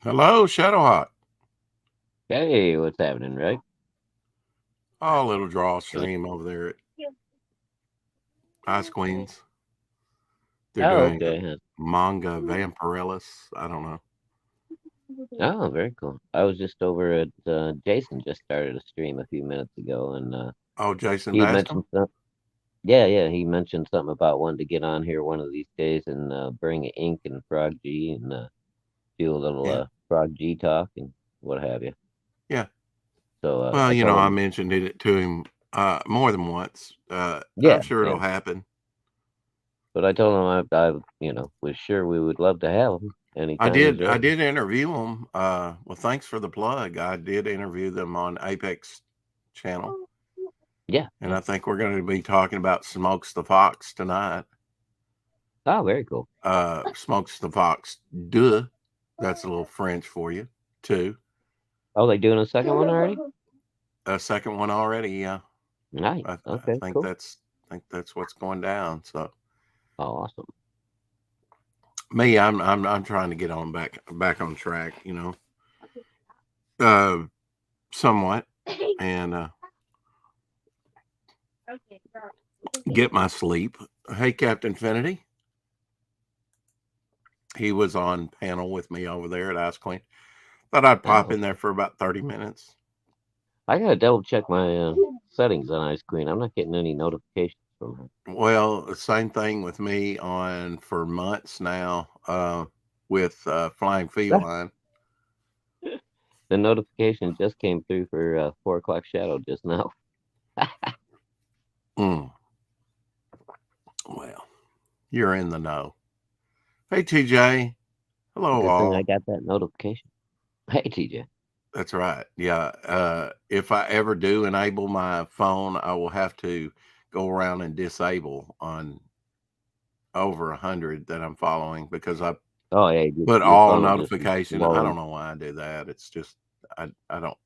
Hello, Shadowhawk. Hey, what's happening, right? Oh, little draw stream over there at Ice Queens. They're Oh, doing okay. manga Vampirellis. I don't know. Oh, very cool. I was just over at Jason just started a stream a few minutes ago, and Oh, Jason he had Bascom? mentioned some. Yeah, he mentioned something about wanting to get on here one of these days and bring ink and Frog G and do a little Yeah. Frog G talk and what have you. Yeah. So Well, I told I him, mentioned it to him more than once. I'm yeah, sure yeah. it'll happen. But I told him I was sure we would love to have him I anytime he's did. I ready. did interview them. Well, thanks for the plug. I did interview them on Apex channel, Yeah, and yeah. I think we're going to be talking about Smokes the Fox tonight. Oh, very cool. Smokes the Fox. Duh. That's a little French for you, too. Oh, they doing a second one already? A second one already. Yeah, Nice. I Okay, cool. think that's what's going down. So Oh, awesome. me, I'm trying to get on back on track. Uh, somewhat, and get my sleep. Hey, Captain Finity, he was on panel with me over there at Ice Queen. Thought I'd pop Oh, in there for about 30 minutes. I gotta double check my settings on Ice Queen. I'm not getting any notifications from her. Well, same thing with me on for months now. With Flying Feline. The notification just came through for 4 o'clock shadow just now. Mm, well, you're in the know. Hey, TJ. Hello, Good thing I all. got that notification. Hey, TJ. That's right. Yeah. If I ever do enable my phone, I will have to go around and disable on over 100 that I'm following because I Oh, yeah, put your all phone will just be notification. I don't glowing. know why I do that. It's just, I don't,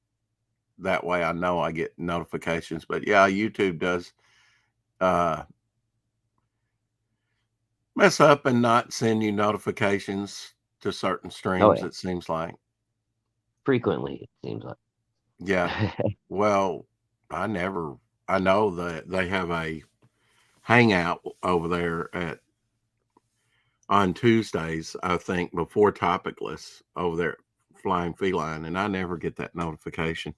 that way I know I get notifications. But yeah, YouTube does uh, mess up and not send you notifications to certain Oh, streams, yeah. it seems like. Frequently, it seems Yeah. like. Well, I never, I know that they have a hangout over there at on Tuesdays, I think, before Topicless over there at Flying Feline, and I never get that notification.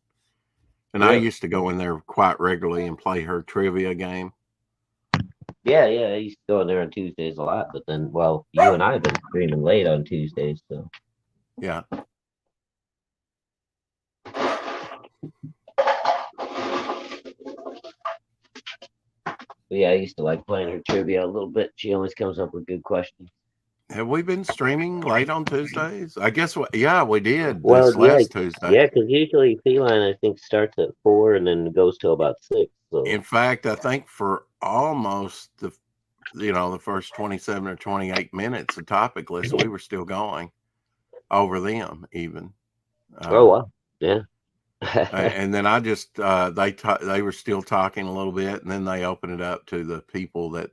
And I Really? used to go in there quite regularly and play her trivia game. Yeah. I used to go in there on Tuesdays a lot, but then, well, you and I have been streaming late on Tuesdays, so. Yeah. But yeah, I used to like playing her trivia a little bit. She always comes up with good questions. Have we been streaming late on Tuesdays? I guess what? Yeah, we did Well, this last Tuesday. yeah, because usually Feline I think starts at 4 and then goes till about 6. So In fact, I think for almost the first 27 or 28 minutes of Topicless, we were still going over them even. oh Uh, wow, yeah. and then I just they were still talking a little bit, and then they open it up to the people that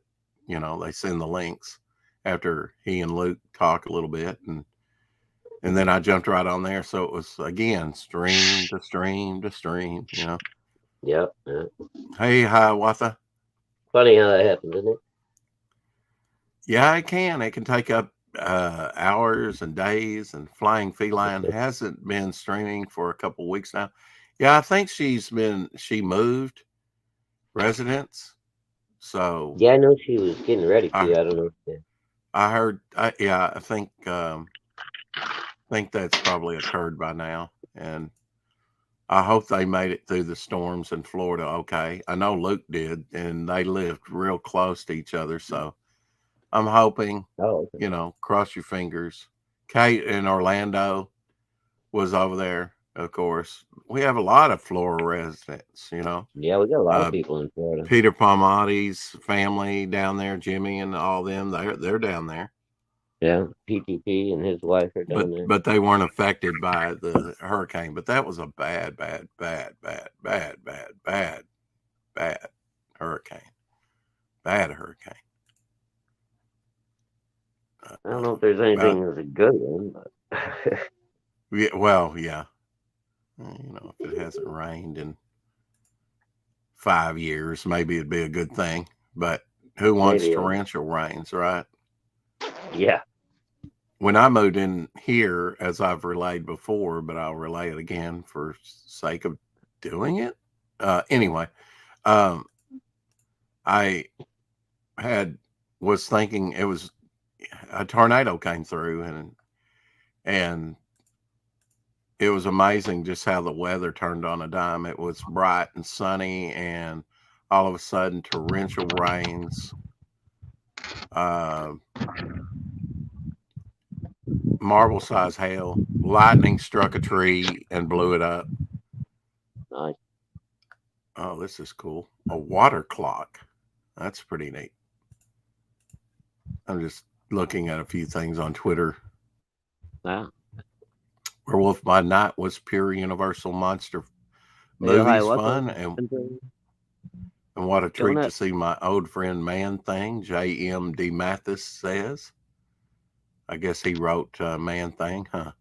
they send the links after he and Luke talk a little bit, and then I jumped right on there. So it was again stream to stream to stream. Yep. Yeah. Hey, hi, Watha. Funny how that happens, isn't it? Yeah, it can. It can take up hours and days. And Flying Feline hasn't been streaming for a couple weeks now. Yeah, I think she moved residence. So Yeah, I know she was getting ready I to. I don't know. Yeah. I heard. Yeah, I think that's probably occurred by now, and I hope they made it through the storms in Florida. Okay, I know Luke did, and they lived real close to each other. So I'm hoping, Oh, okay. cross your fingers. Kate in Orlando was over there. Of course, we have a lot of Florida residents. Yeah, we got a lot of Uh, people in Florida. Peter Palmatti's family down there, Jimmy and all them. They're down there. Yeah, PTP and his wife are but down there. but they weren't affected by the hurricane. But that was a bad, bad, bad, bad, bad, bad, bad, bad hurricane. Bad hurricane. I don't know if there's About anything that's a good one, but Yeah, well, yeah. If it hasn't rained in 5 years, maybe it'd be a good thing. But who wants Maybe. torrential rains, right? Yeah. When I moved in here, as I've relayed before, but I'll relay it again for sake of doing it. Anyway, um, I had was thinking it was a tornado came through, and it was amazing just how the weather turned on a dime. It was bright and sunny, and all of a sudden, torrential rains, uh, marble size hail, lightning struck a tree and blew it up. Nice. Oh, this is cool. A water clock. That's pretty neat. I'm just looking at a few things on Twitter. Wow. Werewolf by Night was pure Universal Monster Hey, hi, movies welcome. fun, and what a treat to Donut. see my old friend Man Thing. J.M.D. Mathis says. I guess he wrote Man Thing, huh?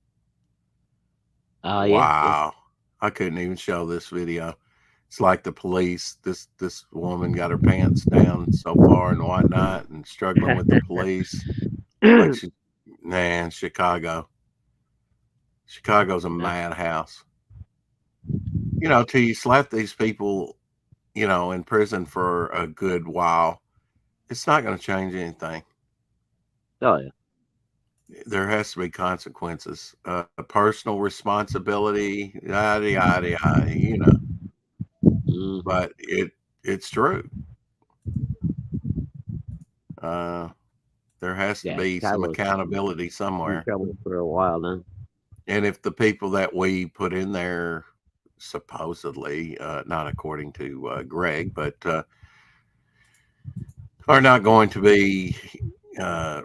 Yeah, yeah. Wow. I couldn't even show this video. It's like the police. This woman got her pants down so far and whatnot, and struggling with the police. Like she, man, Chicago. Chicago's a Yeah. madhouse. Till you slap these people, in prison for a good while, it's not going to change anything. Oh, yeah. There has to be consequences, personal responsibility, yada yada yada. Mm-hmm. But it's true. Uh, there has to Yeah, be some Chicago's accountability in somewhere. trouble for a while now. And if the people that we put in there, supposedly, not according to Greg, but are not going to be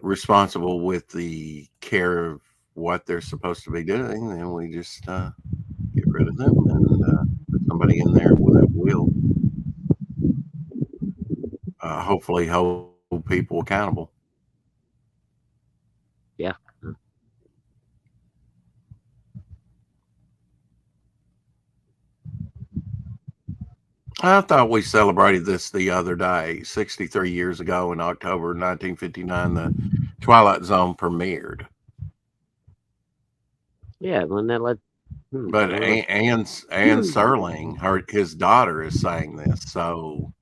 responsible with the care of what they're supposed to be doing, then we just get rid of them and put somebody in there that will hopefully hold people accountable. Yeah. I thought we celebrated this the other day. 63 years ago in October 1959, the Twilight Zone premiered. Yeah, when that let But when Ann Serling, his daughter, is saying this. So,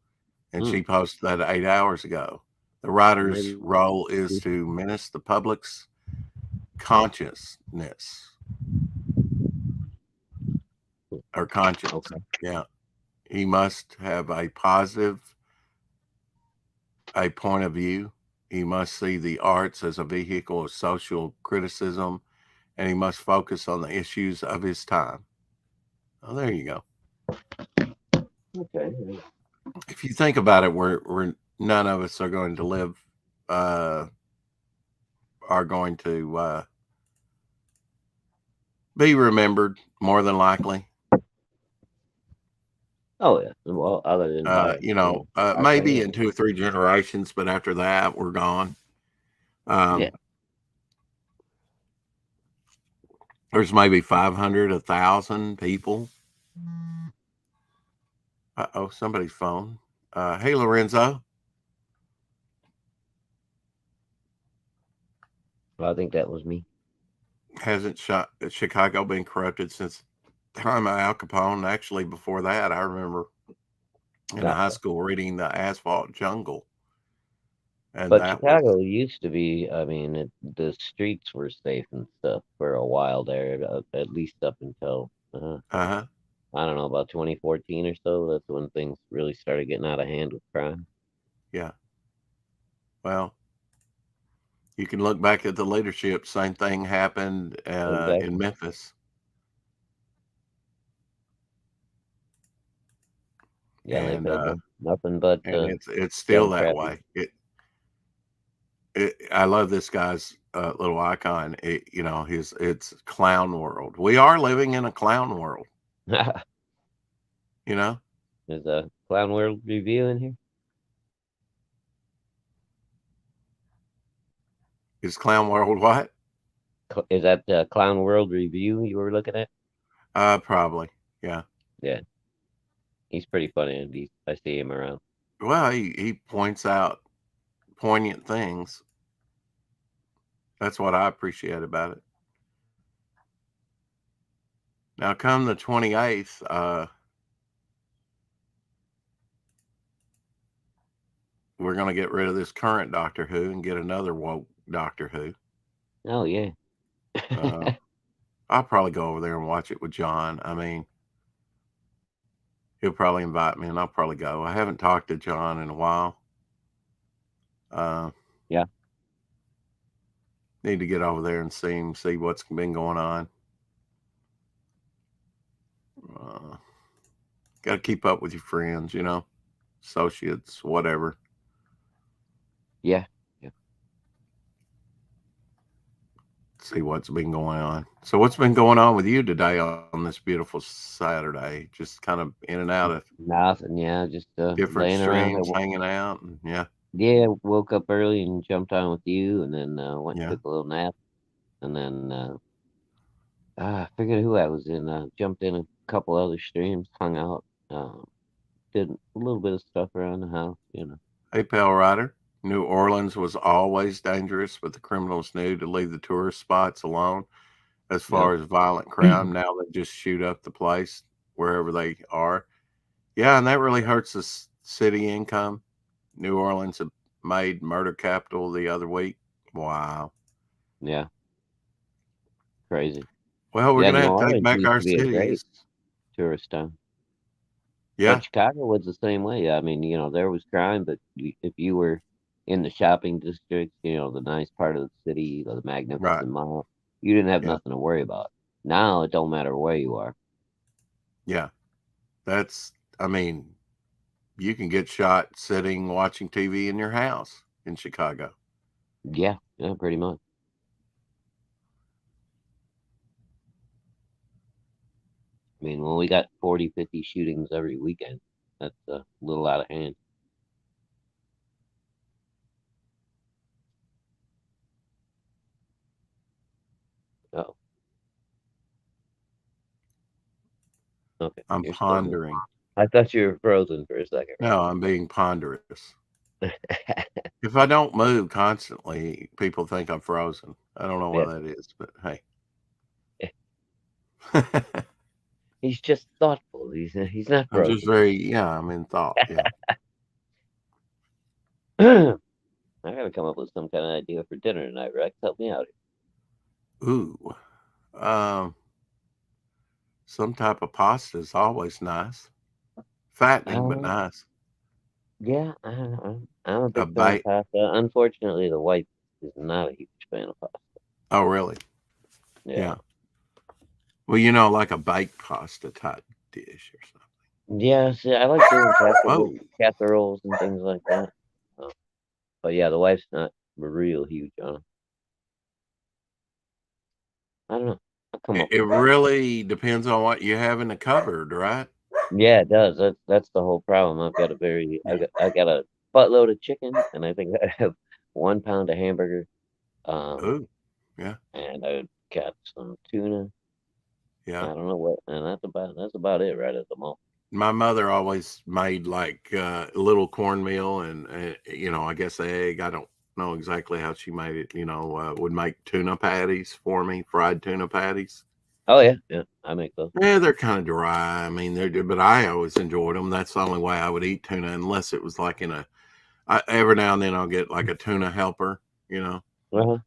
and hmm, she posted that 8 hours ago. The writer's maybe role is to menace the public's consciousness or conscience. okay. Yeah, he must have a point of view. He must see the arts as a vehicle of social criticism, and he must focus on the issues of his time. Oh, there you go. Okay. If you think about it, we're none of us are going to live, uh, are going to be remembered more than likely. Oh yeah. Well, other than by our Maybe in family. 2 or 3 generations, but after that, we're gone. Yeah. Um, there's maybe 500, 1,000 people. Oh, somebody's phone. Hey, Lorenzo. Well, I think that was me. Hasn't Chicago been corrupted since the time of Al Capone? Actually, before that, I remember in high Gotcha. school reading The Asphalt Jungle, and But that was Chicago used to be, I mean, the streets were safe and stuff for a while there, at least up until, uh-huh, I don't know, about 2014 or so. That's when things really started getting out of hand with crime. yeah. Well, you can look back at the leadership. Same thing happened in Exactly. Memphis, Yeah, they've and had uh, nothing but and it's still that Democrats. way. I love this guy's little icon. It's clown world. We are living in a clown world. You know, There's a Clown World review in here. is clown world what? Is that Clown World Review you were looking at? Probably. Yeah. Yeah, he's pretty funny, and I see him around. Well, he points out poignant things. That's what I appreciate about it. Now, come the 28th, we're going to get rid of this current Doctor Who and get another woke Doctor Who. Oh yeah. Uh, I'll probably go over there and watch it with John. I mean, he'll probably invite me, and I'll probably go. I haven't talked to John in a while. Uh, Yeah. Need to get over there and see him, see what's been going on. Uh, Got to keep up with your friends, associates, whatever. Yeah. Yeah. See what's been going on. So, what's been going on with you today on this beautiful Saturday? Just kind of in and out of Nothing. Yeah, just different laying around. streams, hanging out, and yeah, Yeah, woke up early and jumped on with you, and then went and yeah. took a little nap, and then I figured who I was in. Jumped in a couple other streams, hung out, did a little bit of stuff around the house. Hey, Pale Rider. New Orleans was always dangerous, but the criminals knew to leave the tourist spots alone. As Yep. far as violent crime, now they just shoot up the place wherever they are. Yeah, and that really hurts the city income. New Orleans made murder capital the other week. Wow. Yeah, crazy. Well, we're Yeah, gonna New have to take Orleans back used our to be a great cities. tourist town, Yeah, but Chicago was the same way. I mean, there was crime, but if you were in the shopping districts, the nice part of the city, the right. magnificent mall, you didn't have Yeah, nothing to worry about. Now it don't matter where you are. yeah. That's. I mean, you can get shot sitting watching TV in your house in Chicago. Yeah, yeah, pretty much. I mean, when we got 40, 50 shootings every weekend, that's a little out of hand. Oh, okay, I'm you're still here. pondering. I thought you were frozen for a second. No, I'm being ponderous. If I don't move constantly, people think I'm frozen. I don't know Yeah, why that is, but hey. yeah. He's just thoughtful. He's not I'm just frozen. yeah, I'm in thought. Yeah. I gotta come up with some kind of idea for dinner tonight, Rex. Help me out Ooh. Um, some type of pasta is always nice. here. Fattening, but nice. Yeah, I'm a A big fan of bite. pasta. Unfortunately, the wife is not a huge fan of pasta. Oh, really? Yeah. Yeah. Well, like a baked pasta type dish or something. Yeah, see, I like doing Oh, casseroles and things like that. Uh, but yeah, the wife's not real huge on 'em. I don't know. I'll come up it with something. really depends on what you have in the cupboard, right? Yeah, it does. That's the whole problem. Yeah. I got a buttload of chicken, and I think I have 1 pound of hamburger. Um, Oh, yeah. and I got some tuna. I Yeah. don't know what, and that's about it right at the moment. My mother always made like a little cornmeal and, I guess egg. I don't know exactly how she made it, would make tuna patties for me, fried tuna patties. Oh yeah, yeah, I make those. Yeah, they're kind of dry. I mean, they're good, but I always enjoyed them. That's the only way I would eat tuna, unless it was like every now and then I'll get like a tuna helper, Uh-huh.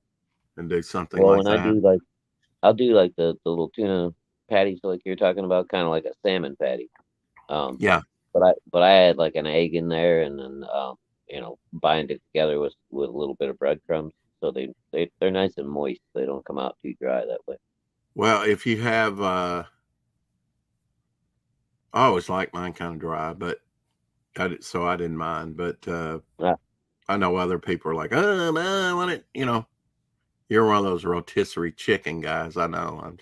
and do something Well, like when that. I'll do like the little tuna patties like you're talking about, kind of like a salmon patty. Um, Yeah. but I add like an egg in there, and then bind it together with a little bit of breadcrumbs, so they're nice and moist. They don't come out too dry that way. Well, if you have, I always like mine kind of dry, but so I didn't mind. But Ah. I know other people are like, oh, no, I want it. You're one of those rotisserie chicken guys. I know.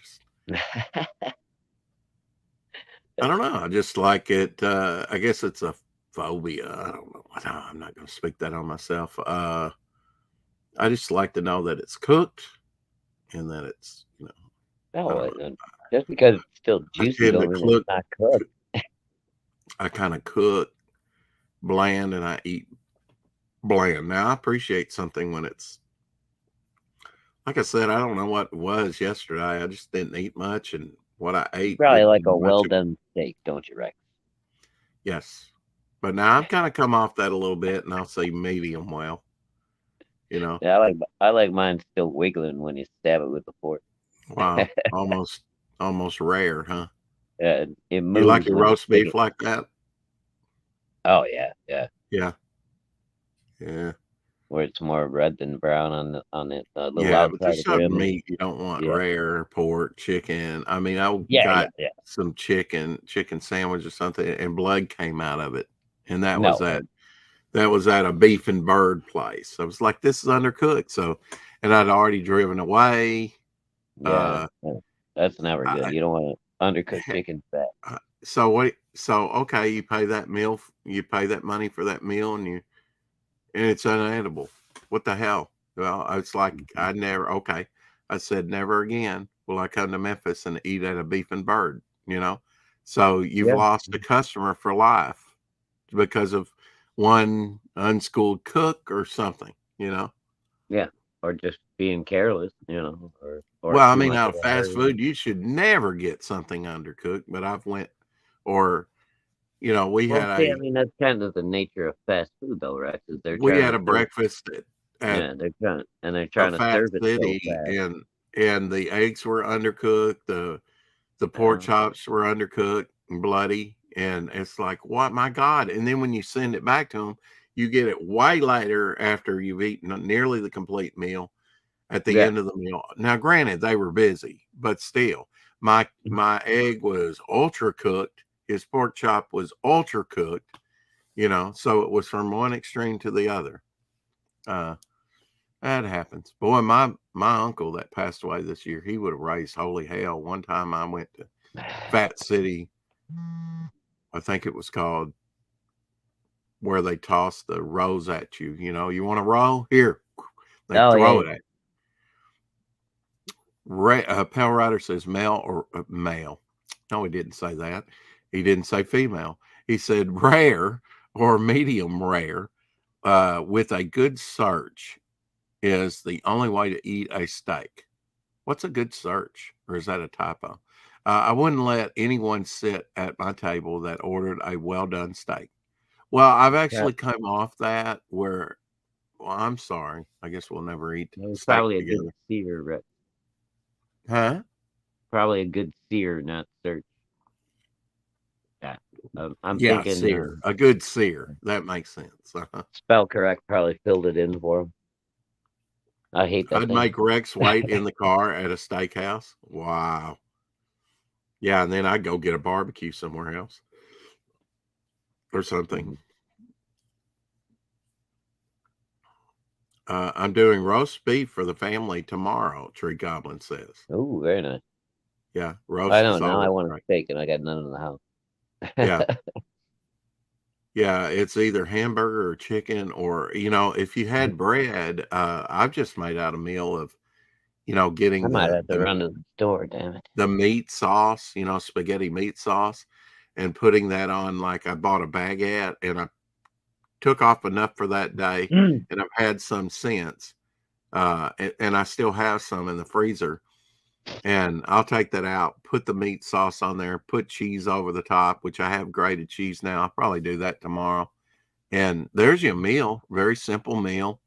I don't know. I just like it. I guess it's a phobia. I don't know. No, I'm not going to speak that on myself. I just like to know that it's cooked and that it's, I No, don't know. just because it's still I juicy tend to don't mean it's not cooked. I kind of cook bland and I eat bland. Now I appreciate something when it's like I said, I don't know what it was yesterday. I just didn't eat much, and what I You ate probably didn't like have a much well of. done steak, don't you, Rex? Yes, but now I've kind of come off that a little bit, and I'll say medium well. You know, Yeah, I like mine still wiggling when you stab it with the fork. wow, almost rare, huh? It You like moves your when you roast stick beef it. like that? Oh yeah, yeah. Yeah, yeah, Where it's more red than brown on it, the little yeah. But outside there's of the rim. certain And meat you don't want yeah, rare, pork, chicken. I mean, I yeah, yeah, got yeah. some chicken sandwich or something, and blood came out of it, and that was No, that. That was at a beef and bird place. I was like, this is undercooked. So, and I'd already driven away. yeah, Uh, yeah. That's never good. I, You don't want to undercook chicken fat. so what? So okay, you pay that meal, you pay that money for that meal, and it's unedible. What the hell? Well, it's like Mhm. I never. Okay, I said never again will I come to Memphis and eat at a beef and bird. You know, so you've Yeah, lost a customer for life because of one unschooled cook or something. You know. yeah. Or just being careless, or Well, I too mean, much out of of a fast hurry. food, you should never get something undercooked. But I've went, or we Well, had see, I a mean, that's kind of the nature of fast food, though, Rex. Is they're we trying had to a serve, breakfast at yeah, they're a trying to fat serve it so city, fast. and the eggs were undercooked, the pork Yeah, chops were undercooked and bloody, and it's like, what, my God! And then when you send it back to them, you get it way later after you've eaten nearly the complete meal at the yeah, end of the meal. Now, granted, they were busy, but still, my egg was ultra cooked. His pork chop was ultra cooked. So it was from one extreme to the other. Uh, that happens. Boy, my uncle that passed away this year, he would have raised holy hell. One time I went to Fat City, I think it was called, where they toss the rolls at you. You want a roll? Here, they oh throw yeah, it at Pal Rider says male or male. No, he didn't say that. He didn't say female. He said rare or medium rare with a good search is the only way to eat a steak. What's a good search? Or is that a typo? I wouldn't let anyone sit at my table that ordered a well done steak. Well, I've yeah. actually come off that where, well, I'm sorry. I guess we'll never eat It was steak probably a good together. sear, Rex. Huh? Probably a good sear, not search. Yeah, I'm Yeah, thinking sear. A good sear. That makes sense. Uh-huh. spell correct probably filled it in for him. I hate that I'd thing. make Rex wait in the car at a steakhouse. Wow. Yeah, and then I'd go get a barbecue somewhere else or something. Mhm. I'm doing roast beef for the family tomorrow, Tree Goblin says. Oh, very nice. Yeah, I roast know. is Now I always want a great. steak, and I got none in the house. Yeah. Yeah, it's either hamburger or chicken, or, if you had bread, I've just made out a meal of, I getting might the have to run to the store. Damn it. the meat sauce, spaghetti meat sauce, and putting that on. Like, I bought a baguette and I took off enough for that day, and I've had some since, and I still have some in the freezer. And I'll take that out, put the meat sauce on there, put cheese over the top, which I have grated cheese now. I'll probably do that tomorrow. And there's your meal. Very simple meal,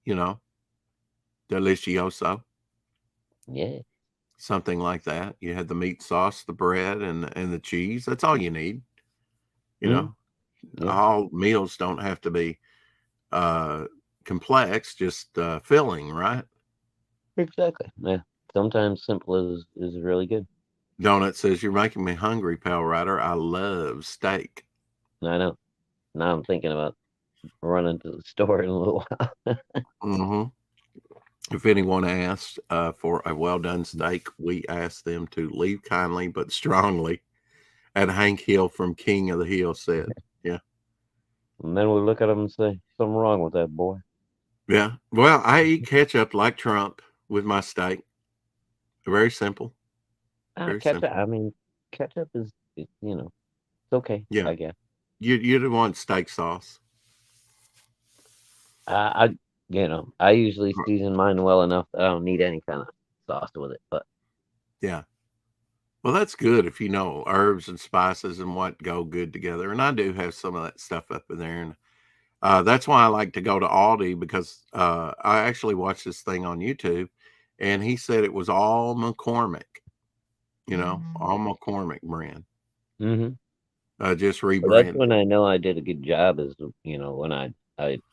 you know, delicioso, Yeah. something like that. You had the meat sauce, the bread, and the cheese. That's all you need. You Mm, know, yeah. all meals don't have to be uh, complex, just filling, right? Exactly. Yeah. Sometimes simple is really good. Donut says, "You're making me hungry, Pal Rider. I love steak." I know. Now I'm thinking about running to the store in a little while. Hmm. If anyone asks for a well done steak, we ask them to leave kindly but strongly. And Hank Hill from King of the Hill said, "Yeah, And then we look at them and say, something wrong with that boy. yeah. Well, I eat ketchup like Trump. with my steak. Very simple. Very Ketchup. simple. I mean, ketchup is, it's okay, Yeah. I guess. You'd want steak sauce. I usually season mine well enough that I don't need any kind of sauce with it. But Yeah. Well, that's good if you know herbs and spices and what go good together. And I do have some of that stuff up in there. And that's why I like to go to Aldi because I actually watched this thing on YouTube and he said it was all McCormick, all McCormick brand, hmm just well, that's rebranded. when I know I did a good job. Is when I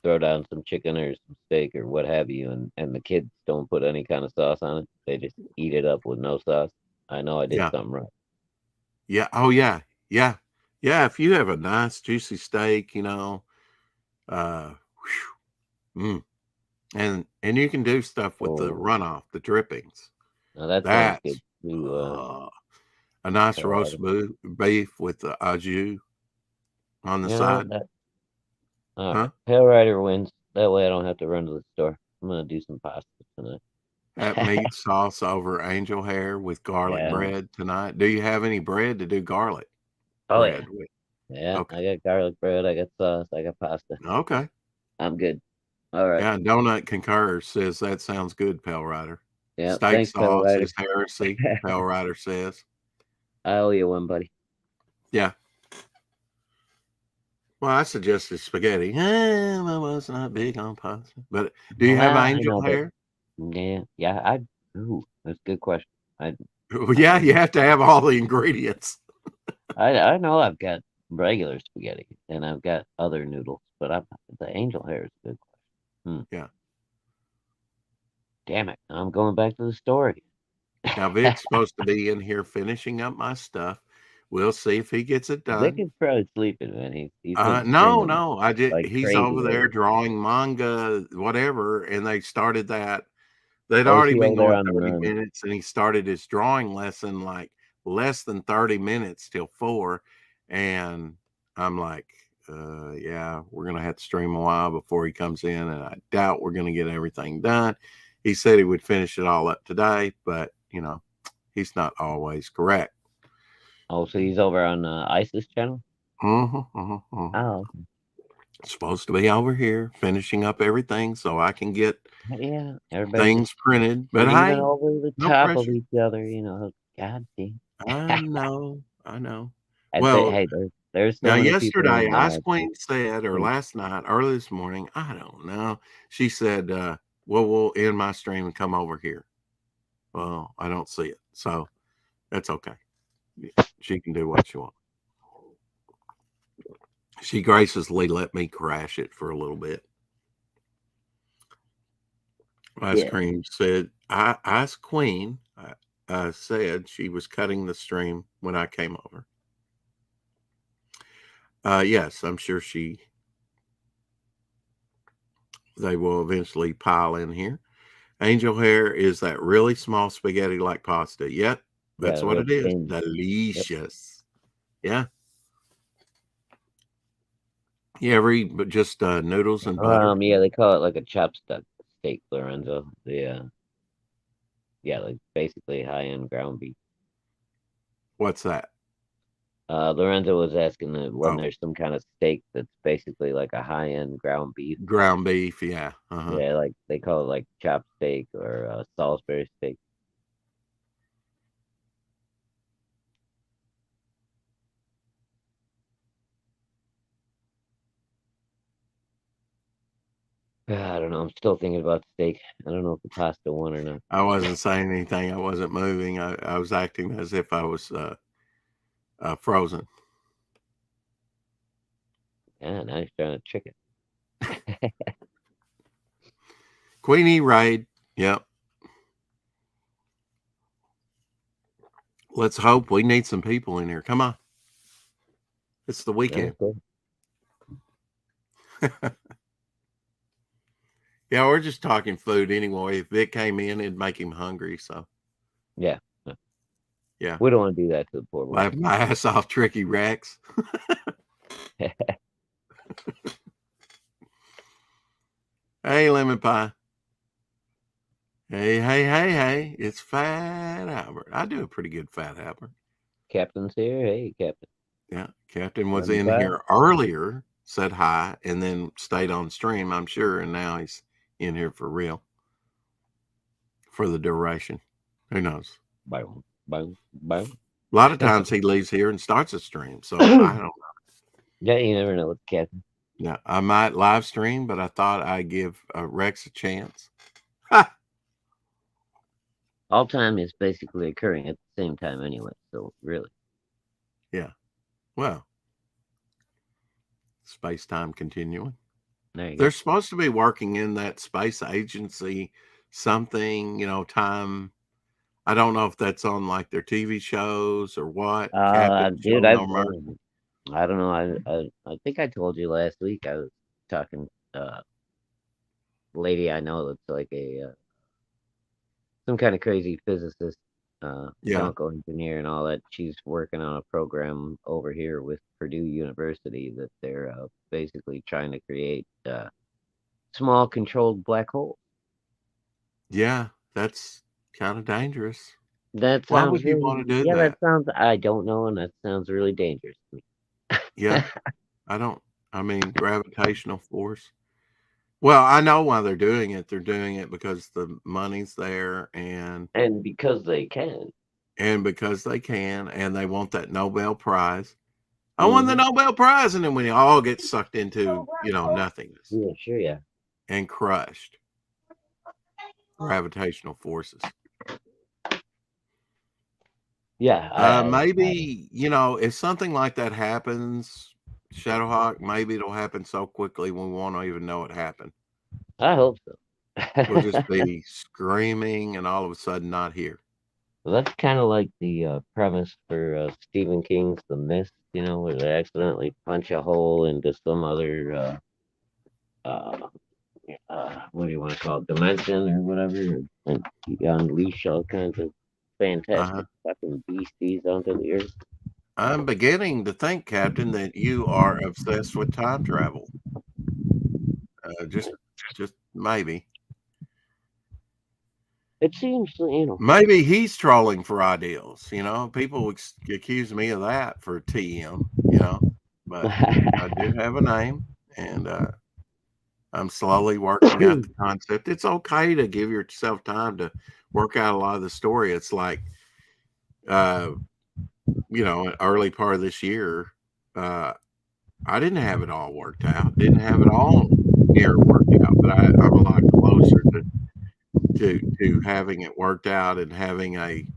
throw down some chicken or some steak or what have you, and the kids don't put any kind of sauce on it. They just eat it up with no sauce. I know I did Yeah. something right. Yeah. Oh, yeah. Yeah. Yeah. If you have a nice juicy steak, uh, mm, and you can do stuff with the Oh, runoff, the drippings. now that sounds good That's too. uh, a nice roast Carolina. beef with the au jus on the You know side. that. All Huh? right, Pale Rider wins. That way I don't have to run to the store. I'm gonna do some pasta tonight. That meat sauce over angel hair with garlic Yeah. bread tonight. Do you have any bread to do garlic Oh yeah. bread with? Yeah. Okay. I got garlic bread. I got sauce. I got pasta. Okay. I'm good. All right. Yeah, Donut Concurs says that sounds good, Pale Rider. Yeah. Steak Thanks, Pale sauce Rider. is heresy, Pale Rider says. I owe you one, buddy. Yeah. Well, I suggested spaghetti. I was not big on pasta. But do you have Well, I angel know, but hair? yeah. Ooh, that's a good question. I Well, I yeah, don't you know. have to have all the ingredients. I know I've got regular spaghetti and I've got other noodles, but the angel hair is a good question. Yeah. Damn it! I'm going back to the story. Now Vic's supposed to be in here finishing up my stuff. We'll see if he gets it Vic done. is probably sleeping, man. He's been No, streaming no. I just like he's crazy over there lately. drawing manga, whatever, and they started that. They'd Oh, is already he been over there going on the 30 run? minutes, and he started his drawing lesson like less than 30 minutes till 4. And I'm like, yeah, we're gonna have to stream a while before he comes in, and I doubt we're gonna get everything done. He said he would finish it all up today, but he's not always correct. Oh, so he's over on ISIS channel? Mhm. Oh, Supposed to be over here finishing up everything so I can get yeah. Everybody just things printed. But leaning hey, over the no top of pressure. each other, God damn. I know. I know. I think, Well, hey, there's so now many people in the yesterday, Ice mods. Queen said, or last night, early this morning, I don't know. She said, well, we'll end my stream and come over here. Well, I don't see it. So that's okay. She can do what she wants. She graciously let me crash it for a little bit. Ice Yeah, Cream said, Ice Queen said she was cutting the stream when I came over. Yes, I'm sure they will eventually pile in here. Angel hair is that really small spaghetti like pasta. Yep, yeah, that's what real it is. thin. Yep. Delicious. Yeah. You ever eat but just noodles and butter? Yeah, they call it like a chopstick steak, Lorenzo. Yeah, like basically high-end ground beef. What's that? Lorenzo was asking that when Oh, there's some kind of steak that's basically like a high-end ground beef. ground beef. Yeah. Yeah, like they call it like chop steak or Salisbury steak. I don't know. I'm still thinking about steak. I don't know if the pasta won or not. I wasn't saying anything. I wasn't moving. I was acting as if I was frozen. Yeah, now he's trying to trick it. Queenie raid. Yep. Let's hope we need some people in here. Come on. It's the weekend. Okay. Yeah, we're just talking food anyway. If Vic came in, it'd make him hungry. So, Yeah. yeah. We don't want to do that to the poor boy. Laugh my ass off, Tricky Rex. Hey, Lemon Pie. Hey, hey, hey, hey! It's Fat Albert. I do a pretty good Fat Albert. Captain's here. Hey, Captain. Yeah, Captain was Running in fast. here earlier, said hi, and then stayed on stream, I'm sure, and now he's in here for real for the duration. Who knows? Boom, boom, boom. A lot of times he leaves here and starts a stream, so I don't. Yeah, you never know with the Captain. Yeah, I might live stream, but I thought I'd give Rex a chance. Ha! All time is basically occurring at the same time anyway, so really. Yeah. Well, space time continuing. There you They're go. supposed to be working in that space agency, something, time. I don't know if that's on like their TV shows or what. Captain Dude, showing no mercy. I don't know. I think I told you last week I was talking lady I know that's like a some kind of crazy physicist, Yeah. chemical engineer and all that. She's working on a program over here with Purdue University that they're basically trying to create small controlled black holes. Yeah. That's kind of dangerous. That Why sounds would you really, want to do yeah, that that? sounds, I don't know, and that sounds really dangerous to me. Yeah. I don't, I mean, gravitational force. Well, I know why they're doing it. They're doing it because the money's there And because they can. and because they can and they want that Nobel Prize. I won the Hmm. Nobel Prize, and then we all get sucked into, nothingness Yeah, sure, yeah. and crushed. Gravitational forces. Yeah, Maybe, if something like that happens, Shadowhawk, maybe it'll happen so quickly we won't even know it happened. I hope so. We'll just be screaming and all of a sudden not here. Well, that's kind of like the premise for Stephen King's The Mist, where they accidentally punch a hole into some other, uh, what do you want to call it, dimension or whatever, and you unleash all kinds of Uh-huh. fantastic fucking beasties onto the earth. I'm beginning to think, Captain, that you are obsessed with time travel. Just maybe. It seems, Maybe he's trolling for ideals. People accuse me of that for TM. But I do have a name, and I'm slowly working out the concept. It's okay to give yourself time to work out a lot of the story. It's like, uh, early part of this year, uh, I didn't have it all worked out. Didn't have it all near worked out, but I'm a lot closer to having it worked out and having a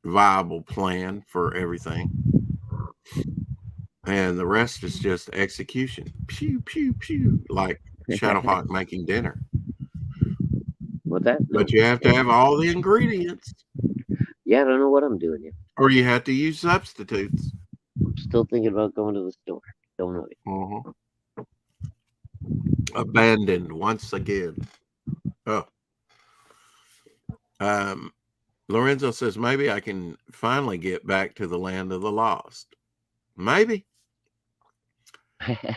viable plan for everything. And the rest is just execution. Pew, pew, pew, like Shadowhawk making dinner. What that? No. But you have to have all the ingredients, Yeah, I don't know what I'm doing yet. or you have to use substitutes. I'm still thinking about going to the store. Don't know yet. Mhm. Abandoned once again. Oh, um, Lorenzo says maybe I can finally get back to the land of the lost. Maybe. I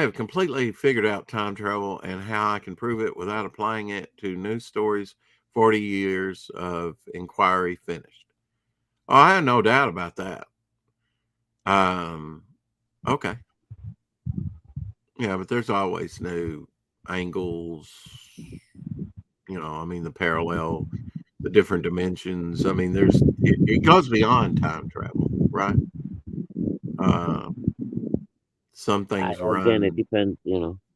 have completely figured out time travel and how I can prove it without applying it to news stories. 40 years of inquiry finished. Oh, I have no doubt about that. Um, okay. Yeah, but there's always new angles, the parallel, the different dimensions. I mean, it goes beyond time travel, right? Uh, some things Again, it run depends,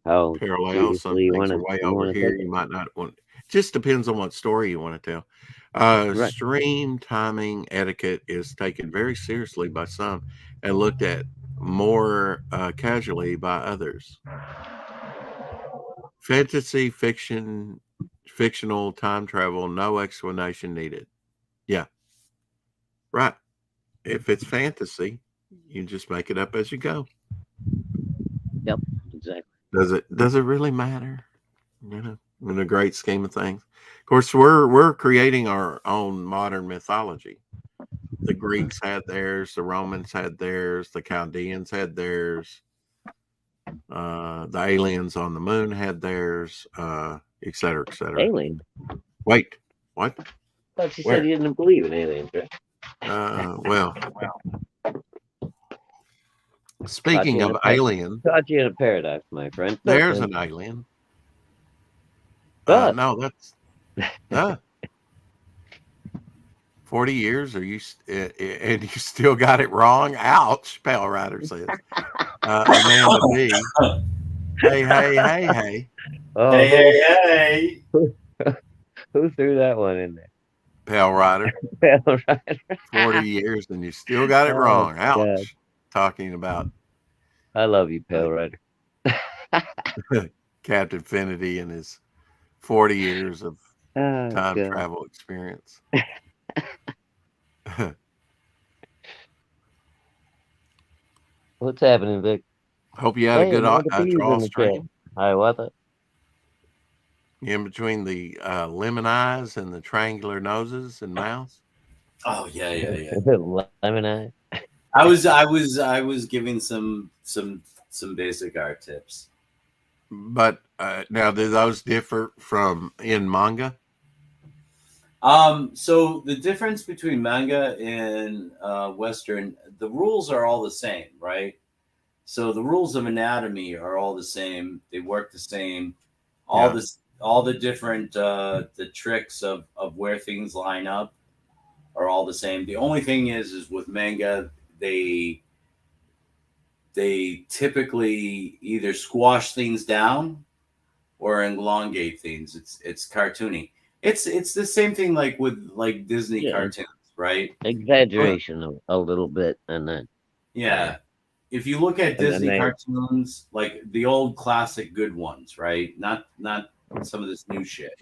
how parallel. Some seriously you things want are to way you over want to here. take You it. might not want. Just depends on what story you want to tell. Right. Stream timing etiquette is taken very seriously by some and looked at more casually by others. Fantasy fiction, fictional time travel, no explanation needed. Yeah, right. If it's fantasy, you just make it up as you go. Yep. Exactly. Does it really matter? In the great scheme of things. Of course, we're creating our own modern mythology. The Greeks had theirs, the Romans had theirs, the Chaldeans had theirs, the aliens on the moon had theirs. et cetera, et cetera. Alien. Wait, what? I thought you said Where? you didn't believe in aliens, right? Well, Caught speaking you in of a alien, caught you in a paradox, my friend. But there's an alien. but No, that's uh, 40 years, or and you still got it wrong. Ouch, Pale Rider says. Amanda B. Hey, hey, hey, hey. oh, Hey, hey, hey. who threw that one in Pale Rider, there? All right. 40 years, and you still got it Oh wrong. God, Ouch. Talking about I love you, uh, Pale Rider. Captain Finity and his 40 years of Oh time God, travel experience. what's happening, Vic? Hope you had a Hey, good Amanda B's draw in the chat. stream Hi, what the? in between the lemon eyes and the triangular noses and mouths. Oh yeah. Lemon eye. I was giving some basic art tips. But now, do those differ from in manga? So the difference between manga and Western, the rules are all the same, right? So the rules of anatomy are all the same. They work the same. All Yeah. this, all the different the tricks of where things line up are all the same. The only thing is with manga, they they typically either squash things down or elongate things. It's cartoony. It's the same thing like with like Disney Yeah, cartoons, right? Look, exaggeration a little bit, and then yeah. If you look at and then Disney they cartoons, like the old classic good ones, right? Not some of this new shit.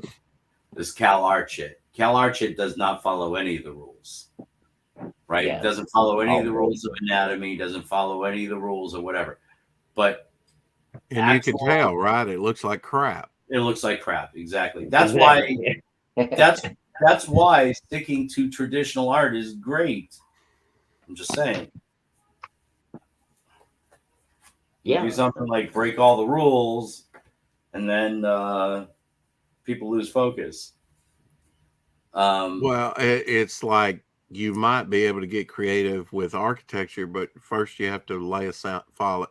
This Cal Art shit. Cal Art shit does not follow any of the rules, right? It yeah, doesn't follow any of the almost. rules of anatomy, doesn't follow any of the rules or whatever. But And you can actual, tell, right? It looks like crap. it looks like crap. Exactly. Exactly. That's that's why sticking to traditional art is great. I'm just saying. You do Yeah, something like break all the rules, and then people lose focus. Um, Well, it's like you might be able to get creative with architecture, but first you have to lay a sound, follow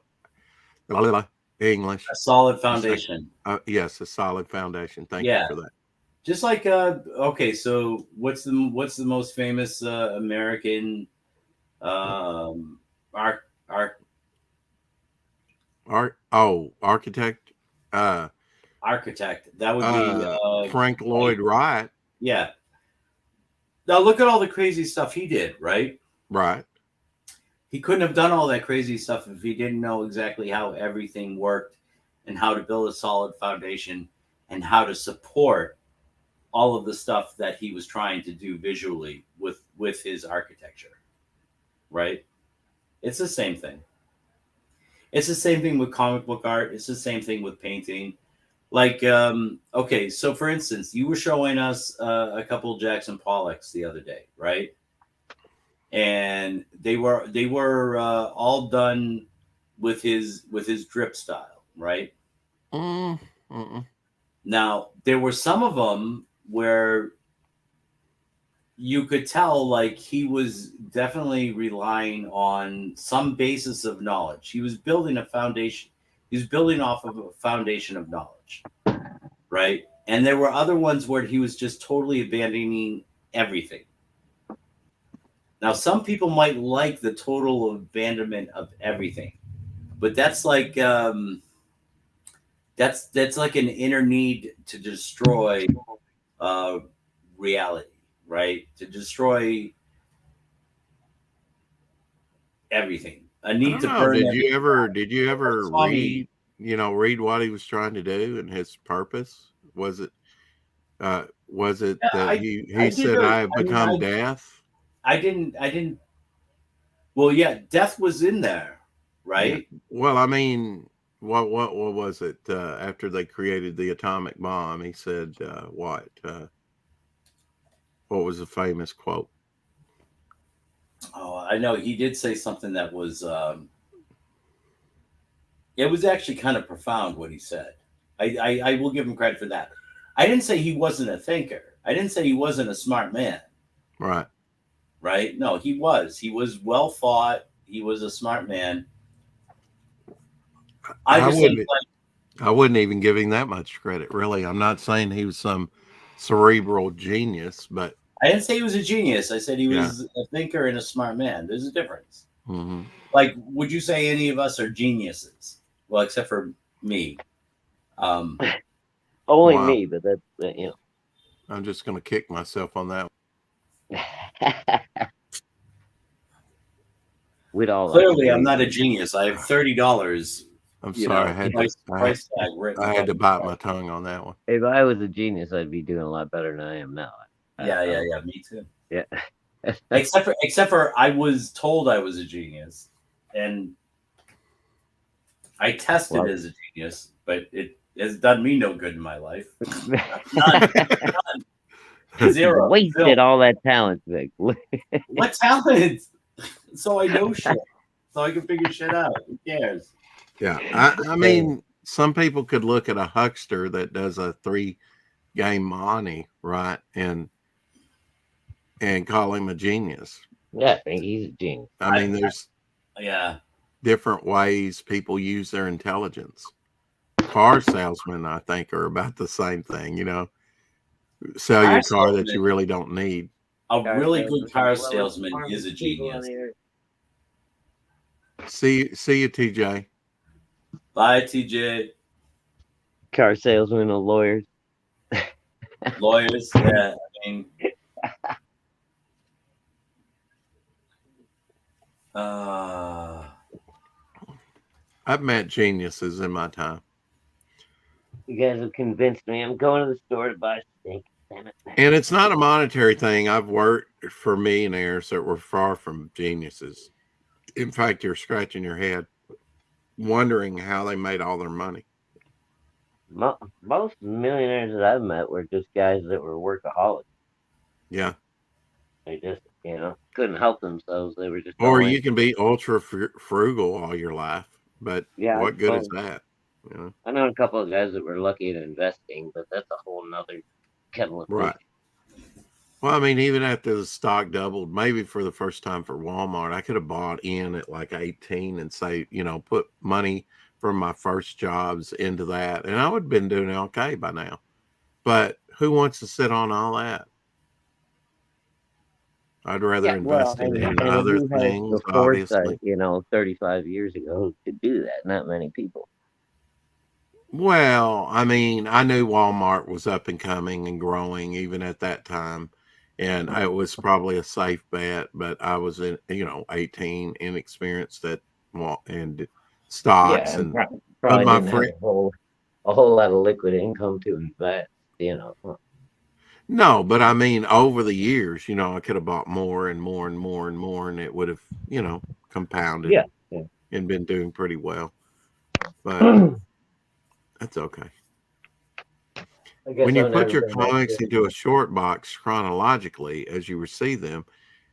English. a solid You say, foundation. yes, a solid foundation. Thank you Yeah, for that. just like okay. So what's the most famous American art Architect, uh, architect? That would be Frank like Lloyd Wright, yeah. Now look at all the crazy stuff he did, right? right? He couldn't have done all that crazy stuff if he didn't know exactly how everything worked and how to build a solid foundation and how to support all of the stuff that he was trying to do visually with his architecture, right? It's the same thing. It's the same thing with comic book art. It's the same thing with painting. Like, okay, so for instance, you were showing us a couple Jackson Pollocks the other day, right? And they were all done with his drip style, right? Mm, mm-mm. Now there were some of them where you could tell like he was definitely relying on some basis of knowledge. He was building a foundation. He was building off of a foundation of knowledge, right? And there were other ones where he was just totally abandoning everything. Now, some people might like the total abandonment of everything, but that's like an inner need to destroy uh, reality, right? To destroy everything. A I need don't to know. burn Did you everything. ever did you Like ever Swami. read what he was trying to do and his purpose? Was it Yeah, that I he I did said those. I have I mean, become death? I didn't. Well, yeah, death was in there, Yeah. right? Well, I mean, what was it after they created the atomic bomb? He said what was the famous quote? Oh, I know he did say something that was. It was actually kind of profound what he said. I will give him credit for that. I didn't say he wasn't a thinker. I didn't say he wasn't a smart man. Right. Right? No, he was. He was well thought. He was a smart man. I I just think wouldn't. I wouldn't even give him that much credit. Really, I'm not saying he was some cerebral genius, but I didn't say he was a genius. I said he yeah. was a thinker and a smart man. There's a difference. Hmm. Like, would you say any of us are geniuses? Well, except for me. Only Wow. me, but that's I'm just going to kick myself on that. we'd all like to Clearly, I'm believe not a that. genius. I have $30. I'm You sorry. know, price tag written I above had to the bite price. my tongue on that one. If I was a genius, I'd be doing a lot better than I am now. Yeah. Me too. Yeah. Except for I was told I was a genius, and I tested Well, as a genius, but it has done me no good in my life. None. Zero. wasted all that talent, Vic. What talent? So I know shit. So I can figure shit out. Who cares? Yeah. I mean, some people could look at a huckster that does a 3-game monte, right, and call him a genius. Yeah, I think he's a genius. I mean, there's Yeah. different ways people use their intelligence. Car salesmen, I think, are about the same thing. Sell Car your car that salesman- you really don't need. A really good car salesman is a genius. See you, TJ. Bye, TJ. Car salesmen and lawyers. Lawyers. Yeah. I mean, I've met geniuses in my time. You guys have convinced me. I'm going to the store to buy steak. Damn it. And it's not a monetary thing. I've worked for millionaires that were far from geniuses. In fact, you're scratching your head, wondering how they made all their money. Most millionaires that I've met were just guys that were workaholics. Yeah. They just, couldn't help themselves. They were just. Or you can be ultra frugal all your life, but Yeah, what good is that? I know a couple of guys that were lucky at investing, but that's a whole nother kettle of fish. Right. Well, I mean, even after the stock doubled, maybe for the first time for Walmart, I could have bought in at like 18 and say, put money from my first jobs into that, and I would have been doing okay by now. But who wants to sit on all that? I'd rather invest in other things, the obviously. 35 years ago to do that. Not many people. Well, I mean, I knew Walmart was up and coming and growing even at that time. And it was probably a safe bet, but I was 18, inexperienced and stocks. Yeah, And probably my didn't friend, have a whole lot of liquid income to invest, No, but I mean, over the years, I could have bought more and more and more and more, and it would have, compounded and been doing pretty well. But that's okay. When you put your comics into a short box chronologically as you receive them,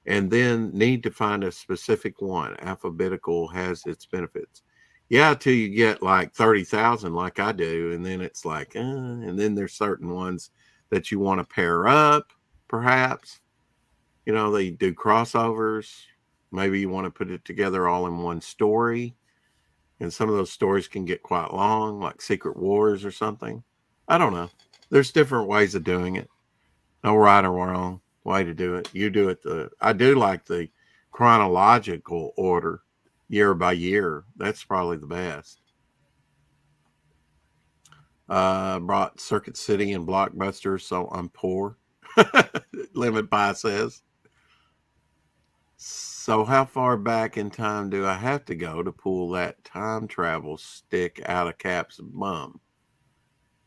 and then need to find a specific one, alphabetical has its benefits. Yeah, till you get like 30,000 like I do, and then it's like, and then there's certain ones that you want to pair up, perhaps. They do crossovers. Maybe you want to put it together all in one story. And some of those stories can get quite long, like Secret Wars or something. I don't know. There's different ways of doing it. No right or wrong way to do it. You do it I do like the chronological order, year by year. That's probably the best. Brought Circuit City and Blockbuster, so I'm poor. Lemon Pie says. So how far back in time do I have to go to pull that time travel stick out of Cap's bum?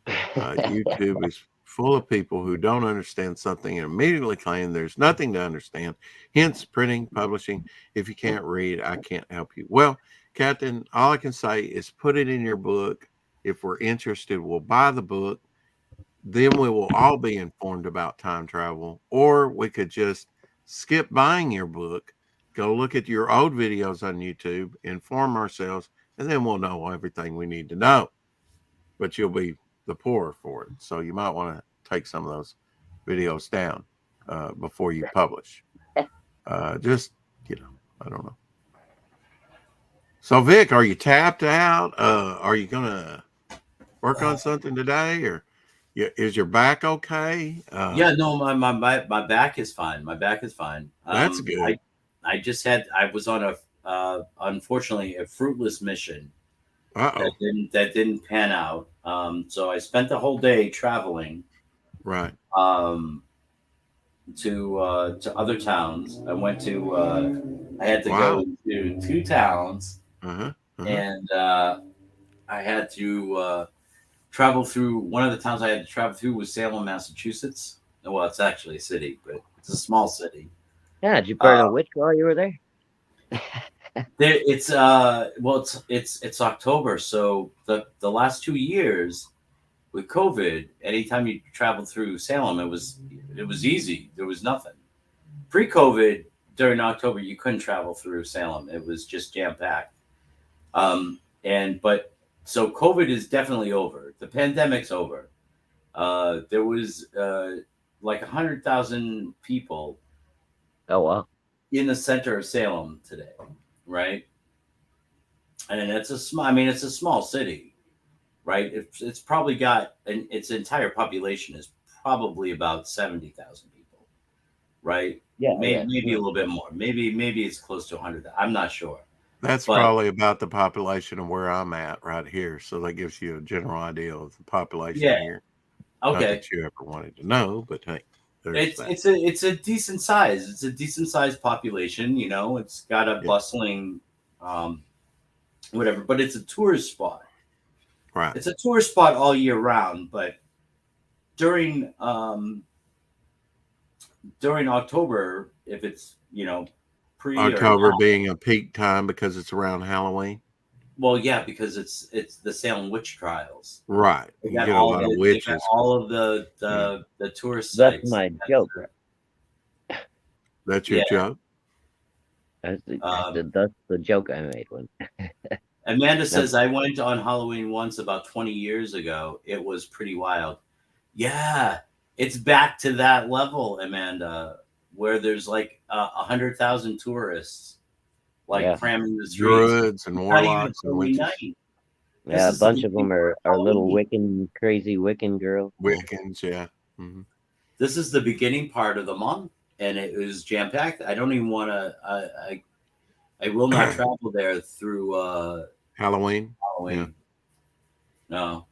YouTube is full of people who don't understand something and immediately claim there's nothing to understand. Hence, printing, publishing. If you can't read, I can't help you. Well, Captain, all I can say is put it in your book. If we're interested, we'll buy the book. Then we will all be informed about time travel. Or we could just skip buying your book, go look at your old videos on YouTube, inform ourselves, and then we'll know everything we need to know. But you'll be the poorer for it. So you might want to take some of those videos down before you publish. Just, I don't know. So Vic, are you tapped out? Are you gonna work on something today, or is your back okay? Yeah, no, my back is fine. My back is fine. That's good. I was on a unfortunately a fruitless mission Uh-oh. that didn't pan out. So I spent the whole day traveling Right. To other towns. I had to Wow. go to two towns, Uh-huh. Uh-huh. and I had to travel through. One of the towns I had to travel through was Salem, Massachusetts. Well, it's actually a city, but it's a small city. Yeah, did you burn Uh, a witch while you were there? it's October, so the last 2 years with COVID, anytime you traveled through Salem, it was easy. There was nothing. Pre-COVID, during October, you couldn't travel through Salem. It was just jam packed. So COVID is definitely over. The pandemic's over. There was like 100,000 people Oh wow. in the center of Salem today, right? And it's a small. I mean, it's a small city, right? It's probably got its entire population is probably about 70,000 people, right? Yeah, Maybe a little bit more. Maybe it's close to 100. I'm not sure. That's But probably about the population of where I'm at right here. So that gives you a general idea of the population yeah, here. Not okay. that you ever wanted to know, but hey, there's that. It's a decent size. It's a decent sized population. It's got a Yeah. bustling, whatever. But it's a tourist spot. Right. It's a tourist spot all year round. But during October, if it's pre or October being a peak time because it's around Halloween. well, yeah, because it's the Salem witch trials. Right. They You got get a lot of they got witches. all of the tourist that's sites. my joke. Right? That's your Yeah. joke? That's the joke I made when. Amanda says, I went on Halloween once about 20 years ago. It was pretty wild. Yeah, it's back to that level, Amanda, where there's like 100,000 tourists cramming the streets. Druids and It's not even warlocks and Halloween witches. night. Yeah, a This is the bunch of them beginning are of little Halloween. crazy Wiccan girls. Wiccans, yeah. Mm-hmm. This is the beginning part of the month, and it was jam packed. I don't even want to. I will not travel there through Halloween. Halloween. Yeah. No,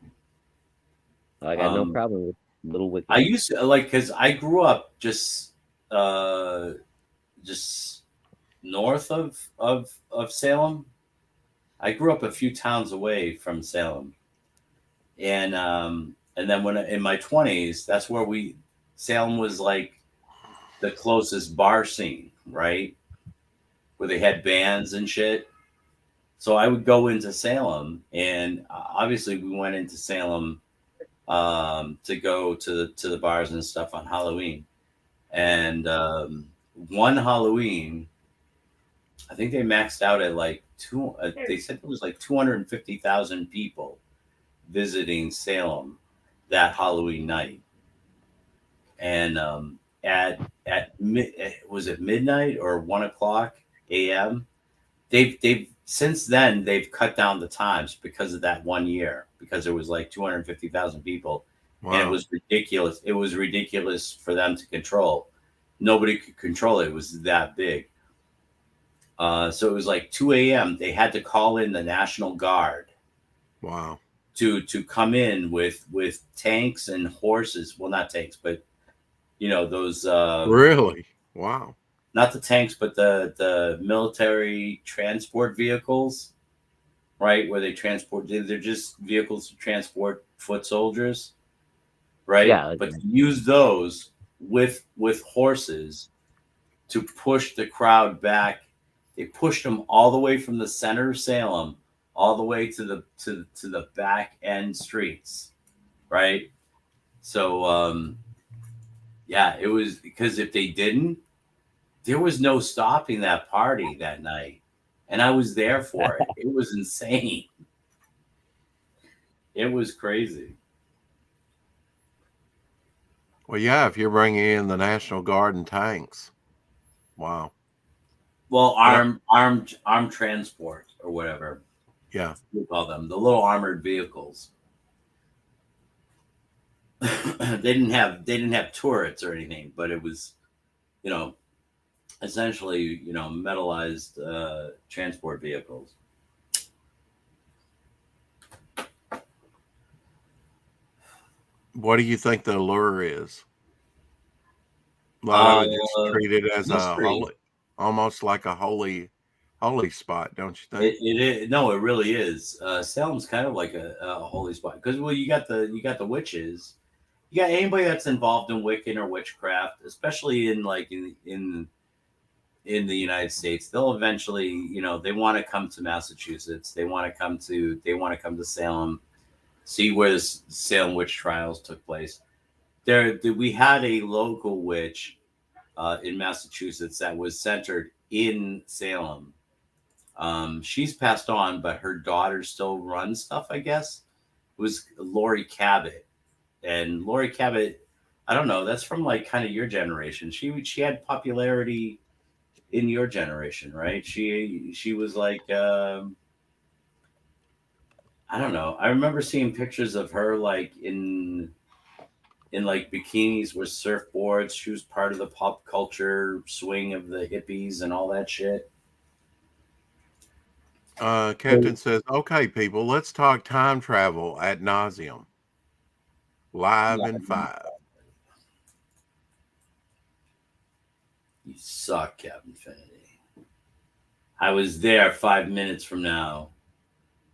I got no problem with little Wiccan. I used to because I grew up just north of Salem. I grew up a few towns away from Salem, and then when in my 20s, that's where Salem was like the closest bar scene, right? Where they had bands and shit. So I would go into Salem, and obviously we went into Salem to go to the bars and stuff on Halloween. And one Halloween, I think they maxed out at like they said it was like 250,000 people visiting Salem that Halloween night. And was it midnight or 1:00 a.m.? They've since then they've cut down the times because of that 1 year, because it was like 250,000 people. Wow. And it was ridiculous. It was ridiculous for them to control. Nobody could control it. It was that big. So it was like 2 a.m. They had to call in the National Guard. Wow. To come in with tanks and horses. Well, not tanks, but those. Really? Wow. Not the tanks, but the military transport vehicles, right? Where they're just vehicles to transport foot soldiers, right? Yeah. But to use those with horses to push the crowd back. They pushed them all the way from the center of Salem, all the way to the back end streets, right? So, yeah, it was because if they didn't, there was no stopping that party that night. And I was there for it. It was insane. It was crazy. Well, yeah, if you're bringing in the National Guard and tanks, wow. Well, But armed transport or whatever yeah, you call them, the little armored vehicles. They didn't have turrets or anything, but it was, you know, essentially, metalized transport vehicles. what do you think the allure is? A lot of it just Uh, treated as a Mystery. holy, almost like a holy spot, don't you think? It is no, it really is. Salem's kind of like a holy spot because well, you got the witches, you got anybody that's involved in Wiccan or witchcraft, especially in like in the United States. They'll eventually, they want to come to Massachusetts. They want to come to Salem, see where the Salem witch trials took place. We had a local witch in Massachusetts that was centered in Salem. She's passed on, but her daughter still runs stuff, I guess. It was Lori Cabot. And Lori Cabot, I don't know, that's from like kind of your generation. She had popularity in your generation, right? She was like I don't know. I remember seeing pictures of her like in like bikinis with surfboards. She was part of the pop culture swing of the hippies and all that shit. Captain says, "Okay, people, let's talk time travel ad nauseum, live in Yeah, 5." you suck, Captain Kennedy. I was there 5 minutes from now.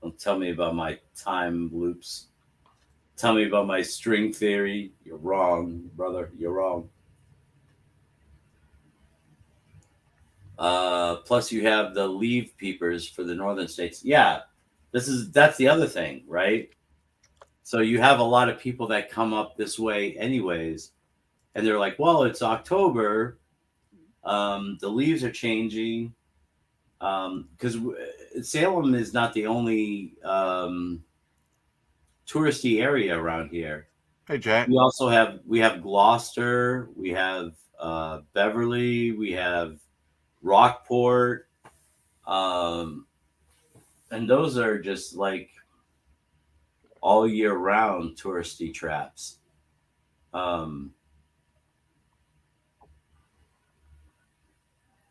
Don't tell me about my time loops. Tell me about my string theory. You're wrong, brother. You're wrong. Plus, you have the leave peepers for the northern states. Yeah, that's the other thing, right? So you have a lot of people that come up this way, anyways, and they're like, "Well, it's October. The leaves are changing because Salem is not the only touristy area around here. Hey, Jack. We have Gloucester, we have Beverly, we have Rockport, um, and those are just like all year round touristy traps. Um,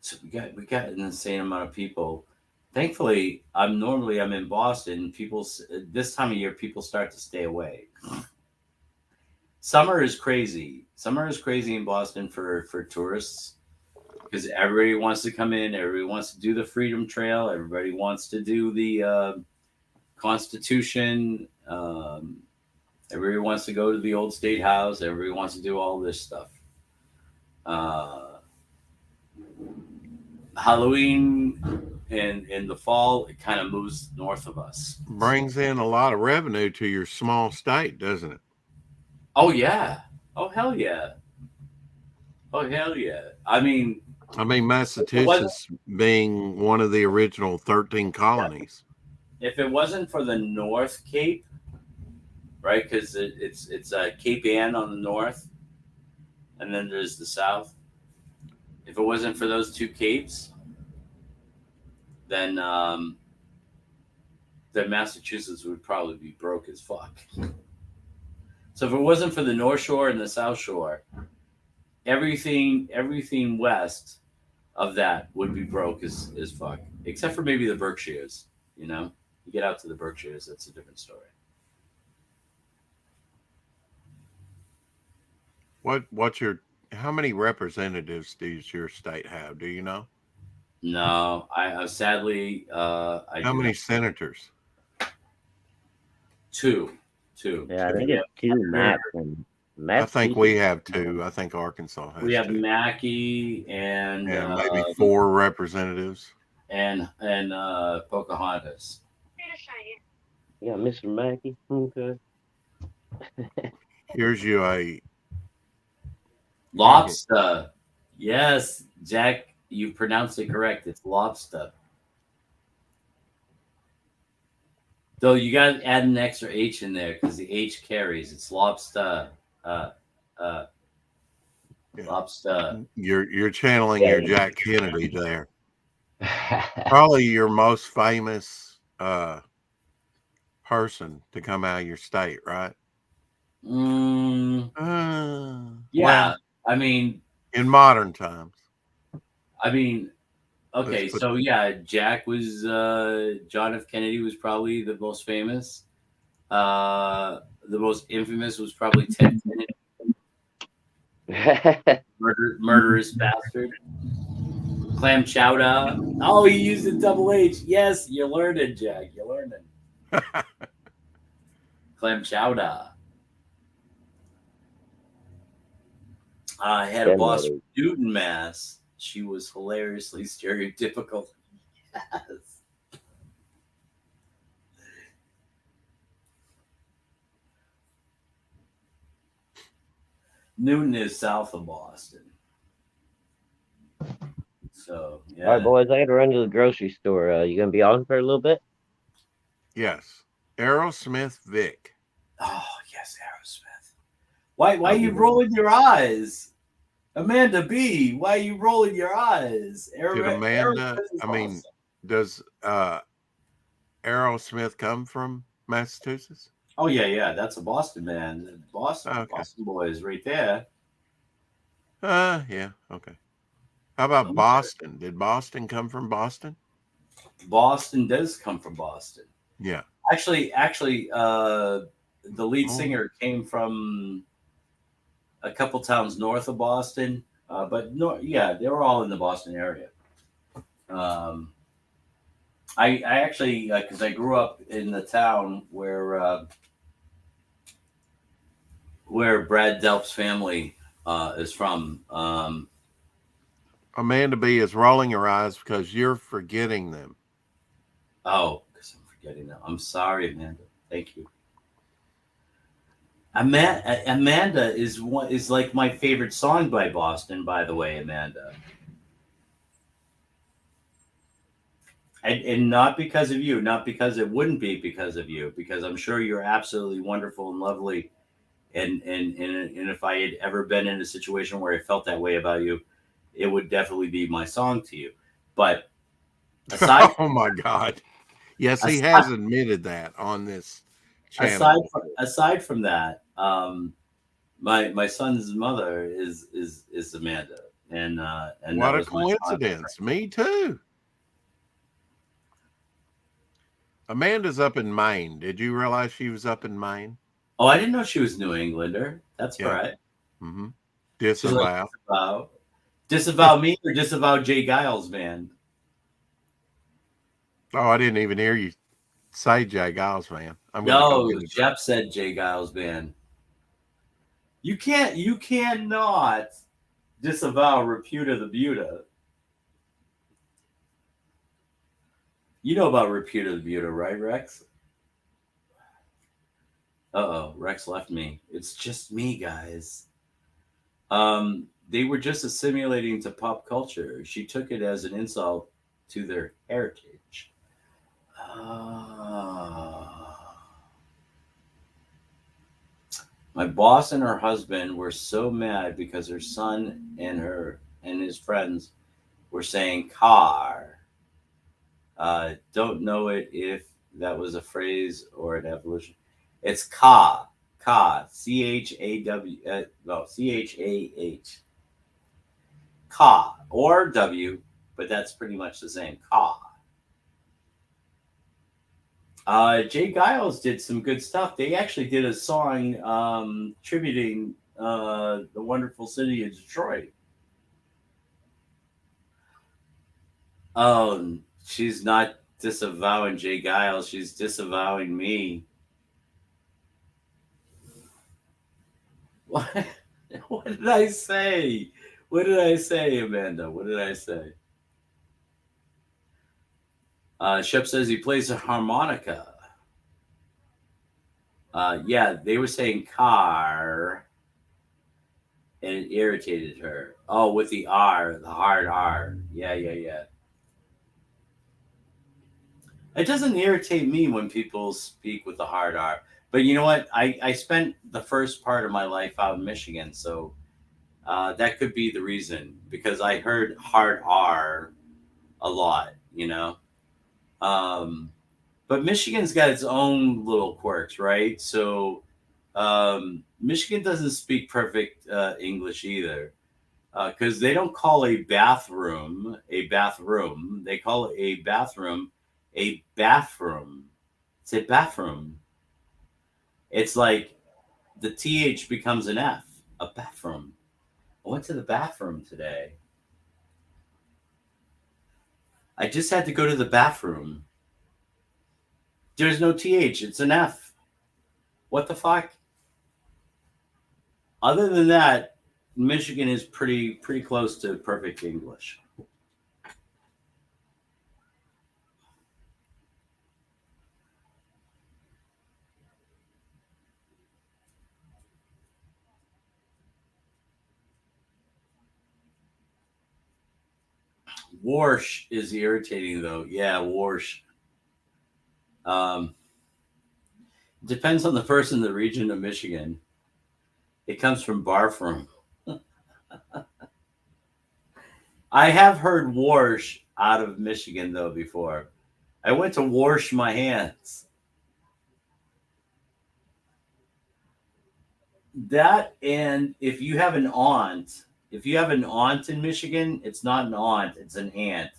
so we got an insane amount of people. Thankfully, I'm in Boston. People this time of year people start to stay away. Summer is crazy. Summer is crazy in Boston for tourists because everybody wants to come in. Everybody wants to do the Freedom Trail. Everybody wants to do the Constitution. Everybody wants to go to the old State House. Everybody wants to do all this stuff. Uh, Halloween in the fall, it kind of moves north of us. Brings in a lot of revenue to your small state, doesn't it? Oh yeah. Oh hell yeah. Oh hell yeah. I mean, I mean, it wasn't Massachusetts being one of the original 13 colonies. if it wasn't for the North Cape, right? Because it's Cape Ann on the north, and then there's the south. If it wasn't for those two capes, then then Massachusetts would probably be broke as fuck. So if it wasn't for the North Shore and the South Shore, everything west of that would be broke as fuck, except for maybe the Berkshires. You get out to the Berkshires, that's a different story. What's your how many representatives does your state have? Do you know? No, I sadly I How do many not. senators? Two. Yeah, I think We have it's two Senator- max, and I think we Massachusetts. have 2. I think Arkansas we has have 2. Mackey and And maybe 4 representatives. Pocahontas. Yeah, Mr. Mackey. Okay. Here's you a Lobster. Yes, Jack, you pronounced it correct. It's lobster. Though you got to add an extra H in there because the H carries. It's lobster. Uh, uh, Yeah. Lobster. You're channeling Yeah, your Jack Kennedy there. Probably your most famous person to come out of your state, right? Yeah. Well, I mean, in modern times. Let's okay. put So yeah, Jack was John F. Kennedy was probably the most famous. The most infamous was probably Ted Kennedy, murderous bastard. Clam chowder. Oh, he used a double H. Yes, you're learning, Jack. You're learning. Clam chowder. I had a Them boss from letters. Newton, Mass. She was hilariously stereotypical. Yes. Newton is south of Boston. So, All right, yeah. boys, I got to run to the grocery store. You gonna be on for a little bit? Yes. Aerosmith Vic. Oh, yes, Aerosmith. Why I'll are be you there. rolling your eyes? Amanda B., why are you rolling your eyes? Did Amanda, Aerosmith is I mean, awesome. does Aerosmith come from Massachusetts? Oh, yeah. That's a Boston man. Okay. Boston boys right there. Yeah, okay. How about Boston? Did Boston come from Boston? Boston does come from Boston. Yeah. Actually, the lead Oh. singer came from a couple towns north of Boston, but no, yeah, they were all in the Boston area. I actually, because I grew up in the town where Brad Delp's family is from. Amanda B is rolling her eyes because you're forgetting them. Oh, because I'm forgetting that. I'm sorry, Amanda. Thank you. Amanda is like my favorite song by Boston, by the way, Amanda. And not because of you, not because it wouldn't be because of you, because I'm sure you're absolutely wonderful and lovely. And if I had ever been in a situation where I felt that way about you, it would definitely be my song to you. But aside Oh my God. Yes, he aside, has admitted that on this aside channel. aside from that, my son's mother is Amanda, and What that a was my song. coincidence. Me too. Amanda's up in Maine. Did you realize she was up in Maine? Oh, I didn't know she was New Englander. That's Yeah. right. Mm-hmm. She's like Disavow. disavow me or disavow Jay Giles band. Oh, I didn't even hear you say Jay Giles, man. I'm gonna go No, get a drink. Shep said Jay Giles band. You cannot disavow Reputa the Buta. You know about Reputa the Buta, right, Rex? Uh-oh, Rex left me. It's just me, guys. They were just assimilating to pop culture. She took it as an insult to their heritage. My boss and her husband were so mad because her son and his friends were saying car. Don't know it if that was a phrase or an evolution. It's ka, CHAW, no, CHAH, ka or W, but that's pretty much the same. Ka. Jay Giles did some good stuff. They actually did a song tributing the wonderful city of Detroit. Oh, she's not disavowing Jay Giles. She's disavowing me. What? What did I say? What did I say, Amanda? What did I say? Shep says he plays a harmonica. Yeah, they were saying car, and it irritated her. Oh, with the R, the hard R. Yeah. It doesn't irritate me when people speak with the hard R. But you know what? I spent the first part of my life out in Michigan, so That could be the reason, because I heard hard R a lot, But Michigan's got its own little quirks, right? So Michigan doesn't speak perfect English either, because they don't call a bathroom a bathroom. They call a bathroom a bathroom. It's a bathroom. It's like the TH becomes an F, a bathroom. I went to the bathroom today. I just had to go to the bathroom. There's no TH, it's an F. What the fuck? Other than that, Michigan is pretty close to perfect English. Warsh is irritating though. Yeah, Warsh. Depends on the person, the region of Michigan. It comes from barfroom. I have heard Warsh out of Michigan though before. I went to wash my hands. That, and if you have an aunt in Michigan, it's not an aunt, it's an aunt.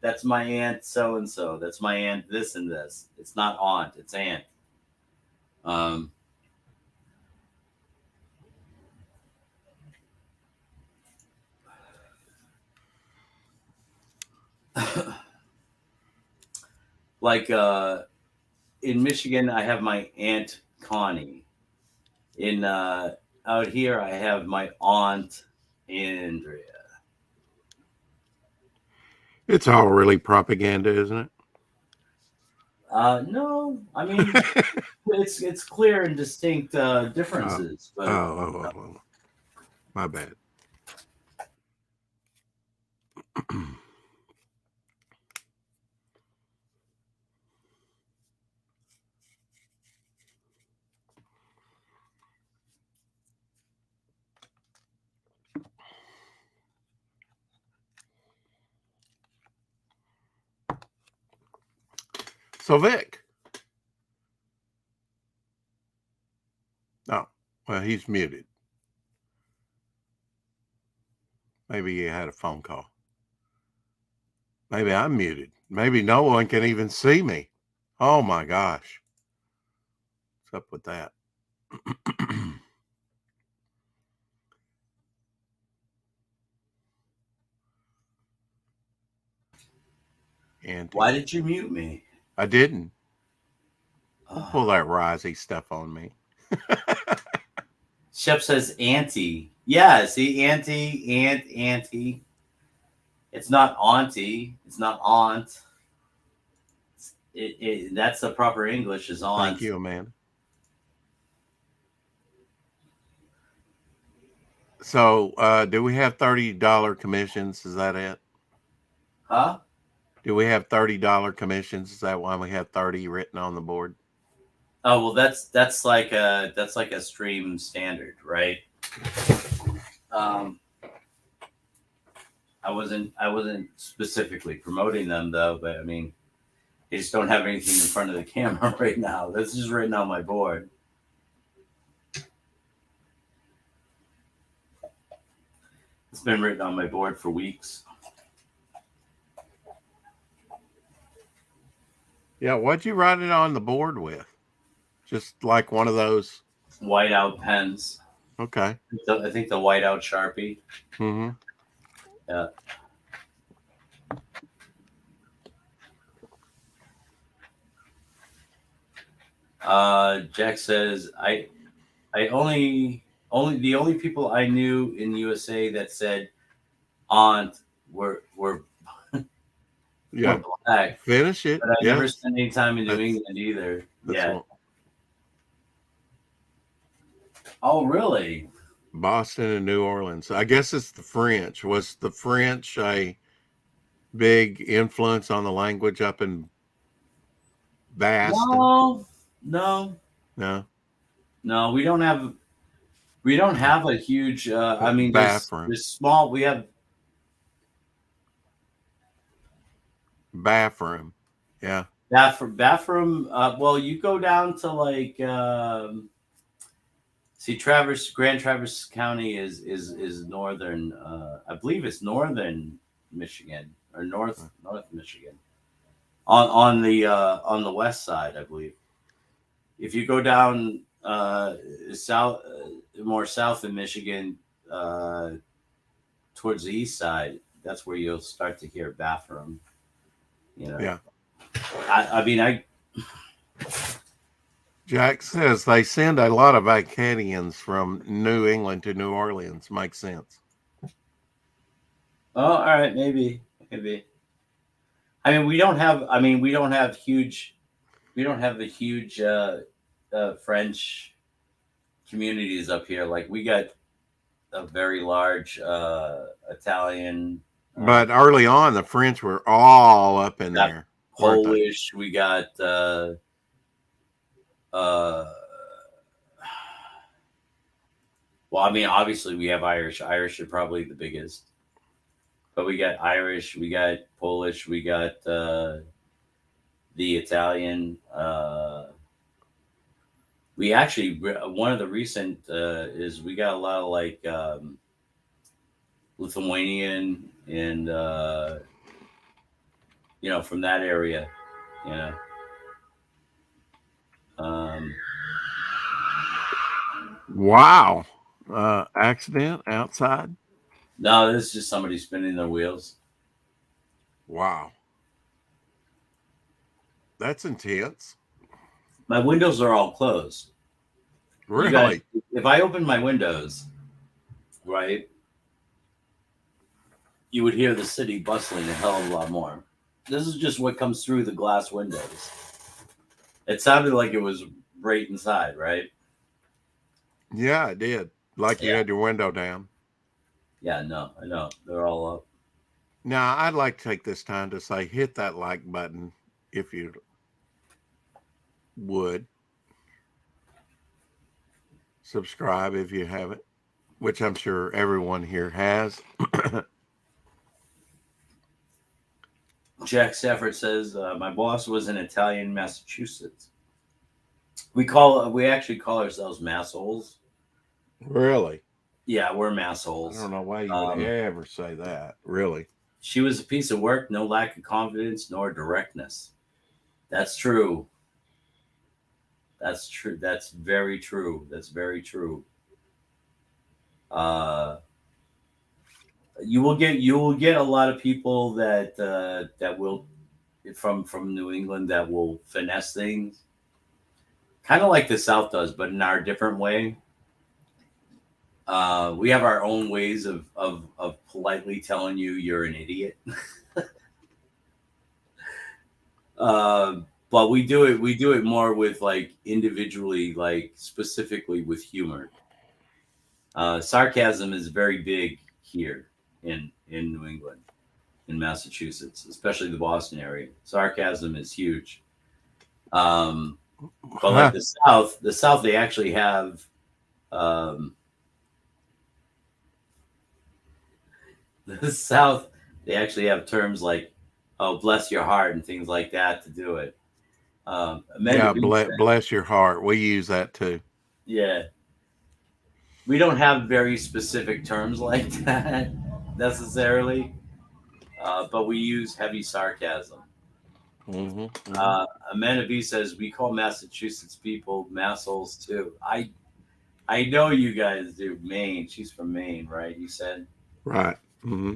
That's my aunt so and so. That's my aunt this and this. It's not aunt, it's aunt. Um, like in Michigan, I have my aunt Connie. In out here, I have my aunt Andrea. It's all really propaganda, isn't it? No, I mean it's clear and distinct differences, but oh, my bad. So Vic. Oh, well, he's muted. Maybe he had a phone call. Maybe I'm muted. Maybe no one can even see me. Oh my gosh. What's up with that? And why did you mute me? I didn't. Don't pull that Risey stuff on me. Shep says auntie. Yeah, see, auntie. It's not auntie. It's not aunt. That's the proper English is aunt. Thank you, Amanda. So, do we have $30 commissions? Is that it? Huh? Do we have $30 commissions? Is that why we have 30 written on the board? Oh well, that's like a stream standard, right? I wasn't specifically promoting them though, but I mean, they just don't have anything in front of the camera right now. This is written on my board. It's been written on my board for weeks. Yeah, what'd you write it on the board with? Just like one of those whiteout pens. Okay. I think the whiteout Sharpie. Mm-hmm. Yeah. Jack says the only people I knew in the USA that said aunt were Yeah. black. Finish it. But I never spent any time in New England either. Yeah. Oh, really? Boston and New Orleans. I guess it's the French. Was the French a big influence on the language up in Boston? No. No. We don't have. We don't have a huge. I mean, bathroom. there's small. We have Bathroom. Yeah. bathroom. Well, you go down to like. See, Grand Traverse County is northern. I believe it's northern Michigan or north Michigan. On the west side, I believe. If you go down south, more south in Michigan, towards the east side, that's where you'll start to hear bathroom. You know, Yeah. I mean, Jack says they send a lot of Acadians from New England to New Orleans. Makes sense. Oh, all right, maybe. I mean, we don't have. I mean, we don't have huge. We don't have the huge French communities up here. Like we got a very large Italian. But early on, the French were all up in Got there, weren't they? Polish. We got. Well, I mean, obviously we have Irish. Irish are probably the biggest. But we got Irish, we got Polish, we got the Italian. We actually one of the recent is we got a lot of like Lithuanian and from that area, you know. Wow. Accident outside? No, this is just somebody spinning their wheels. Wow. That's intense. My windows are all closed. Really? Guys, if I open my windows, right, you would hear the city bustling a hell of a lot more. This is just what comes through the glass windows. It sounded like it was right inside, right? Yeah, it did. Like you had your window down. Yeah, no, I know. They're all up. Now, I'd like to take this time to say hit that like button if you would. Subscribe if you haven't, which I'm sure everyone here has. Jack Stafford says, my boss was in Italian Massachusetts. We actually call ourselves massholes. Really? Yeah, we're massholes. I don't know why you would ever say that. Really? She was a piece of work, no lack of confidence, nor directness. That's true. That's true. That's very true. That's very true. You will get a lot of people that will from New England that will finesse things, kind of like the South does, but in our different way. We have our own ways of politely telling you you're an idiot. But we do it more with like individually, like specifically with humor. Sarcasm is very big here in New England, in Massachusetts, especially the Boston area. Sarcasm is huge. But like the South, they actually have the South, they actually have terms like "oh, bless your heart" and things like that to do it. Yeah, bless your heart. We use that too. Yeah. We don't have very specific terms like that necessarily, but we use heavy sarcasm. Amanda B says, we call Massachusetts people massholes too. I know you guys do. Maine. She's from Maine, right? You said? Right. Yeah.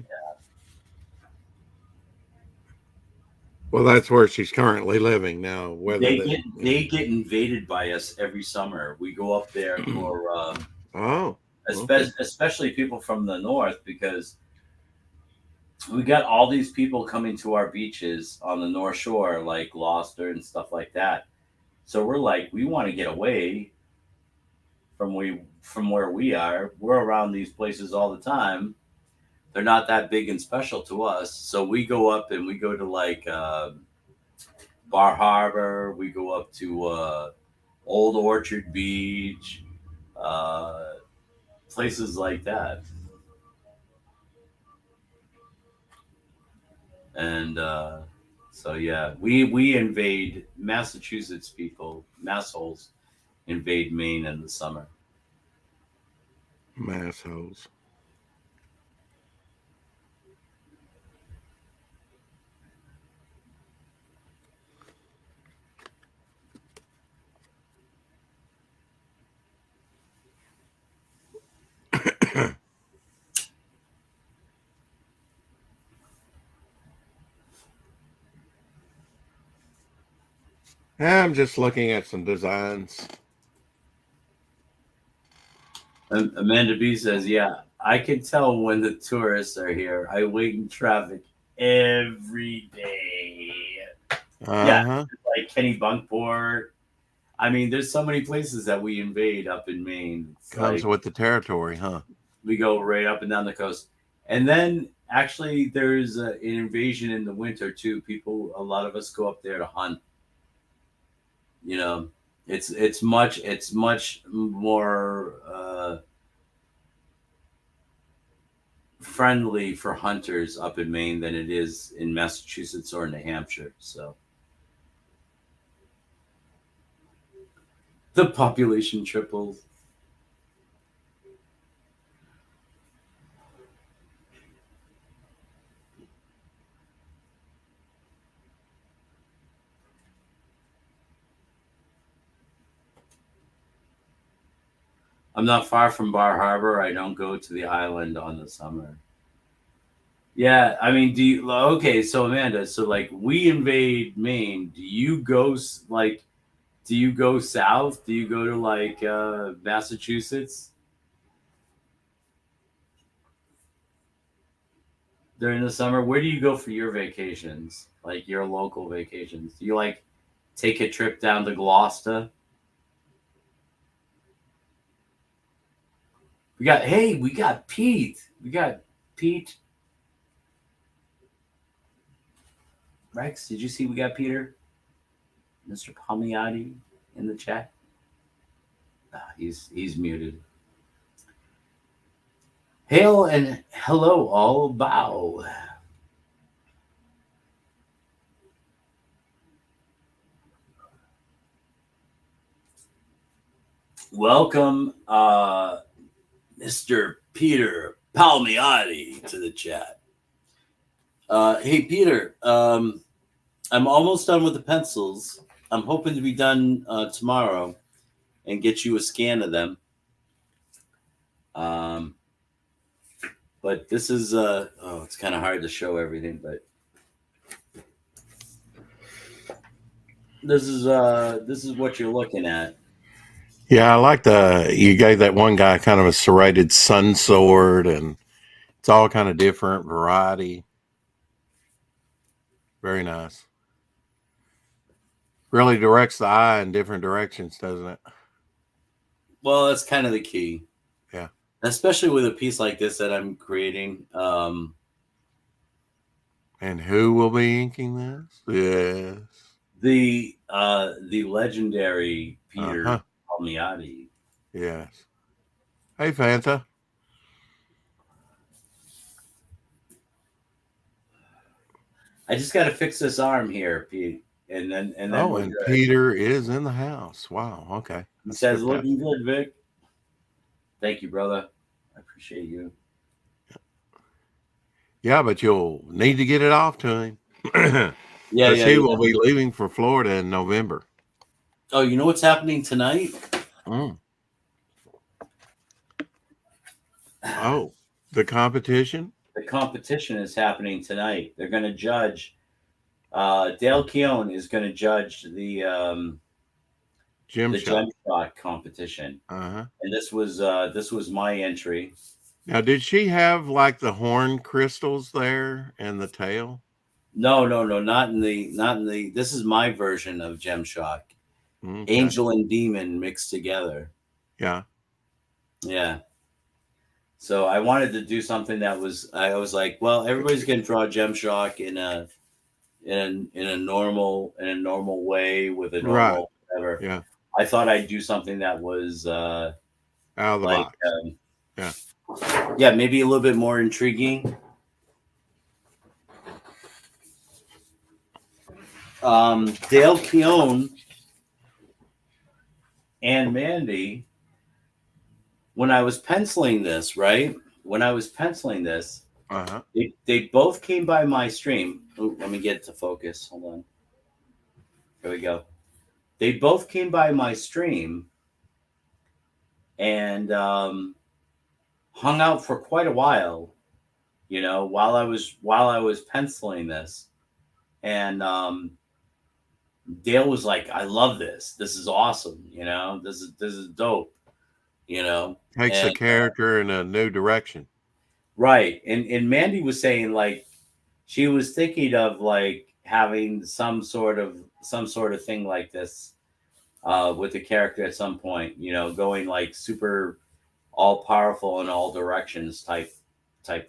Well, that's where she's currently living now. Whether they get invaded by us every summer. We go up there for especially people from the north, because we got all these people coming to our beaches on the North Shore, like Gloucester and stuff like that. So we're like, we want to get away from where we are. We're around these places all the time. They're not that big and special to us. So we go up and we go to like Bar Harbor. We go up to Old Orchard Beach. places like that. And so yeah, we invade Massachusetts people, massholes invade Maine in the summer. Massholes. I'm just looking at some designs. Amanda B says, "Yeah, I can tell when the tourists are here. I wait in traffic every day." Yeah, Uh-huh. like Kenny Bunkport. I mean, there's so many places that we invade up in Maine. It's Comes like with the territory, huh? we go right up and down the coast. And then actually, there's an invasion in the winter too. People, a lot of us go up there to hunt. You know, it's much more friendly for hunters up in Maine than it is in Massachusetts or New Hampshire. So the population triples. I'm not far from Bar Harbor. I don't go to the island on the summer. Yeah, I mean, do you okay? So Amanda, so like we invade Maine. Do you go like? Do you go south? Do you go to like Massachusetts during the summer? Where do you go for your vacations? Like your local vacations? Do you like take a trip down to Gloucester? We got Pete. We got Pete. Rex, did you see we got Peter? Mr. Palmiotti in the chat? He's muted. Hail and hello all bow. Welcome Mr. Peter Palmiotti to the chat. Hey Peter, I'm almost done with the pencils. I'm hoping to be done tomorrow and get you a scan of them. But this is it's kind of hard to show everything, but this is what you're looking at. Yeah, I like you gave that one guy kind of a serrated sun sword, and it's all kind of different variety. Very nice. Really directs the eye in different directions, doesn't it? Well, that's kind of the key. Yeah. Especially with a piece like this that I'm creating. And who will be inking this? Yes. The legendary Peter Palmiotti. Yes. Hey, Fanta. I just got to fix this arm here, Pete, and then we're and good. Peter is in the house. Wow. Okay. He says, "Looking good, Vic." Thank you, brother. I appreciate you. Yeah, but you'll need to get it off to him. Yeah. He will be leaving for Florida in November. Oh, you know what's happening tonight? Oh, the competition? The competition is happening tonight. They're going to judge. Dale Keown is going to judge the Gem shot competition. Uh-huh. And this was my entry. Now, did she have like the horn crystals there and the tail? No, not in the. This is my version of Gem Shock. Okay. Angel and demon mixed together. Yeah. Yeah. So I wanted to do something that was. I was like, well, everybody's gonna draw Gem Shock in a normal way with a normal whatever. Yeah. I thought I'd do something that was out of the box. Yeah. Yeah, maybe a little bit more intriguing. Dale Keown and Mandy, when I was penciling this, right? When I was penciling this, Uh-huh. they both came by my stream. Ooh, let me get it to focus. Hold on. Here we go. They both came by my stream and hung out for quite a while, you know, while I was penciling this. And Dale was like, "I love this. This is awesome. You know, this is dope. You know." Takes a And character in a new direction. right, and Mandy was saying like she was thinking of like having some sort of thing like this with the character at some point. You know, going like super all powerful in all directions type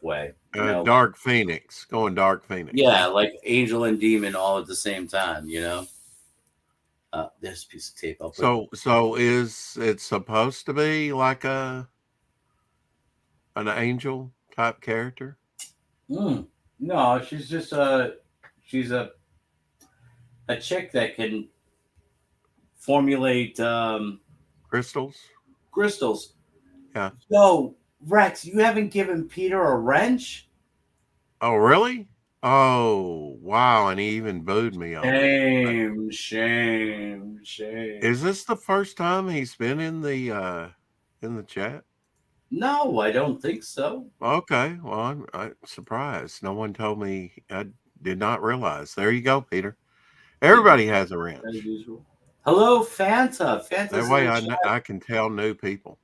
way. You know, Dark Phoenix, going Dark Phoenix. yeah, like angel and demon all at the same time. You know. There's a piece of tape. I'll put. So is it supposed to be like an angel type character? No, she's a chick that can formulate Crystals? crystals. Yeah. Yo, Rex, you haven't given Peter a wrench? Oh, really? Oh, wow. And he even booed me on it. Shame. Is this the first time he's been in the chat? No, I don't think so. Okay. Well, I'm surprised. No one told me. I did not realize. There you go, Peter. Everybody has a wrench. Hello, Fanta. That Fanta's way in the chat. I can tell new people.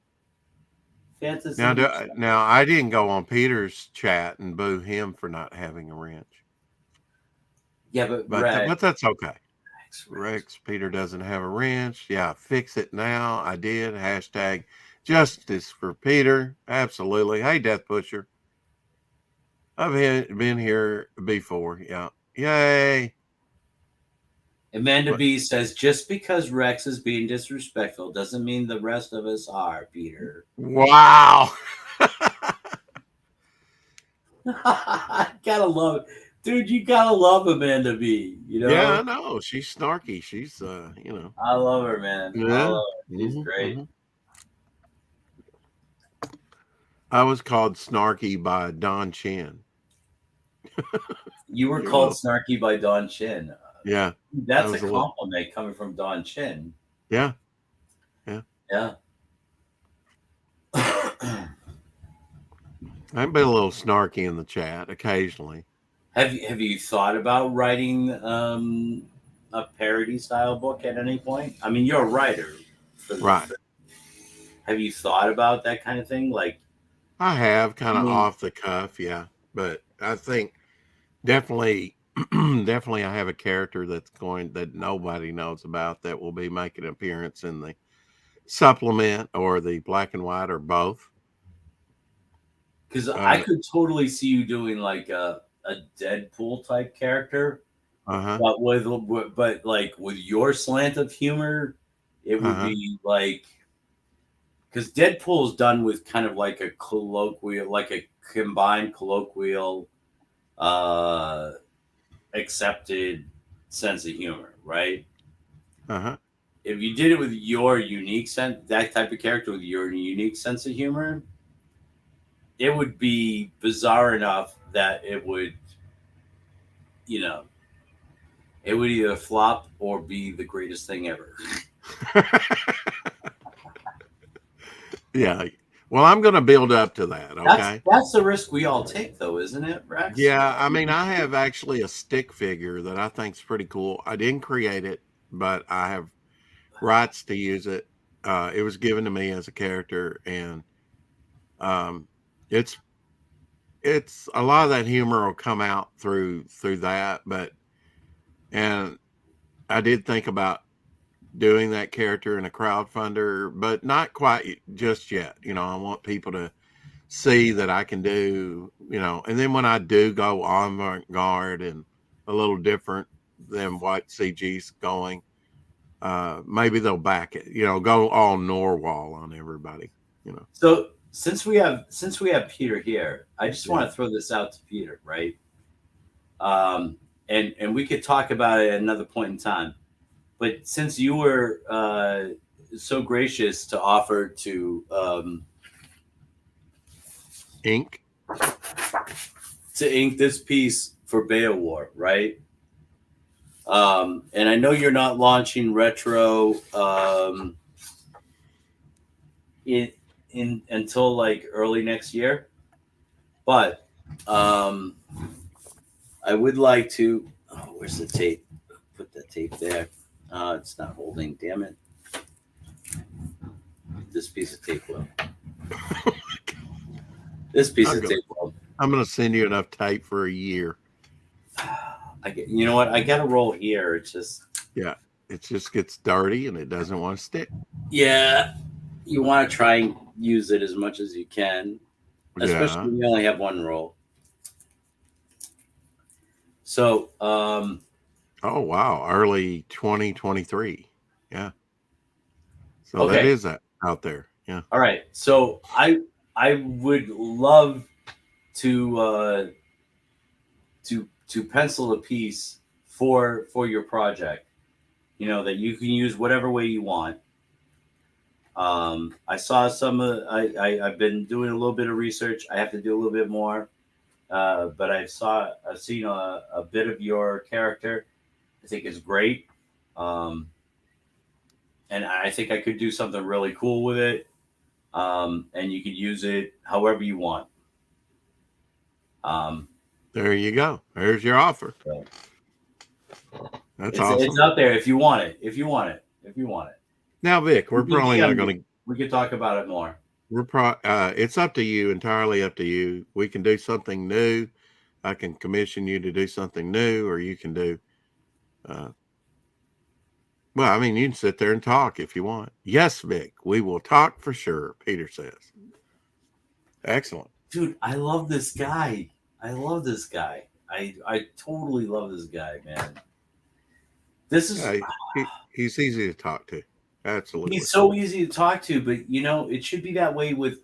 Fanta's Now, in the chat. now I didn't go on Peter's chat and boo him for not having a wrench. Yeah, but that's okay. Rex, Peter doesn't have a wrench. Yeah, fix it now. I did. Hashtag justice for Peter. Absolutely. Hey, Death Pusher. I've been here before. Yeah. Yay. Amanda B says, just because Rex is being disrespectful doesn't mean the rest of us are, Peter. Wow. Gotta love it. Dude, you gotta love Amanda B. You know? Yeah, I know. She's snarky. She's you know. I love her, man. Yeah. I love her. She's great. I was called snarky by Don Chen. You were called snarky by Don Chen. Yeah. That's a compliment coming from Don Chen. Yeah. Yeah. I've been a little snarky in the chat occasionally. Have you thought about writing a parody style book at any point? I mean, you're a writer, right? Have you thought about that kind of thing? Like, I have kind of off the cuff, yeah. But I think definitely I have a character that nobody knows about that will be making an appearance in the supplement or the black and white or both. Because I could totally see you doing like a Deadpool type character, but with your slant of humor, it would be like, because Deadpool is done with kind of like a colloquial, like a combined colloquial, accepted sense of humor, right? If you did it with your unique sense, that type of character with your unique sense of humor, it would be bizarre enough that it would, you know, it would either flop or be the greatest thing ever. Yeah. Well, I'm going to build up to that. Okay. That's the risk we all take, though, isn't it, Rex? Yeah. I mean, I have actually a stick figure that I think is pretty cool. I didn't create it, but I have rights to use it. It was given to me as a character, and it's a lot of that humor will come out through that, and I did think about doing that character in a crowdfunder, but not quite just yet. You know, I want people to see that I can do, you know, and then when I do go avant-garde and a little different than what CG's going, maybe they'll back it, you know, go all Norwal on everybody, you know. since we have Peter here, I just want Yeah. to throw this out to Peter, right? And we could talk about it at another point in time. But since you were so gracious to offer Ink. to ink this piece for Beowulf, right? And I know you're not launching retro in until like early next year, but um, I would like to. Oh, where's the tape? Put the tape there. It's not holding. Damn it! This piece of tape will. This piece I'm of gonna tape will. I'm gonna send you enough tape for a year. You know what? I got to roll here. It's just. Yeah. It just gets dirty and it doesn't want to stick. Yeah, you want to try and use it as much as you can, especially Yeah. when you only have one roll. So, Oh wow. Early 2023. Yeah. So that okay, is that out there. Yeah. all right. So I would love to to pencil a piece for your project. You know that you can use whatever way you want. I saw some of. I've been doing a little bit of research. I have to do a little bit more. But I've seen a bit of your character. I think is great. Um, and I think I could do something really cool with it. And you could use it however you want. Um, There you go. There's your offer. so That's it's awesome. out there if you want it. If you want it. If you want it. Now, Vic, You we're can probably not DM me. going to. We could talk about it more. It's up to you, entirely up to you. We can do something new. I can commission you to do something new, or you can do. Uh, well, I mean, you can sit there and talk if you want. Yes, Vic, we will talk for sure. Peter says. Excellent. Dude, I love this guy. I love this guy. I totally love this guy, man. This is Yeah, he's easy to talk to. Absolutely. he's so easy to talk to, but you know, it should be that way with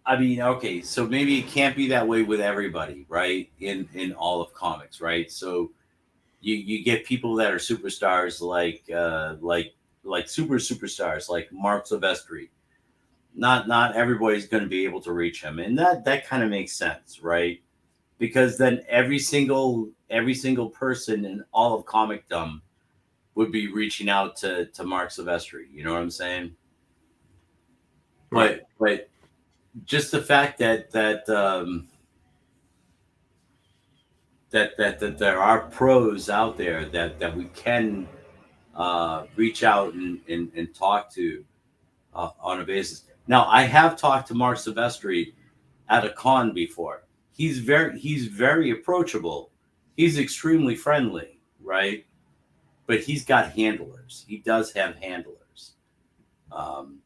I mean, okay, so maybe it can't be that way with everybody, right? In all of comics, right? So you get people that are superstars like superstars like Mark Silvestri. Not everybody's going to be able to reach him, and that kind of makes sense, right? Because then every single person in all of comicdom would be reaching out to Mark Silvestri. You know what I'm saying? Right. But just the fact that there are pros out there that we can reach out and talk to on a basis. Now, I have talked to Mark Silvestri at a con before. He's very approachable. He's extremely friendly, right? But he's got handlers. He does have handlers.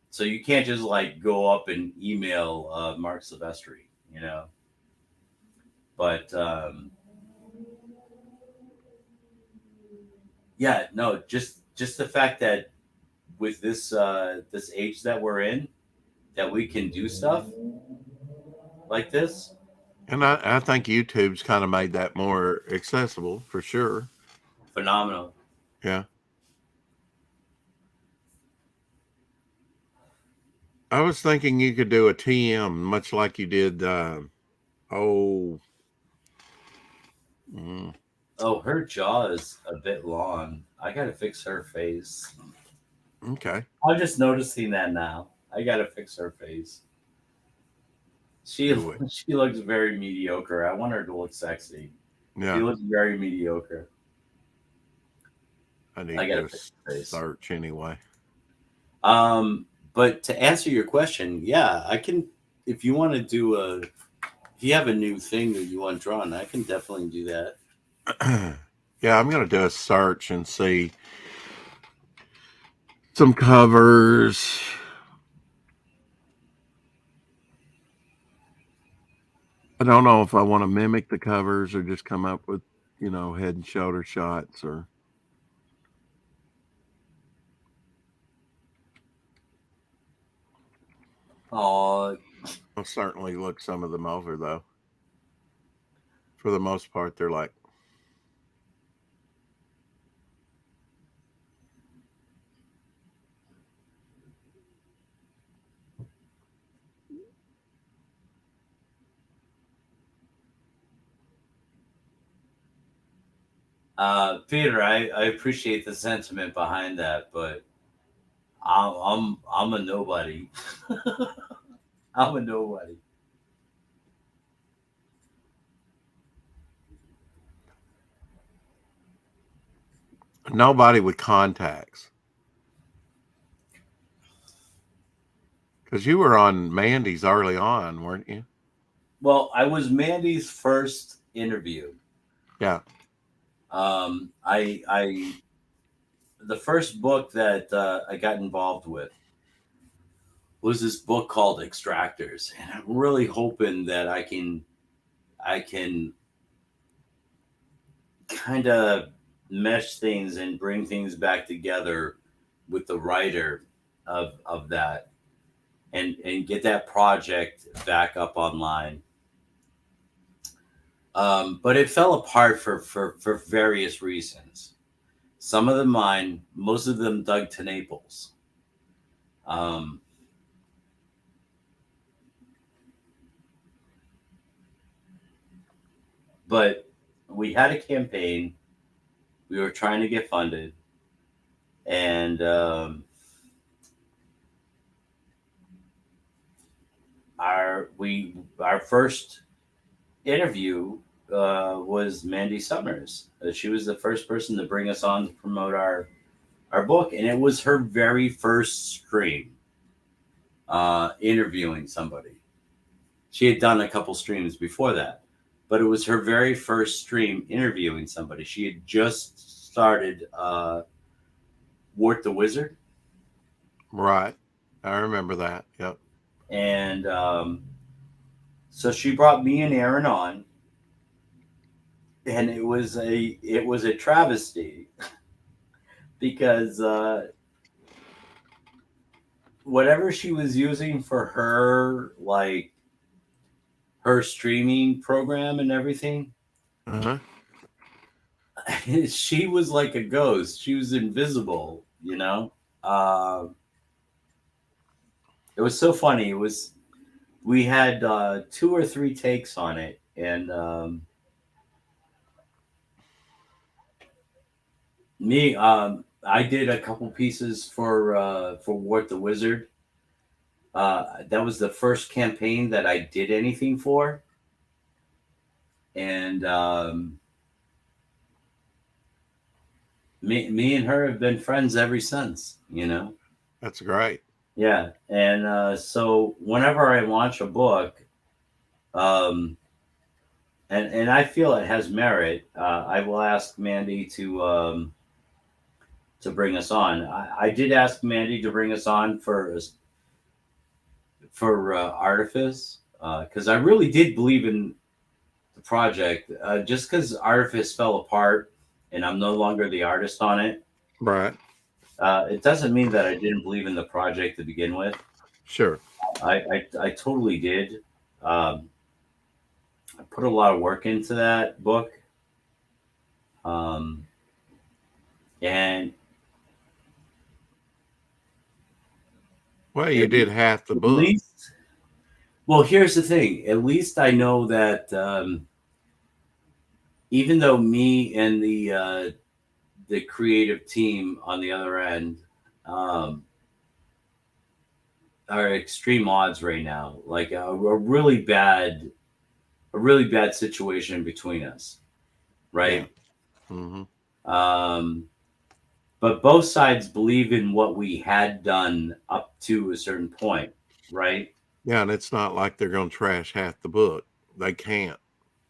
So you can't just like go up and email Mark Silvestri, you know. But yeah, no, just the fact that with this age that we're in, that we can do stuff like this, And I think YouTube's kind of made that more accessible for sure. phenomenal. Yeah. I was thinking you could do a TM much like you did. Oh, mm, Oh, her jaw is a bit long. I gotta fix her face. okay. I'm just noticing that now. I gotta fix her face. She Do it. she looks very mediocre. I want her to look sexy. She Yeah. looks very mediocre. I need I to gotta do fix a her face. search anyway. But to answer your question, yeah, I can. If you want to do if you have a new thing that you want drawn, I can definitely do that. Yeah, I'm going to do a search and see some covers. I don't know if I want to mimic the covers or just come up with, head and shoulder shots or. Oh, I'll certainly look some of them over, though. For the most part, they're like, Peter, I appreciate the sentiment behind that, but I'm a nobody. I'm a nobody. nobody with contacts. Because you were on Mandy's early on, weren't you? Well, I was Mandy's first interview. Yeah. I the first book that I got involved with was this book called Extractors, and I'm really hoping that I can kind of mesh things and bring things back together with the writer of that and get that project back up online. But it fell apart for various reasons. Some of them mine, most of them dug to Naples. Um, but we had a campaign. We were trying to get funded, and our first interview was Mandy Summers. She was the first person to bring us on to promote our book, and it was her very first stream interviewing somebody. She had done a couple streams before that, but it was her very first stream interviewing somebody. She had just started Wart the Wizard, Right. I remember that. Yep. and so she brought me and Aaron on, and it was a travesty because whatever she was using for her her streaming program and everything, Uh-huh. she was like a ghost. She was invisible, you know. Uh, it was so funny. It was we had two or three takes on it, and me I did a couple pieces for Wart the Wizard. That was the first campaign that I did anything for, and me and her have been friends ever since. You know. That's great. Yeah, and so whenever I launch a book, um, and I feel it has merit, I will ask Mandy to bring us on. I did ask Mandy to bring us on for Artifice because I really did believe in the project. Just because Artifice fell apart and I'm no longer the artist on it, Right. it doesn't mean that I didn't believe in the project to begin with. Sure. I totally did. Um, I put a lot of work into that book, um, and Well, you at did half the book. least, well, here's the thing. At least I know that even though me and the creative team on the other end um, are extreme odds right now, like a really bad situation between us, Yeah. right? Mm-hmm. Um, but both sides believe in what we had done up to a certain point, right? Yeah, and it's not like they're going to trash half the book. They can't.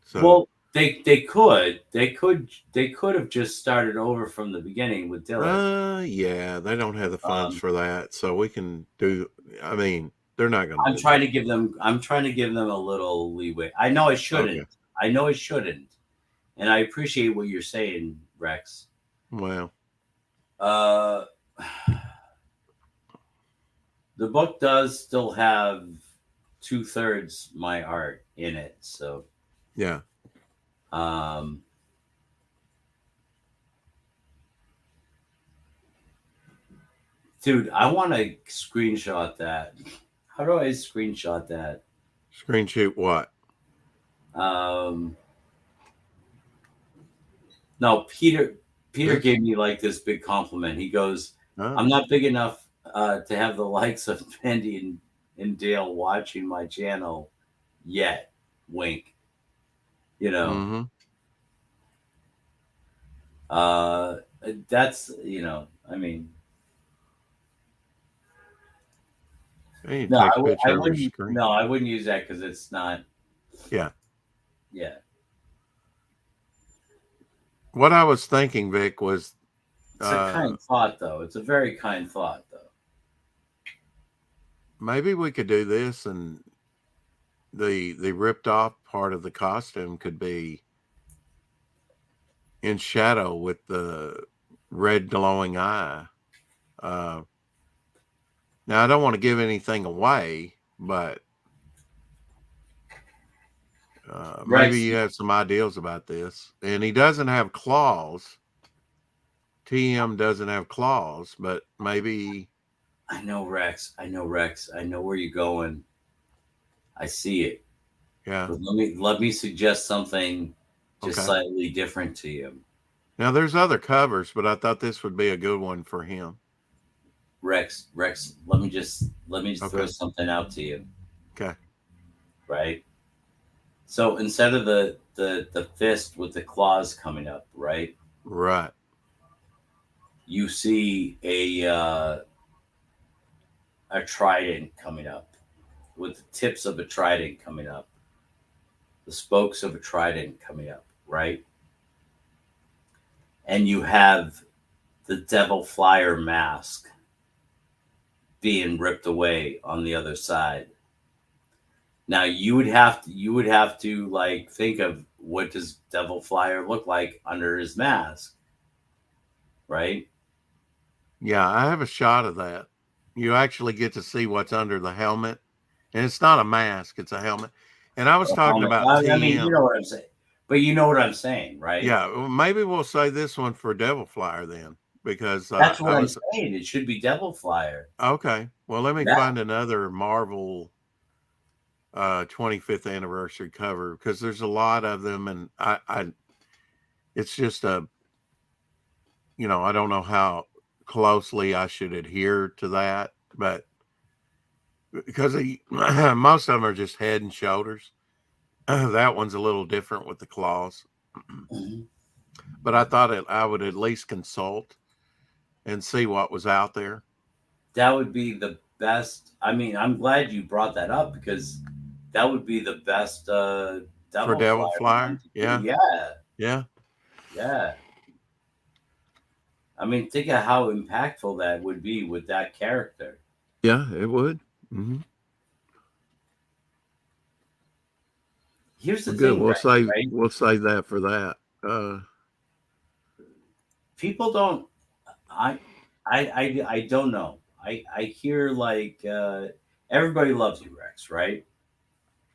So, Well, they could have just started over from the beginning with Dylan. yeah, they don't have the funds Um, for that. So we can do. I mean, they're not going to I'm do trying that. to give them I'm trying to give them a little leeway. I know I Okay. shouldn't. I know I shouldn't, and I appreciate what you're saying, Rex. Well, Uh, The book does still have 2/3 my art in it. So, Yeah. um, dude, I want to screenshot that. How do I screenshot that? Screen shoot what? Um, no, Peter This? gave me like this big compliment. He goes, Oh. "I'm not big enough to have the likes of Bendy and Dale watching my channel yet." Wink. You know, Mm-hmm. uh, that's I mean, You no, take a picture of your wouldn't. screen. No, I wouldn't use that because it's not. Yeah. Yeah. What I was thinking, Vic, was It's a kind thought, though. It's a very kind thought, though. maybe we could do this, and the ripped off part of the costume could be in shadow with the red glowing eye. Uh, Now I don't want to give anything away, but maybe Rex, you have some ideas about this. And he doesn't have claws. TM doesn't have claws, but maybe. I know Rex. I know Rex. I know where you're going. I see it. Yeah. But let me suggest something just Okay. slightly different to you. Now there's other covers, but I thought this would be a good one for him. Rex, let me just throw Okay. something out to you. Okay. Right? So instead of the fist with the claws coming up, right? Right. You see a trident coming up with the tips of a trident coming up, the spokes of a trident coming up, right? And you have the devil flyer mask being ripped away on the other side. Now you would have to like think of what does devil flyer look like under his mask, right? Yeah, I have a shot of that. You actually get to see what's under the helmet. And it's not a mask, it's a helmet. And I was talking Helmet. about I mean, you TM. know what I'm saying, but you know what I'm saying, right? Yeah, well, maybe we'll say this one for Devil Flyer then, because That's I what I'm was saying. It should be devil flyer. okay. Well, let me Yeah. find another Marvel 25th anniversary cover because there's a lot of them, and I it's just I don't know how closely I should adhere to that, but because most of them are just head and shoulders. That one's a little different with the claws. Mhm. But I thought I would at least consult and see what was out there That would be the best. I mean, I'm glad you brought that up because that would be the best for devil Devil flyer one Flyer. to do. Yeah, Yeah, yeah, yeah. I mean, think of how impactful that would be with that character. yeah, it would. Mm-hmm. Here's the Well, good. thing, Rex, right? We'll save that for that. People don't. I don't know. I hear like everybody loves you, Rex, right?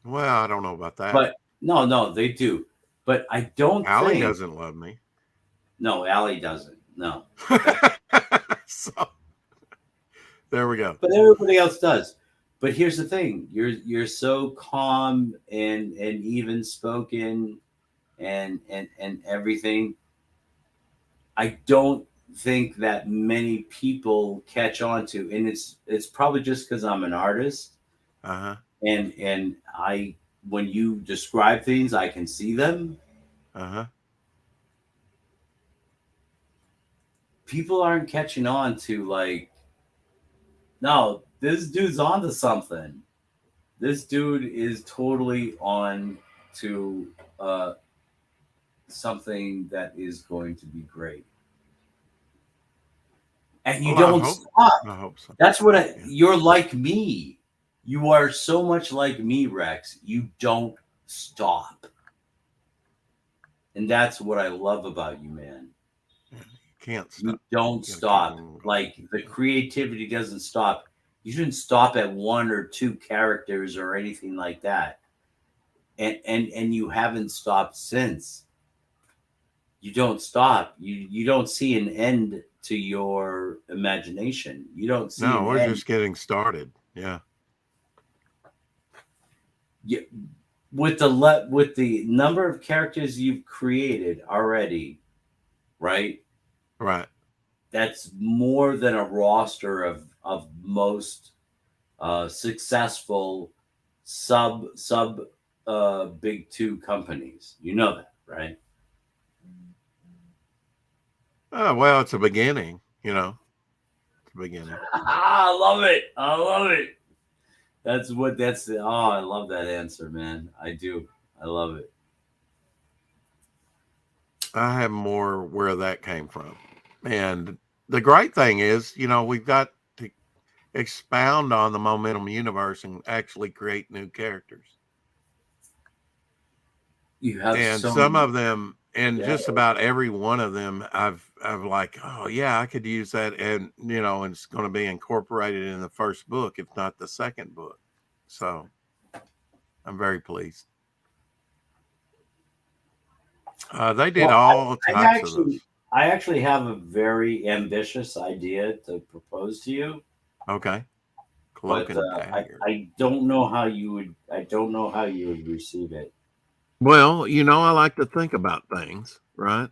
Well, I don't know about that. But no, they do. But I don't Allie think. doesn't love me. No, Allie doesn't. No, So there we go. but everybody else does. But here's the thing: you're so calm and even spoken and everything. I don't think that many people catch on to, and it's probably just because I'm an artist Uh-huh. and I when you describe things, I can see them. Uh-huh. People aren't catching on to like, no, this dude's onto something. This dude is totally on to something that is going to be great. And you Well, don't stop. I hope so. That's what Yeah. you're like me. You are so much like me, Rex. You don't stop. And that's what I love about you, man. You can't You stop. don't You gotta keep stop. on going. Like the creativity doesn't stop. You didn't stop at one or two characters or anything like that. And you haven't stopped since. You don't stop. You don't see an end to your imagination. You don't see No, an we're end. just getting started. Yeah. With the number of characters you've created already, right? Right. That's more than a roster of most successful sub big two companies. You know that, right? Oh, well, it's a beginning, you know. It's a beginning. I love it. I love it. Oh, I love that answer, man. I do. I love it. I have more where that came from. And the great thing is, you know, we've got to expound on the Momentum universe and actually create new characters. You have And so some many. of them, and Yeah. just about every one of them, I've like, oh yeah, I could use that, and you know, and it's going to be incorporated in the first book, if not the second book. So I'm very pleased. They did Well, all I types of those. I actually have a very ambitious idea to propose to you, Okay, cloak but and dagger. I don't know how you would. I don't know how you would receive it. Well, you know, I like to think about things, right?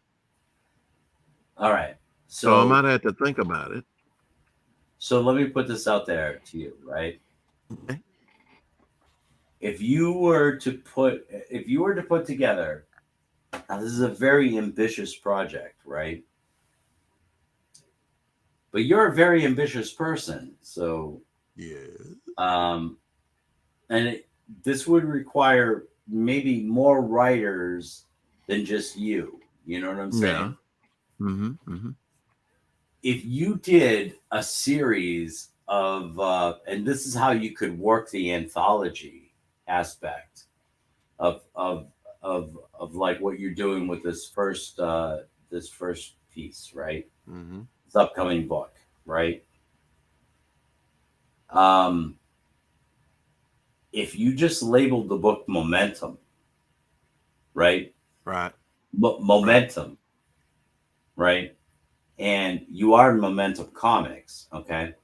All right. So I So might have to think about it. so let me put this out there to you, right? Okay. If you were to put together, now this is a very ambitious project, right? But you're a very ambitious person, so Yeah. um, and this would require maybe more writers than just you. You know what I'm Yeah. saying? Mm-hmm. Mm-hmm. If you did a series of, and this is how you could work the anthology aspect of of like what you're doing with this first piece, right? Mm-hmm. This upcoming book, right? Um, if you just labeled the book Momentum, right? Right. Right. Momentum, right? And you are in Momentum Comics, okay?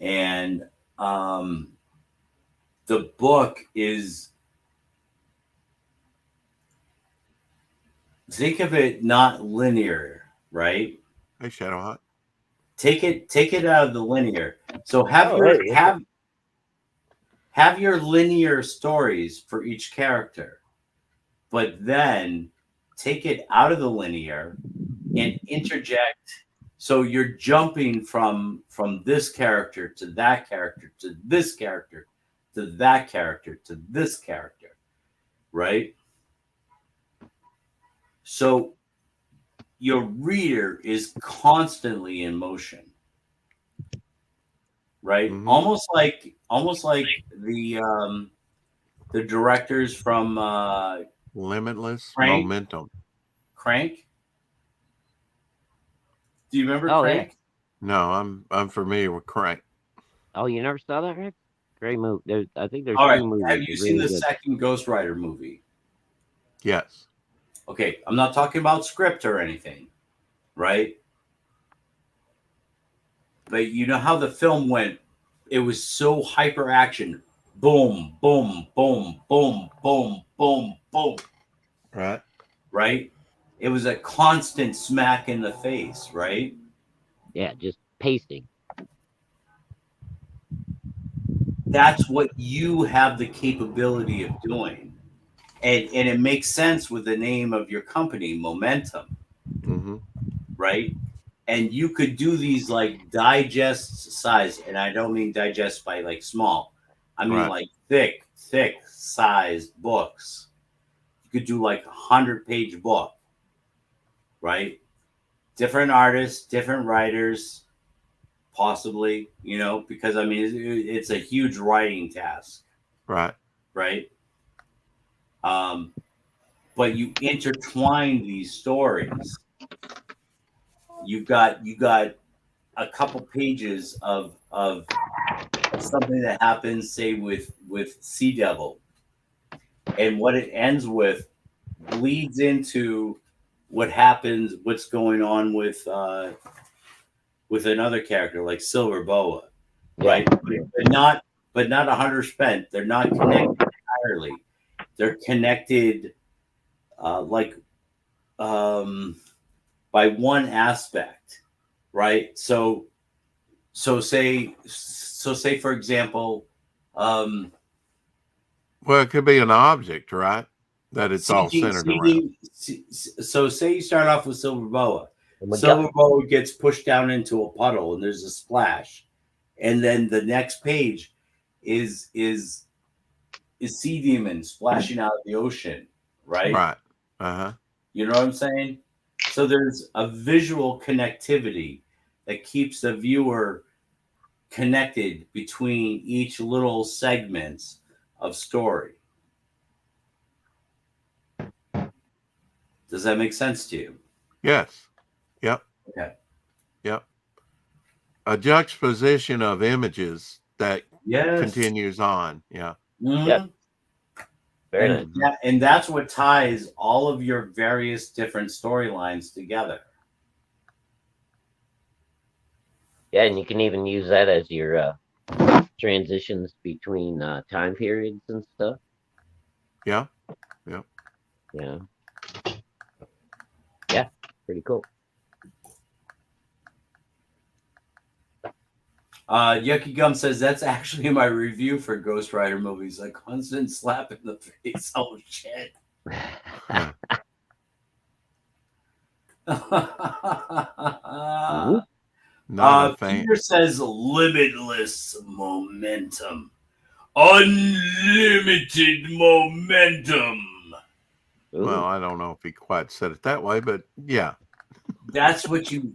And um, the book is, think of it not linear, right? Hey, Shadow Hot. Take it out of the linear. So Oh, hey, what's up? have your linear stories for each character, but then take it out of the linear and interject. So you're jumping from this character to that character to this character to that character to this character, right? So your reader is constantly in motion, right? Mm-hmm. Almost like the directors from Limitless Crank. momentum. Crank. Do you remember Oh yeah. Crank? No, I'm familiar with Crank. Oh, you never saw that, Rick? Great movie. I think there's All right. two Have movies. you seen Really the good. second Ghost Rider movie? Yes. Okay, I'm not talking about script or anything, right? But you know how the film went? It was so hyper action. Boom, boom, boom, boom, boom, boom, boom, Right. right? It was a constant smack in the face, right? Yeah, just pacing. That's what you have the capability of doing. And it makes sense with the name of your company, Momentum, Mm-hmm. right? And you could do these like digest size, and I don't mean digest by like small. I mean Right. like thick sized books. You could do like 100-page book, right? Different artists, different writers, possibly, you know, because I mean it's a huge writing task, Right. right? Um, but you intertwine these stories. You got a couple pages of something that happens, say with Sea Devil, and what it ends with bleeds into what happens, what's going on with another character like Silver Boa, right? But not 100%. They're not connected entirely. They're connected like by one aspect, right? So say for example, Well, it could be an object, right? That it's all centered around. So say you start off with Silver Boa. Oh my Silver God. Boa gets pushed down into a puddle and there's a splash. And then the next page is Sea Demon splashing out of the ocean, right? Right. Uh-huh. You know what I'm saying? So there's a visual connectivity that keeps the viewer connected between each little segments of story. Does that make sense to you? Yes. Yep. Okay. Yep. A juxtaposition of images that Yes. continues on. Yeah. Mhm. Yep. Very nice. And that's what ties all of your various different storylines together. Yeah, and you can even use that as your transitions between time periods and stuff. Yeah. Yeah. Yeah, pretty cool. Yucky Gum says that's actually my review for Ghost Rider movies. A constant slap in the face. Oh shit. Not a fan. Peter says limitless momentum. Unlimited momentum. Ooh. Well, I don't know if he quite said it that way, but yeah. That's what you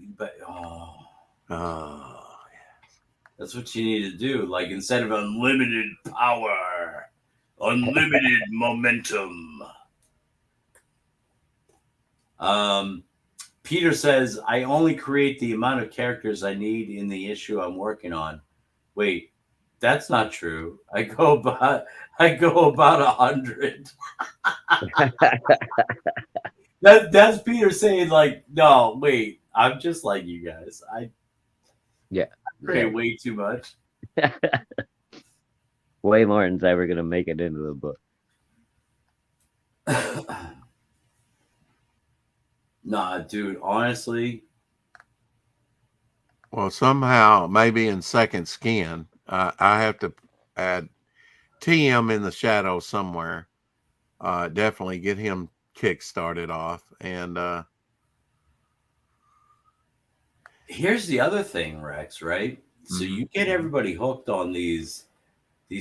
that's what you need to do. Like instead of unlimited power, unlimited momentum. Peter says, I only create the amount of characters I need in the issue I'm working on. Wait, that's not true. I go about 100. That's Peter saying, like, no, wait, I'm just like you guys. I create way too much. Way more than's ever gonna make it into the book. Nah, dude, honestly. Well, somehow, maybe in Second Skin, I have to add TM in the shadow somewhere. Definitely get him kick-started off. And here's the other thing, Rex, right? So you get everybody hooked on these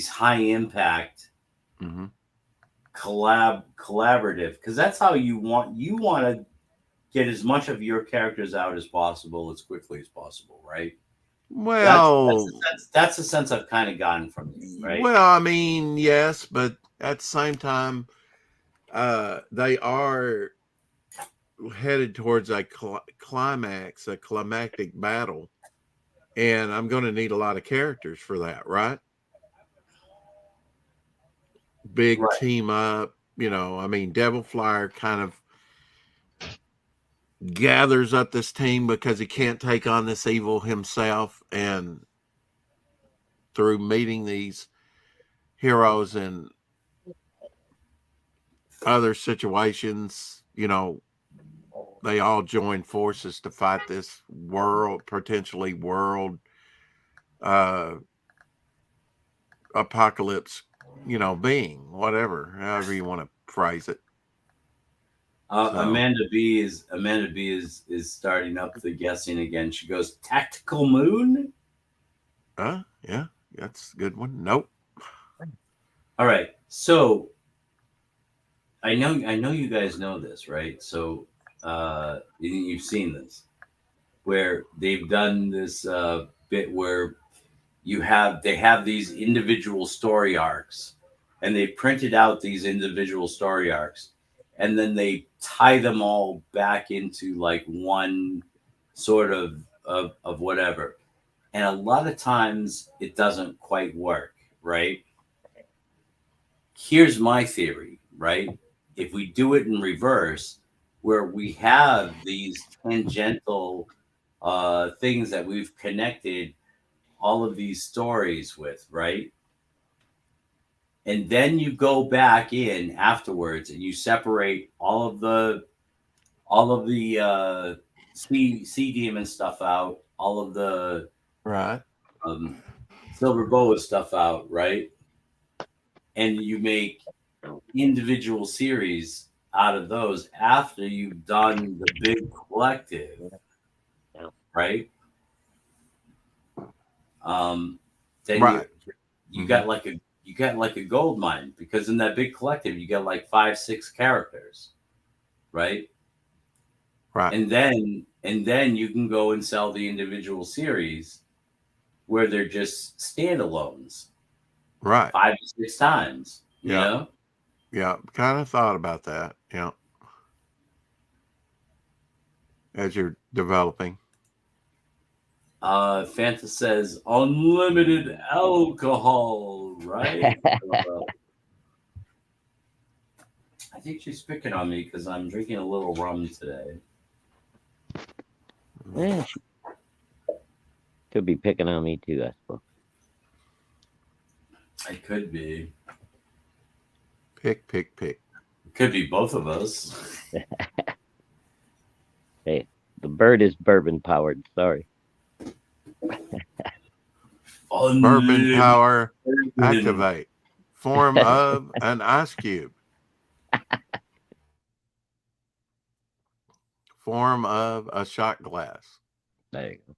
high impact collaborative, because that's how you want to get as much of your characters out as possible as quickly as possible, right? Well, that's the sense I've kind of gotten from you, right? Well, I mean, yes, but at the same time, they are headed towards a climax, a climactic battle, and I'm going to need a lot of characters for that, right? Big team up, I mean, Devil Flyer kind of gathers up this team because he can't take on this evil himself, and through meeting these heroes and other situations, they all join forces to fight this potentially world apocalypse, being, however you want to phrase it. Amanda B is starting up the guessing again. She goes, Tactical Moon? Yeah, that's a good one. Nope. All right. So I know you guys know this, right? So you've seen this, where they've done this bit where they have these individual story arcs, and they printed out these individual story arcs, and then they tie them all back into like one sort of whatever. And a lot of times it doesn't quite work, right? Here's my theory, right? If we do it in reverse, where we have these tangential things that we've connected all of these stories with, right? And then you go back in afterwards and you separate all of the sea demon stuff out, all of the Right. um, silver boa stuff out, right? And you make individual series out of those after you've done the big collective, Yeah. right? Um, then Right. you Mhm. got like a gold mine, because in that big collective you got like 5-6 characters, right? Right. And then you can go and sell the individual series where they're just standalones Right. 5 to 6 times, you Yeah. know? Yeah. Kind of thought about that. Yeah. As you're developing. Fanta says unlimited alcohol, right? I think she's picking on me because I'm drinking a little rum today. Yeah, she could be picking on me too, I suppose. I could be. Pick. It could be both of us. Hey, the bird is bourbon powered. Sorry. Bourbon power Unlimited. activate. Form of an ice cube. Form of a shot glass. There you go.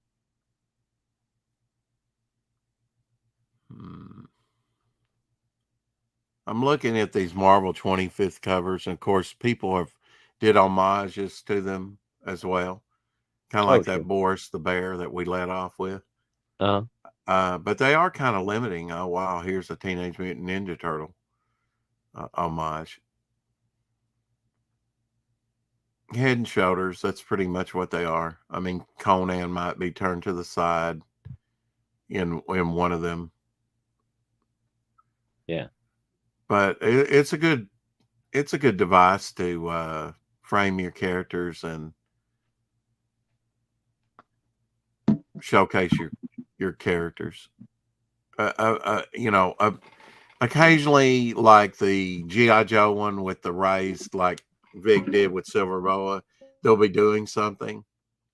I'm looking at these Marvel 25th covers, and of course, people have did homages to them as well, kind of Oh, like sure. that Boris the Bear that we let off with. Uh-huh. But they are kind of limiting. Oh wow, here's a Teenage Mutant Ninja Turtle homage. Head and shoulders. That's pretty much what they are. I mean, Conan might be turned to the side in one of them. Yeah. But it's a good device to frame your characters and showcase your characters. Occasionally, like the GI Joe one with the raised, like Vic did with Silver Boa, they'll be doing something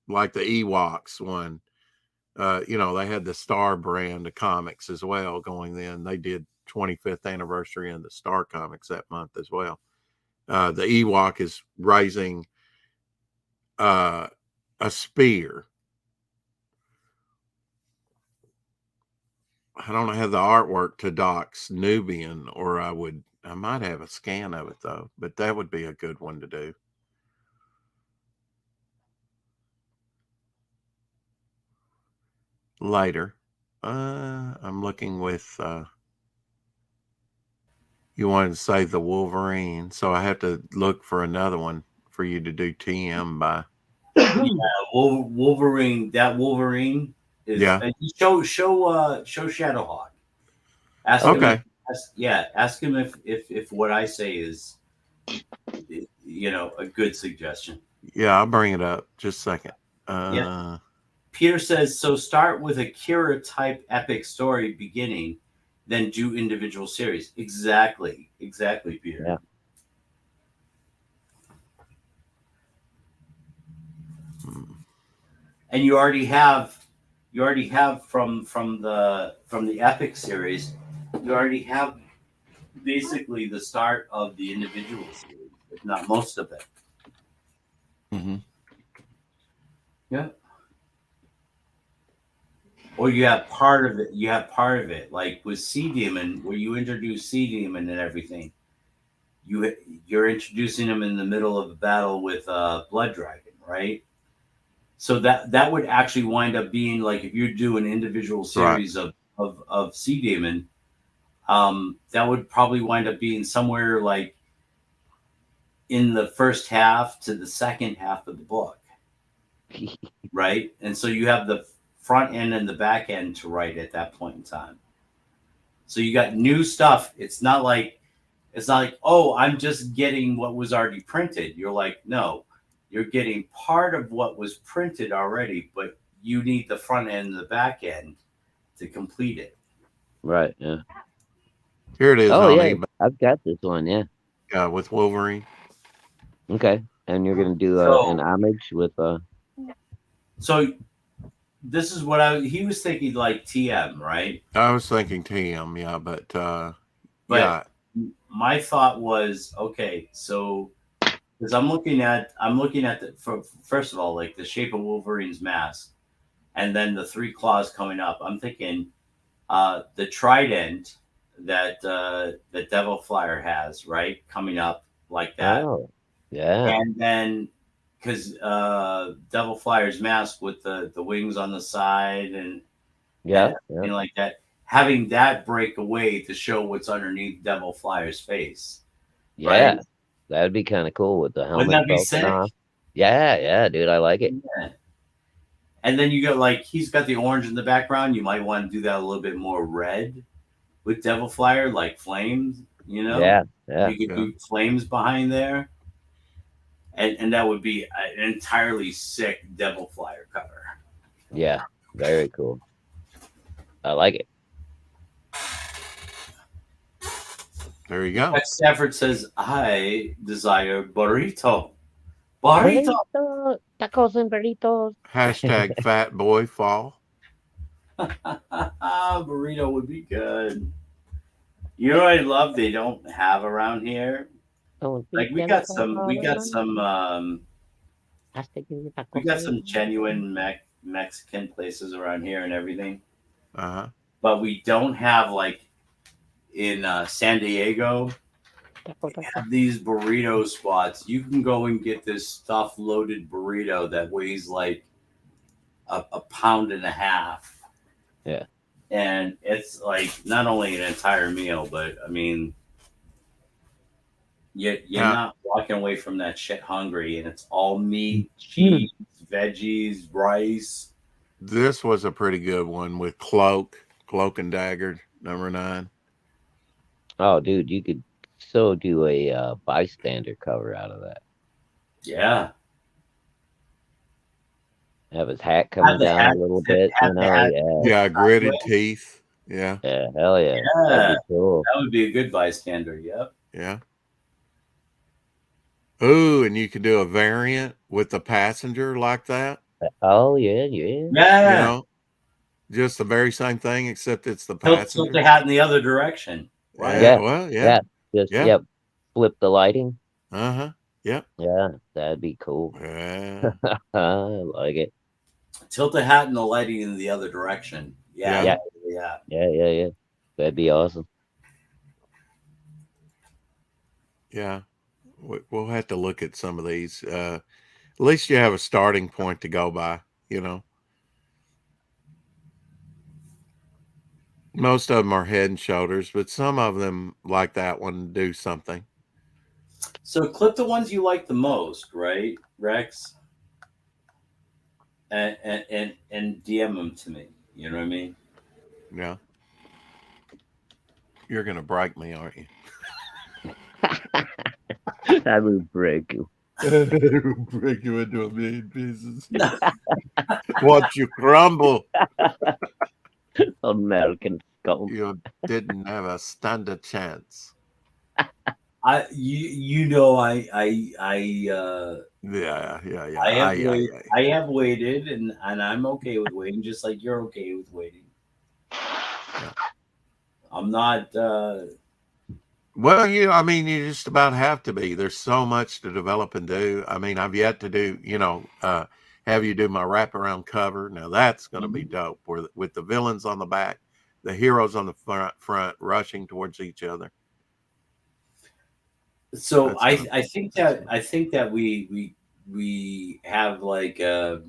like the Ewoks one. They had the Star brand of comics as well going. Then they did 25th anniversary in the Star comics that month as well. The Ewok is raising a spear. I don't have the artwork to Doc's Nubian, or I might have a scan of it though, but that would be a good one to do. Later. I'm looking with, you wanted to save the Wolverine, so I have to look for another one for you to do TM by. Yeah, Wolverine. That Wolverine is. Yeah. Show Shadowhawk. Ask him. Okay. Ask him if what I say is, a good suggestion. Yeah, I'll bring it up. Just a second. Yeah. Peter says, so start with a Kira type epic story beginning, then do individual series. Exactly, Peter. Yeah. And you already have from the epic series, you already have basically the start of the individual series, if not most of it. Mm-hmm. Yeah. Or you have part of it. Like with Sea Demon, where you introduce Sea Demon and everything. You're introducing him in the middle of a battle with Blood Dragon, right? So that would actually wind up being like, if you do an individual series of Sea Demon, that would probably wind up being somewhere like in the first half to the second half of the book. Right? And so you have the front end and the back end to write at that point in time. So you got new stuff. It's not like, oh, I'm just getting what was already printed. You're like, no, you're getting part of what was printed already, but you need the front end and the back end to complete it. Right. Yeah. Here it is Oh on yeah, eBay I've got this one. Yeah. with Wolverine. Okay. And you're gonna do an So, homage with so this is what he was thinking, like TM, right? I was thinking TM, yeah, but But yeah, my thought was, okay, so because I'm looking at first of all, like the shape of Wolverine's mask, and then the three claws coming up. I'm thinking the trident that Devil Flyer has, right, coming up like that, oh yeah. and then because Devil Flyer's mask with the wings on the side and Yeah. Yeah. everything like that, having that break away to show what's underneath Devil Flyer's face, Yeah. right? That'd be kind of cool with the Wouldn't helmet that be belted sick? on. Yeah, yeah, dude, I like it. Yeah. And then you got like he's got the orange in the background. You might want to do that a little bit more red with Devil Flyer, like flames. You know, Yeah, yeah, you could yeah. do flames behind there, and that would be an entirely sick Devil Flyer cover. yeah. Very cool. I like it. There you go. Jack Stafford says, "I desire burrito, burrito." Burrito, tacos and burritos. Hashtag fat boy fall. Burrito would be good. You know what I love? They don't have around here. Don't Like be gentle, we got some genuine Mexican places around here and everything, Uh-huh. but we don't have like in San Diego have these burrito spots. You can go and get this stuff loaded burrito that weighs like a pound and a half. Yeah. And it's like not only an entire meal, but I mean, you're Yeah. not walking away from that shit hungry, and it's all meat, cheese, veggies, rice. This was a pretty good one with Cloak and Dagger, number 9. Oh, dude, you could so do a bystander cover out of that. Yeah. Have his hat coming the down hat, a little bit, have the hat. Yeah, gritted teeth. Yeah. Yeah, hell yeah. That'd Yeah, be cool. that would be a good bystander. Yep. Yeah. Ooh, and you could do a variant with the passenger like that. Oh yeah, yeah. You Yeah. know, just the very same thing, except it's the Tilt passenger. the hat in the other direction. Right. Yeah. Well, yeah. Just Yeah. yep. Flip the lighting. Uh-huh. Yep. Yeah, that'd be cool. Yeah. I like it. Tilt the hat and the lighting in the other direction. Yeah. Yeah. Yeah. Yeah. That'd be awesome. Yeah. We'll have to look at some of these. At least you have a starting point to go by, you know. Most of them are Head and Shoulders, but some of them, like that one, do something. So clip the ones you like the most, right, Rex? And DM them to me. You know what I mean? Yeah. You're gonna break me, aren't you? I will break you. Break you into a million pieces. Watch you crumble. American scum. You didn't have a stand a chance. I Yeah. I have waited and I'm okay with waiting, just like you're okay with waiting. Yeah. I'm not Well, you just about have to be. There's so much to develop and do. I mean, I've yet to do, have you do my wraparound cover. Now that's going to be dope. With the villains on the back, the heroes on the front rushing towards each other. so I think that we have like a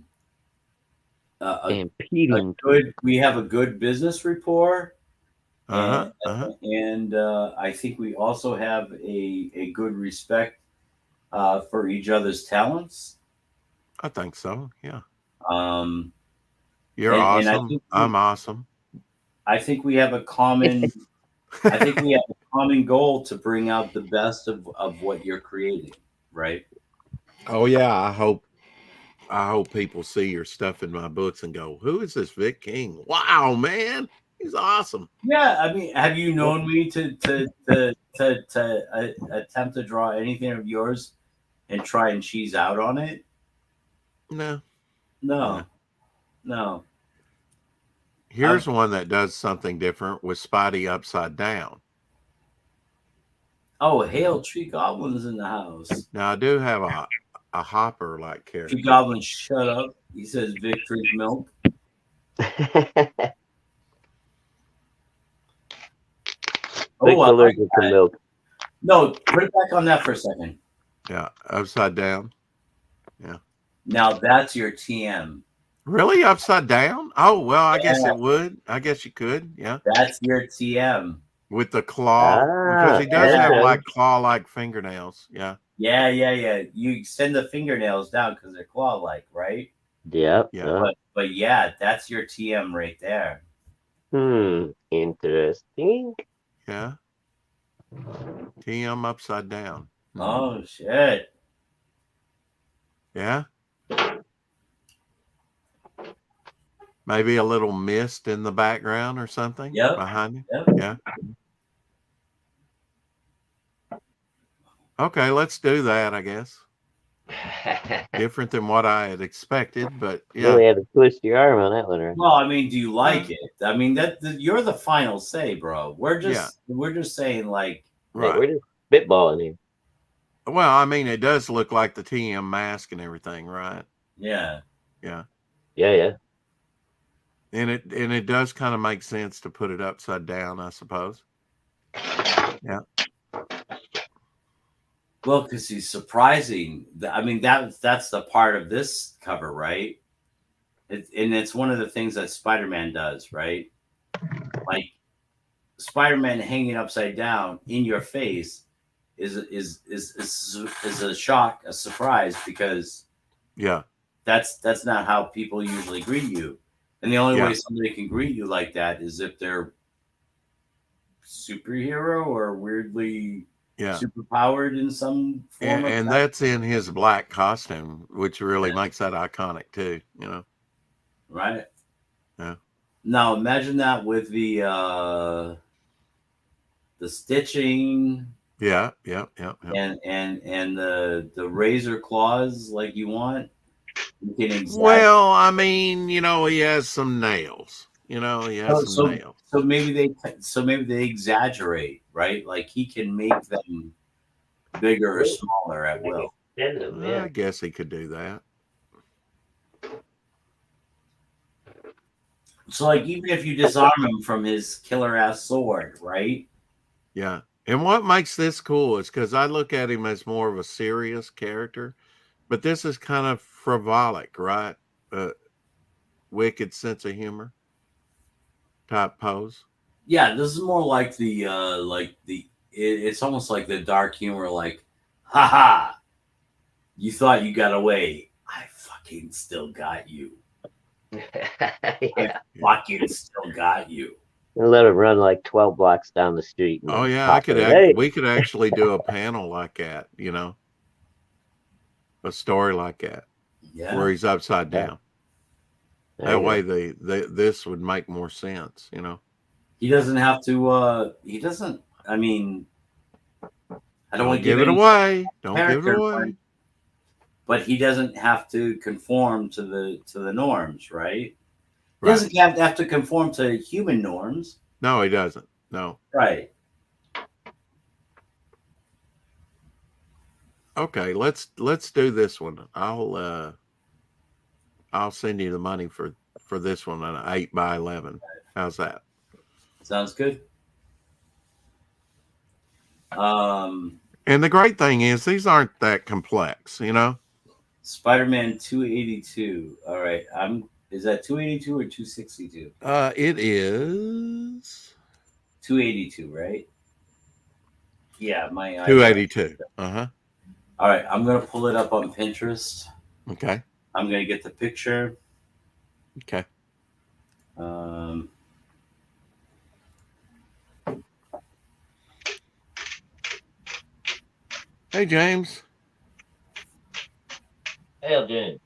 Impeding. we have a good business rapport. Uh-huh. And I think we also have a good respect for each other's talents. I think so. Yeah. You're And awesome. I'm awesome. I think we have a common. I think we have a common goal to bring out the best of what you're creating, right? Oh yeah, I hope people see your stuff in my books and go, "Who is this Vic King? Wow, man, he's awesome." Yeah, I mean, have you known me to attempt to draw anything of yours and try and cheese out on it? No, no. No, no. Here's one that does something different with Spidey upside down. Oh, hail tree goblins in the house. Now I do have a Hopper like Tree character. goblins, shut up. He says Vic drink milk. Vic's Oh, I like allergic to that. milk. No, put it back on that for a second. Yeah, upside down. Yeah. Now that's your TM. Really upside down? Oh well, I guess Yeah, it would. I guess you could. Yeah, that's your TM. with the claw because Ah, he does Yeah. have okay. like claw-like fingernails. Yeah, Yeah. You extend the fingernails down because they're claw-like, right? Yep. yeah. But yeah, that's your TM right there. Interesting. Yeah. TM upside down. Oh shit. Yeah. Maybe a little mist in the background or something behind you. Yep. Yeah. Okay, let's do that, I guess. Different than what I had expected, but You really yeah. had to twist your arm on that one, right? Well, I mean, do you like it? I mean, you're the final say, bro. We're Yeah. just saying like, Hey, Right. we're just spitballing here. Well, I mean, it does look like the TM mask and everything, right? yeah. Yeah. Yeah. And it does kind of make sense to put it upside down, I suppose. Yeah. Well, because he's surprising. I mean, that's the part of this cover, right? And it's one of the things that Spider-Man does, right? Like Spider-Man hanging upside down in your face is a shock, a surprise, because Yeah. that's not how people usually greet you. And the only Yeah. way somebody can greet you like that is if they're superhero or weirdly Yeah. superpowered in some form And of that's in his black costume, which really Yeah. makes that iconic too, you know. right. Yeah. Now imagine that with the stitching Yeah. and the razor claws like you want. You can exact. Well, I mean, he has some nails. He has some nails. So maybe they exaggerate, right? Like he can make them bigger or smaller at will. I guess he could do that. So like even if you disarm him from his killer ass sword, right? Yeah. And what makes this cool is because I look at him as more of a serious character, but this is kind of frivolic, right? Wicked sense of humor type pose. Yeah, this is more like it's almost like the dark humor, like, haha, you thought you got away. I fucking still got you. Yeah. Fucking still got you. And let him run like 12 blocks down the street. And Oh then yeah, pop it. Hey. we could actually do a panel like that, a story like that Yeah. where he's upside down. There That you way, go. this would make more sense, He doesn't have to. He doesn't. I mean, I don't want to give it away. Don't give it away. But he doesn't have to conform to the norms, right? He Right. doesn't have to conform to human norms. No, he doesn't. No. Right. Okay, let's do this one. I'll send you the money for this one on an 8x11. How's that? Sounds good. And the great thing is these aren't that complex, Spider-Man 282. All right. Is that 282 or 262? It is 282, right? Yeah, my 282. Uh-huh. All right, I'm gonna pull it up on Pinterest. Okay. I'm gonna get the picture. Okay. Um, Hey, James. Hell, James.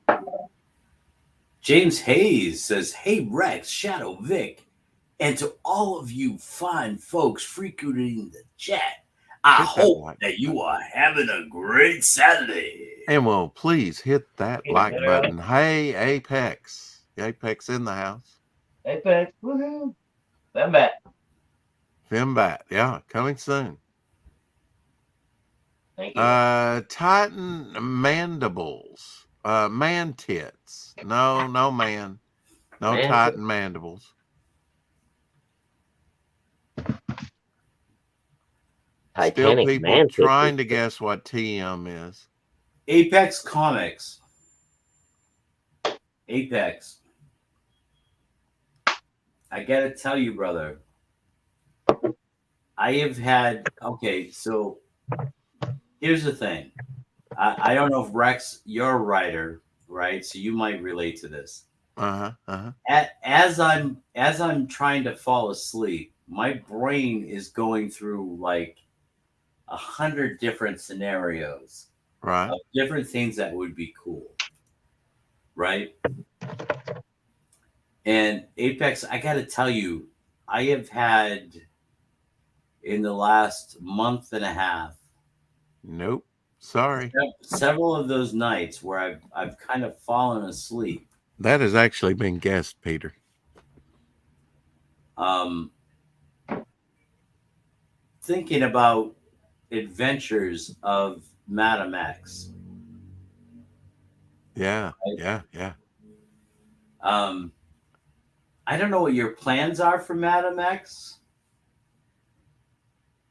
James Hayes says, "Hey Rex, Shadow Vic, and to all of you fine folks frequenting the chat, I Hit that hope like that you button. are having a great Saturday." And well, please hit that Hit like it, button. Hey, Apex. Apex in the house. Apex, woohoo! I'm back. Fembat. Yeah, coming soon. Thank you. Titan mandibles. Man tits. No, no man. No Man Titan mandibles. Still Titanic people man trying tits. to guess what TM is. Apex Comics. Apex. I gotta tell you, brother. I have had okay, so here's the thing. I don't know if Rex, you're a writer, right? So you might relate to this. Uh-huh. Uh-huh. As I'm trying to fall asleep, my brain is going through like 100 different scenarios Right. of different things that would be cool, right? And Apex, I got to tell you, I have had in the last month and a half Nope. Sorry. several of those nights where I've kind of fallen asleep. That has actually been guessed, Peter. Um, Thinking about adventures of Madam X. Yeah. Right? Yeah. Yeah. Um, I don't know what your plans are for Madam X.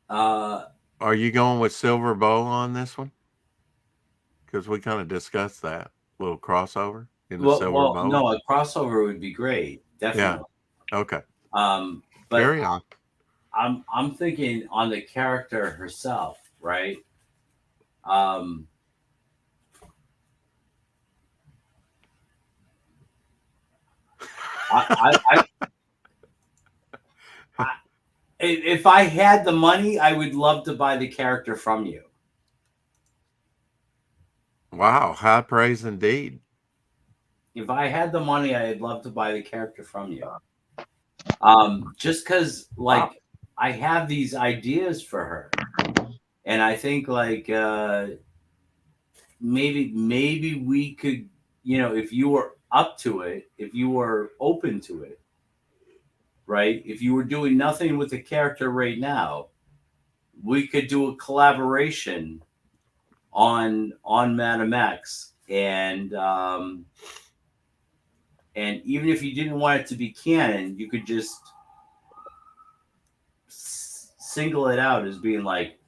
Are you going with Silver Bow on this one? Because we kind of discussed that little crossover in the Silver Bow. No, a crossover would be great, Yeah. definitely. Okay. But Carry on. I'm thinking on the character herself, right? Um, if I had the money, I would love to buy the character from you. Wow. High praise indeed. If I had the money, I'd love to buy the character from you. Just because, like, I have these ideas for her, and I think like maybe we could, if you were up to it, if you were open to it, right? If you were doing nothing with the character right now, we could do a collaboration on Madam X, and even if you didn't want it to be canon, you could just single it out as being like,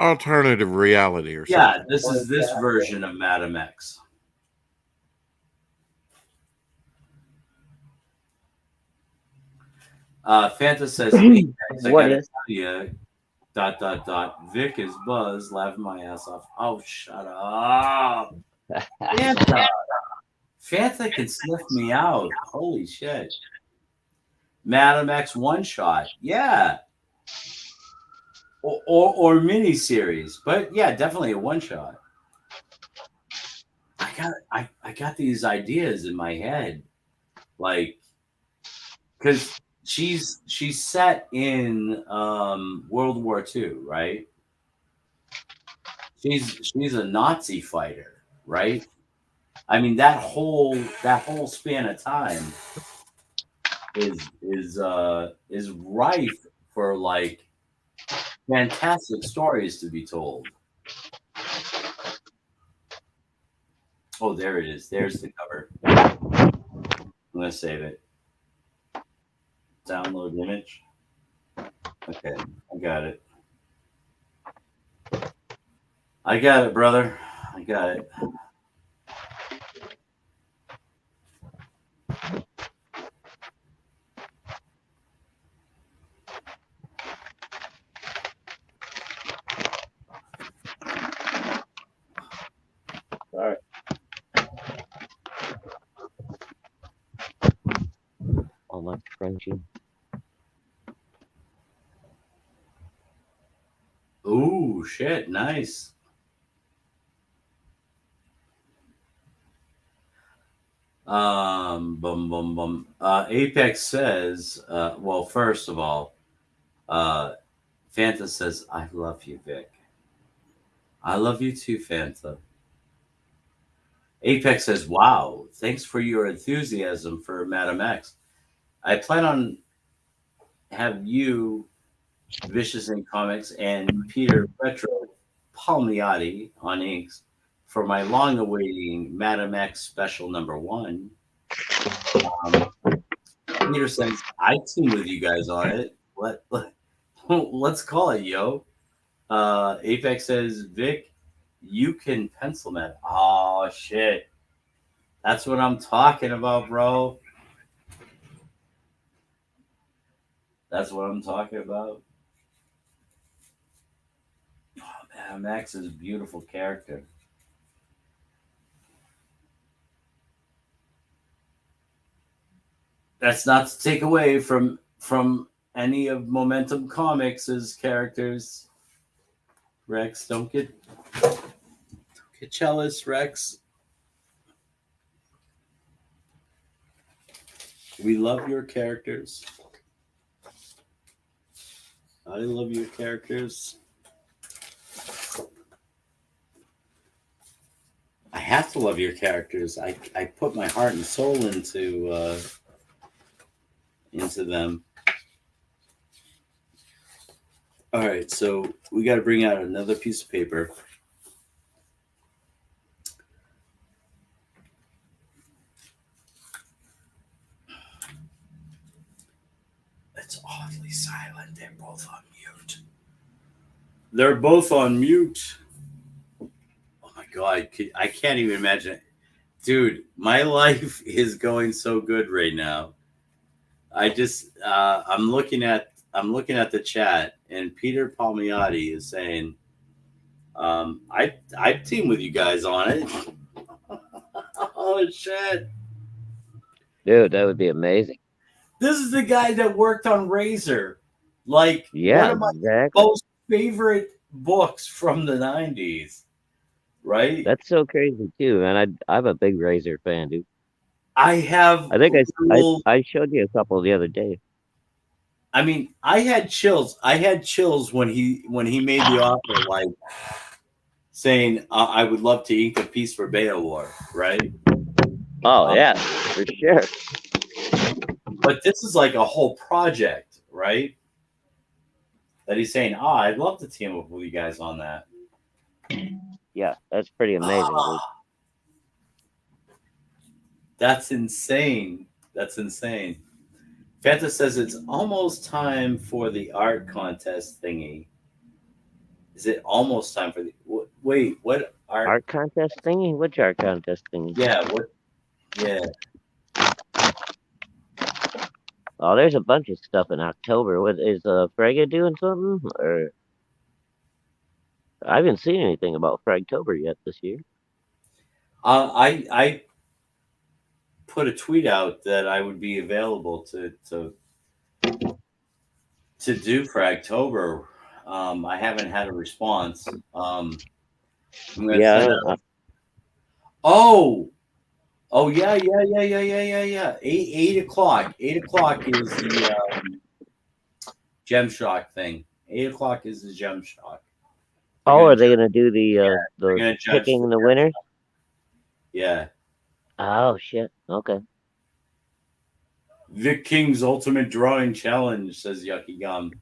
Alternative reality or yeah, something. this is this version of Madam X. Fanta says, hey, guys, I What gotta is? tell you, ... Vic is Buzz, laughing my ass off. Oh, shut up. Fanta can sniff me out. Holy shit. Madam X one shot. Yeah. Or mini series. But yeah, definitely a one shot. I got these ideas in my head. Like, because she's set in World War II, right? She's a Nazi fighter, right? I mean that whole span of time is rife for like fantastic stories to be told. Oh, there it is. There's the cover. I'm gonna save it. Download image. Okay, I got it. I got it, brother. I got it. Sorry. crunchy. Ooh, shit, nice. Bum bum bum. Apex says, well, first of all, Fanta says, "I love you, Vic. I love you too, Fanta." Apex says, "Wow, thanks for your enthusiasm for Madam X. I plan on have you, Vicious in Comics, and Peter Retro Palmiotti on inks for my long-awaiting Madam X special #1. Peter says, I team with you guys on it. Let's call it, yo." Apex says, "Vic, you can pencil that." Oh, shit. That's what I'm talking about, bro. That's what I'm talking about. Oh, man, Max is a beautiful character. That's not to take away from any of Momentum Comics' characters. Rex, don't get jealous, Rex. We love your characters. I love your characters. I have to love your characters. I put my heart and soul into them. All right, so we got to bring out another piece of paper. It's oddly silent. They're both on mute. They're both on mute. Oh my God, I can't even imagine it. Dude, my life is going so good right now. I just I'm looking at the chat, and Peter Palmiotti is saying, I'd team with you guys on it." Oh shit. Dude, that would be amazing. This is the guy that worked on Razor. Like, Yeah, one of my exactly. most favorite books from the 90s. Right? That's so crazy too, man. I'm a big Razor fan, dude. I have I think little, I showed you a couple the other day. I mean, I had chills. I had chills when he made the offer, like saying, "I would love to ink a piece for Beowulf," right? Oh yeah, for sure. But this is like a whole project, right? That he's saying, I'd love to team up with you guys on that. Yeah, that's pretty amazing, dude. That's insane. That's insane. Fanta says it's almost time for the art contest thingy. Is it almost time for the... Wait, what art contest thingy? Which art contest thingy? Yeah, what... Yeah. Oh, there's a bunch of stuff in October. What is Frega doing something? Or I haven't seen anything about Fragtober yet this year. I put a tweet out that I would be available to do Fragtober. I haven't had a response. I'm gonna send out... Oh, yeah. 8 o'clock. 8 o'clock is the Gem Shock thing. 8 o'clock is the Gem Shock. Oh, are they gonna do the picking the winners? Yeah. Oh shit. Okay. Vic King's Ultimate Drawing Challenge, says Yucky Gum.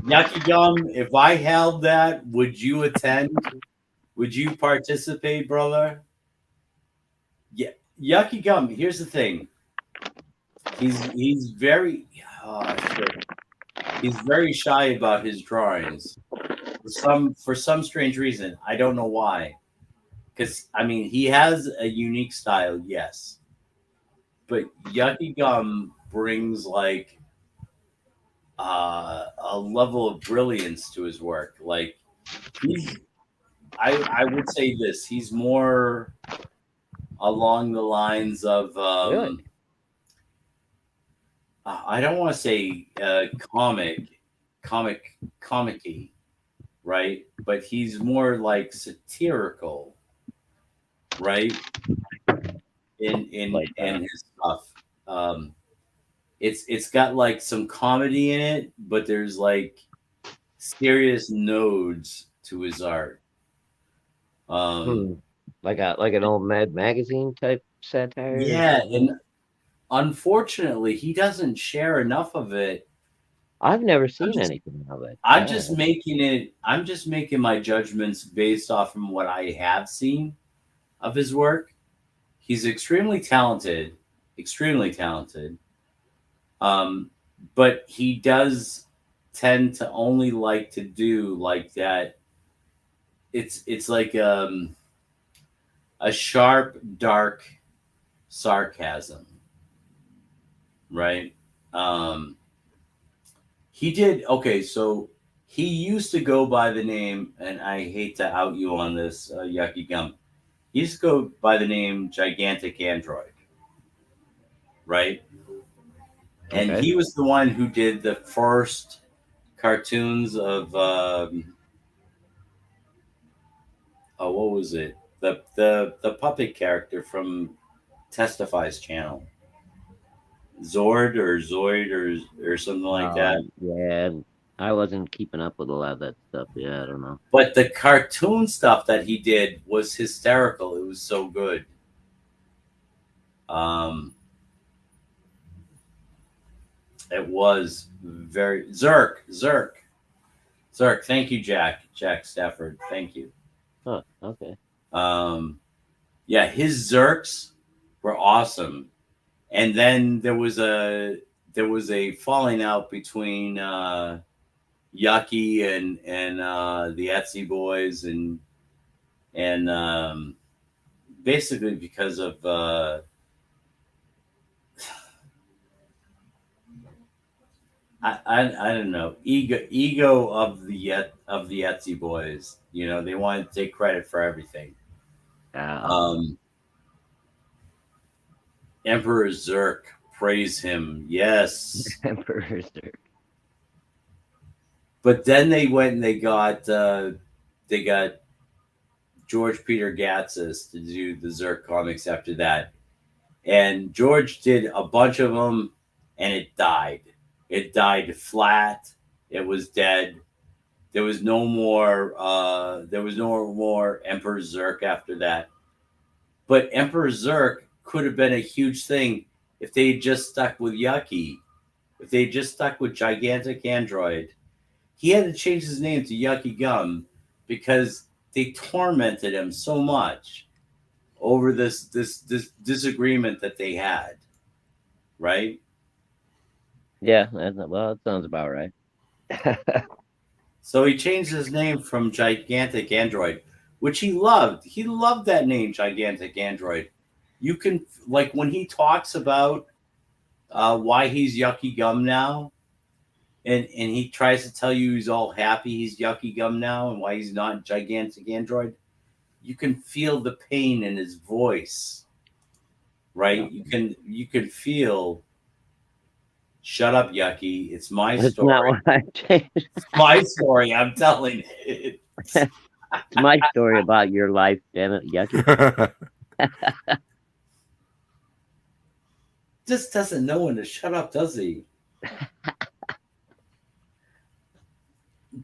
Yucky Gum, if I held that, would you attend? Would you participate, brother? Yeah, Yucky Gum. Here's the thing. He's very he's very shy about his drawings. For some strange reason, I don't know why. Because I mean, he has a unique style, yes, but Yucky Gum brings like a level of brilliance to his work. Like I would say this. He's more along the lines of Really? I don't want to say comic-y, right? But he's more like satirical, right? In Like his stuff. It's got like some comedy in it, but there's like serious nodes to his art. Um, hmm, like an old Mad Magazine type satire or yeah, something. and unfortunately, he doesn't share enough of it. I've never I'm seen just anything of it. I'm Yeah. just making it. I'm just making my judgments based off from what I have seen of his work. He's extremely talented, extremely talented. Um, but he does tend to only like to do like that. It's like a sharp, dark sarcasm, right? Um, he did okay. So he used to go by the name, and I hate to out you on this, Yucky Gum. He used to go by the name Gigantic Android, right? And Okay. he was the one who did the first cartoons of oh, what was it? The puppet character from Testify's channel, Zoid or something like that. Yeah. I wasn't keeping up with a lot of that stuff. Yeah, I don't know. But the cartoon stuff that he did was hysterical. It was so good. Um, it was very Zerk. Thank you, Jack Stafford. Thank you. Huh. Okay. Um, yeah, his Zerks were awesome. And then there was a falling out between Yucky and the Etsy boys and basically because of I don't know, ego of the Etsy boys. You know, they wanted to take credit for everything. Um, Um, Emperor Zerk, praise him, yes. Emperor's Dirt. But then they went and they got George Peter Gatzis to do the Zerk comics after that. And George did a bunch of them and it died. It died flat. It was dead. There was no more Emperor Zerk after that. But Emperor Zerk could have been a huge thing if they had just stuck with Yucky. If they had just stuck with Gigantic Android. He had to change his name to Yucky Gum because they tormented him so much over this disagreement that they had, right? Yeah. Well, that sounds about right. So he changed his name from Gigantic Android, which he loved. He loved that name, Gigantic Android. You can like when he talks about why he's Yucky Gum now, and he tries to tell you he's all happy he's Yucky Gum now and why he's not Gigantic Android. You can feel the pain in his voice, right? You can feel. Shut up, Yucky. It's my That's not story. what I changed. It's my story. I'm telling it. It's my story about your life, damn it, Yucky. Just doesn't know when to shut up, does he?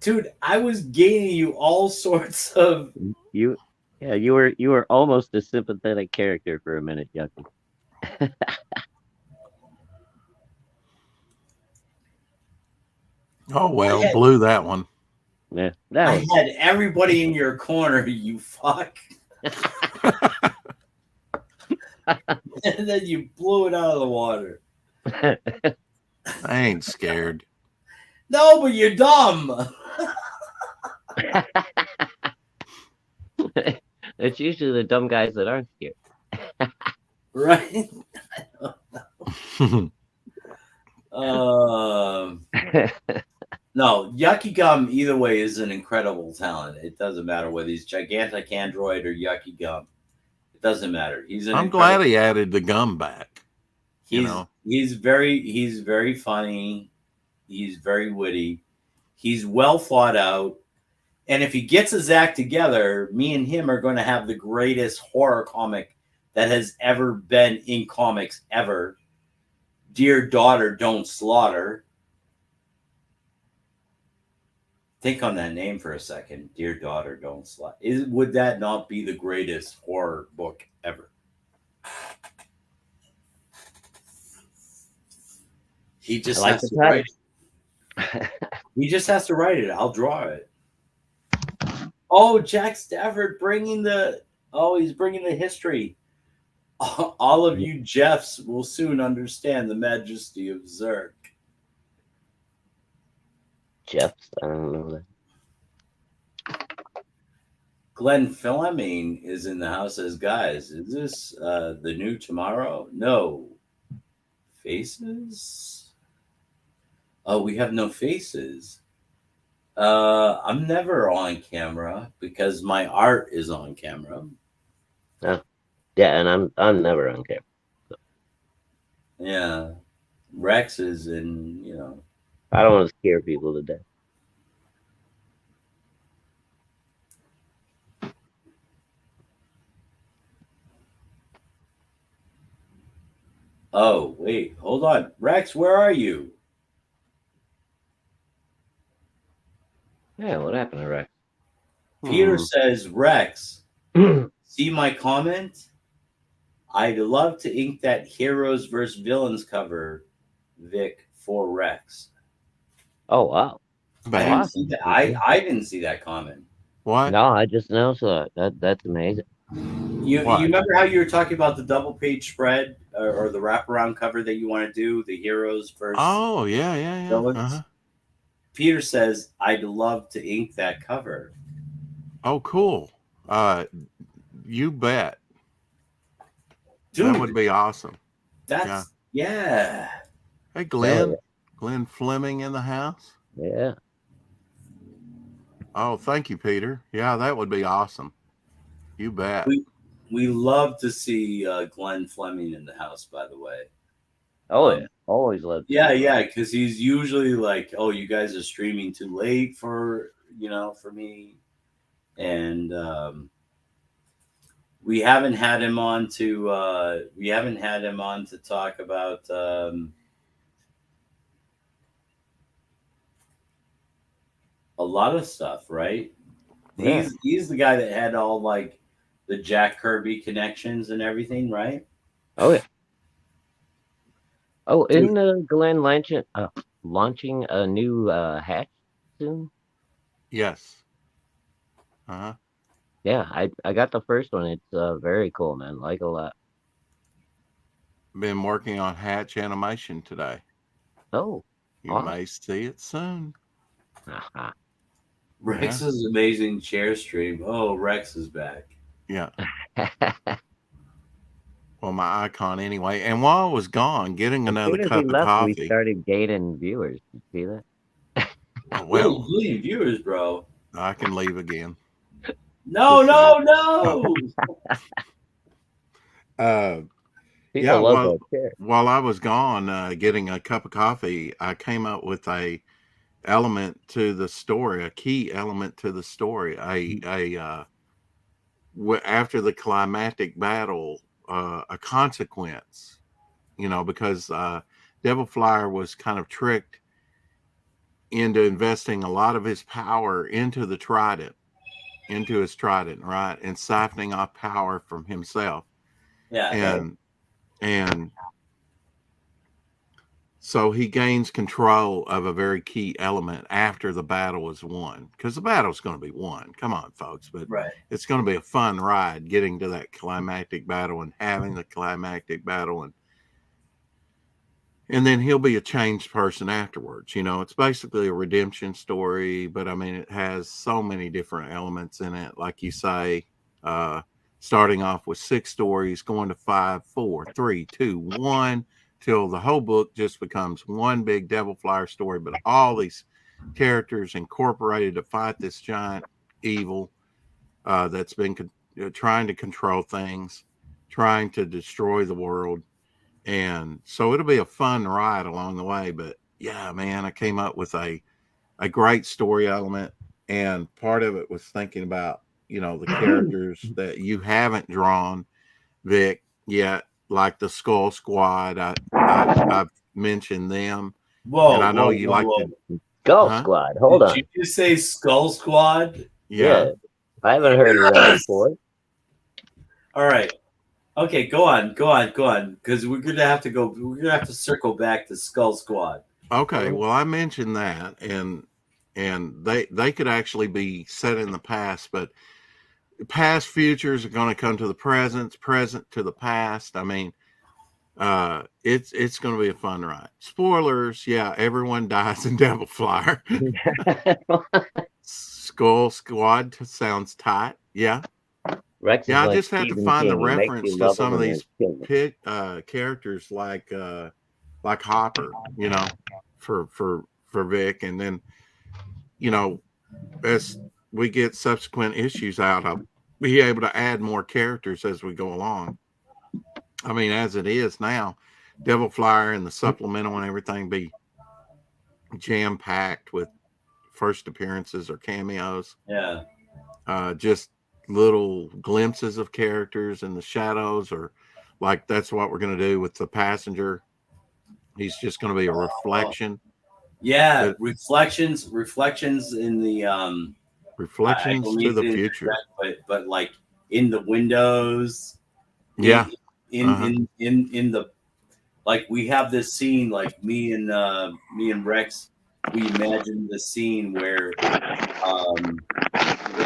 Dude, I was gaining you all sorts of. You, yeah, you were almost a sympathetic character for a minute, Yucky. Oh I well, had, blew that one. Yeah, that I was had everybody in your corner, you fuck. And then you blew it out of the water. I ain't scared. No, but you're dumb. It's usually the dumb guys that aren't scared. Right? No, Yucky Gum, either way, is an incredible talent. It doesn't matter whether he's Gigantic Android or Yucky Gum. It doesn't matter. He's an I'm incredible. glad he added the gum back. He's You know, He's very funny. He's very witty. He's well thought out. And if he gets his act together, me and him are going to have the greatest horror comic that has ever been in comics ever. Dear Daughter, Don't Slaughter. Think on that name for a second. Dear Daughter, Don't Slaughter. Would that not be the greatest horror book ever? He just I like has the to write title. it. He just has to write it. I'll draw it. Oh, Jack Stafford he's bringing the history. All of you Jeffs will soon understand the majesty of Zerk. Jeffs, I don't know that. Glenn Fleming is in the house as guys. Is this the new Tomorrow? No. Faces? Oh, we have no faces. I'm never on camera because my art is on camera. Oh. Yeah, and I'm never on camera. So. Yeah. Rex is in, I don't want to scare people to death. Oh, wait, hold on. Rex, where are you? Yeah, what happened to Rex? Peter says, Rex, see my comment? I'd love to ink that Heroes vs. Villains cover, Vic, for Rex. Oh, wow. I didn't see that. I didn't see that comment. What? No, I just noticed that. That's amazing. You remember how you were talking about the double page spread or the wraparound cover that you want to do, the Heroes versus Oh, yeah. Villains? Uh-huh. Peter says, I'd love to ink that cover. Oh, cool. You bet. Dude, that would be awesome. That's yeah. Hey, Glenn. Yeah. Glenn Fleming in the house. Yeah. Oh, thank you, Peter. Yeah, that would be awesome. You bet. We love to see Glenn Fleming in the house, by the way. Oh, yeah. Always love to. Yeah, because he's usually like, oh, you guys are streaming too late for me. And we haven't had him on to talk about a lot of stuff, right? Yeah. He's the guy that had all like the Jack Kirby connections and everything, right? Oh, yeah. Oh, isn't Glenn launching a new hatch soon? Yes. Uh-huh. Yeah, I got the first one. It's very cool, man. Like a lot. Been working on Hatch animation today. Oh, You may see it soon. uh-huh. Rex's amazing chair stream. Oh, Rex is back. Yeah. Well, my icon anyway. And while I was gone, getting another cup of coffee. We started gaining viewers. You see that? Well, viewers, bro. I can leave again. No. People love that chair. While I was gone getting a cup of coffee, I came up with a element to the story, a key element to the story. After the climactic battle, a consequence, because Devil Flyer was kind of tricked into investing a lot of his power into his trident, right, and siphoning off power from himself. Yeah. And so he gains control of a very key element after the battle is won, because the battle's going to be won. Come on, folks. But It's going to be a fun ride getting to that climactic battle and having the climactic battle. And then he'll be a changed person afterwards. It's basically a redemption story, but I mean, it has so many different elements in it. Like you say, starting off with 6 stories, going to 5, 4, 3, 2, 1, till the whole book just becomes one big Devil Flyer story, but all these characters incorporated to fight this giant evil that's been trying to control things, trying to destroy the world. And so it'll be a fun ride along the way. But yeah, man, I came up with a great story element. And part of it was thinking about, the characters that you haven't drawn, Vic, yet, like the Skull Squad. I've mentioned them. And Whoa, I know whoa, you whoa, like whoa. to, Golf huh? Squad. Hold Did you on. just say Skull Squad? Yeah. Yeah, I haven't heard of that Yes! before. All right. Okay, go on. Because we're gonna have to go. We're gonna have to circle back to Skull Squad. Okay. Well, I mentioned that, and they could actually be set in the past, but past futures are going to come to the present to the past. I mean, it's going to be a fun ride. Spoilers, yeah, everyone dies in Devil Flyer. Skull Squad sounds tight. Yeah. Rex is Yeah, I like just had to Stephen find the King. He makes reference you to love some him of and then these kill him. characters like Hopper, for Vic, and then, as we get subsequent issues out, I'll be able to add more characters as we go along. I mean, as it is now, Devil Flyer and the supplemental and everything be jam packed with first appearances or cameos. Yeah. Just little glimpses of characters in the shadows, or like that's what we're going to do with the passenger. He's just going to be a reflection. Yeah, That reflections in the I reflections don't to mean the to future. interject, but like in the windows, Yeah. in Uh-huh. in the like we have this scene like me and Rex, we imagine the scene where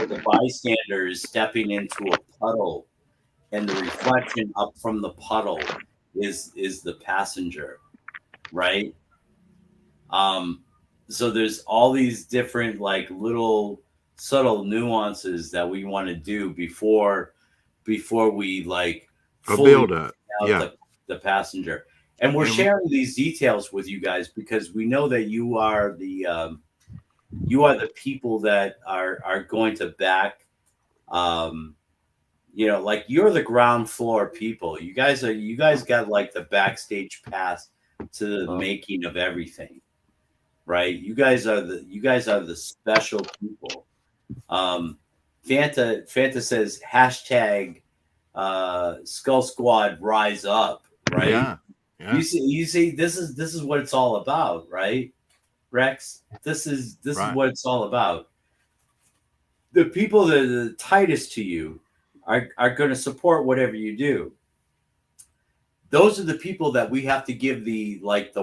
the bystander is stepping into a puddle and the reflection up from the puddle is the passenger, right? Um, so there's all these different like little subtle nuances that we want to do before we like A fully build up. out Yeah. the passenger. And we're And sharing these details with you guys because we know that you are the people that are going to back like you're the ground floor people. You guys got like the backstage pass to the making of everything, right? You guys are the special people. Um, Fanta says hashtag Skull Squad rise up, right? yeah. Yeah. You see this is what it's all about, right? Rex, this is Right. what it's all about. The people that are the tightest to you are going to support whatever you do. Those are the people that we have to give the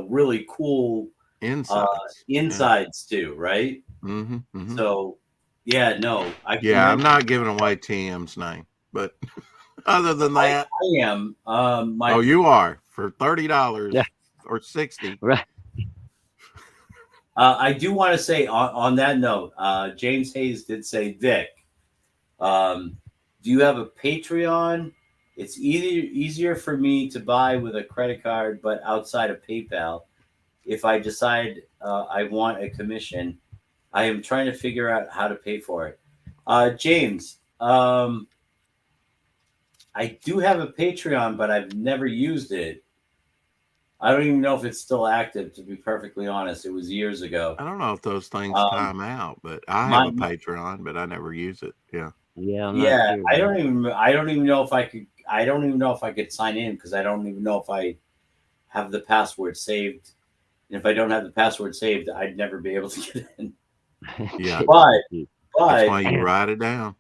really cool Insights. Yeah. insides to, right? Mm-hmm. Mm-hmm. So, yeah, no, I Yeah, I'm commend. not giving away TM's name, but other than that, I am. oh, My you are for $30 Yeah, or 60. right. I do want to say on that note, James Hayes did say, Vic, do you have a Patreon? It's easier for me to buy with a credit card, but outside of PayPal, if I decide I want a commission, I am trying to figure out how to pay for it. James, I do have a Patreon, but I've never used it. I don't even know if it's still active, to be perfectly honest. It was years ago. I don't know if those things Um, time out, but I have my, a my Patreon, but I never use it. Yeah. Yeah, I'm not yeah, sure. Man. I don't even know if I could. I don't even know if I could sign in because I don't even know if I have the password saved. And if I don't have the password saved, I'd never be able to get in. Yeah. But That's but why you write it down.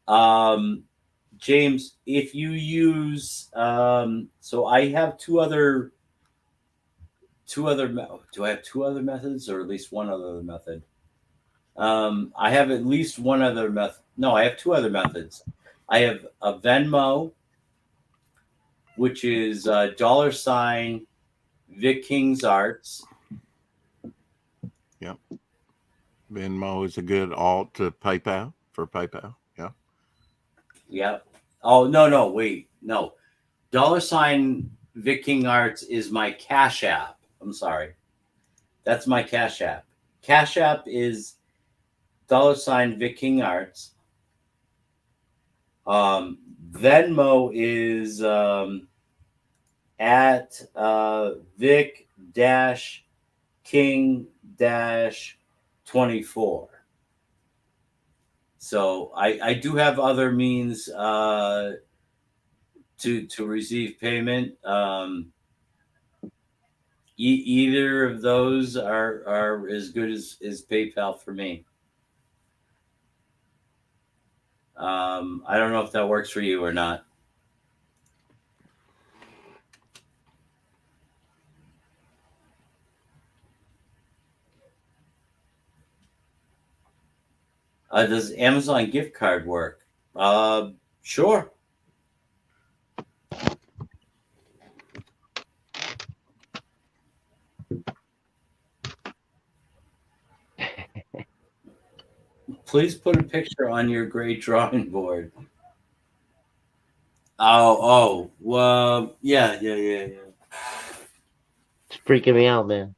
um, James, if you use so I have two other. Do I have two other methods or at least one other method? I have at least one other method. No, I have two other methods. I have a Venmo, which is $ Vic King's Arts. Yep. Venmo is a good alt to PayPal for PayPal. Yeah. Yep. Oh no, wait, no. $ Vic King Arts is my Cash App. I'm sorry, that's my Cash App. Cash App is $ Vic King Arts. Venmo is at Vic King 24. So I do have other means to receive payment. Either of those are as good as PayPal for me. I don't know if that works for you or not. Does Amazon gift card work? Sure. Please put a picture on your great drawing board. Well, yeah. It's freaking me out, man.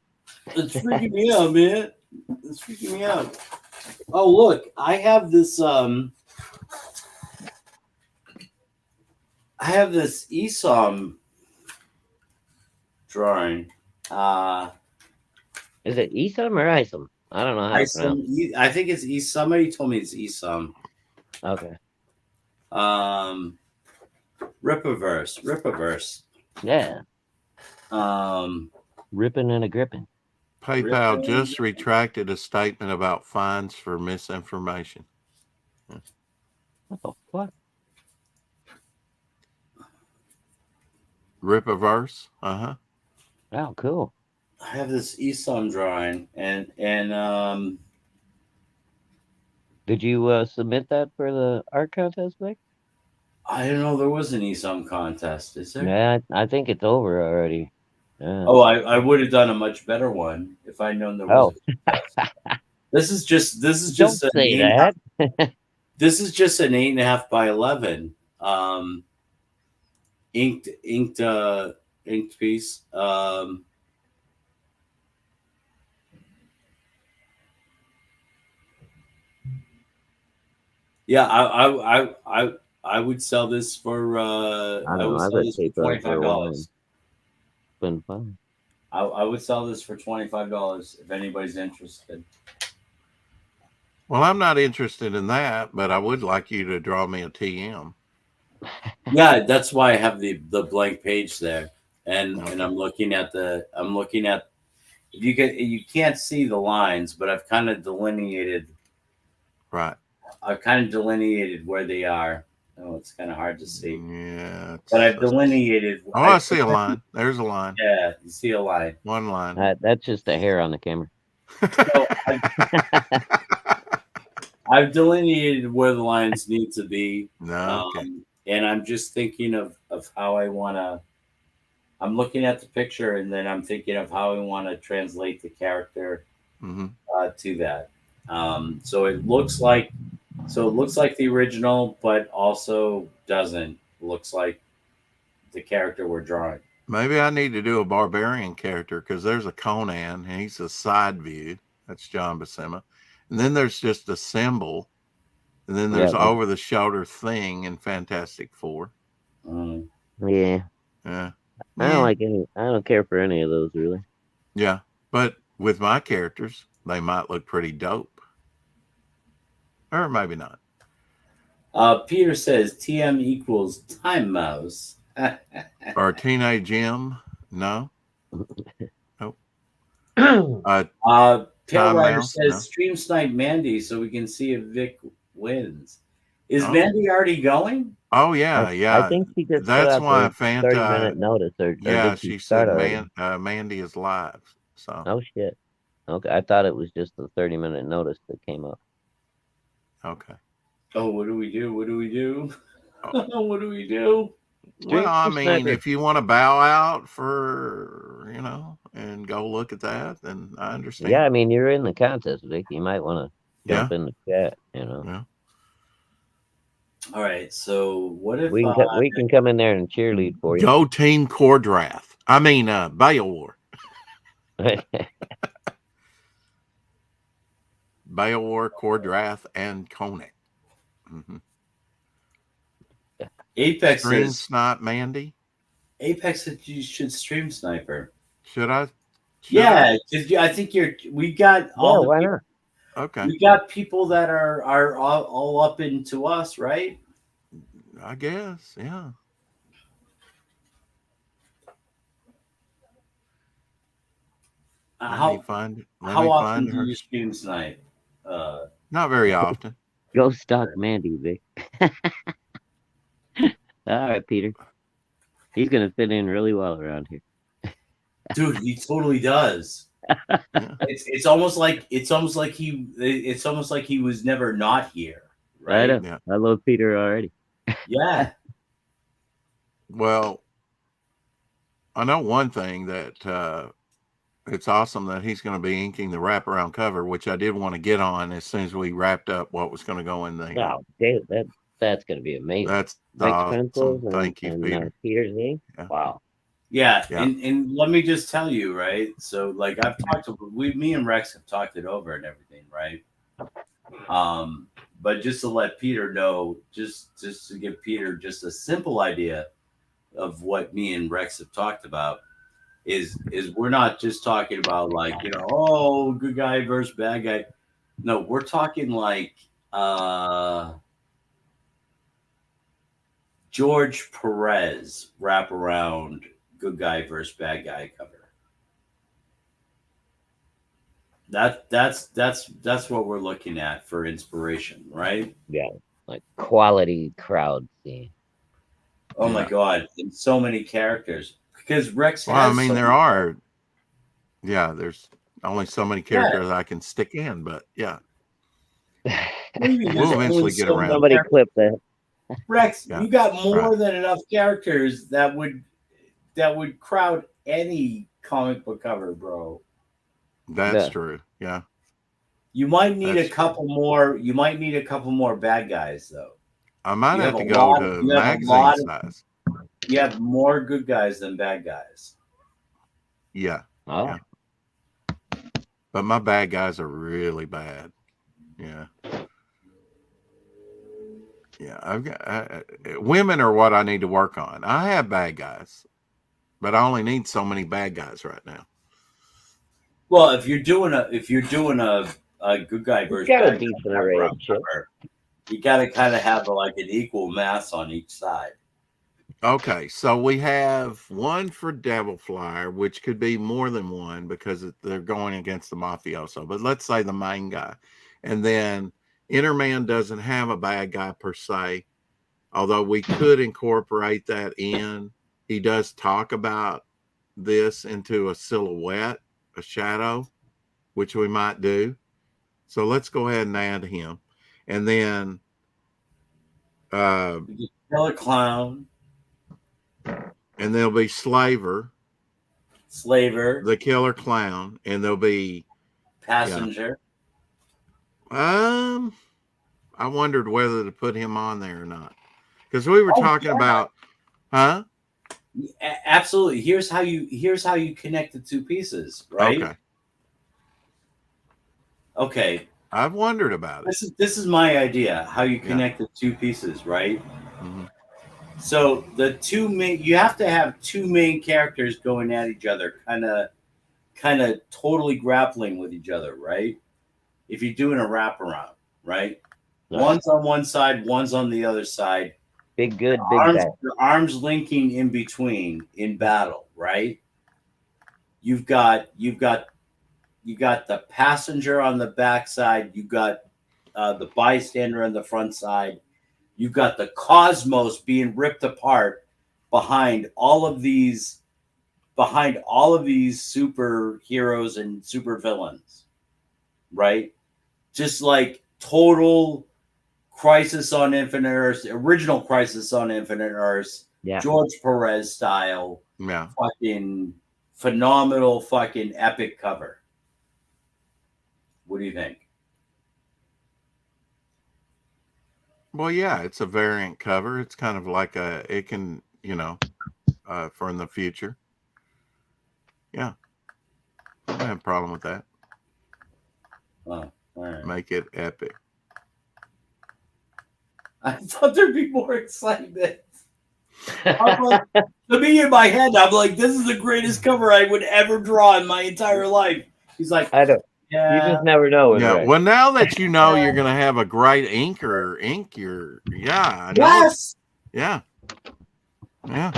It's freaking me out, man. It's freaking me out. Oh, look, I have this ESOM drawing. Is it Esom or Isom? I don't know how to pronounce it. I think it's somebody told me it's ESOM. Okay. Rippaverse. Yeah. Um, Ripping and a gripping. PayPal just retracted a statement about fines for misinformation. What the fuck? Rippaverse. Uh-huh. Oh, cool. I have this ESOM drawing, and Did you submit that for the art contest, Vic? I don't know. There was an ESOM contest, is there? Yeah, I think it's over already. Yeah. Oh, I would have done a much better one if I'd known there was. This is just Don't say that. This is just an 8.5 by 11 inked piece. Yeah, I would sell this for I would sell this for $25. Been fun. I would sell this for $25 if anybody's interested. Well, I'm not interested in that, but I would like you to draw me a TM. Yeah, that's why I have the blank page there, and I'm looking at you can't see the lines, but I've kind of delineated. Right. I've kind of delineated where they are. Oh, it's kind of hard to see. Yeah. But I've delineated. Oh, I see a line. There's a line. Yeah, you see a line. One line. That's just the hair on the camera. So I've delineated where the lines need to be. No. Okay. And I'm just thinking of how I want to. I'm looking at the picture, and then I'm thinking of how I want to translate the character to that. So it looks like the original, but also doesn't. Looks like the character we're drawing. Maybe I need to do a barbarian character because there's a Conan and he's a side view. That's John Buscema. And then there's just a symbol. And then there's over the shoulder thing in Fantastic Four. Yeah. I don't like any. I don't care for any of those really. Yeah, but with my characters, they might look pretty dope, or maybe not. Peter says TM equals time mouse. Or Teenage Jim? No. Nope. Pale Rider says stream snipe Mandy so we can see if Vic wins. Is Mandy already going? Oh yeah. I think she just. That's why Fanta. 30-minute notice. Or she said Mandy is live. So. Oh shit. Okay, I thought it was just the 30-minute notice that came up. Okay. Oh, what do we do? What do we do? Oh. What do we do? Well, I mean, if you want to bow out for, and go look at that, then I understand. Yeah, I mean, you're in the contest, Vic. You might want to jump in the chat, Yeah. All right, so what if we can come in there and cheerlead for you? Go Team Cordrath. I mean, Beowar. Beowar, Cordrath, and Conan. Apex Green says Snot Mandy. Apex said you should stream Sniper. Should I? Yeah, because I think we got all Yeah, the why people, not? Okay. we got people that are all up into us, right? I guess. Yeah. Let me How find. Let how me often find do her. you stream Snipe? Not very often. Go stalk Mandy, Vic. All right, Peter. He's gonna fit in really well around here. Dude, he totally does. Yeah. It's almost like he was never not here, I right? know. Yeah. I love Peter already. Yeah. Well, I know one thing that it's awesome that he's going to be inking the wraparound cover, which I did want to get on as soon as we wrapped up what was going to go in there. Oh, Dave, that's gonna be amazing. That's Rick's awesome. pencils Thank you, and Peter. Peter's ink. Yeah. Wow. Yeah, Yeah. and let me just tell you, right? So like me and Rex have talked it over and everything, right? But just to let Peter know, just to give Peter just a simple idea of what me and Rex have talked about is we're not just talking about like, oh, good guy versus bad guy. No, we're talking like George Perez wraparound good guy versus bad guy cover. That's what we're looking at for inspiration, right? Yeah, like quality crowd scene. Oh my Yeah. god, and so many characters because Rex Well, I has. mean, So there are. Yeah, there's only so many Yeah. characters I can stick in, but yeah, maybe there's we'll only eventually get so many around. Somebody characters. clip that. Rex, Yeah. you got more Right. than enough characters that would crowd any comic book cover, bro. That's Yeah. true. Yeah. You might need That's a couple more. You might need a couple more bad guys, though. I might You have have to a go lot. to You have a magazine lot of. size. You have more good guys than bad guys. Yeah. Oh, Yeah. But my bad guys are really bad. Yeah. Yeah. I've got women are what I need to work on. I have bad guys, but I only need so many bad guys right now. Well, if you're doing a good guy he's versus got a bad guy decent cover array on of shit. cover, you got to kind of have like an equal mass on each side. Okay, so we have one for Devil Flyer, which could be more than one because they're going against the mafioso. But let's say the main guy, and then Interman doesn't have a bad guy per se, although we could incorporate that in. He does talk about this into a silhouette, a shadow, which we might do. So let's go ahead and add him, and then Killer Clown, and there'll be Slaver, Slaver, the killer clown, and there'll be Passenger. I wondered whether to put him on there or not because we were talking about, huh? Absolutely. Here's how you connect the two pieces, right? Okay. I've wondered about it. This is my idea. How you connect the two pieces, right? Mm-hmm. So you have to have two main characters going at each other, kind of totally grappling with each other, right? If you're doing a wraparound, right? Right. One's on one side, one's on the other side. Big good, big bad. The arms linking in between in battle, right? You've got the passenger on the back side. You've got the bystander on the front side. You've got the cosmos being ripped apart behind all of these superheroes and supervillains, right? Just like total Crisis on Infinite Earths, original Crisis on Infinite Earths, Yeah. George Perez style, Yeah. fucking phenomenal, fucking epic cover. What do you think? Well, yeah, it's a variant cover. It's kind of like it can, for in the future. Yeah. I don't have a problem with that. Oh, all right. Make it epic. I thought there'd be more excitement. I'm like, to me in my head, I'm like, this is the greatest cover I would ever draw in my entire life. He's like, I don't. yeah. You just never know. Yeah. Right? Well, now that you know you're going to have a great inker, ink your, yeah. I know. Yes. Yeah. Yeah.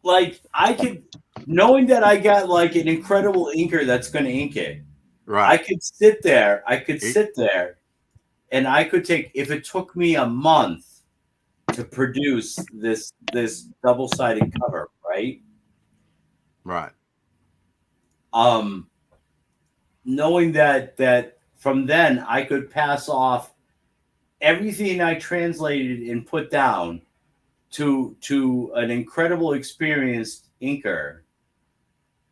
Like I could, knowing that I got like an incredible inker that's going to ink it. Right. I could sit there. And I could take, if it took me a month to produce this double-sided cover, right? Right. Knowing that from then I could pass off everything I translated and put down to an incredible experienced inker,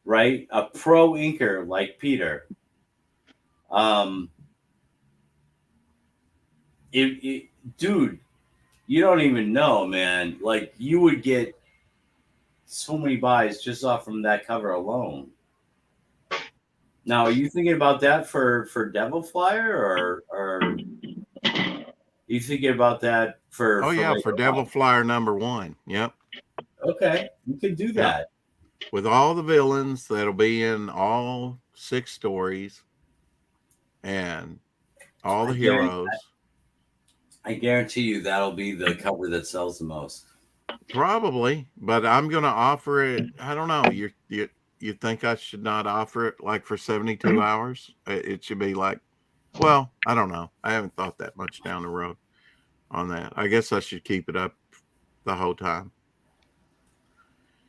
right? A pro inker like Peter. Dude, you don't even know, man. Like you would get so many buys just off from that cover alone. Now, are you thinking about that for Devil Flyer, or are you thinking about that for? Oh, yeah, for Devil on? Flyer #1. Yep. Okay, you can do that. With all the villains that'll be in all 6 stories and all the heroes. I guarantee you that'll be the cover that sells the most. Probably, but I'm going to offer it. I don't know. You think I should not offer it like for 72 hours? It should be like, well, I don't know. I haven't thought that much down the road on that. I guess I should keep it up the whole time.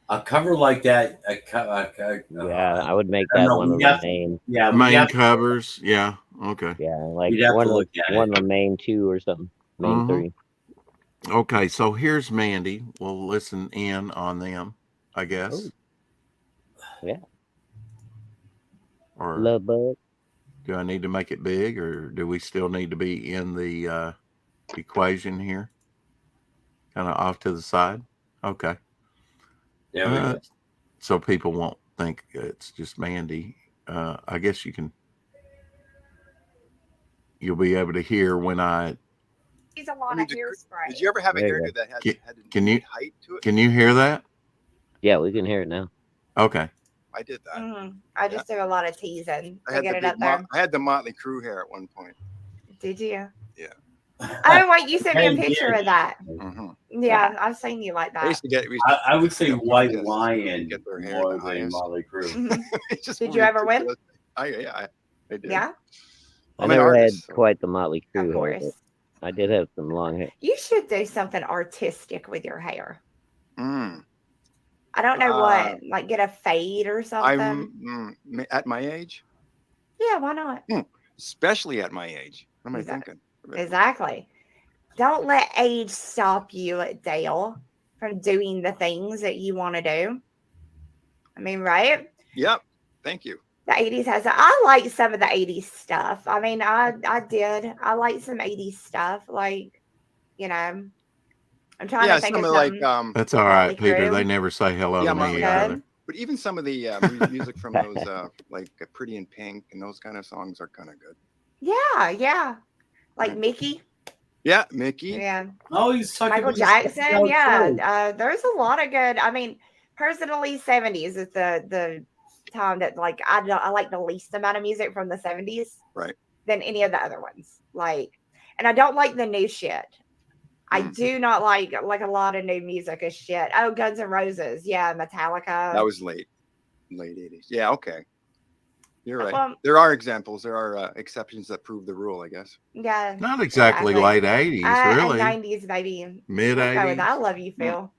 A cover like that, yeah, I would make that one of the main. Yeah, main covers. Yeah. Okay. Yeah, like one of the main 2 or something. Main 3. Okay, so here's Mandy. We'll listen in on them, I guess. Oh. Yeah. Or Love Bug. do I need to make it big, or do we still need to be in the equation here? Kind of off to the side. Okay. There we go. So people won't think it's just Mandy. I guess you'll be able to hear when I. A lot of hairspray. Did you ever have a hairdo that had height to it? Can you hear that? Yeah, we can hear it now. Okay. I did that. I just do a lot of teasing to get it up there. I had the Motley Crue hair at one point. Did you? Yeah. Oh wait, you sent me a picture of that. Mm-hmm. Yeah, I've seen you like that. I would say White Lion get their hair more than Motley Crue. Did you ever win? I did. Yeah. I never had quite the Motley Crue of course. hair. I did have some long hair. You should do something artistic with your hair. I don't know what, like get a fade or something. At my age? Yeah, why not? Especially at my age. What am I thinking? Exactly. Don't let age stop you, Dale, from doing the things that you want to do. I mean, right? Yep. Thank you. The 80s has I like some of the 80s stuff. I mean, I did. I like some 80s stuff. Like, you know, I'm trying to think of something. Like, that's all right, Peter. They never say hello to me either. But even some of the music from those, like Pretty in Pink and those kind of songs are kind of good. Yeah, yeah. Like Mickey. Yeah, Mickey. Yeah. Oh, he's talking Michael Jackson. Yeah. There's a lot of good. I mean, personally, 70s is the time that like I like the least amount of music from the 70s. Right. Than any of the other ones. Like, and I don't like the new shit. I do not like a lot of new music is shit. Oh, Guns N' Roses. Yeah, Metallica. That was late 80s. Yeah, okay. You're right. There are examples. There are exceptions that prove the rule, I guess. Yeah. Not exactly late 80s, really. 90s, maybe. Mid 80s. I love you, Phil.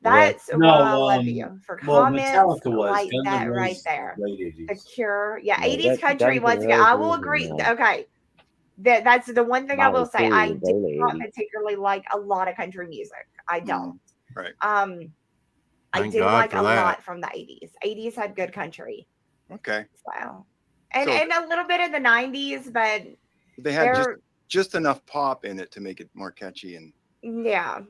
That's why I love you. For comments like that right there. The Cure. Yeah, 80s country was good. I will agree. Okay. That's the one thing I will say. I do not particularly like a lot of country music. I don't. Right. I do like a lot from the 80s. 80s had good country. Okay. So, and a little bit of the 90s, but they had just enough pop in it to make it more catchy. And yeah.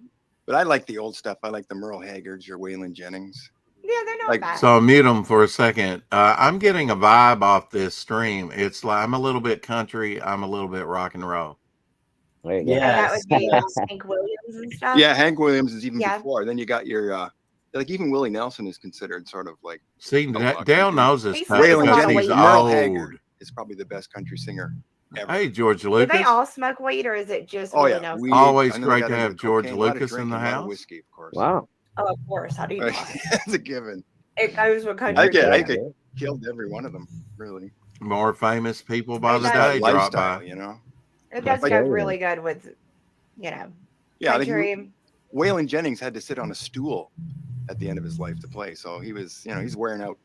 But I like the old stuff. I like the Merle Haggards or Waylon Jennings. Yeah, they're not bad. So mute them for a second. I'm getting a vibe off this stream. It's like I'm a little bit country. I'm a little bit rock and roll. Yeah, that would be Hank Williams. Williams and stuff. Yeah, Hank Williams is even before. Then you got your like even Willie Nelson is considered sort of like. See, Dale knows his stuff Waylon because Jennings, he's Merle old. Haggard is probably the best country singer ever. Hey, George Do Lucas. they all smoke weed, or is it just Oh Willie yeah, Nelson? Always great to have George cocaine, a lot of Lucas in drinking, the a lot of house. whiskey, of course. Wow. Oh, of course, I do. That's a given. It goes with country. I could killed every one of them, really. More famous people by It the does. day drop Lifestyle, by. you know. It does Like- go really good with, Yeah, I think country. Waylon Jennings had to sit on a stool at the end of his life to play, so he was, he's wearing out.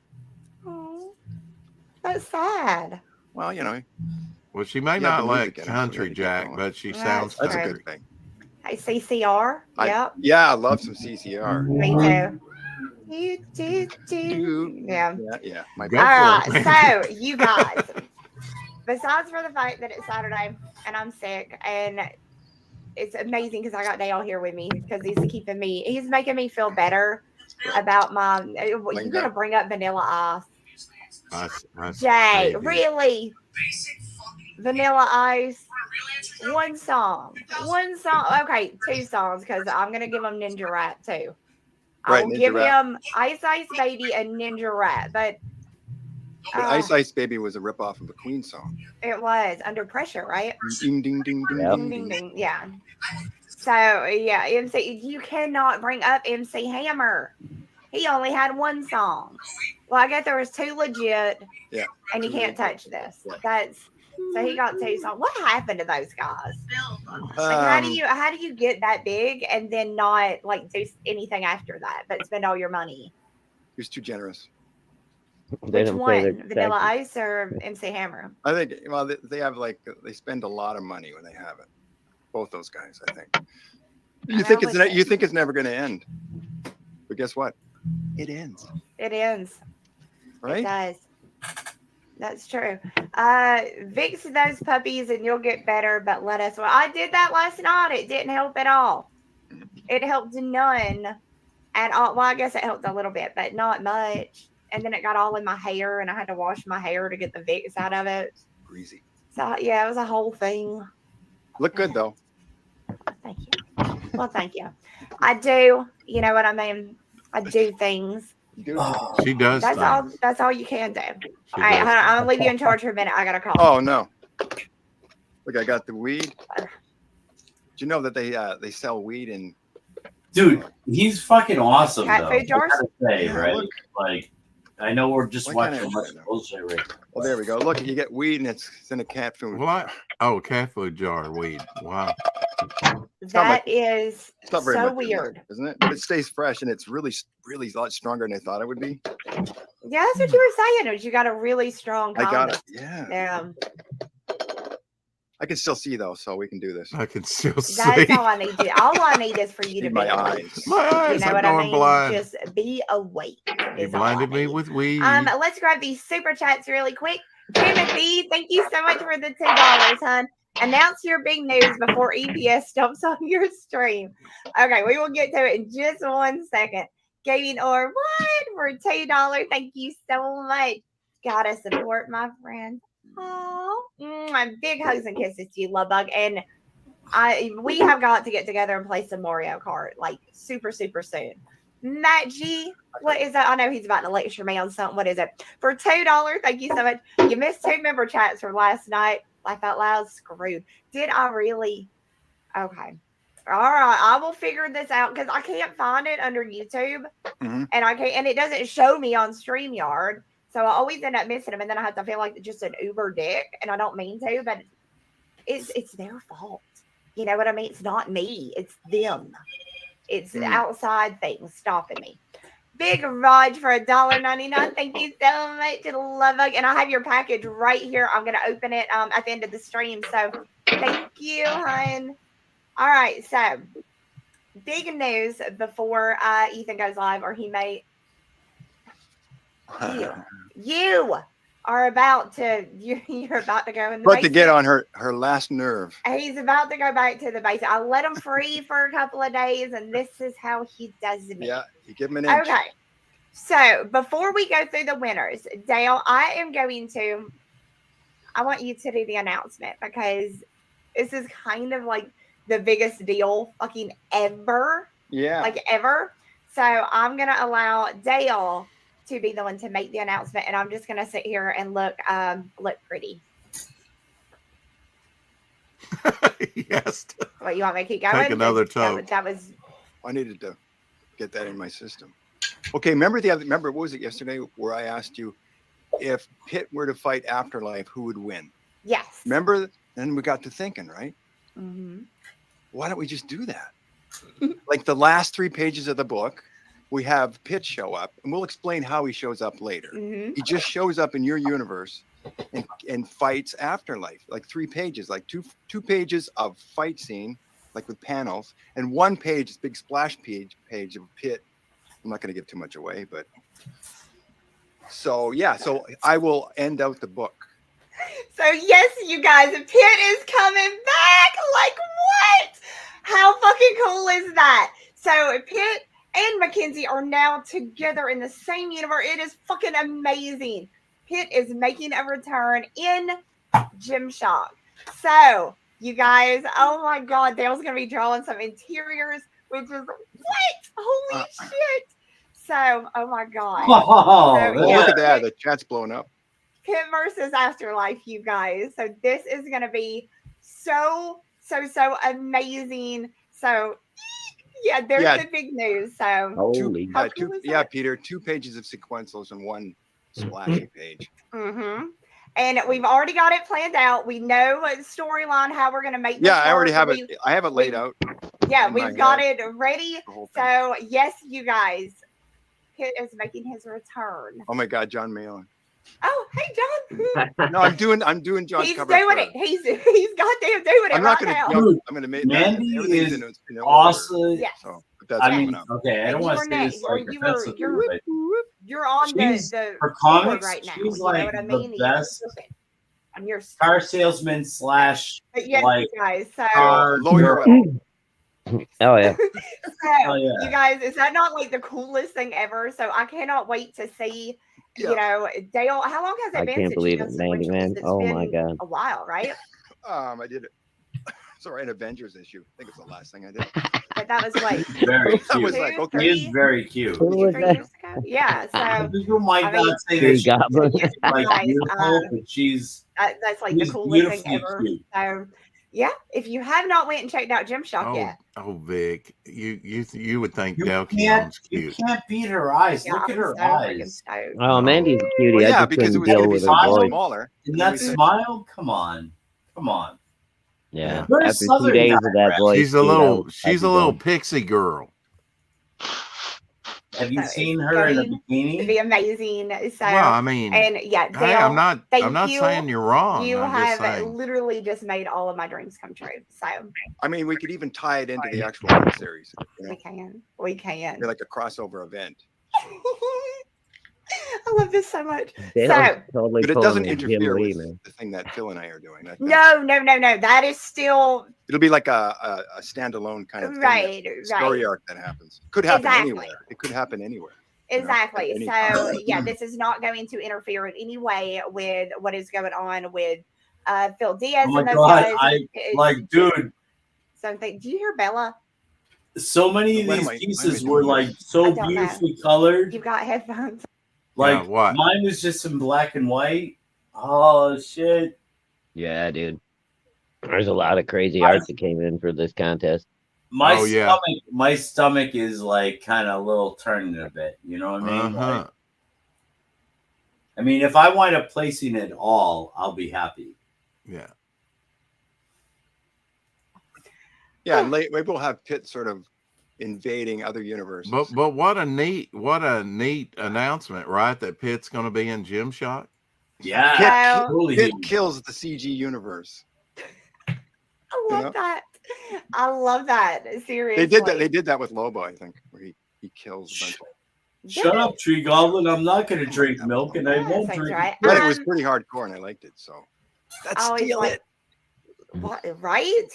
Oh, that's sad. Well, Well, she may Yeah, not the like music in it, so we country had to keep Jack, going. but she That's sounds that's a country. good thing. Hey, CCR. Yep. Yeah, I love some CCR. Me too. Yeah. Yeah. My Go bad. for it, So, you guys, besides for the fact that it's Saturday and I'm sick, and it's amazing because I got Dale here with me because he's making me feel better about my. You're gonna bring up Vanilla Ice, Jay? Really? Vanilla Ice. One song. Okay, 2 songs because I'm gonna give him Ninja Rat too. Right, I'll Ninja give Rat. him Ice Ice Baby and Ninja Rat, but Ice Ice Baby was a ripoff of a Queen song. it was Under Pressure, right? Ding ding ding ding Yep. Ding, ding. ding, ding. Yeah. So yeah, MC, you cannot bring up MC Hammer. He only had 1 song. Well, I guess there was 2 legit. Yeah. And you can't touch this. So he got 2 songs. What happened to those guys? Like, how do you get that big and then not like do anything after that, but spend all your money? He was too generous. They Which don't pay their one? Vanilla taxes. Ice or MC Hammer? I think. Well, they have they spend a lot of money when they have it. Both those guys, I think. You think it's never going to end, but guess what? It ends. It ends. Right? It does. That's true. Fix those puppies and you'll get better, but let us. Well, I did that last night. It didn't help at all. It helped none at all. Well, I guess it helped a little bit, but not much. And then it got all in my hair, and I had to wash my hair to get the Vicks out of it. Greasy. So yeah, it was a whole thing. Look good though. Thank you. Well, thank you. I do. You know what I mean? I do things. She does. That's things. all. That's all you can do. She All right, does. I'm gonna leave you in charge for a minute. I got a call. Oh no! Look, I got the weed. Do you know that they sell weed in? Dude, he's fucking awesome. Cat though. food jars? I gotta say, Yeah, right? look. Like, I know we're just Why watching can't I much say that? bullshit right now. Well, there we go. Look, you get weed and it's in a cat food. What? Oh, cat food jar weed. Wow. That is It's not very so much in weird. there, isn't it? But it stays fresh and it's really a lot stronger than I thought it would be. Yeah, that's what you were saying. Was you got a really strong I got condom. it. Yeah. Yeah, I can still see though, so we can do this. I can still see. that's all I need to. All I need is for you to Need be my awake. eyes. My You eyes know are what I going mean? blind. Just be awake. You is all I blinded me need. with weed. Let's grab these super chats really quick. Timothy, thank you so much for the $2, hon. Announce your big news before EPS stumps on your stream. Okay, we will get to it in just 1 second. Gaming or what for $2? Thank you so much. Gotta support my friend. Oh, big hugs and kisses to you, love bug. And we have got to get together and play some Mario Kart like super soon. Matt G, what is that? I know he's about to lecture me on something. What is it? For $2, thank you so much. You missed 2 member chats from last night. Laugh out loud, screwed. Did I really? Okay. All right. I will figure this out because I can't find it under YouTube. Mhm. And it doesn't show me on StreamYard. So I always end up missing them. And then I have to feel like just an uber dick. And I don't mean to, but it's their fault. You know what I mean? It's not me. It's them. It's outside things stopping me. Big Raj for $1.99. Thank you so much to the love bug. And I have your package right here. I'm going to open it at the end of the stream. So thank you, hon. All right. So big news before Ethan goes live, or he may. You are about to. You're about to go in the But to basement. get on her last nerve. He's about to go back to the base. I let him free for a couple of days, and this is how he does me. Yeah, you give him an inch. Okay. So before we go through the winners, Dale, I want you to do the announcement because this is kind of like the biggest deal fucking ever. Yeah. Like ever. So I'm gonna allow Dale to be the one to make the announcement, and I'm just gonna sit here and look pretty. Yes. What, you want me to keep going? Take another toke. That was. I needed to get that in my system. Okay, remember what was it yesterday where I asked you if Pitt were to fight Afterlife, who would win? Yes. Remember? And we got to thinking, right? Mm-hmm. Why don't we just do that? Like the last 3 pages of the book, we have Pitt show up, and we'll explain how he shows up later. Mm-hmm. He just shows up in your universe and fights Afterlife, like 3 pages, like two pages of fight scene, like with panels, and 1 page, big splash page of Pitt. I'm not going to give too much away, but so yeah, so I will end out the book. So yes, you guys, Pitt is coming back. Like what? How fucking cool is that? So Pitt and Mackenzie are now together in the same universe. It is fucking amazing. Pitt is making a return in Gymshock. So you guys, oh my God, Dale's gonna be drawing some interiors, which is what? Holy shit! So, oh my God. Look at that. The chat's blowing up. Pitt versus Afterlife, you guys. So this is going to be so amazing. So yeah, there's the big news. So holy, Peter, 2 pages of sequentials and 1 splashy page. Mm-hmm. And we've already got it planned out. We know what storyline, how we're going to make this I already have it. I have it laid out. Yeah, we've got it ready. So yes, you guys, Pitt is making his return. Oh my God, John Malin. Oh, hey, John. No, I'm doing John's He's cover. doing it. He's goddamn doing it. I'm not gonna. I'm gonna make Mandy is awesome. Yes. So, but that's I mean, okay, I don't want to say this like you're on the for comics right now. She's you like know what I mean? The best on your car salesman / but yes, like guys. So lawyer. Oh yeah. So, you guys, is that not like the coolest thing ever? So I cannot wait to see. You know, Dale, how long has it been? I can't believe it, Mandy, man. Oh my God. A while, right? I did it. Sorry, an Avengers issue. I think it's the last thing I did. But that was like very cute. I was like, okay. He is very cute. Who was that? Yeah. So you might not say that she's like beautiful, but she's that's like the coolest thing ever. So yeah, if you have not went and checked out Gymshock yet. Oh, Vic, you would think Del Keon's cute. You can't beat her eyes. Look at her eyes. Oh, Mandy's a cutie. Well, I just because it was deal going to be with so her voice. smaller. And that smile, come on. Yeah. Very After 2 days of that voice, she's a little pixie girl. Have you seen her in a bikini? It'd be amazing. So, well, I mean, and yeah, Dale, hey, I'm not saying you're wrong. You I'm have literally just made all of my dreams come true. So, I mean, we could even tie it into the actual series. You know? We can. They're like a crossover event. I love this so much. Totally but it doesn't interfere with the thing that Phil and I are doing. No. That is still. It'll be like a standalone kind of thing, story arc that happens. Could happen anywhere. It could happen anywhere. Exactly. So yeah, this is not going to interfere in any way with what is going on with Phil Diaz. Oh my God! Dude. Something. Do you hear Bella? So many of these pieces were like so beautifully colored. You've got headphones. Like mine was just in black and white. Oh shit! Yeah, dude. There's a lot of crazy art that came in for this contest. My stomach is like kind of a little turning a bit. You know what I mean? Like, I mean, if I wind up placing it all, I'll be happy. Yeah. Yeah, and maybe we'll have Pitt sort of invading other universes. But what a neat announcement, right? That Pitt's going to be in Gymshock. Yeah, Pitt kills the CG universe. I love that. I love that. Seriously, They did that with Lobo, I think, where he kills a bunch of. Shut up, Tree Goblin! I'm not going to drink milk, and I won't drink. Right. But it was pretty hardcore, and I liked it. So that's steal it. What? Right.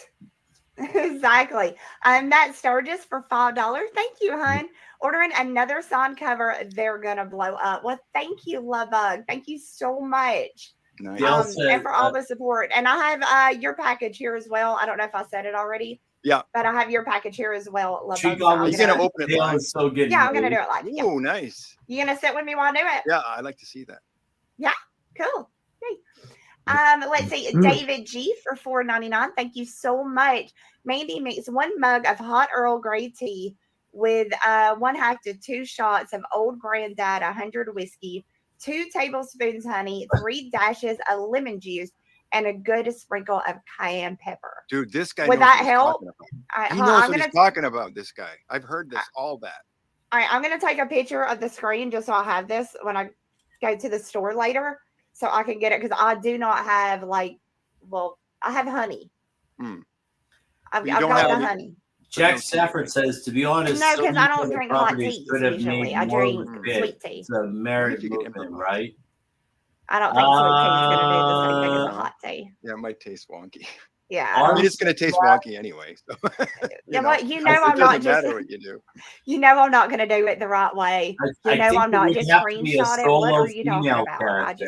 Exactly. That Sturgis for $5. Thank you, hon. Ordering another signed cover, they're gonna blow up. Well, thank you, Lovebug. Thank you so much. Nice. And for all the support. And I have your package here as well. I don't know if I said it already. Yeah. But I have your package here as well. Love You're both. going to open it live? So good. Yeah, I'm going to do it live. Yeah. Oh, nice. You going to sit with me while I do it? Yeah, I'd like to see that. Yeah, cool. Yay. Let's see, David G for $4.99. Thank you so much. Mandy makes 1 mug of hot Earl Grey tea with 1/2 to 2 shots of Old Granddad 100 whiskey, 2 tablespoons honey, 3 dashes of lemon juice, and a good sprinkle of cayenne pepper. Dude, this guy would knows that what help? He knows what he's talking about. This guy, I've heard this. All that. All right, I'm gonna take a picture of the screen just so I have this when I go to the store later, so I can get it because I do not have I have honey. I've got the honey. Jack Stafford says, to be honest, no, because I don't drink hot tea usually. I drink sweet tea. It's a merit movement, right? I don't think sweet tea is going to do the same thing as a hot tea. Yeah, it might taste wonky. Yeah, I mean, it's going to taste wonky anyway. So, I'm not just. What you do. You know, I'm not going to do it the right way. I'm not just screenshot it. What are you talking about?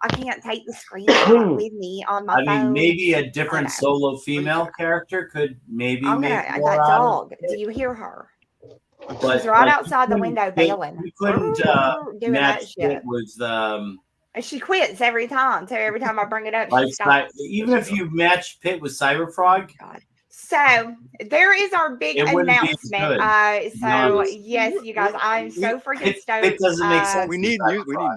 I can't take the screenshot with me on my phone. I mean, maybe a different solo female character could maybe make that dog. Do you hear her? She's right outside the window bailing. You couldn't match it with and she quits every time. So every time I bring it up, she stops. Even if you match Pitt with Cyberfrog. God. So there is our big announcement. Yes, you guys, I'm so freaking stoked. It doesn't make sense. We need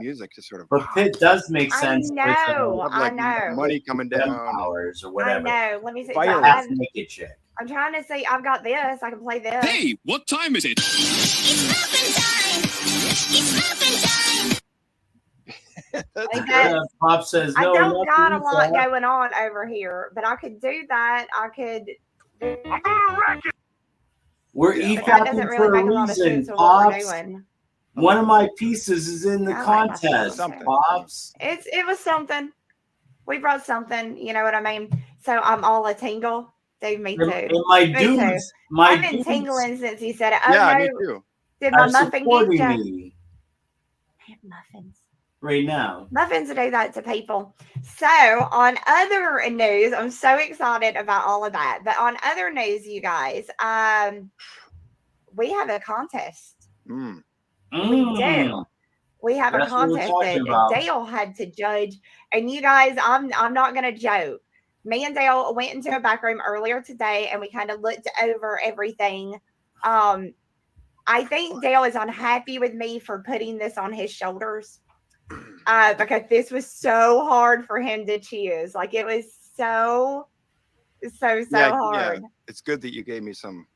music to sort of. But Pitt does make sense. I know. Money coming down, powers or whatever. I know. Let me see. Make it check. I'm trying to see. I've got this. I can play this. Hey, what time is it? It's muffin time. It's muffin time. Pop says no. I don't got a lot going on over here, but I could do that. I could. We're e-capping for a reason, Pops. One of my pieces is in the contest, Pops. It was something. We brought something. You know what I mean? So I'm all a tingle. Dude, me too. I've been tingling since he said it. Oh, yeah, me too. Did my muffin get you? Muffins. Right now. Muffins do that to people. So on other news, I'm so excited about all of that. But on other news, you guys, we have a contest. We do. We have a contest that Dale had to judge. And you guys, I'm not gonna joke. Me and Dale went into a back room earlier today and we kind of looked over everything. I think Dale is unhappy with me for putting this on his shoulders. Because this was so hard for him to choose. Like it was so hard. Yeah. It's good that you gave me some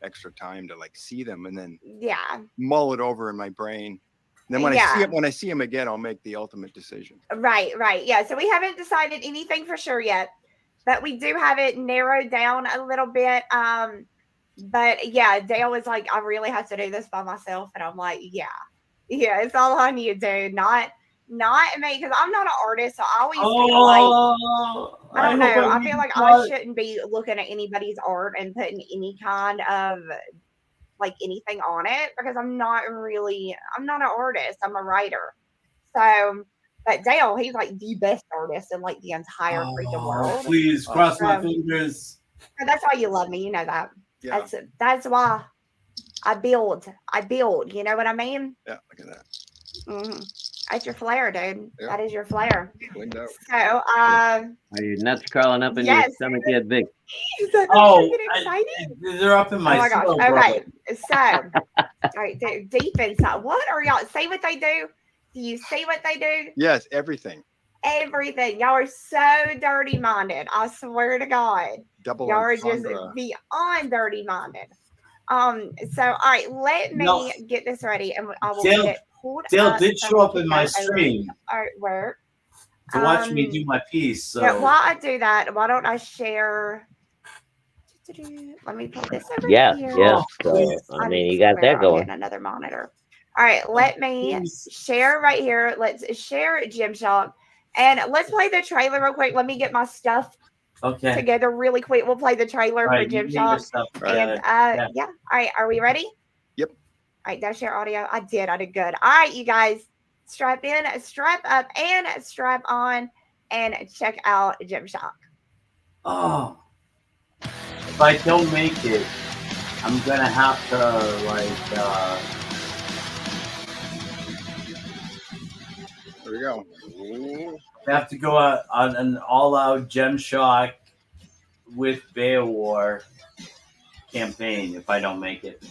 extra time to see them and then mull it over in my brain. And then when I see him again, I'll make the ultimate decision. Right. Yeah. So we haven't decided anything for sure yet, but we do have it narrowed down a little bit. But yeah, Dale was like, I really have to do this by myself. And I'm like, yeah, it's all on you, dude. Not me, because I'm not an artist. So I always feel like, I don't know. I feel like I shouldn't be looking at anybody's art and putting any kind of anything on it because I'm not an artist. I'm a writer. So, but Dale, he's like the best artist in the entire freaking world. Please cross my fingers. That's why you love me. You know that. Yeah. That's why I build. You know what I mean? Yeah, look at that. Mm-hmm. That's your flair, dude. Yeah. That is your flair. So, are your nuts crawling up in your stomach yet, Vic? They're up in my gosh. Okay. So, all right, deep inside. What are y'all? Say what they do. Do you see what they do? Yes, everything. Everything. Y'all are so dirty minded. I swear to God. Y'all are just beyond dirty minded. So all right, let me get this ready and I will get it pulled up. Dale did show up in my stream. Artwork. To watch me do my piece. So while I do that, why don't I share? Let me put this over here. Yeah. So, I mean, you got that going. Another monitor. All right, let me share right here. Let's share Gymshark. And let's play the trailer real quick. Let me get my stuff together really quick. We'll play the trailer for Gymshark. And yeah. All right, are we ready? Yep. All right, did I share audio? I did good. All right, you guys, strap in, strap up, and strap on, and check out Gymshark. Oh. if I don't make it, I'm gonna have to There we go. I have to go out on an all-out Gem Shock with Beowar campaign if I don't make it.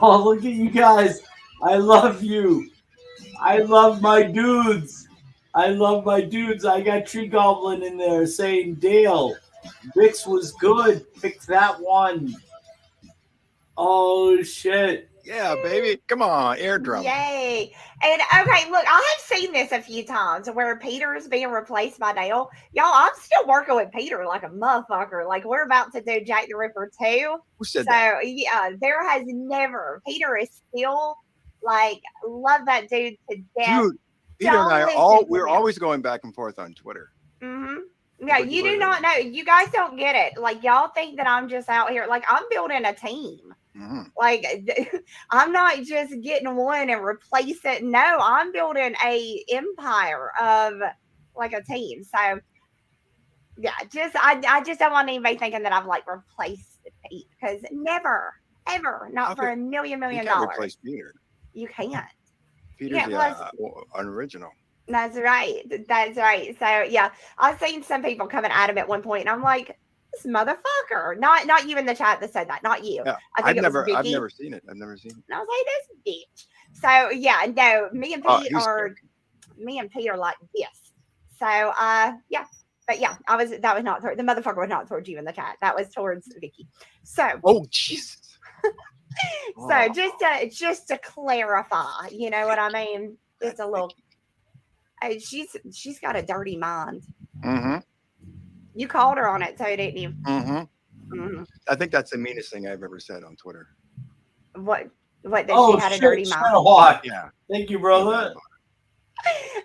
Oh, look at you guys. I love you. I love my dudes. I love my dudes. I got Tree Goblin in there saying, Dale, Vix was good. Pick that one. Oh, shit. Yeah, baby. Come on, air drum. Yay. And okay, look, I have seen this a few times where Peter is being replaced by Dale. Y'all, I'm still working with Peter like a motherfucker. Like, we're about to do Jack the Ripper 2. Who said So, that? yeah, there has never, Peter is still, like, love that dude to death. Dude, Peter and I are we're always going back and forth on Twitter. Mm-hmm. Yeah, you do not know. You guys don't get it. Like, y'all think that I'm just out here. Like, I'm building a team. Mm-hmm. Like, I'm not just getting one and replace it. No, I'm building a empire of like a team. So yeah, I just don't want anybody thinking that I've like replaced Pete, because never, ever, not for $1 million. You can't replace Peter. You can't. Peter's an original. That's right. That's right. So yeah, I've seen some people coming at him at one point, and I'm like, this motherfucker. Not you in the chat that said that. Not you. Yeah, I've never seen it. I've never seen it. And I was like, this bitch. So yeah, no, me and Pete are like this. So yeah. But yeah, that was not the motherfucker was not towards you in the chat. That was towards Vicky. So oh Jesus. So just to clarify, you know what I mean? Just a little. She's got a dirty mind. Mm-hmm. You called her on it, too, didn't you? Mm-hmm. Mm-hmm. I think that's the meanest thing I've ever said on Twitter. What that she had a dirty mind? Yeah. Thank you, brother.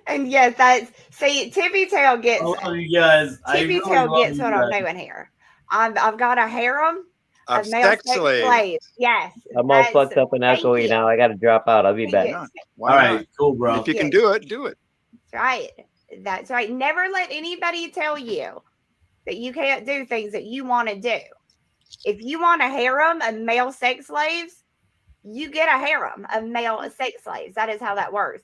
And yes, that's Tippy Tail gets. I love you guys. Tippy Tail gets what I'm doing here. I've got a harem of sex slaves. Yes. I'm all fucked up and echoey now. I got to drop out. I'll be back. All right, cool, bro. If you can do it, do it. That's right. That's right. Never let anybody tell you that you can't do things that you want to do. If you want a harem of male sex slaves, you get a harem of male sex slaves. That is how that works.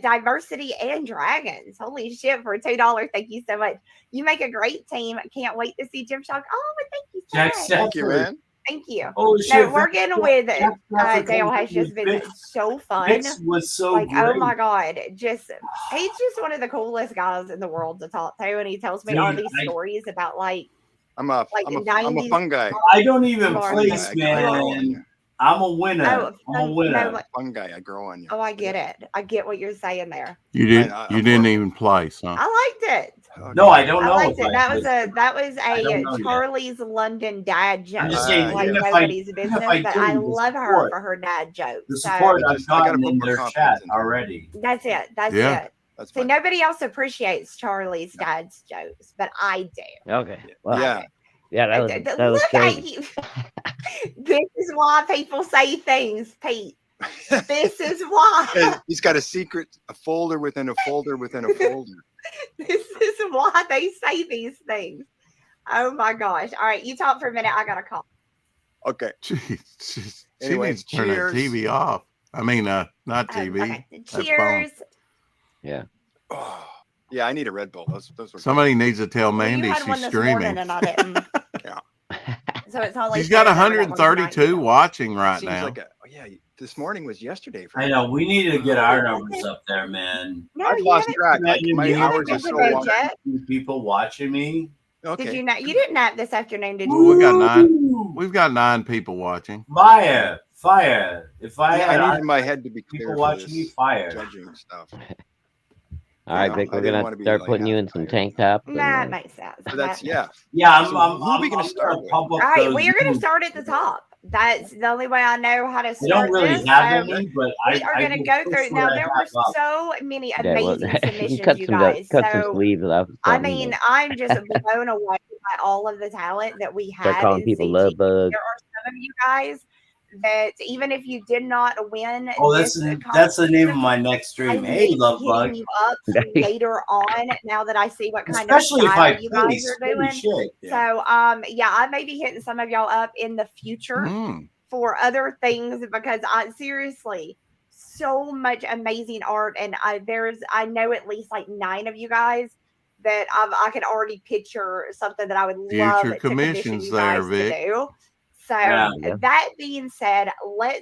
Diversity and dragons. Holy shit, for $2. Thank you so much. You make a great team. Can't wait to see Jim Shock. Oh, but thank you so much. Thank you, man. Thank you. Oh, shit. No, working with Dale has just been so fun. Vix was so like, great. oh my God. He's just one of the coolest guys in the world to talk to. And he tells me all these stories about I'm a fun guy. I don't even place, man. I'm a winner. I'm a winner. No, fun guy. I grow on you. Oh, I get it. I get what you're saying there. You didn't even place, huh? I liked it. No, I don't know. I liked it. That was a Charlie's London dad joke. I'm just saying, like nobody's business, but I love her for her dad jokes. The support I've gotten in their chat already. That's it. That's it. So nobody else appreciates Charlie's dad's jokes, but I do. Okay. Well, yeah. Yeah, that was crazy. This is why people say things, Pete. This is why. He's got a folder within a folder within a folder. This is why they say these things. Oh my gosh. All right, you talk for a minute. I got a call. Okay. Jeez. She needs to turn her TV off. I mean, not TV. Okay. Cheers. Yeah. Oh, yeah, I need a Red Bull. Those were Somebody needs to tell Mandy she's streaming. And I didn't. Yeah. So it's only she's got 132 watching right now. This morning was yesterday. I know. We need to get our numbers up there, man. No, I've lost track. My hours are so long. People watching me. Okay. Did you not? You didn't nap this afternoon, did you? Well, we got 9. We've got 9 people watching. Fire. If I needed my head to be clear. People watching me, fire. Judging stuff. All right, Vic, we're gonna start putting you in some tank top. That makes sense. So that's Yeah, who are we gonna start with? All right, we are gonna start at the top. That's the only way I know how to start. I don't really have any, but we are going to go through. Now there were so many amazing submissions, you guys. Cut some sleeves off. I mean, I'm just blown away by all of the talent that we They're have calling in people CG. love bugs. There are some of you guys that even if you did not win, that's the name of my next stream. Hey, love bug. You up later on. Now that I see what kind Especially of if I style you guys are doing. Shit. So I may be hitting some of y'all up in the future for other things because I seriously so much amazing art, and I know at least like 9 of you guys that I can already picture something that I would love to commission you guys to do. So that being said,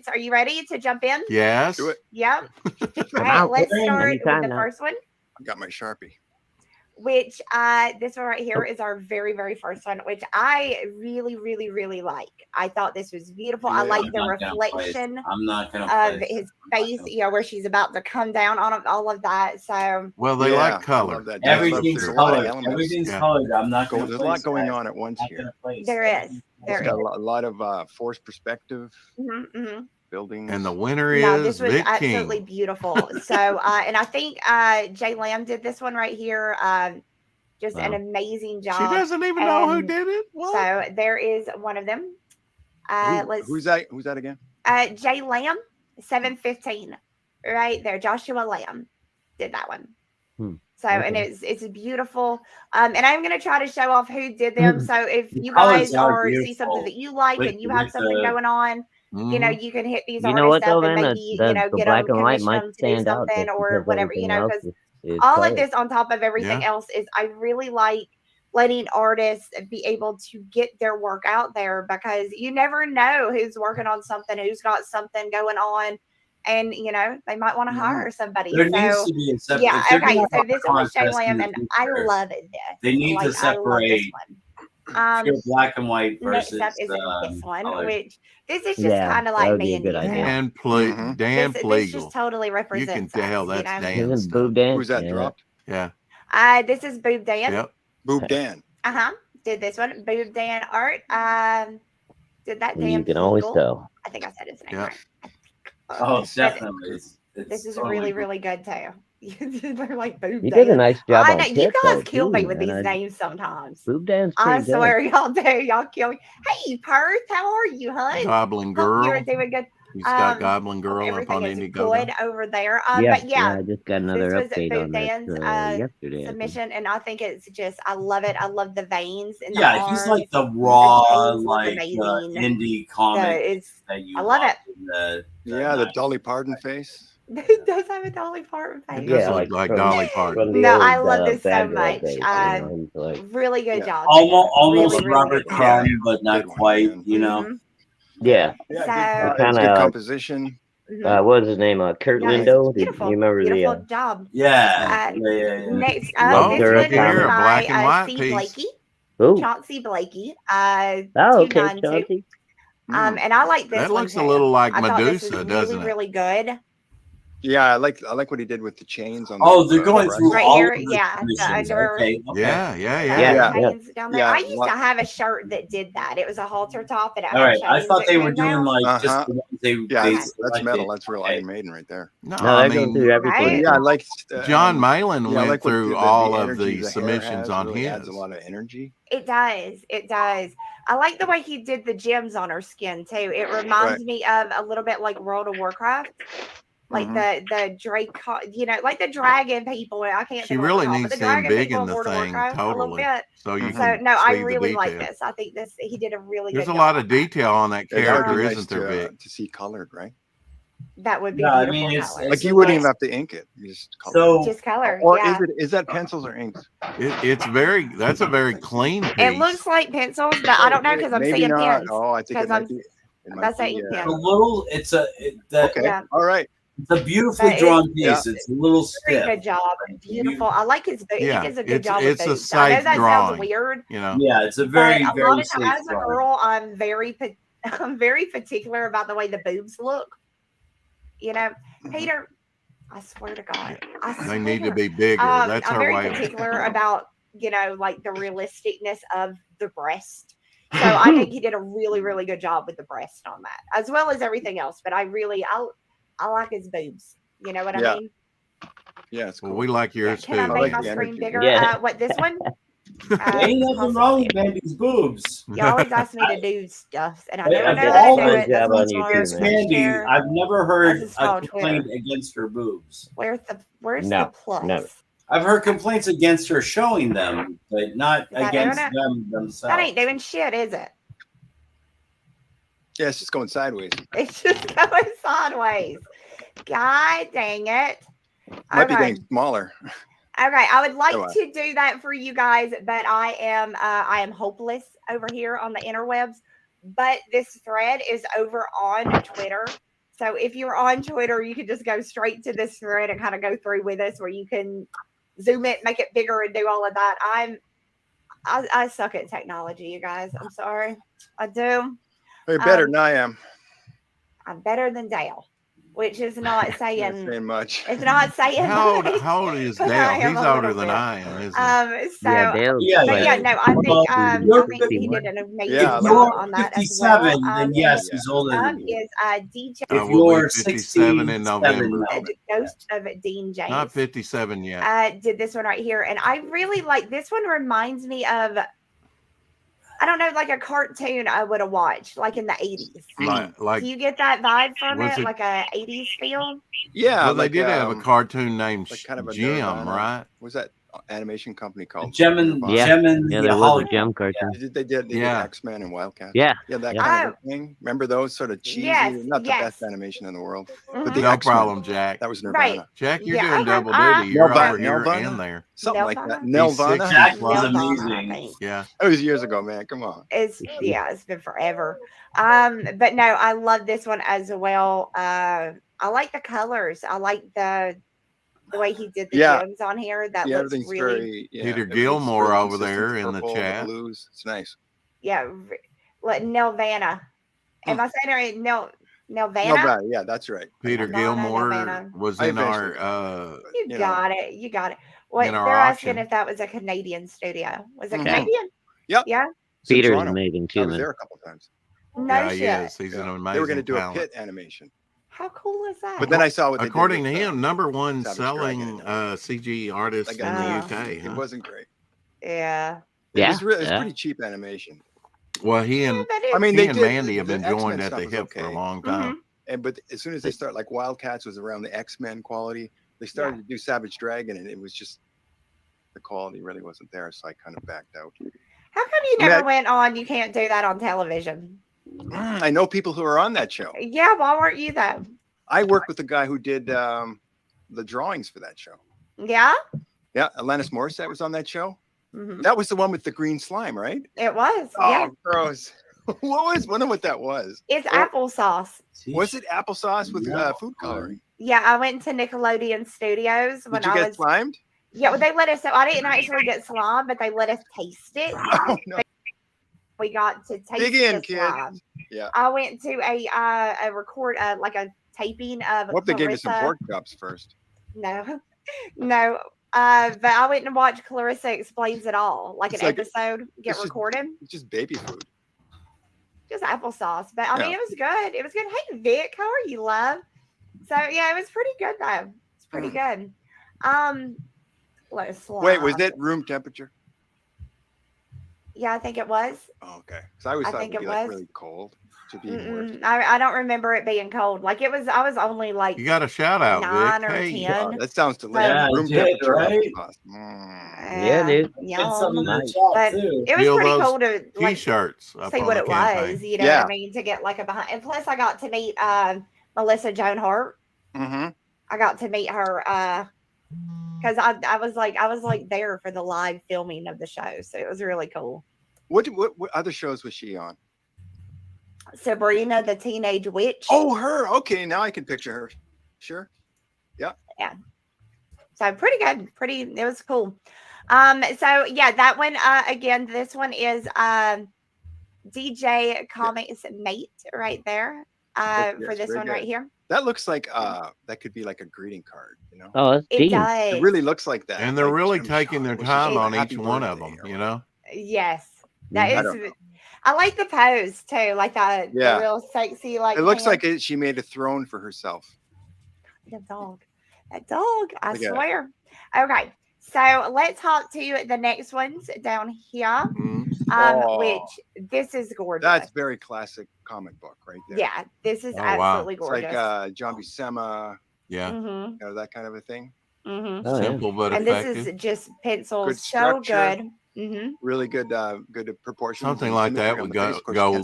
are you ready to jump in? Yes. Do it. Yep. All right, let's start with the first one. I got my Sharpie. Which this one right here is our very, very first one, which I really, really, really like. I thought this was beautiful. I like the reflection of his face, where she's about to come down on all of that. So well, they like color. Everything's colored. Everything's colored. I'm not going. There's a lot going on at once here. There is. It's got a lot of forced perspective. Buildings. And the winner is this was Vic absolutely King. Beautiful. So and I think Jay Lamb did this one right here. Just an amazing job. She doesn't even know who did it. What? So there is one of them. Who's that again? Jay Lamb, 715. Right there. Joshua Lamb did that one. So and it's beautiful. And I'm gonna try to show off who did them. So if you guys see something that you like and you have something going on, you can hit these artists up and maybe get them commissioned to do something or whatever, because all of this on top of everything else is I really like letting artists be able to get their work out there, because you never know who's working on something, who's got something going on, and they might want to hire somebody. There needs to be a separate. Okay. So this one was Jay Lamb, and I love this. They need to separate pure black and white versus next up is this one, which this is just kind of like me and you. Dan Pleagle. This just totally represents. You can tell that's Dan. Who's that dropped? Yeah. This is Boob Dan. Yep. Boob Dan. Did this one. Boob Dan art. Did that Dan You can always tell. I think I said his name right. Oh, definitely. This is really, really good too. They're like Boob You Dan. did a nice job. I know you guys kill me with these names sometimes. Boob Dan's I swear y'all do. Y'all kill me. Hey, Perth, how are you, hun? Goblin Girl. You're doing good. He's got Goblin Girl up on Indiegogo. Good over there. But yeah, I just got another update on that yesterday. Submission, and I think it's just I love it. I love the veins and he's like the raw, like indie comic. I love it. The Dolly Parton face. It does have a Dolly Parton face. It does look like Dolly Parton. No, I love this so much. Really good job. Almost really, Robert Crumb, but not quite. Yeah. So good composition. What was his name? Kurt Lindo. Did you remember beautiful job. Yeah. Next, Love this here, a one black and white C. piece. Blakey. Chauncey Blakey. Okay, Chauncey. And I like this. That one looks a little like Medusa, doesn't it? Really good. Yeah, I like what he did with the chains on. They're going through right all here. Okay. Yeah. Down there. I used to have a shirt that did that. It was a halter top. And all right, I thought they were doing like just the ones that's metal. That's real Iron Maiden right there. No, I mean, through everything. Yeah, I like John Malin went through all of the energy submissions on really his. Adds a lot of energy. It does. I like the way he did the gems on her skin too. It reminds me of a little bit like World of Warcraft. Like the Drake, like the dragon people. I can't. She really needs to embiggen the thing totally. So I really like this. I think he did a really. There's good a job lot of detail on that character, isn't there, Vic? To see colored, right? That would be beautiful. I mean, it's like you wouldn't even have to ink it. You just color. Just color. Or is that pencils or inks? That's a very clean piece. It looks like pencils, but I don't know because I'm seeing pens. Oh, I think it might be. That's an ink pen. A little. All right. It's a beautifully drawn piece. It's a little stiff. Good job. Beautiful. I like his boot. Yeah, he does a good job it's with a boots. I know that drawing, sounds weird. Yeah, it's a very, but a very lot of times as a girl, I'm very particular about the way the boobs look. Peter, I swear to God. They need to be bigger. That's I'm her very way. particular about, like the realisticness of the breast. So I think he did a really, really good job with the breast on that, as well as everything else. But I like his boobs. You know what I mean? Yeah, it's cool. Well, we like yours too. Can I make my screen bigger? Yeah. What, this one? Ain't nothing wrong with Mandy's boobs. You always ask me to do stuff, and I Yeah, never know all how to do the it. That's job why on it's YouTube, hard Yes, to man. Mandy, share. I've never heard This is a on complaint Twitter. against her boobs. Where's No, the plus? never. I've heard complaints against her showing them, but not Is that against doing it? them That themselves. ain't doing shit, is it? Yeah, it's just going sideways. It's just going sideways. God dang it. Might be Okay. getting smaller. Okay, I would like Go on. to do that for you guys, but I am hopeless over here on the interwebs. But this thread is over on Twitter. So if you're on Twitter, you can just go straight to this thread and kind of go through with us, where you can zoom it, make it bigger, and do all of that. I suck at technology, you guys. I'm sorry. I do. You're better than I am. I'm better than Dale, which is not Not saying saying much. it's not saying How much, old is but I Dale? am He's a older little than bit. I am, isn't he? So Yeah, Dale's Yeah, but like, yeah, no, I Well, think you're he did an amazing Yeah, I If like job you're on that as well. 57, then yes, Yeah. he's older than you. Is DJ If will be you're 57 in 67 November. now, Ghost of Dean James. Not 57 yet. Did this one right here, and I really like this one. Reminds me of, I don't know, like a cartoon I would have watched, like in the 80s. Like Do you get that vibe from was it? it- Like a 80s feel? Yeah, well, they like, did have a cartoon named like kind of a Jim, Nirvana. right? What was that animation company called? Gem and Nirvana? Yeah. Gem and yeah, the there was Hollywood. a gem cartoon. They did Yeah. X-Men and Wildcats. Yeah. Yeah, that Yeah. kind of a thing. Remember those sort of cheesy, Yes, not the yes. best animation in the world, Mhm. but the No X-Men. problem, Jack. That was Nirvana. Right. Jack, you're Yeah, doing okay, double duty. You're Nelvana- over here Nelvana? and there. Something like that. Nelvana? He's 60 Nelvana. Jack plus. was Nelvana, I amazing. think. Yeah. That was years ago, man. Come on. It's been forever. But no, I love this one as well. I like the colors. I like the way he did the Yeah. gems on here. That Yeah, looks everything's really very. Yeah, Peter everything's Gilmore very over consistent. there in the Purple, chat. blues. It's nice. like Nelvana. Am I saying it right? Nelvana? Nelvana. Yeah, that's right. Peter Nelvana, Gilmore Nelvana. was I in our eventually- You you got it. You got it. What in our they're asking auction. if that was a Canadian studio. Was it Mhm. Canadian? Yep. Yeah. It's in Peter's Toronto. amazing I too, was man. there a couple times. No yeah, shit. he is. He's an Yeah. amazing They were going to do talent. a pit animation, How cool is that? but then I saw what they According did to with, him, number one Savage selling Dragon. CG artist Like, in the Oh. UK. it Huh? wasn't great. yeah. It was Yeah, really, it's yeah. pretty cheap animation. Well, he and But I mean, he they and did. Mandy have the been X-Men joined at stuff the was hip for a okay. long time. But as soon as they start, like Wildcats was around the X-Men quality, they started to do Savage Dragon, and it was just the quality really wasn't there. So I kind of backed out. How come you I mean, never went on? You can't do that on television. I know people who are on that show. Yeah, why weren't you though? I worked with the guy who did the drawings for that show. Yeah. Yeah, Alanis Morissette was on that show. Mhm. That was the one with the green slime, right? It was. Oh, Yeah. gross. Wonder what that was. It's Or- applesauce. Was it applesauce with No. food coloring? Yeah, I went to Nickelodeon Studios when Did you I get was. slimed? Yeah, well, they let us. I didn't actually get slime, but they let us taste it. Oh no. We got to taste Dig in, the kid. slime. Yeah. I went to a record like a taping of. I hope they gave you some Clarissa- pork chops first. No, no. But I went and watched Clarissa Explains It All, like It's an like- episode get it's just- recorded. It's just baby food. Just applesauce. But I mean, Yeah. it was good. It was good. Hey, Vic, how are you, love? So yeah, it was pretty good though. It's pretty good. Let's Wait, was slide. it room temperature? Yeah, I think it was. Oh, okay. Because I always I thought it think would be it like was. really cold. Should be even worse. I don't remember it being cold. Like it was. I was only like You got a shout out, 9 Vic. or Hey, 10. Oh, that sounds delicious. Yeah, room it did, temperature right? applesauce. Yeah, dude. Get some in Yum. the But chat too. it was Feel pretty those cool to like T-shirts up see on what the it campaign. was. You know Yeah. what I mean? To get like a behind. And plus, I got to meet Melissa Joan Hart. Mm-hmm. I got to meet her because I was like there for the live filming of the show, so it was really cool. What other shows was she on? Sabrina the Teenage Witch. Oh, her. Okay, now I can picture her. Sure. So pretty good. It was cool. So yeah, that one again, this one is DJ Comics Mate right there. Yes, For this very one good. right here. That looks like that could be like a greeting card, you know? Oh, that's It Dean. does. It really looks like that. And they're like really Jim taking their Shaw, time which is on happy each one of birthday them, or you know? Yes. That I is don't know. I like the pose too, like that Yeah. the real sexy like It looks hand. like she made a throne for herself. That dog. I Look at it. swear. Okay. So let's hop to the next ones down here. Which this is gorgeous. That's very classic comic book right there. Yeah, this is absolutely gorgeous. It's like John Buscema. Yeah. You know, that kind of a thing. Simple but and effective. this is just pencils. Good So structure. good. Really good, good proportions. Something like that would go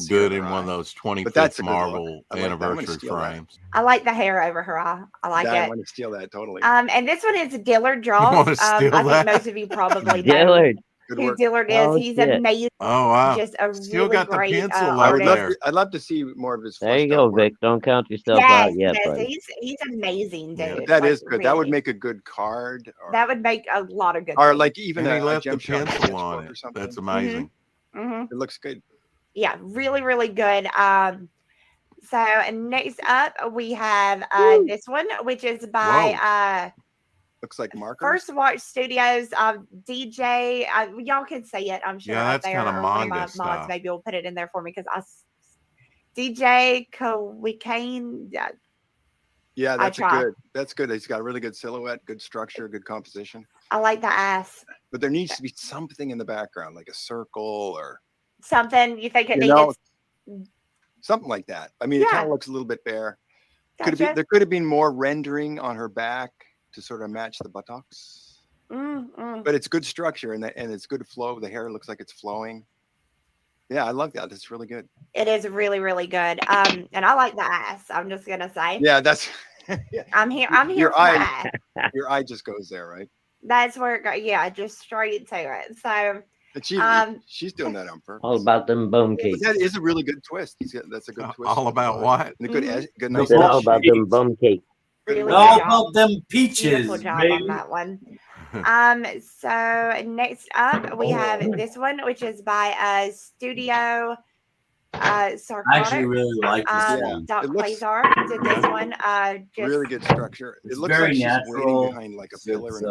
good in one of those 25th Marvel anniversary frames. I like the hair over her eye. I like it. I want to steal that totally. And this one is Dillard draws. I think most of you probably know Dillard. who Dillard is. He's amazing. Oh wow! Just a Still really got the great pencil artist. I'd love to see more of his. There you go, Vic. Don't count yourself out yet, buddy. He's amazing, dude. Yeah, that is good. Really. That would make a good card. That would make a lot of good. Or like even he a left gem the pencil on it. That's amazing. It looks good. Yeah, really, really good. So next up we have this one, which is by looks like Marker. First Watch Studios, DJ. Y'all can see it, I'm sure. Yeah, that's kind of manga stuff. Mods maybe will put it in there for me because DJ Kowikane. Yeah, that's good. He's got a really good silhouette, good structure, good composition. I like the ass. But there needs to be something in the background, like a circle or something. You think it needs something like that? I mean, it kind of looks a little bit bare. Gotcha. There could have been more rendering on her back to sort of match the buttocks. But it's good structure and it's good flow. The hair looks like it's flowing. Yeah, I love that. It's really good. It is really, really good. And I like the ass. I'm just gonna say. Yeah, that's. Yeah. I'm here. Your eye just goes there, right? That's where it goes. Yeah, just straight to it. So. And she's doing that on purpose. All about them bum cakes. That is a really good twist. That's a good twist. All about what? And a good, nice. All about them bum cakes. Really all about them peaches. Beautiful job on that one. So next up we have this one, which is by Studio Sarconic. I actually really like this one. Doc Quasar did this one. Just really good structure. It looks very like natural. She's waiting behind like a pillar in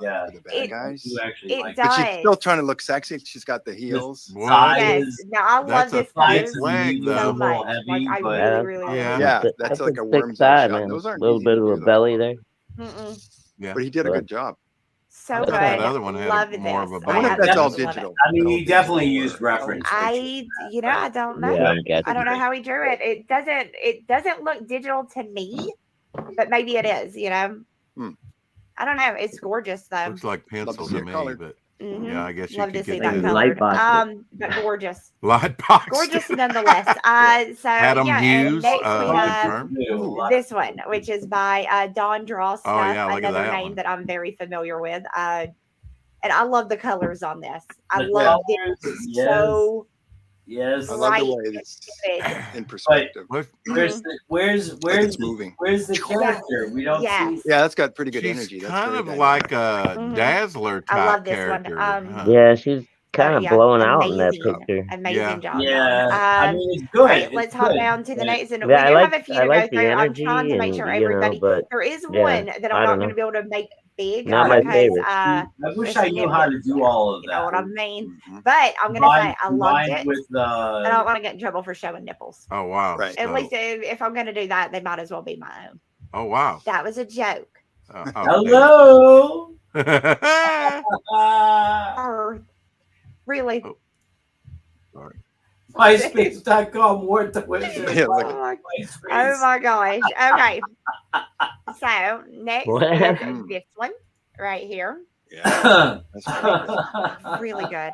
yeah. for the bad guys. It does. But she's still trying to look sexy. She's got the heels. Yes. Now I love this leg, so much. Like I really yeah. That's like a worm's side, shot. man. Those aren't a little bit of a belly there. Yeah. But he did a good job. So good. Another one had more of a I wonder if that's all digital. I mean, he definitely used reference. I don't know. Yeah, I don't know how he drew it. It doesn't look digital to me, but maybe it is. I don't know. It's gorgeous though. Looks like pencil to me, but yeah, I guess you love could to see get that the color. Light But gorgeous. Light box. Gorgeous nonetheless. So Adam and Hughes, next we have confirmed. this one, which is by Don Draw Stuff, yeah, look at another that name one. that I'm very familiar with. And I love the colors on this. I love it. So yes, I love the way it's in perspective. Where's it's moving? Where's the character? We don't see. Yeah, that's got pretty good She's energy. That's kind of dynamic. like a Dazzler type I love this character. one. Yeah, she's kind of blowing out in that amazing. picture. Amazing job. Yeah, I mean, it's good. Right, let's hop down to the next. And we do I like, have a few I to like go the through. I'm energy trying to make sure everybody. but there is one that I'm not going to be able to make big. Not my because, favorite. I wish I knew how to do all of that. You know what I mean? But I'm going to say I loved it. With I don't want to get in trouble for showing nipples. Oh wow! Right. At least if I'm going to do that, they might as well be my own. Oh wow! That was a joke. Hello. Really? Oh. Sorry. MySpace.com word the wizard. Oh my gosh. Okay. So next is this one right here. Yeah. Really good.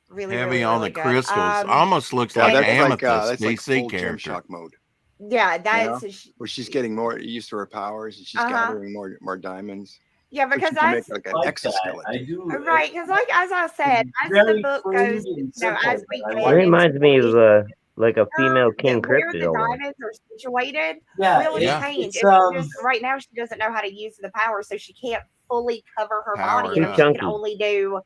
Really Heavy really, on really the good. crystals. Almost looks like that's Amethyst like DC full character. Gem Shock mode. Yeah, that's where she's getting more used to her powers and she's gathering more diamonds. Yeah, because that's like an exoskeleton. I do. Right, because like as I said, as the book goes, as we it reminds me of like a female King where Cryptid. the diamonds are situated will yeah. change. It's just, right now she doesn't know how to use the power, so she can't fully cover her body. Too And she chunky. can only do,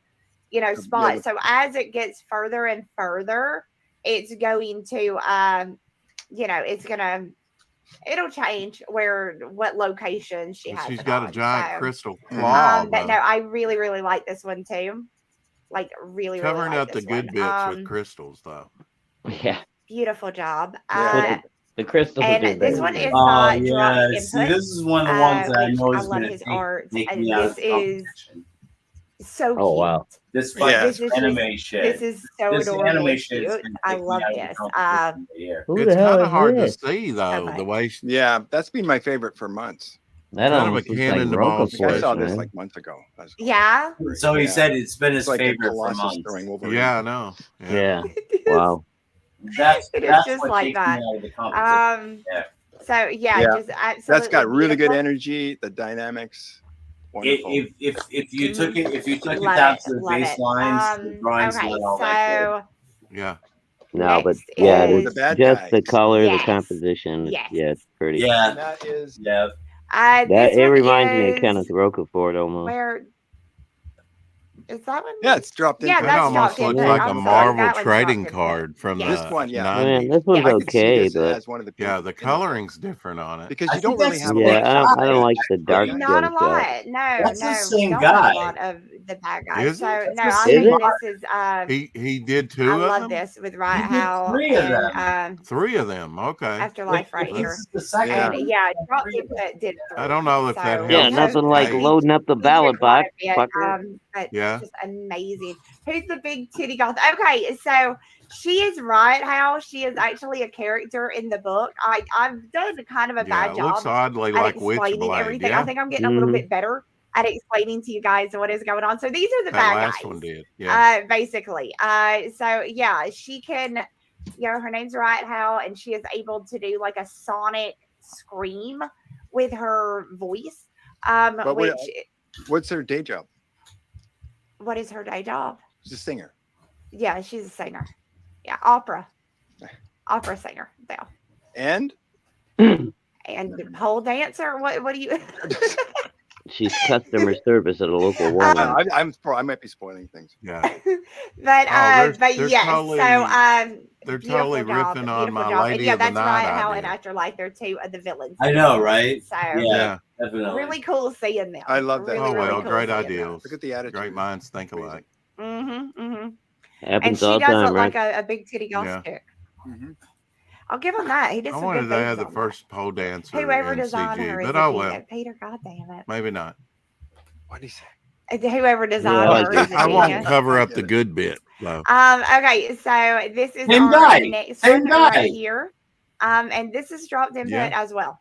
spots. So as it gets further and further, it's going to, it'll change what location she has. She's it got on. a giant So, crystal claw. but no, I really, really like this one too. Like really, Covering really like up the this good one. bits with crystals, though. Yeah. Beautiful job. The crystals. And this one is Oh not yeah, Input. see, this is one of the ones that I know I is love going his to art. make And me out this is so Oh, cute. wow. This Yeah. fucking anime shit. This is so This adorable anime and shit is cute. gonna I take me love out of the this. competition here. Who It's the hell kind of is hard this? to see though, Okay. the way Yeah, that's been my favorite for months. That kind of a almost looks like cannon to ball I think I saw Unfortunately. this man. like months ago. That's cool. Yeah. So he Yeah. said it's been his It's like a favorite for Colossus months. throwing Wolverine. Yeah, I know. Yeah. It is. Wow. That's It is that's just what like takes me that. out of the competition. So yeah, Yeah. just absolutely That's got really good beautiful. energy. The dynamics, wonderful. If you took it Love down it, to the love it. baselines, the drawings Okay, not all that good. so Yeah. No, but next yeah, Oh, is the bad just the guys. color, the Yes. composition. Yes. Yeah, it's pretty. Yeah, And that is yeah. That this it one reminds me of is Kenneth Rocafort almost. where is that one? yeah, it's dropped Yeah, into That that's almost dropped looks input. like I'm a sorry, Marvel that one's trading dropped input. card from Yes. this the one. Yeah, Man, 90s. this one's I could see okay, this but as one of the Yeah, big the in coloring's different on it. because I you think don't really that's have the a lot yeah, of I shots don't of like the bad dark guys. Not a jump shot. lot. No, That's the no, same don't guy. have a lot of the bad guys. Is So it? no, That's I the Is same think it? this is He did I 2 of love them? this with Right He did How 3 of and them. 3 of them. Okay. Afterlife right This here. is the second Yeah. And one. yeah, Drop 3 of them. Input did I 3. don't know if that So Yeah, helps nothing like Dave. loading up the he did ballot quite box, a bit. fucker. But Yeah. it's just amazing. Who's the big titty goth? Okay, so she is Riot House. She is actually a character in the book. I've done kind of a Yeah, bad it looks job oddly at like explaining Witchblade. everything. I Yeah, think I'm getting a little Mhm. bit better at explaining to you guys what is going on. So these are the that bad last guys. one did. Yeah. Basically. So yeah, she can, her name's Riot Howl, and she is able to do like a sonic scream with her voice. But Which what's her day job? what is her day job? She's a singer. Yeah, she's a singer. Yeah, opera singer. Yeah. And And pole dancer. What do you She's customer service at a local yeah, Walmart. I might be spoiling things. Yeah. but they're yes, totally- so They're beautiful totally job, ripping on beautiful my job. Lady And yeah, of the that's Night right. How in idea. Afterlife they're 2 of the villains. I know, right? So Yeah, definitely. really cool seeing them. I love that. Really, Oh really well, cool great seeing ideas. Look at the attitude. Great minds think Amazing. alike. them. And Happens she all does the time, look right? like a big titty goth Yeah. chick. Mhm. I'll give him that. He did I some wanted good to things have the on first pole dancer that. Whoever in designed her CG, is but a oh Peter. well, Peter, goddamn it. maybe not. What did he say? Whoever designed I her like is a I won't genius. cover up the good bit though. Okay, so this is Same our guy. next Same one guy. right here. And this is dropped input Yeah. as well.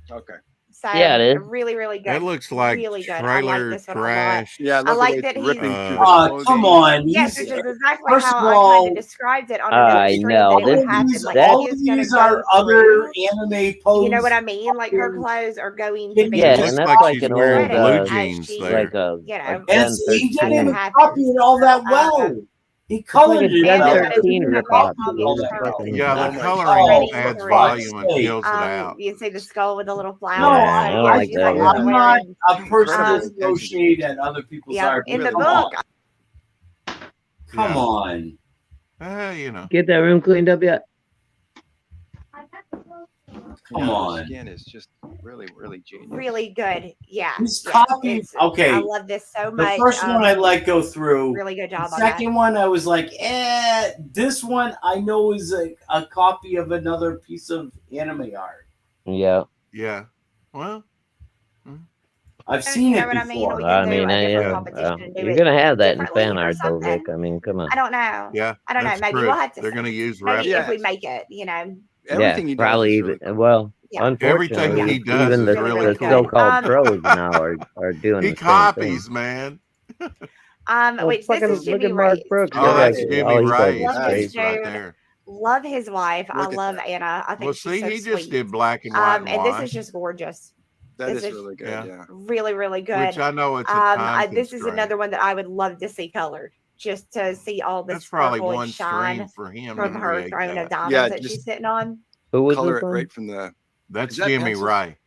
Okay. So Yeah, it is. really, really good. It looks like really good. I like trailer this one a lot. trash. Yeah, I love I the like way that it's ripping he's- through Oh, the come clothing. on. Yes, He's- which is exactly first how of I all, kind of described it on I another stream know, that would this- happen. Like that- all she is of gonna these go are other through, anime poses. you know what I mean? Like her clothes are going to be Yeah, It and looks that's like like she's an wearing old, blue as jeans she- there. like a, You know, a And 10, see, he 13. didn't even happens. copy it all that well. He colored like a it Gen well. 13 He didn't ripoff. copy it It all was that well. fucking- Yeah, the Oh my coloring God. adds For volume and fuck's sake. kills it out. You see the skull with the little flower. No, Yeah, I I don't like she's that like one. I'm not wearing- a person Incredible to throw attention to shade detail. at other people's Yeah, art. in but the come book. on. Come on. You know. Get that room cleaned up yet? Come Yeah, her on. skin is just really, really genius. Really good. Yeah. He's yeah, copied- it's- okay, I love this so The much. first one I let go through. Really good The job on that. second one, I was like, this one I know is a copy of another piece of anime art. Yeah. Yeah. Well, I've seen You know it what I mean? before. We I can mean, do a different yeah. competition and do You're it gonna have that in differently fan or art, though, something. Vic. I mean, come on. I don't know. yeah. I don't know. that's Maybe true. we'll have to They're see. going to use Maybe Yeah. if we make it, you know. Everything yeah, he does probably is even really cool. well. Yeah. Unfortunately, Everything he does even is the, really the cool. so-called pros now are doing He the same copies, thing. man. Well, Which this fucking is look Jimmy at Mark Ray. Brooks. Oh, that's Yeah. Jimmy All he does Ray. is Love His great. this face right dude. there. Love his wife. I Look at love that. Anna. I think Well, she's see, so he sweet. just did black and white and And this white, is just gorgeous. That This is is- really good. Yeah. Yeah. Really, really good. which I know it's a time This is constraint. another one that I would love to see colored, just to see all the That's probably sparkle one and shine stream for him from to her create throne of that. diamonds Yeah, that just- she's sitting on. Who was Color this it one? right from the. That's Is that Jimmy pencil? Ray.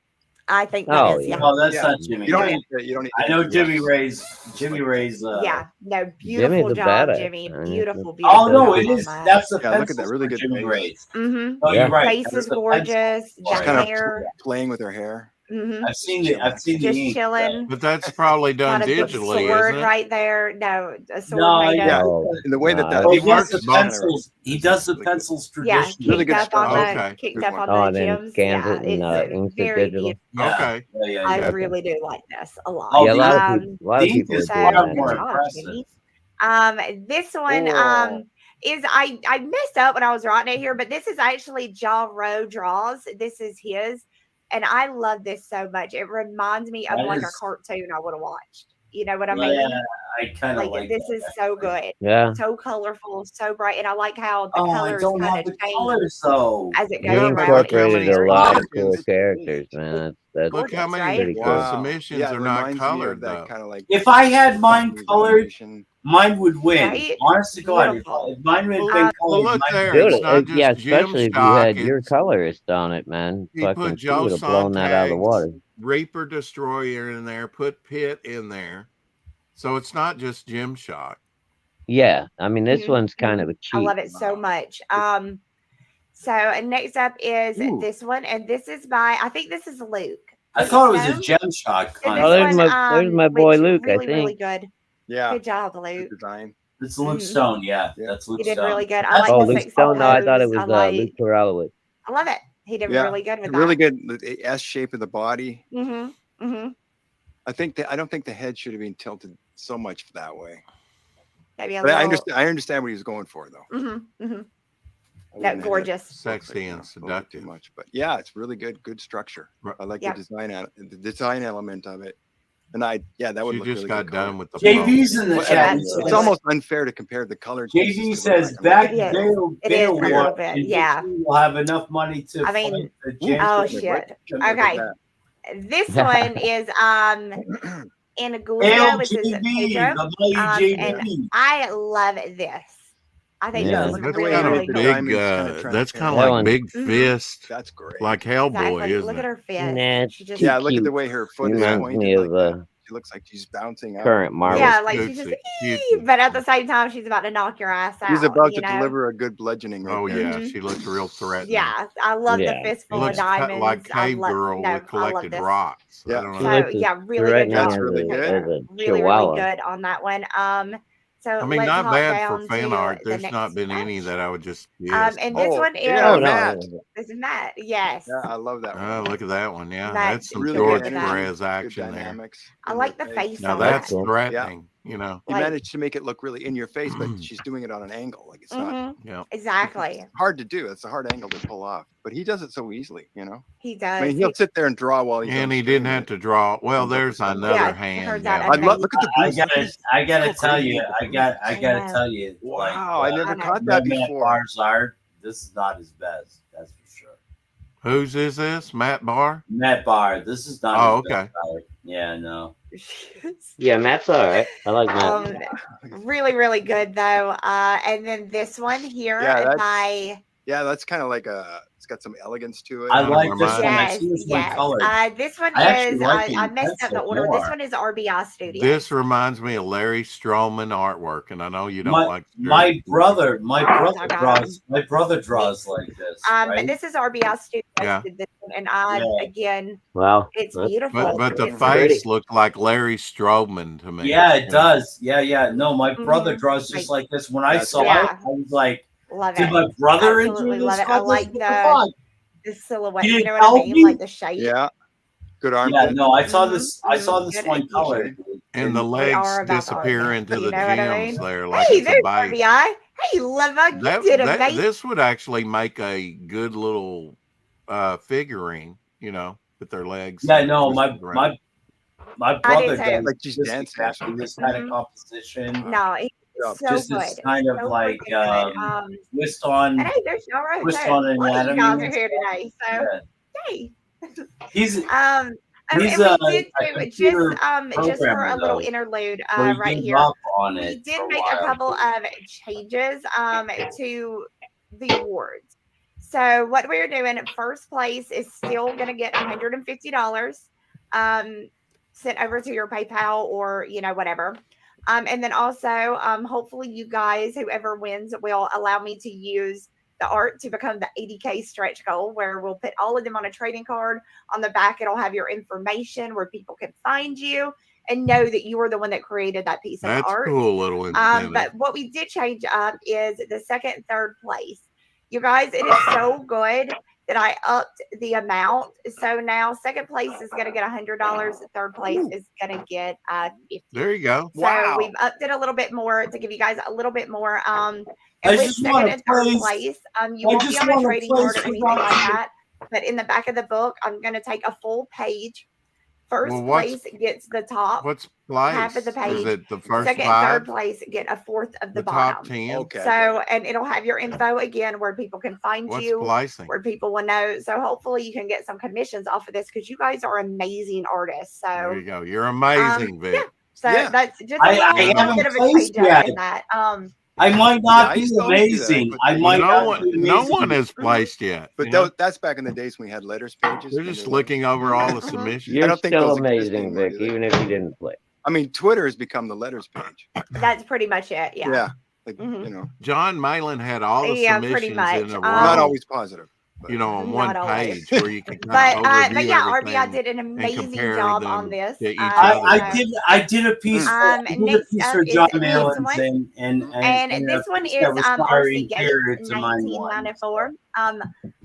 I think that Oh, is, yeah. No, that's Yeah. not Jimmy. You don't Ray. need to. You don't need. I know to- Jimmy Ray's. Jimmy Ray's. yeah, no, Jimmy's beautiful a job, badass. Jimmy. I mean, Beautiful, it's- beautiful. Oh no, job it on is. that. That's the Yeah, look at pencil that, really good Jimmy face. Ray's. Mm-hmm. Oh, Yeah. you're right. Face That's is the pencil. gorgeous. The Right. Kind of hair. playing with her hair. Mm-hmm. I've seen the just ink, chilling. But that's probably done Got a big digitally, sword isn't it? right there. No, a sword No, made yeah. up. Oh, In the way that no, that Well, He he does works the both. pencils. He does the Really good. pencils Yeah, traditionally. Really kicked good up on structure. the Okay. kicked Good up one. on oh, the and then gems. scans Yeah, it and it's inks it very digital. beautiful. Yeah. Okay. Yeah. I Okay. really do like this a lot. Oh, Yeah, a lot of the people, a lot of ink people are is So doing far that more now. gosh, impressive. Jimmy. This one Oh. is I messed up when I was writing it here, but this is actually Ja Rowe draws. This is his, and I love this so much. It reminds me of That like a is, cartoon I would have watched. You know what I yeah, mean? I kind of Like like this that. is so good, Yeah, so colorful, so bright, and I like how the Oh, I colors don't kind have of the change colors though. as it he goes Yeah, but around look how each incorporated many a lot of area. cool It's characters, neat. man. That's look how Gorgeous, many right? pretty cool. Wow. submissions Yeah, it are not reminds me colored of that though. kind of like If I had mine Japanese colored, animation. mine would win. Right? Honest to God, Beautiful. if mine had Well, been Um, well, colored, look mine there. would Dude, It's not yeah, just especially if you Gymshock. had your It's colorist on it, man. he put Fucking, she Joe would have blown that out of the Sontag's water. Reaper Destroyer in there, put Pitt in there. So it's not just Gymshock. Yeah, I mean, this mhm, one's kind mhm. of a I cheat. love it so Wow. much. So next up is Ooh. this one, and this is by I think this is Luke. I thought it was a No? Gem Shock So kind this Oh, there's of. one, there's my boy which Luke, I really, really think. good. Yeah. Good job, Good Luke. design. It's Luke Mhm. Stone, yeah. Yeah. That's Luke He did Stone. really good. I That's like Oh, the Luke sexy Stone? No, I thought it pose. was I Luke Coralowitz. love it. He did Yeah. really good with Really that. good. The S shape of the body. Mm-hmm. Mm-hmm. I don't think the head should have been tilted so much that way. Maybe a But little. I understand what he was going for though. Mm-hmm. Mm-hmm. I No, wouldn't have had it gorgeous. look Sexy and over too seductive. much. But yeah, it's really good structure. Right. I like Yep. the design element of it. And that would She look just really got good done colored. with the JV's pose. in the Well, chat. Yeah, He it's says, almost unfair to compare the colored pieces JV to the says black and back white. Yes, Bale it is a little War, bit. and Yeah. JV will have enough money to I fight mean, the Ooh, James. oh look at shit. that. Okay. This one is in Gulia. Hail This is JV, Pedro. the mighty And JV. I love this. I think Yeah. this Look is at the really, way he really made the cool. Big, diamonds kind of that's kind of That like one. Big Mhm. Fist, That's great. like Hellboy, Exactly. isn't Look at it? her fist. Nah, it's She just too Yeah, look at the cute. way her foot is Reminds me pointed of like that. She looks like she's bouncing up. current That Marvel. yeah, was like she's just cutesy. but at the same time she's about to knock your ass out. She's about you to know? deliver a good bludgeoning right Oh there. yeah, Mhm. she looks real threatening. Yeah, I love the Yeah. fistful Looks of diamonds. like I Cave love Girl no, with I love collected this. rocks. I Yeah. don't She know. So looks as yeah, really good threatening job. That's really as good. a Really, really chihuahua. good on that one. So I mean, let's not hop bad for down fan to art. the There's next not been any match. that I would just yes. And this Oh, one is yeah, Oh no, Matt. this is Matt. Yes. Yeah, I love that Oh, one. look at that one. Yeah, Matt that's some did Really good George good with that. Perez good action there. dynamics. I in like the the face. face Now on That's that's that. cool. threatening. You know. He Like managed to make it look really in your face, but she's doing it on an angle. Like it's not mm-hmm, Yeah. exactly. it's hard to do. It's a hard angle to pull off. But he does it so easily, He I does. mean, he'll sit there and draw while he's on And the he screen. didn't have to draw. Well, comes up with there's something. another Yeah, it hand. turns out Yeah. I'd love look at the I boots. gotta So tell crazy you, with the I boots. gotta know. tell you, like Wow, I never I know. caught that Matt before. Barr's art, this is not his best, that's for sure. Whose is this? Matt Barr? Matt Barr, this is not Oh, his okay. best art. Yeah, no. Yeah, Matt's all right. I like Matt. Really, really good though. And then this one here Yeah, that's kind of like it's got some elegance to it. I Kinda like this reminds- one. I yes, see this one yes. colored. This one I actually is like the I messed up the pencil order. This more. one is RBI Studios. This reminds me of Larry Stroman artwork, and I know you don't My, like my brother God. draws like this. But Right? this is RBI Studios. Yeah. Did this one, and Yeah. again, Wow. it's That's- beautiful. But the It's face looked like Larry Stroman to me. Yeah, it does. Yeah. No, my brother Mhm. draws just like this. When I That's saw Yeah. it, I was like, love did it. my brother Absolutely enjoy love this? it. I like What the fuck? the silhouette. You You didn't know what I tell mean? me? Like the shape. Yeah, good armpit. Yeah, no, I saw Mhm, this. I saw this Good one colored. execution. And the They legs are about the disappear armpit. into You the know what I gems mean? there, like Hey, it's a there's base. RBI. Hey, Liva, you did amazing. This would actually make a good little figurine, with their legs. Yeah, no, twisted around. my I brother did too. does Like she's this dancing or exactly something. this kind of Mhm. composition. No, it's Yeah, so just good. this kind of So like freaking good. twist on. And hey, there's Yara twist too. on A lot of you anatomy guys are and here stuff. today. So Yeah. hey. He's And He's we a did do computer just for programmer, a little though. interlude so he right gave here. up on We it did for a make a while. couple of changes to the awards. So what we're doing, first place is still going to get $150 sent over to your PayPal or whatever. And then also hopefully you guys, whoever wins, will allow me to use the art to become the 80K stretch goal, where we'll put all of them on a trading card. On the back, it'll have your information where people can find you and know that you were the one that created that piece of That's art. cool little incentive. But what we did change up is the second and third place. You guys, it is so good that I upped the amount. So now second place is going to get $100. Third place is going to get $50. There you go. So we've upped it a little bit more to give you guys a little bit more. And I with just second wanna and third place- place, you I won't be just on a wanna trading place card or anything without like you. that. But in the back of the book, I'm going to take a full page. First Well, what's- place gets the top. What's place? Half of the page. Is it the first Second, five? third place get a fourth of the, The top bottom. 10? Okay. So, and it'll have your info again where people can find What's you, placing? where people will know. So hopefully you can get some commissions off of this because you guys are amazing artists. There So, you go. You're amazing, Vic. so Yeah. that's just I a little haven't bit of a placed change up yet. in that. I might not Yeah, I be still do that, amazing. but I might No not be one, no amazing. one has placed yet. But you know? that's back in the days when we had letters pages. They're when just they were- looking over all the Mhm. submissions. You're don't think still those exist amazing, anymore, Vic, do they? even if you didn't play. I mean, Twitter has become the letters page. That's pretty much it. Yeah. Like, Mhm. you know, John Malin had all the Yeah, pretty submissions much. in a row. not always positive. But You know, on Not one always. page where you can But kind of overview but yeah, RBI everything. did an amazing compare job them on this. to each I other. did a piece. I did a Next piece up for is John this Malins one. and And this a one piece is that was RC starring Gates, Carrots in mine one. 1994.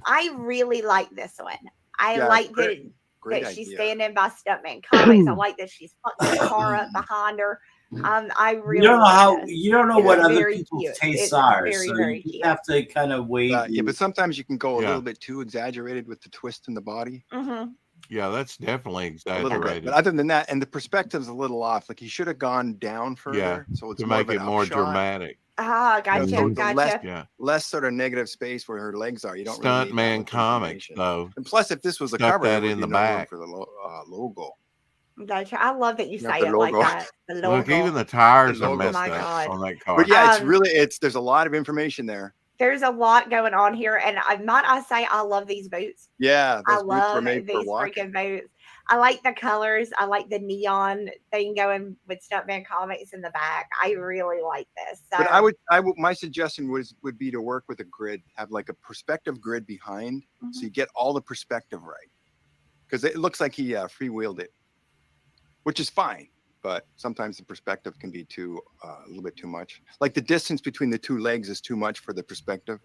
I really like this one. I Yeah, like great. that Great that she's idea. standing by Stuntman Comics. I like that she's fucked the car up behind her. I really You don't know like how this. you don't know It's what other very people's cute. tastes It's are, very, so very you just cute. have to kind of wait. Yeah, but sometimes you can go a Yeah. little bit too exaggerated with the twist in the body. Mhm. Yeah, that's definitely A little bit. exaggerated. But other than that, and the perspective's a little off. Like he should have gone down further. So it's to more make of an it more upshot. dramatic. Ah, You know, gotcha, so the gotcha. Yeah. less sort of negative space where her legs are. You don't really need that Stuntman much comics, information. though. And plus, if this was a Stuck cover, that there would in be the no room back. for the logo. Gotcha. I love that you Yeah, say the it like logo. that. The logo. Look, even the tires The are logo. messed Oh my up God. on that car. But yeah, Um, there's a lot of information there. There's a lot going on here, and might I say I love these boots. Yeah, I those boots were love made for these walking. freaking boots. I like the colors. I like the neon thing going with Stuntman Comics in the back. I really like this. So, But my suggestion would be to work with a grid, have like a perspective grid behind, so you get all the perspective right. Because it looks like he freewheeled it, which is fine. But sometimes the perspective can be a little bit too much. Like the distance between the two legs is too much for the perspective.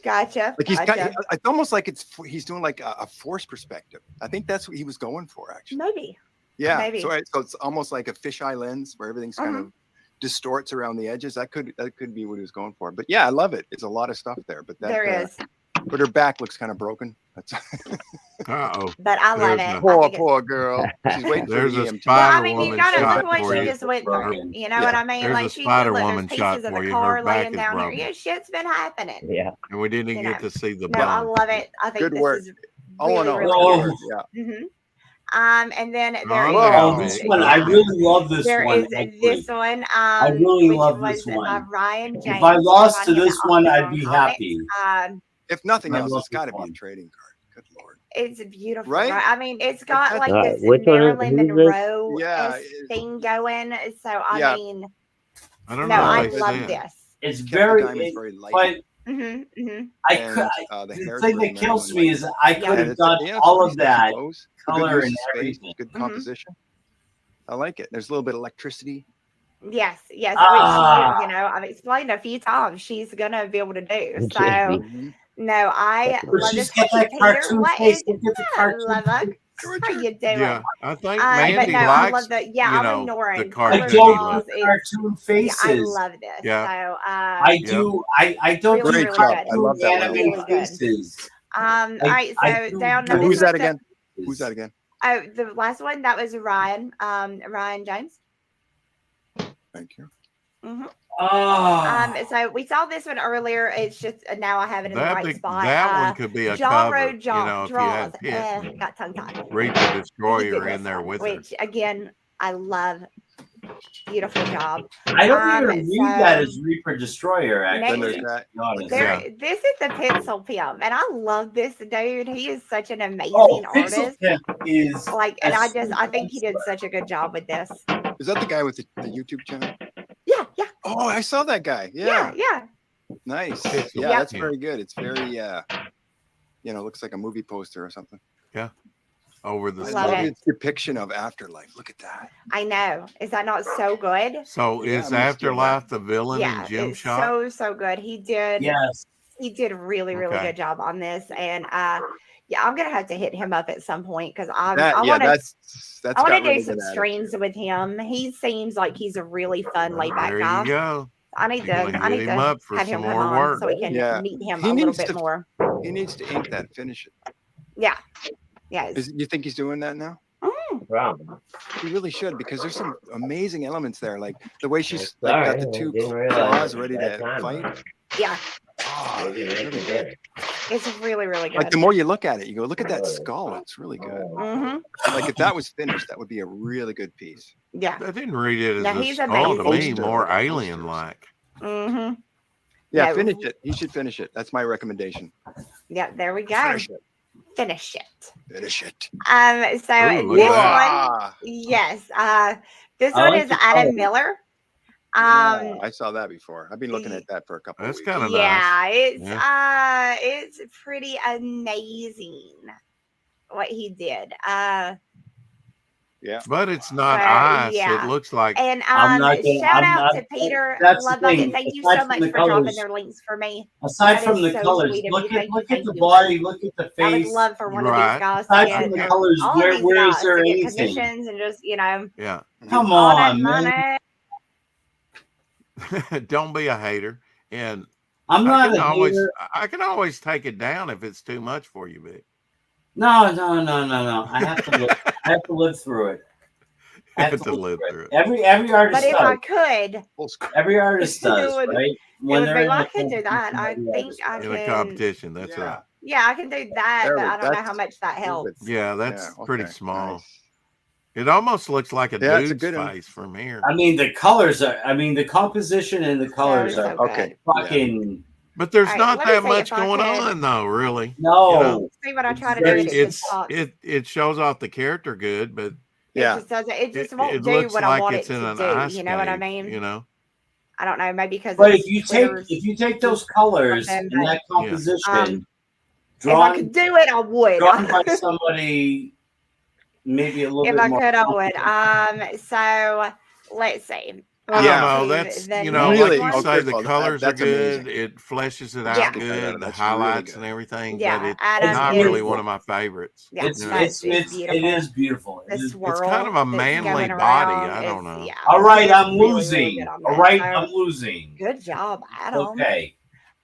gotcha. Like Gotcha. it's almost like he's doing like a force perspective. I think that's what he was going for, actually. Maybe. Yeah. maybe. So it's almost like a fisheye lens where everything's kind of distorts around the edges. That could be what he was going for. But yeah, I love it. It's a lot of stuff there. But There is. But her back looks kind of broken. That's Uh-oh. But I love There's it. a- I poor think it's- girl. She's waiting for There's the a EMT. Well, I Spider mean, you Woman gotta shot look what for she you. just went through. Broken. You know Yeah. what I mean? There's Like a she Spider look, Woman there's shot pieces of for the you. car Her back laying is down here. broken. Yeah, shit's been happening. Yeah. And we didn't You get know. to see the No, I bone. love it. I think Good this work. is All in really, all, really good good. work, yeah. And then there Oh, is yeah. Oh, this one I really love. This there one. is this actually. one. I really which love was this one. by Ryan James. If I lost to on him this at one, I'd Optimum be Comics. happy. If nothing I else, love it's got to this be a one. trading card. Good Lord. It's beautiful, Right? right? I mean, it's got like Uh, this which one is- Marilyn who's this? Monroe Yeah, thing going. So I Yeah. mean, I don't no, know. I if they love said. this. It's Kept the very, diamonds very light. but I And, could. the The hair's thing really that kills Marilyn me light. is I Yeah. could And have it's- done yeah, it's all pretty of that sexy clothes. Good color use and of space, everything. good composition. I like it. There's a little bit of electricity. Yes, yes. Ah. Which I've explained a few times. She's gonna be able to do. So JB. no, I But love she's this. got Hey, that Peter, cartoon what face. is Look at the Hello, cartoon. how you doing? Yeah, I think But Mandy no, I likes. love the you I'm know, ignoring the I cartoon color don't laws. do It's, cartoon yeah, faces. I love this. Yeah. So I Yep. do. I don't Really, do Great really job. good. I love that anime Really good. faces. all I right, so do down do- this Who's that one's again? Who's that again? Oh, the last one that was Ryan. Ryan James. Thank you. Oh, So we saw this one earlier. It's just now I have it in the right spot. That one could be a Jaw cover. Road You Jaw know, if you Draws. had Pitt and Got tongue tied. Reaper Destroyer Look at in there this with one, her. which again I love. Beautiful job. I don't even read that so- as Reaper Destroyer. Then Actually, there's to that. be honest. There, this is the Pencil Pimp, and I love this dude. He is such an amazing Oh, Pixel artist. Pimp is Like, and a I think he did such a good job with this. Is that the guy with the YouTube channel? Yeah, yeah, Oh, I saw that guy. yeah, Yeah. yeah. Nice. Pixel. Yeah, Yep. that's very good. It's very, looks like a movie poster or something. Over the I Love love it. its depiction of afterlife. Look at that. I know. Is that not so good? So Yeah, is I'm gonna steal Afterlife the villain in Yeah, Gym it's Shot? so good. He did Yes. a really Okay. good job on this, and yeah, I'm gonna have to hit him up at some point because I That, want to that's I want got to do really some good streams attitude. with him. He seems like he's a really fun, laid back There guy. you go. I need You're to gonna hit him up for have him some come more on work. so we can Yeah. meet him He a little needs bit to- more. He needs to ink that, finish it. Yeah. Yeah. You think he's doing that now? Problem. He really should, because there's some amazing elements there, like the way she's Sorry, like got the I two didn't realize claws it ready was that to time. fight. Yeah. Oh, Maybe it's make really it good. better. It's really good. Like the more you look at it, you go, look at that skull. It's really good. Mm-hmm. Like if that was finished, that would be a really good piece. Yeah. I didn't read it as No, a he's skull to me, amazing. more Poster, like alien-like. Mm-hmm. Yeah, No. finish it. He should finish it. That's my recommendation. Yeah, there we go. Finish it. Finish it. Finish it. So Ooh, look this at that. one, yes. This I one like is the Adam color. Miller. Yeah, I saw that before. I've been looking at that for a couple of That's weeks. kind of yeah, nice. it's pretty amazing what he did. But it's not So, ice. yeah. It looks like And I'm not gonna- shout I'm out not- to Peter that's the Love Bucket. thing. Thank you Aside so from much the for dropping colors- their links for me. Aside That from is the so colors, sweet of look you. at Thank look you, at the thank you. body, look at the I would face. love for one Right. of these guys to Aside get from the or colors, all where these is guys there to get anything? commissions and just yeah. Come all that on, man. money. Don't be a hater. And I'm I not can a always hater. I can always take it down if it's too much for you, Vic. No. I have to live. I have to live through it. I have to live through it. Every artist But if I does. could, Every artist does, It would- right? I could do that. I think I In a can. competition, that's Yeah. right. Yeah, I can do that, There but we- I don't know that's how much that helps. Yeah, that's Yeah, pretty okay, small. nice. It almost looks like a Yeah, it's a dude's good one. face from here. I mean, the colors are. I mean, the composition and the colors So are good. Okay. fucking. But there's All right, not let me that see much if I going can- on though, really. No. You know, See what I try to It's do very- is It's just talk. it shows off the character good, but Yeah. It just doesn't. It just it won't do looks what like I want it it's in to an do. ice You know what I cave, mean? you know? I don't know. Maybe because But it's if you take those colors something, and that composition, if I could do it, I would. drawn by somebody maybe a little If bit I more. could, I would. So let's see. I Yeah. don't know. The That's next Really? like you Oh, say, first the of all, colors are that's good. amazing. It fleshes it Yeah. out That's good, the that's really highlights good. and everything. Yeah, but it's Adam not is- really one of my favorites. Yeah, It's you know? that's it beautiful. is beautiful. The It is- swirl It's kind of a that's manly going body. around I don't is- know. Yeah, all right, it's I'm really, really losing. good on All that. right, So, I'm losing. good job, Adam. Okay.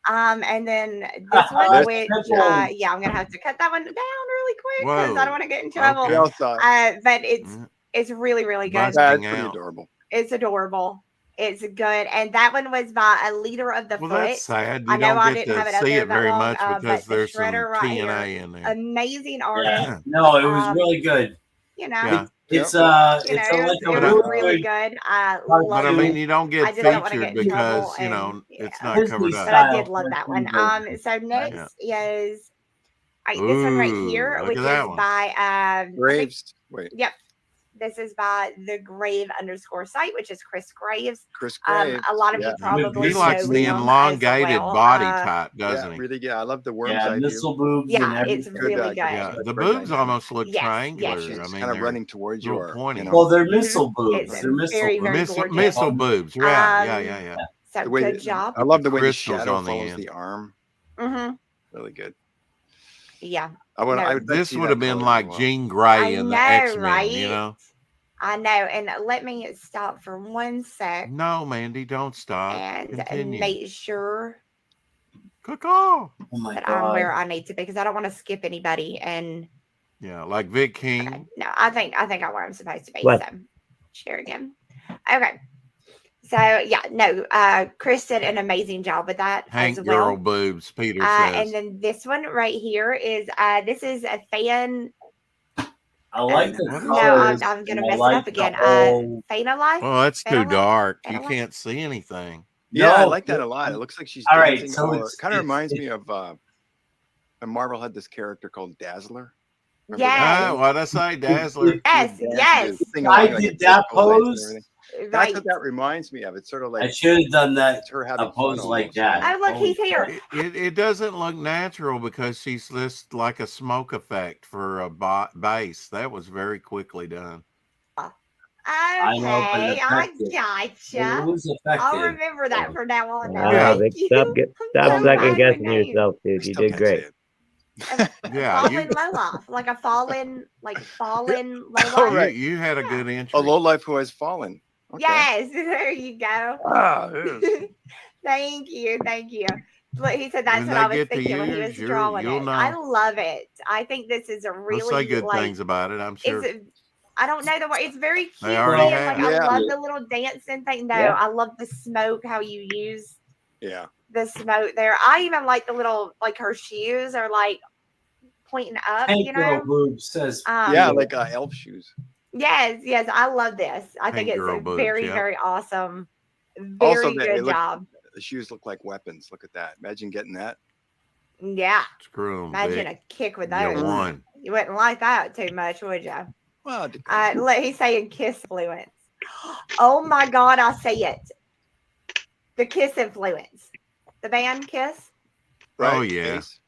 And then this one, That's which triple. yeah, I'm gonna have to cut that one down really quick because Whoa. I don't want to get in trouble. Okay. We all saw it. But it's Mm, really, really good. Must- That's Hang pretty out. adorable. It's adorable. It's good, and that one was by a leader of the Well, foot. that's sad. I You know I don't get didn't have to it up see there it that very long, much but because the there's some shredder right TNA here, in there. amazing artist. Yeah. No, it was Um, really good. You know, Yeah. It's you know, it's it like was, a it But was I- really really good. I But love But I mean, it. you don't I get just don't want to featured get in trouble. because, you know, it's not Disney covered up. But I style did love that one. version. So next is this one right Ooh, here, look which at is that one. by I think Graves. Wait, this is by the Grave _ site, which is Chris Graves. Chris Graves. A lot of yeah. you probably He likes know the him elongated as well. body type, doesn't Yeah, he? really. Yeah, I love the worm's Yeah, eye view. missile boobs. Yeah, and it's everything. really good. Yeah, That's the very boobs nice. almost look Yes, triangular. yes. I It's mean, kind of they're running towards you, little or pointy. you know, Well, they're Mhm. missile boobs. It's They're missile very, boobs. very missile, gorgeous. missile boobs. Yeah, yeah, Um, yeah, yeah. So the way good that- job. I love the way the Crystals shadow on the follows end. the arm. Mm-hmm. Really good. Yeah, I would. No. I would like to This see would that have been color as like well. Jean Grey in the I know, X-Men, right? you know? I know. And let me stop for 1 sec No, Mandy, don't stop. and Continue. make sure Caw-caw. Oh my that I'm god. where I need to be because I don't want to skip anybody. And Yeah, like Vic King. okay, no, I think I'm where I'm supposed to be. What? So share again. Okay. So yeah, no, Chris did an amazing job with that Hank as well. girl boobs, Peter And says. then this one right here is this is a fan. I like the No, No, colors. I'm gonna and I mess like it up the again. whole- Fana Life. Oh, that's too Fana Life? dark. Fana You Life? can't see anything. Yeah, I No, like that a lot. It looks like she's all right, dancing. so Or it's- kind of it's- reminds it's- me of when Marvel had this character called Dazzler. Remember Yes. Ah, what I say, Dazzler. Yes, Dancing, yes. sing I along like did a that disco lights and pose. everything. That's what that reminds me of. It's sort of like I should have done that. it's her having A pose fun like almost. that. Oh, look, he's here. It doesn't look natural because she's just like a smoke effect for a base. That was very quickly done. I know, but Okay, it I affected. It gotcha. was I'll effective. remember that from now on. Yeah. Thank you. Stop so second much. guessing Name. yourself, I dude. You still did can't great. say it. Yeah, Fallen low life, like a fallen low life. Oh, right. you had a Yeah. good entry. A low life who has fallen. Okay. Yes, there you go. Ah, it is. Thank you. Look, he said that's When what they I was get to thinking when he yours, was you'll drawing it. know. I love it. I think this is a They'll really say good like. things about it, I'm sure. I don't know the word. It's very cute. They already And like have. Yeah. I love the little dancing thing. No, Yeah. I love the smoke. How you use Yeah. the smoke there. I even like the little like her shoes are like pointing up. Tank You Girl know. Boob says, Yeah, like elf shoes. Yes. I love this. I think Pink it's girl a boobs, very, yeah. very awesome. Also, Very good job. The shoes look like weapons. Look at that. Imagine getting that. Yeah. Screw 'em, Imagine Vic. a kick with You those. won. You wouldn't like that too much, would you? Well, it depends. He's saying kiss influence. Oh my God, I see it. The Kiss influence. The band Kiss. Oh, yeah. Case.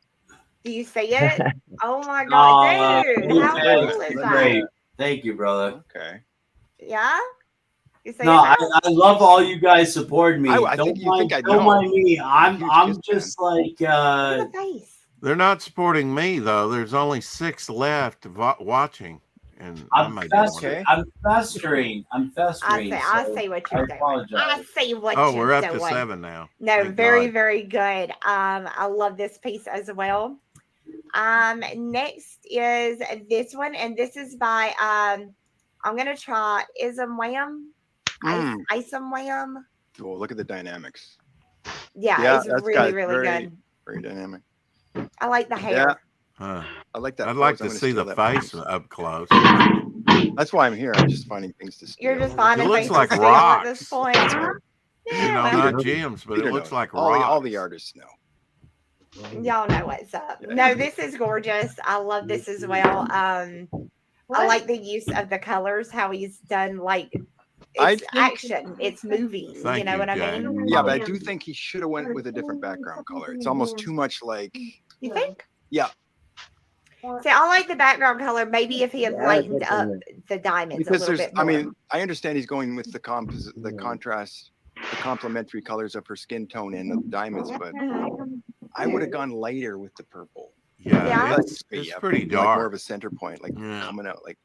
Do you see it? Oh my God, dude. How okay, cool is that? great. Thank you, brother. Okay. Yeah? You see No, it? I love all you guys supporting me. I Don't think you mind, think I don't know. mind me. I'm Huge Kiss just like Look at the face. They're not supporting me, though. There's only 6 left watching. And I'm I festering. I'm festering. I so see what I you're doing. apologize. I see what Oh, you're we're up doing. to 7 now. No, Thank very, God. very good. I love this piece as well. Next is this one, and this is by I'm gonna try Ism Wham. Ism Wham. Oh, look at the dynamics. Yeah, it's that's really, got really very, good. very dynamic. I like the hair. Yeah. Huh. I like that. I'd pose. like I'm to gonna see steal the that face pose. up close. That's why I'm here. I'm just finding things to steal. You're just finding It looks things like to steal at this rocks. point. You know, well, not gems, but Peter it looks knows. like all rocks. the artists know. y'all know what's up. Yeah. No, this is gorgeous. I love this as well. I like the use of the colors, how he's done like it's action, it's moving. Thank you know you, what Jay. I mean? Yeah, but I do think he should have went with a different background color. It's almost too much like. You think? Yeah. See, I like the background color. Maybe if he had lightened up the diamonds Because a little there's, bit more. I mean, I understand he's going with the contrast, the complementary colors of her skin tone and the diamonds, but I would have gone lighter with the purple. Yeah, It's pretty like dark. more of a center point, like coming out like.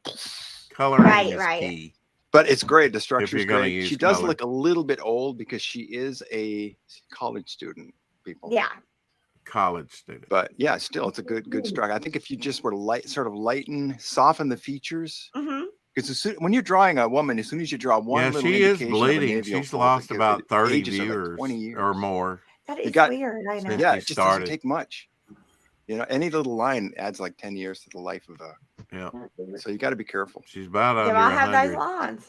Coloring is key. But it's great. The structure is you're gonna great. use She does color. look a little bit old because she is a college student. People. Yeah. College student. But yeah, still, it's a good stroke. I think if you just were soften the features. Because when you're drawing a woman, as soon as you draw one little she is indication of a bleeding. navel She's fold, lost it about 30 ages her, like, viewers 20 years. or more. That is weird. I know. since Yeah, she it just started. doesn't take much. You know, any little line adds like 10 years to the life of a. Yeah. So you got to be careful. She's about Do under I have 100. those lines?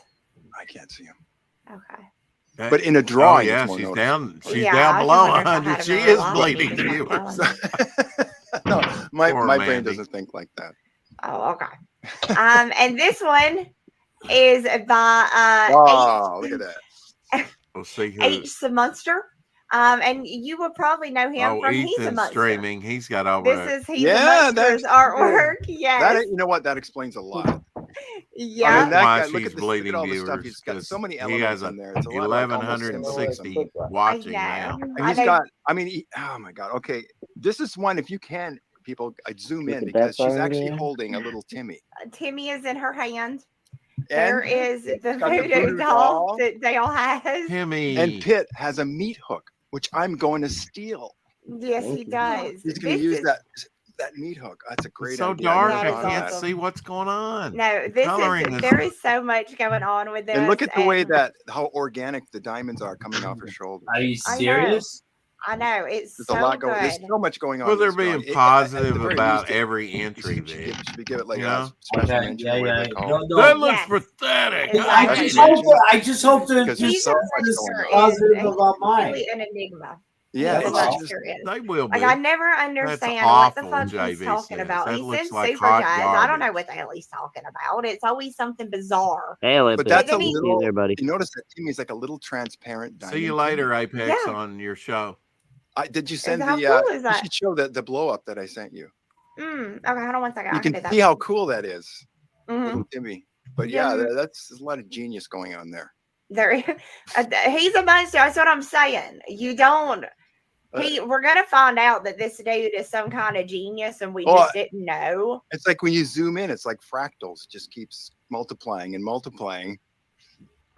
I can't see them. Okay. But in a drawing, yeah, it's more she's noticeable. down. She's Yeah, down I was below wondering if I had 100. them She in is line. bleeding You just not viewers. No, my Poor brain Mandy. doesn't think like that. Oh, okay. And this one is by Wow, look at that. We'll see who. H. the Monster. And you would probably know him from He's a Ethan's Monster. streaming. He's got over This it. is He's a Monster's artwork. Yes. That, you know what? That explains a lot. Yeah. I mean, that Why guy, look she's at bleeding all the viewers. stuff. He's got so many He elements has in there. It's a lot like almost 1,160 watching now. And he's got, I mean, oh my God. Okay. This is one, if you can, people, I'd zoom in because she's actually holding a little Timmy. Timmy is in her hand. And there is the got the voodoo voodoo doll doll. that Dale has. Timmy. And Pitt has a meat hook, which I'm going to steal. Yes, he does. He's going to use that meat hook. That's a great It's so idea. dark, That I is can't awesome. see what's going on. No, this Coloring is is- there is so much going on with this. And look at the way how organic the diamonds are coming off her shoulders. Are you I know. serious? I know it's There's so a lot going. good. There's so much going on. Well, in they're this drawing. being At positive the very about least, every entry should there. give it like Yeah. a special Okay, mention. yeah, or whatever yeah. they call it. No, That looks Yes. pathetic. I That's just amazing. hope. I just hope to Because do there's so something much going on. positive He's about mine. really an enigma. Yeah, He's a it's monster. They will be. Like, I never That's understand what the awful, fuck he's JV talking says. about. That He looks says like super hot jazz. I don't know garbage. what the hell he's talking about. It's always something bizarre. Hey, but that's a then he- little. there, buddy. You notice that Timmy is like a little transparent diamond. See you later, Apex, Yeah. on your show. Did you send How the? cool is You that? should show the blow up that I sent you. Okay, hold on one second. You I can can do see that. how cool that is, Mhm. little Timmy. But yeah, Then- that's there's a lot of genius going on there. He's a monster. That's what I'm saying. You don't. We're gonna find out that this dude is some kind of genius, and we just didn't know. It's like when you zoom in, it's like fractals. It just keeps multiplying and multiplying.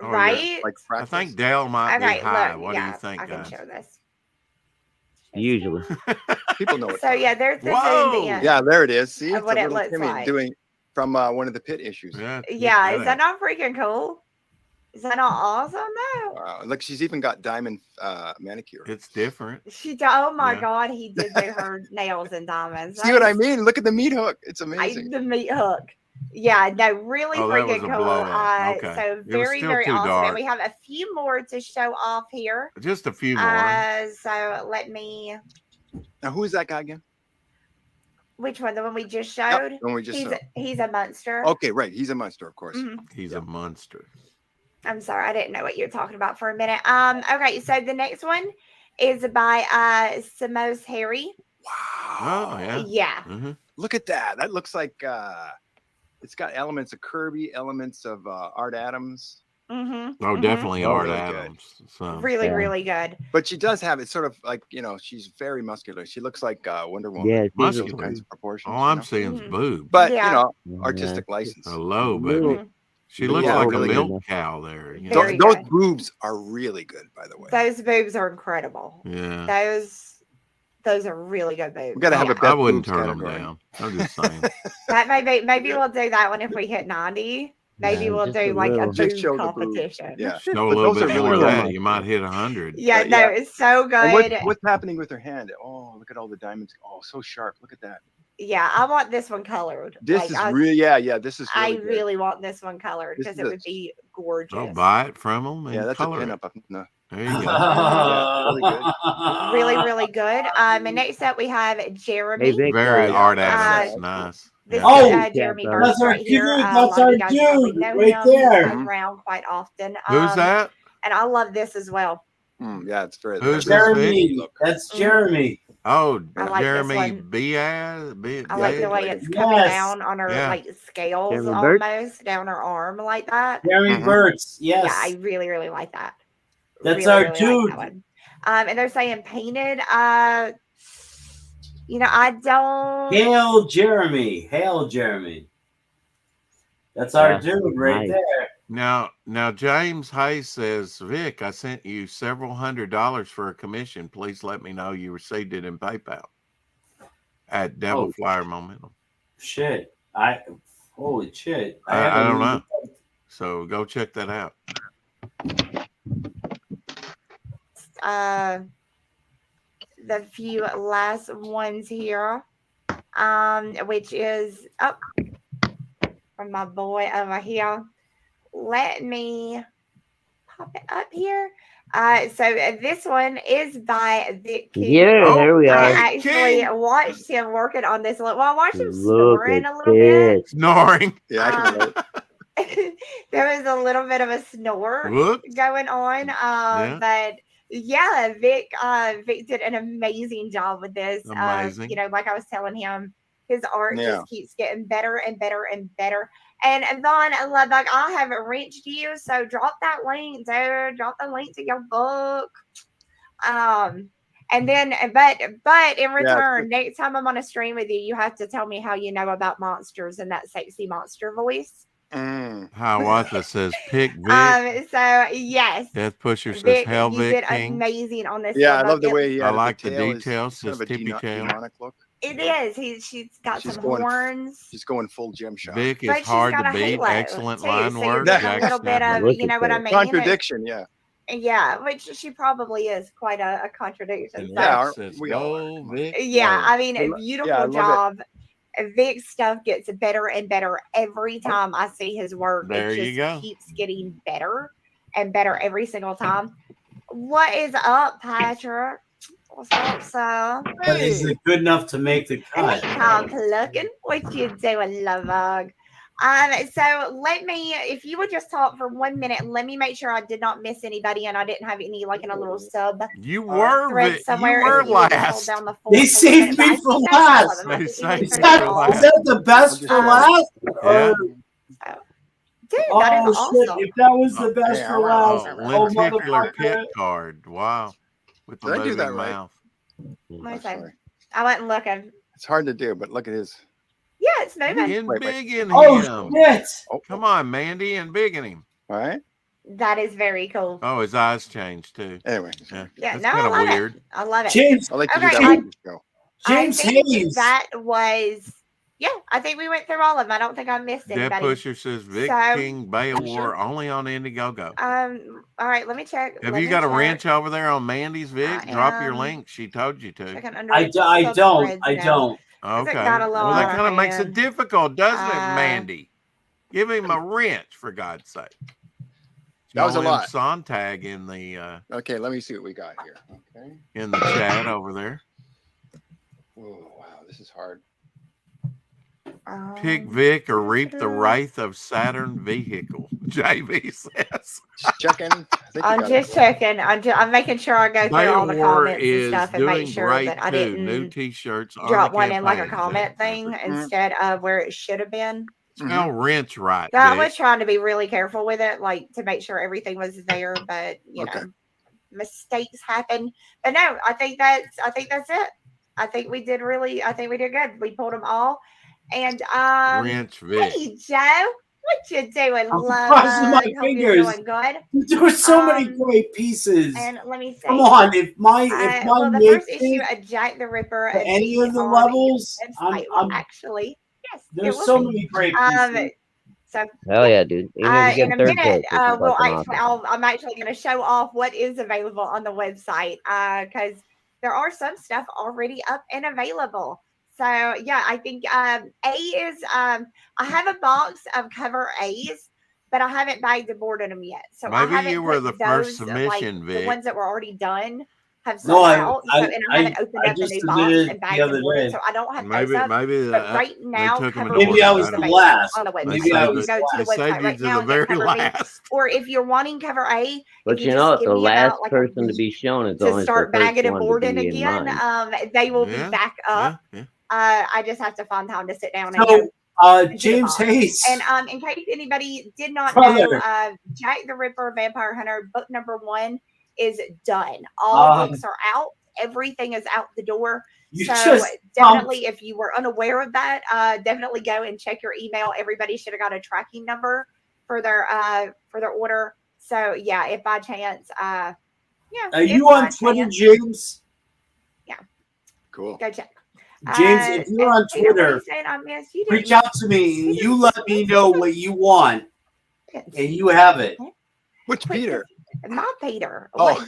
Oh, Right? yeah. Like fractals. I think Dale might Okay, be high. look, What yeah, do you think, I can guys? show this. Usually. People know it. So yeah, there's the Whoa! zoomed in. Yeah, there it is. See, Of it's what a it little looks Timmy like. doing from one of the pit issues. Yeah, Yeah, check is that out. not freaking cool? Is that not awesome though? Wow, look, she's even got diamond manicure. It's different. Oh my Yeah. god, he did do her nails and diamonds. See what I mean? Look at the meat hook. It's The amazing. meat hook. Yeah, no, really Oh, that was freaking a cool. blow-up. Okay. So It was very, still very too awesome. dark. And we have a few more to show off here. Just a few more. So let me. Now, who is that guy again? Which one? The one we just Yep, showed? the one we just he's saw. he's a monster. Okay, right. He's a monster, of course. Mhm. He's a monster. I'm sorry, I didn't know what you were talking about for a minute. Okay, so the next one is by Samos Harry. Wow. Oh, yeah. Yeah. Mm-hmm. Look at that. That looks like it's got elements of Kirby, elements of Art Adams. Mm-hmm. Oh, definitely Oh, Art really good. Adams. So. Really, Yeah. really good. But she does have it sort of like, she's very muscular. She looks like Wonder Woman. Yeah, Muscular. she's Those kinds of proportions. All I'm seeing is Mhm. boob. But, Yeah. artistic license. Hello, Little- baby. She But looks yeah, like really a good. milk cow there. You know? Very Those good. boobs are really good, by the way. Those boobs are incredible. Yeah. Those are really good boobs. We got to have Yeah. a best I wouldn't boobs turn them category. down. I'm just saying. That maybe we'll do that one if we hit 90. Maybe Yeah, we'll just do a like a little. Just boob show the boobs. competition. Yeah. Show a But little those bit are more really of good. that. You might hit 100. Yeah, But no, yeah. it's so And good. what's happening with her hand? Oh, look at all the diamonds. Oh, so sharp. Look at that. Yeah, I want this one colored. This Like, is I, really, yeah. This is I really good. really want this one colored This because is it a- would be gorgeous. Oh, buy it from them and Yeah, that's color a it. pinup. No. There you go. Yeah, really good. Really, really good. And next up we have Jeremy. Hey, Vic, Very Art that's Adams. Nice. This Yeah. Oh, is Jeremy that's Burns our right here. dude, A that's lot of our you guys probably dude, know right him. there. He's around quite often. Who's that? And I love this as well. Yeah, it's very. Who's very this, Vic? Jeremy. That's Jeremy. Oh, I like this Jeremy one. Biaz. I like the yeah, way like it's coming Yes. down on her Yeah. like scales Jeremy Burks? almost down her arm like that. Jeremy Mhm. Burks. Yes. Yeah, I really, really like that. That's our like dude. that one. And they're saying painted. I don't. Hail Jeremy. Hail Jeremy. That's our Yeah, dude right nice. there. Now, James Hayes says, Vic, I sent you several $100s for a commission. Please let me know you received it in PayPal at Devil Oh. Flyer Momentum. Shit. Holy shit. I don't know. So go check that out. The few last ones here, which is up from my boy over here. Let me pop it up here. So this one is by Vic King. Yeah, Oh, there we I are. actually King. watched him working on this. Well, I watched him Look snoring at a little bit. this. Snoring. Yeah, I can relate. There was a little bit of a snore Whoop. going on. Yeah. But yeah, Vic did an amazing job with this. Amazing. Like I was telling him, his art Yeah. just keeps getting better and better and better. And Vaughn, like I haven't reached you, so drop that link, dude. Drop the link to your book. And then, but in return, next time I'm on a stream with you, you have to tell me how you know about monsters and that sexy monster voice. Hiawatha says, pick Vic. So yes, Death Pusher says, Vic, hell, you Vic did King. amazing on this. Yeah, I one. love the way he I had like the tail is details. kind of Says a tippy tail. demonic look. It is. She's got She's some going- horns. She's going full gem shot. Vic is But she's hard got to a beat. halo, Excellent too, line so you're work. getting a Jack little bit of, Snapper. Look you know at what I that. mean? Contradiction, yeah. Yeah, which she probably is quite a contradiction. And So, Yeah, Vic says, we all go, Vic. yeah, go. I mean, I a lo- beautiful yeah, I love job. Vic's stuff gets better and better every time I see his work. There it you just go. keeps getting better and better every single time. What is up, Patrick? What's up, so? But is it good enough to make the cut? Come looking. What you doing, love? So let me, if you would just talk for 1 minute, let me make sure I did not miss anybody and I didn't have any like in a little sub You were thread somewhere. you were If you would just hold last. down the full They saved me for last. They saved Is me that, for last. is that the best for last? Yeah. Dude, that is shit! awesome. If that was the best yeah, for wow. last, Lenticular pit motherfucker. card. Wow. With the Did I do moving that right? mouth. Let me Oh, see. sorry. I wasn't looking. It's hard to do, but look at his. Yeah, it's moving. Embiggen Oh him. shit! Oh, Come on, Mandy, embiggen him. all right. That is very cool. Oh, his eyes changed too. Anyway, Yeah, Yeah, that's no, I kind of love weird. it. I love it. James, I like to Okay, do that with the show. James I think Hayes. that was, yeah, I think we went through all of them. I don't think I missed Dead anybody. Pusher says Vic So- King Beowar only on Indiegogo. All right, let me check. Have Let you me got a check. wrench over there on Mandy's Vic? I Drop your am link. She told you to. Checking under I don't. subthreads I now. don't. Okay. got a Well, that lot, kind of makes it man. difficult, doesn't it, Uh, Mandy? Give him a wrench, for God's sake. That was a Show him lot. Sontag in the Okay, let me see what we got here. Okay. chat over there. Oh wow, this is hard. Pick Vic or reap the wrath of Saturn vehicle. JV says. Just checking. I think I'm we got just it. checking. I'm making sure I go through all the Beowar comments and is stuff and make doing sure great that I too. New didn't T-shirts on drop the one in like a campaign, comment Jack thing Pepper. instead of where it should have been. Spell wrench right, So I Vic. was trying to be really careful with it, like to make sure everything was there, but you Okay. know, mistakes happen. But no, I think that's it. I think we did good. We pulled them all. And Wrench Vic. hey Joe, what you doing, I'm love? crossing my Hope you're fingers. doing good. There were so many Um, great pieces. And let me see. Come on, if my Well, the first issue matrix of Jack the Ripper for and any of the on levels, your website will actually, yes, it there's will so be. many great pieces. So Hell yeah, dude. Even if you in get a third minute, place, it's we'll fucking actually, awesome. I'm actually going to show off what is available on the website because there are some stuff already up and available. So yeah, I think A is I have a box of cover A's, but I haven't bagged and boarded them yet. So I Maybe haven't you were put the those first submission, like the Vic. ones that were already done have No, sold I- out. I- So and I haven't opened I up a just new box submitted and the bagged other and boarded. day. So I don't have Maybe those up. maybe But right now, took 'em in cover Maybe I order. was is the available last. on the website. Maybe So I you was can go to They the saved website you right to now the and get very cover B. last. Or if you're wanting cover A, But if you just know, give the me last about like a person to week be shown is to always start the first bagging and one to boarding be in again, mind. they will Yeah, be back up. Yeah. I just have to find time to sit down and So, go. into the James box. Hayes. And in case anybody did not Brother. know, Jack the Ripper Vampire Hunter book number 1 is done. All books are out. Everything is out the door. You So just definitely, if you were unaware of that, definitely go and check your email. Everybody should have got a tracking number for their order. So yeah, if by chance, yeah. Are if you by on Twitter, chance, James? Cool. go check. James, if you're on and Peter, what are Twitter, you saying? I missed. You reach didn't- out to me you and you didn't- let me know what you want, and you have it. Which Wait, Peter? My Peter. Oh.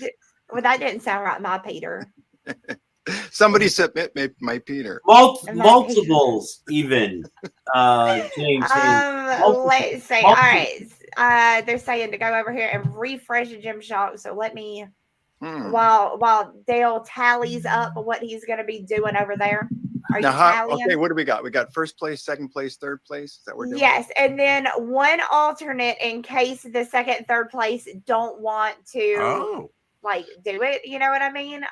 Well, that didn't sound right. My Peter. Somebody said my Peter. Multiples, even. James Hayes. Let's see. All right. They're saying to go over here and refresh Gymshark. So let me while Dale tallies up what he's going to be doing over there. Are Now, you how, tallying? okay, what do we got? We got first place, second place, third place. Is that what we're doing? Yes, and then one alternate in case the second, third place don't want to like do it. You know what I mean?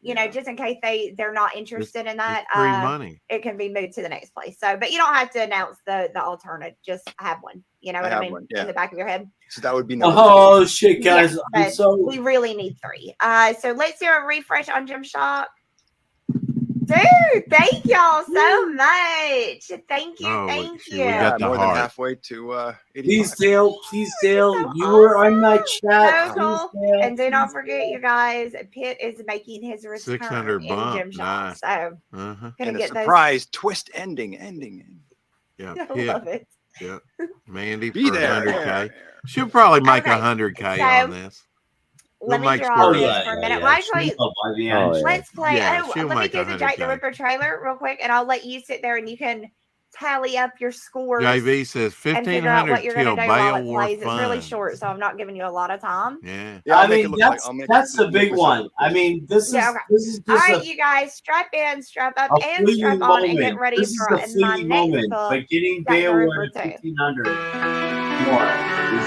You know, just in case they're not interested in that, free money. It can be moved to the next place. So, but you don't have to announce the alternate. Just have one. You know what I mean? One, yeah. In the back of your head. So that would be number Oh shit, guys! Yeah, I'm we really need 3. So let's do a refresh on Gymshark. Dude, thank y'all so much. Thank you, thank you. We got the more heart. than halfway to 85. Please, Dale, you were on my chat. So cool. And do not forget, you guys, Pitt is making his return 600 in bump. Gymshark. Nice. So And gonna a get surprise twist ending. Yeah, I Pitt. love it. Yeah, Mandy Be for there. 100K. She'll probably make Okay, 100K so on this. Let We'll me make draw sure. this for a minute. Well, actually, Yeah. let's play. Yeah, let she'll me make do the Jack the 100K. Ripper trailer real quick, and I'll let you sit there and you can tally up your scores. JV says and figure out what 1,500 you're going till to do while it Beowulf plays. It's really funds. short, so I'm not giving you a lot of time. Yeah. Yeah, I mean, that's the big one. I mean, this is Yeah, okay. this is All just right, you guys, strap in, strap up, a and strap fleeting on, and get moment. ready This is for a my fleeting next moment, book. but getting that you're Beowulf over to. 1,500 more is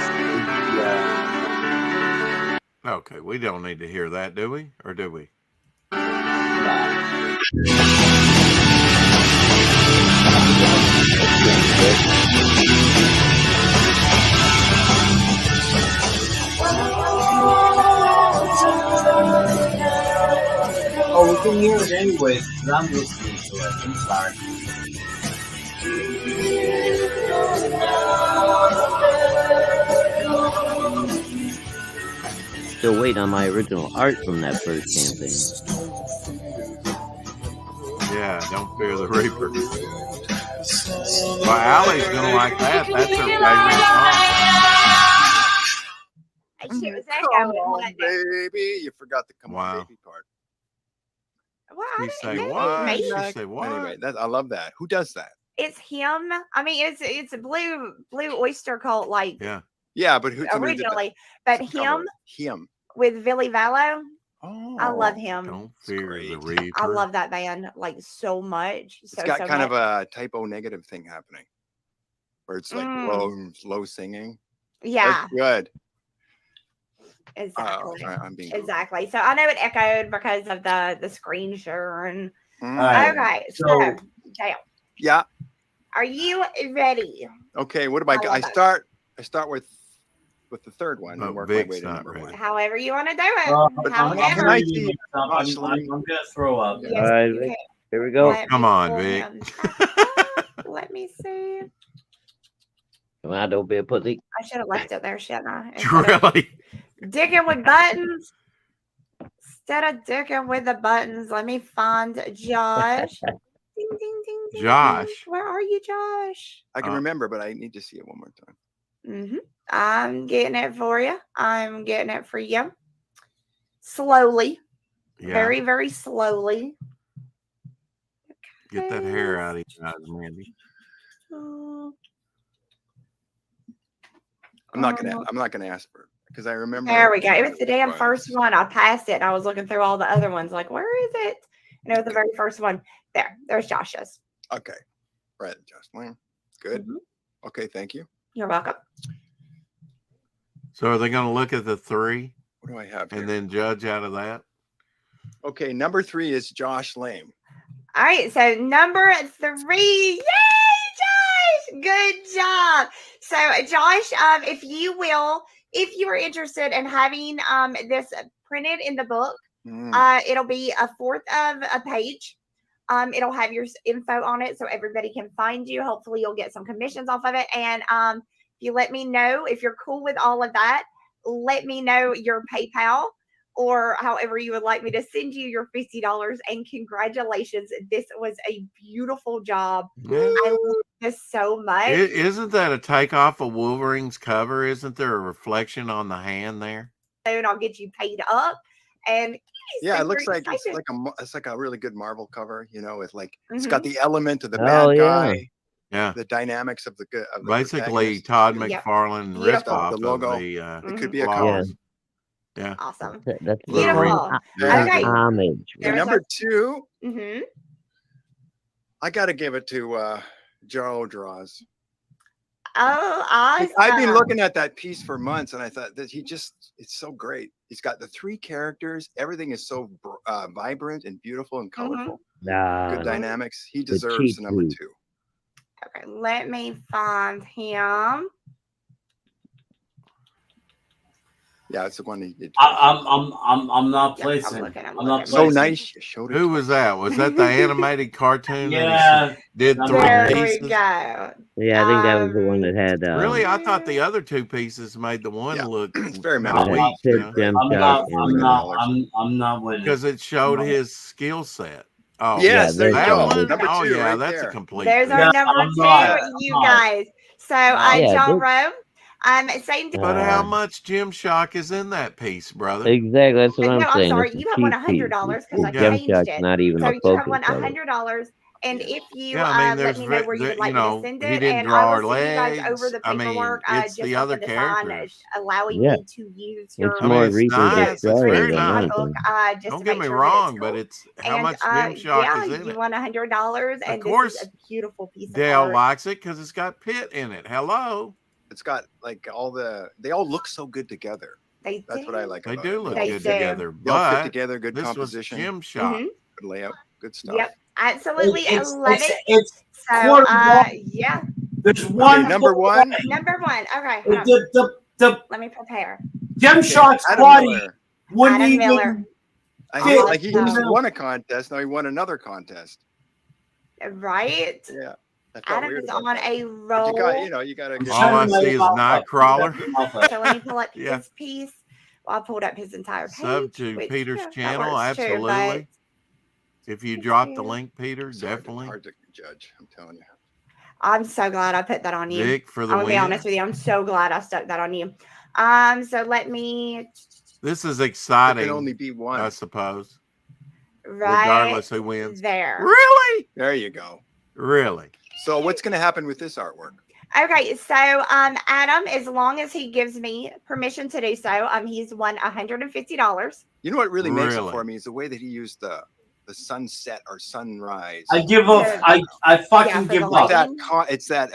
Okay, we don't need to hear that, do we? Or do we? Oh, we can hear it anyways, because I'm listening to it. I'm sorry. Still waiting on my original art from that first campaign. Yeah, don't fear the Reaper. Well, Allie's going to like that. That's her favorite song. She was Come echoing, on, wasn't it? baby. You forgot the come Wow. on, baby part. Well, She I say didn't what? me. She say what? Anyway, I love that. Who does that? It's him. I mean, it's a Blue Oyster Cult like Yeah. Yeah, but who originally, but him with Billy Vallow. Oh, I love him. Don't fear great. the Reaper. I love that band like so much. It's got kind of a typo negative thing happening, where it's like low singing. Yeah, that's good. Exactly. I'm being exactly. So I know it echoed because of the screen share and okay. So Dale. Yeah. Are you ready? Okay. What am I start with the third one and work my way to number one. However you want to do it. I'm going to throw up. Yes, all right, Vic, here we go. Come on, Vic. Let me see. Come on, don't be a pussy. I should have left it there, shouldn't I? Really? Digging with buttons. Instead of digging with the buttons, let me find Josh. Ding, ding, ding, ding. Josh. Where are you, Josh? I can remember, but I need to see it one more time. I'm getting it for you. I'm getting it for you. Slowly. Yeah. Very, very slowly. Get that hair out of your eyes, Mandy. I'm not gonna ask for it because I remember. There we go. It was the damn first one. I passed it. I was looking through all the other ones, like, where is it? And it was the very first one. There's Josh's. Okay. Right, Jocelyn. Good. Okay, thank you. You're welcome. So are they going to look at the three? What do I have here? And then judge out of that? Okay, number 3 is Josh Lame. All right, so number 3. Yay, Josh! Good job. So, Josh, if you are interested in having this printed in the book, it'll be a fourth of a page. It'll have your info on it so everybody can find you. Hopefully, you'll get some commissions off of it. And if you let me know if you're cool with all of that, let me know your PayPal or however you would like me to send you your $50. And congratulations. This was a beautiful job. I love this so much. Isn't that a takeoff of Wolverine's cover? Isn't there a reflection on the hand there? And I'll get you paid up. And yeah, it looks like it's like a really good Marvel cover, you know, with like it's got the element of the bad guy. Yeah, the dynamics of the good. Basically, Todd McFarlane ripped off the logo. It could be a cover. Yeah, awesome. That's beautiful. Okay. Homage. Number 2. I got to give it to Joe Draws. Oh, awesome. I've been looking at that piece for months, and I thought that it's so great. He's got the 3 characters. Everything is so vibrant and beautiful and colorful. Good dynamics. He deserves number 2. Okay, let me find him. Yeah, it's the one he did. I'm not placing. I'm not so nice. You showed it. Who was that? Was that the animated cartoon? Yeah. Did 3 there pieces? We go. Yeah, I think that was the one that had. Really, I thought the other 2 pieces made the one look it's very weak. I'm not winning because it showed his skill set. Oh yes, there you go. One? Number 2. Oh yeah, right that's there. a complete. There's our number 2, you guys. So John Rowe. Same thing. But how much Gem Shock is in that piece, brother? Exactly, that's what I'm saying. I'm sorry, you have won $100 because I changed it. Not even so a you have won focus $100, And if you Yeah, I mean, let me know where you would like me to send he it, didn't and draw I our will send you guys over legs. the I mean, paperwork. it's Just the other something to sign, characters. allowing Yeah. me to use It's your I mean, more it's Reaper nice. It's Destroyer very than my nice. book, anything. just Don't to get make me sure that it's wrong, but cool. it's how And much Gymshark yeah, is in you it. want $100, Of and this is course, a beautiful piece of Dale art. likes it because it's got Pitt in it. Hello. It's got like they all look so good together. That's what I like They about do it. look They all good fit- together, They all fit but together. Good this was composition. Gymshark. Good layout. Good stuff. Yep, absolutely. I love it. It's So, quarter one. yeah. There's one. Okay, number one. Number one. Okay, hold on. Let me prepare. Gymshark's Adam body Miller. wouldn't Adam even Miller. Like he just Awesome. won a contest. Now he won another contest. Right? Yeah. I felt Adam weird is about on that. a But roll. you gotta get. All I see is Nightcrawler. So let me pull up Yeah. his piece. Well, I pulled up his entire page. Sub to which, Peter's that channel, works too, absolutely. If you drop the too. link, Peter, It's definitely. hard to judge. I'm telling you. I'm so glad I put that on you. Vic for the I'm gonna be win. honest with you. I'm so glad I stuck that on you. So let me. This is There exciting. can only be one. I suppose. Right Regardless who wins. there. Really? There you go. Really? So what's going to happen with this artwork? Okay, so Adam, as long as he gives me permission to do so, he's won $150. You know what really makes it Really? for me is the way that he used the sunset or sunrise. I give up. I fucking for give the up. lighting. It's that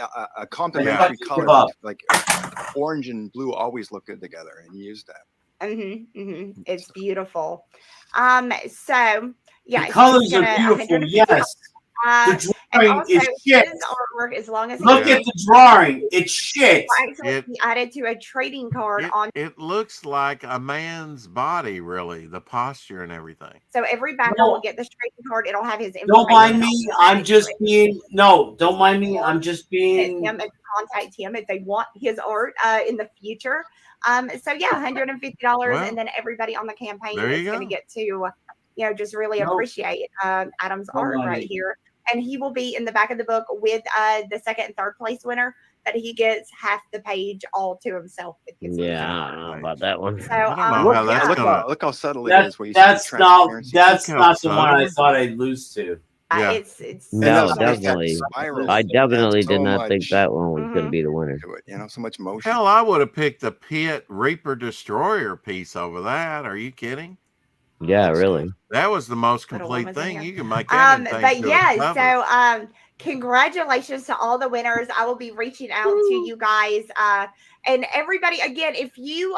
complementary Yeah. color. Give up. Like orange and blue always look good together, and he used that. It's beautiful. So yeah, The colors are gonna beautiful. Yes. The and drawing also is shit. his artwork, as long as Look at the drawing. It's shit. actually he added to a trading card on. It looks like a man's body, really, the posture and everything. So every backer will get this trading card. It'll have his information. Don't mind me. I'm just being don't mind me. I'm just being him and contact him if they want his art in the future. So yeah, $150, and then everybody on the campaign is going to get to, just really appreciate Adam's art right here. And he will be in the back of the book with the second and third place winner, that he gets half the page all to himself. Yeah, I don't know about that one. So I don't know how that's gonna. Look how subtle it is. Where you that's see not transparency. the one I thought I'd lose to. Yeah. It's No, And definitely. spiral. I definitely So did not think much that one was going to be the winner. to it, so much motion. Hell, I would have picked the Pitt Reaper Destroyer piece over that. Are you kidding? Yeah, really. That was the most Little complete one was in thing. here. You can make anything. But to a yeah, cover. so congratulations to all the winners. I will be reaching out to you guys and everybody again. If you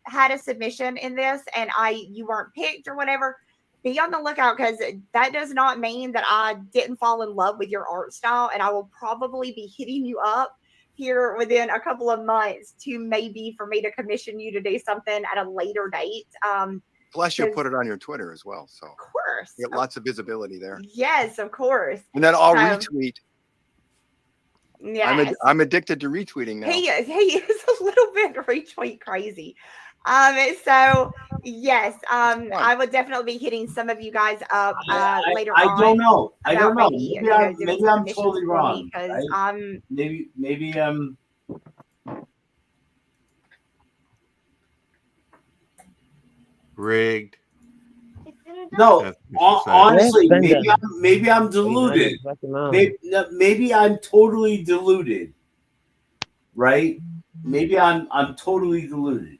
had a submission in this and you weren't picked or whatever, be on the lookout, because that does not mean that I didn't fall in love with your art style, and I will probably be hitting you up here within a couple of months for me to commission you to do something at a later date. Plus, you'll put it on your Twitter as well, so of course, you get lots of visibility there. Yes, of course. And then I'll retweet. Yeah, I'm addicted to retweeting now. He is a little bit retweet crazy. So yes, I would definitely be hitting some of you guys up later on. I don't know. Maybe I'm totally wrong. Because maybe Rigged. No, honestly, maybe I'm deluded. Maybe I'm totally deluded. Right? Maybe I'm totally deluded.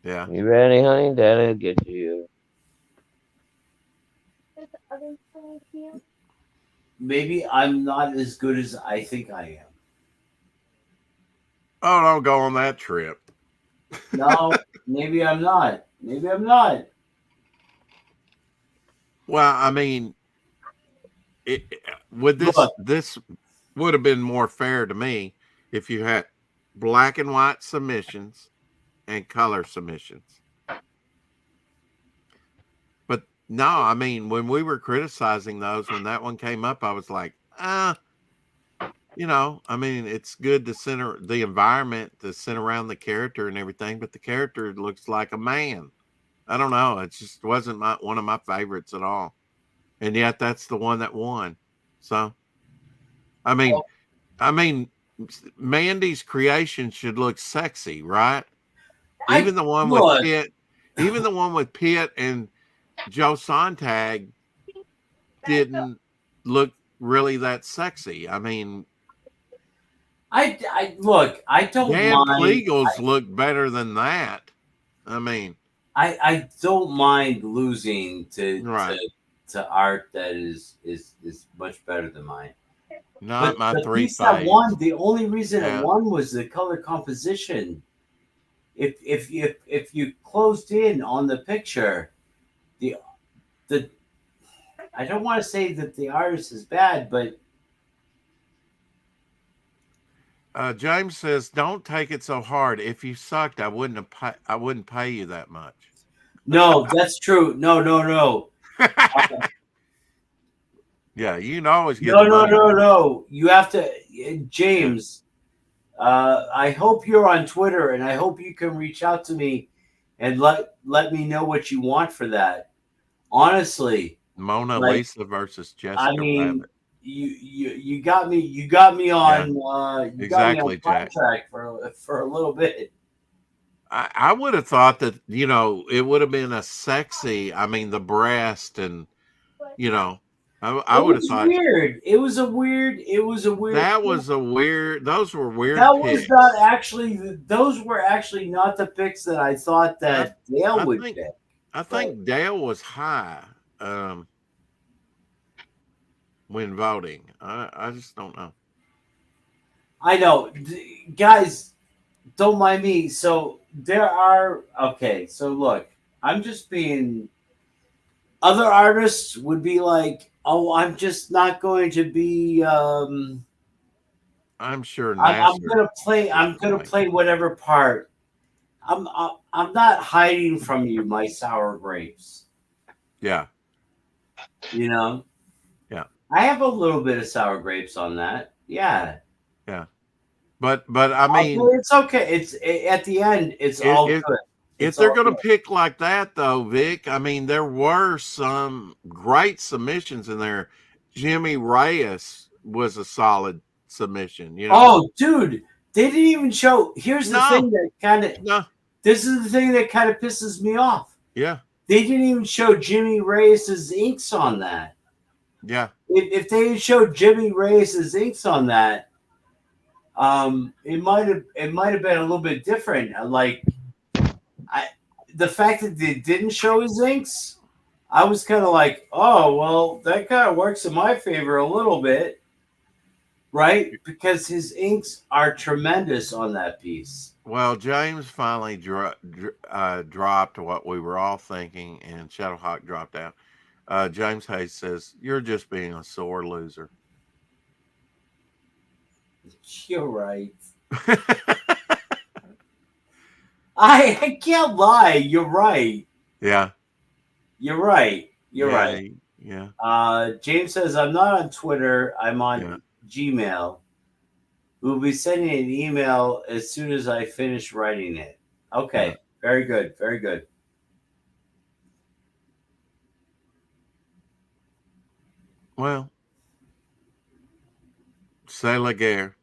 Yeah. You ready, honey? That'll get you. Maybe I'm not as good as I think I am. Oh, don't go on that trip. No, maybe I'm not. Maybe I'm not. Well, I mean, this would have been more fair to me if you had black and white submissions and color submissions. But no, I mean, when we were criticizing those, when that one came up, I was like, I mean, it's good to center the environment, to center around the character and everything, but the character looks like a man. I don't know. It just wasn't one of my favorites at all. And yet that's the one that won. So, I mean, Mandy's creation should look sexy, right? Even the one with Pitt and Joe Sontag, didn't look really that sexy. I mean, I look. I don't Dan mind. Kleagle's look better than that. I mean, I don't mind losing right. to art that is much better than mine. Not But my the three piece that faves. won, the only reason Yeah. it won was the color composition. If you closed in on the picture, the I don't want to say that the artist is bad, but James says, "Don't take it so hard. If you sucked, I wouldn't pay you that much." no, that's true. No. Yeah, you can always get No, the no, money. no, no. You have to, James. I hope you're on Twitter, and I hope you can reach out to me and let me know what you want for that. Honestly, Mona like, Lisa versus Jessica I mean, Rabbit. you got me on Exactly, Jack. sidetrack for a little bit. I would have thought that, you know, it would have been a sexy, I mean, the breast and, you know, I would have thought weird. It was a weird. that was a weird, those were weird That picks. was not actually. Those were actually not the picks that I thought that Dale would pick. I think Dale was high when voting. I just don't know. I know, guys. Don't mind me. So there are So look, I'm just being. Other artists would be like, "Oh, I'm just not going to be." I'm sure. I'm gonna play. I'm gonna play whatever part. I'm not hiding from you my sour grapes. Yeah. You know. Yeah. I have a little bit of sour grapes on that. Yeah. Yeah. But I mean, it's okay. It's at the end. It's all good. If they're going to pick like that, though, Vic, I mean, there were some great submissions in there. Jimmy Reyes was a solid submission. You know. Oh, dude, they didn't even show. Here's the thing that kind of. No. This is the thing that kind of pisses me off. Yeah. They didn't even show Jimmy Reyes' inks on that. Yeah. If they had showed Jimmy Reyes' inks on that, it might have been a little bit different. Like, the fact that they didn't show his inks, I was kind of like, oh well, that kind of works in my favor a little bit, right? Because his inks are tremendous on that piece. Well, James finally dropped what we were all thinking, and Shadowhawk dropped out. James Hayes says, "You're just being a sore loser." You're right. I can't lie. You're right. Yeah. You're right. You're right. Yeah. James says, I'm not on Twitter. I'm on Gmail. We'll be sending an email as soon as I finish writing it. Okay. Yeah. Very good. Very good. Well, c'est la guerre.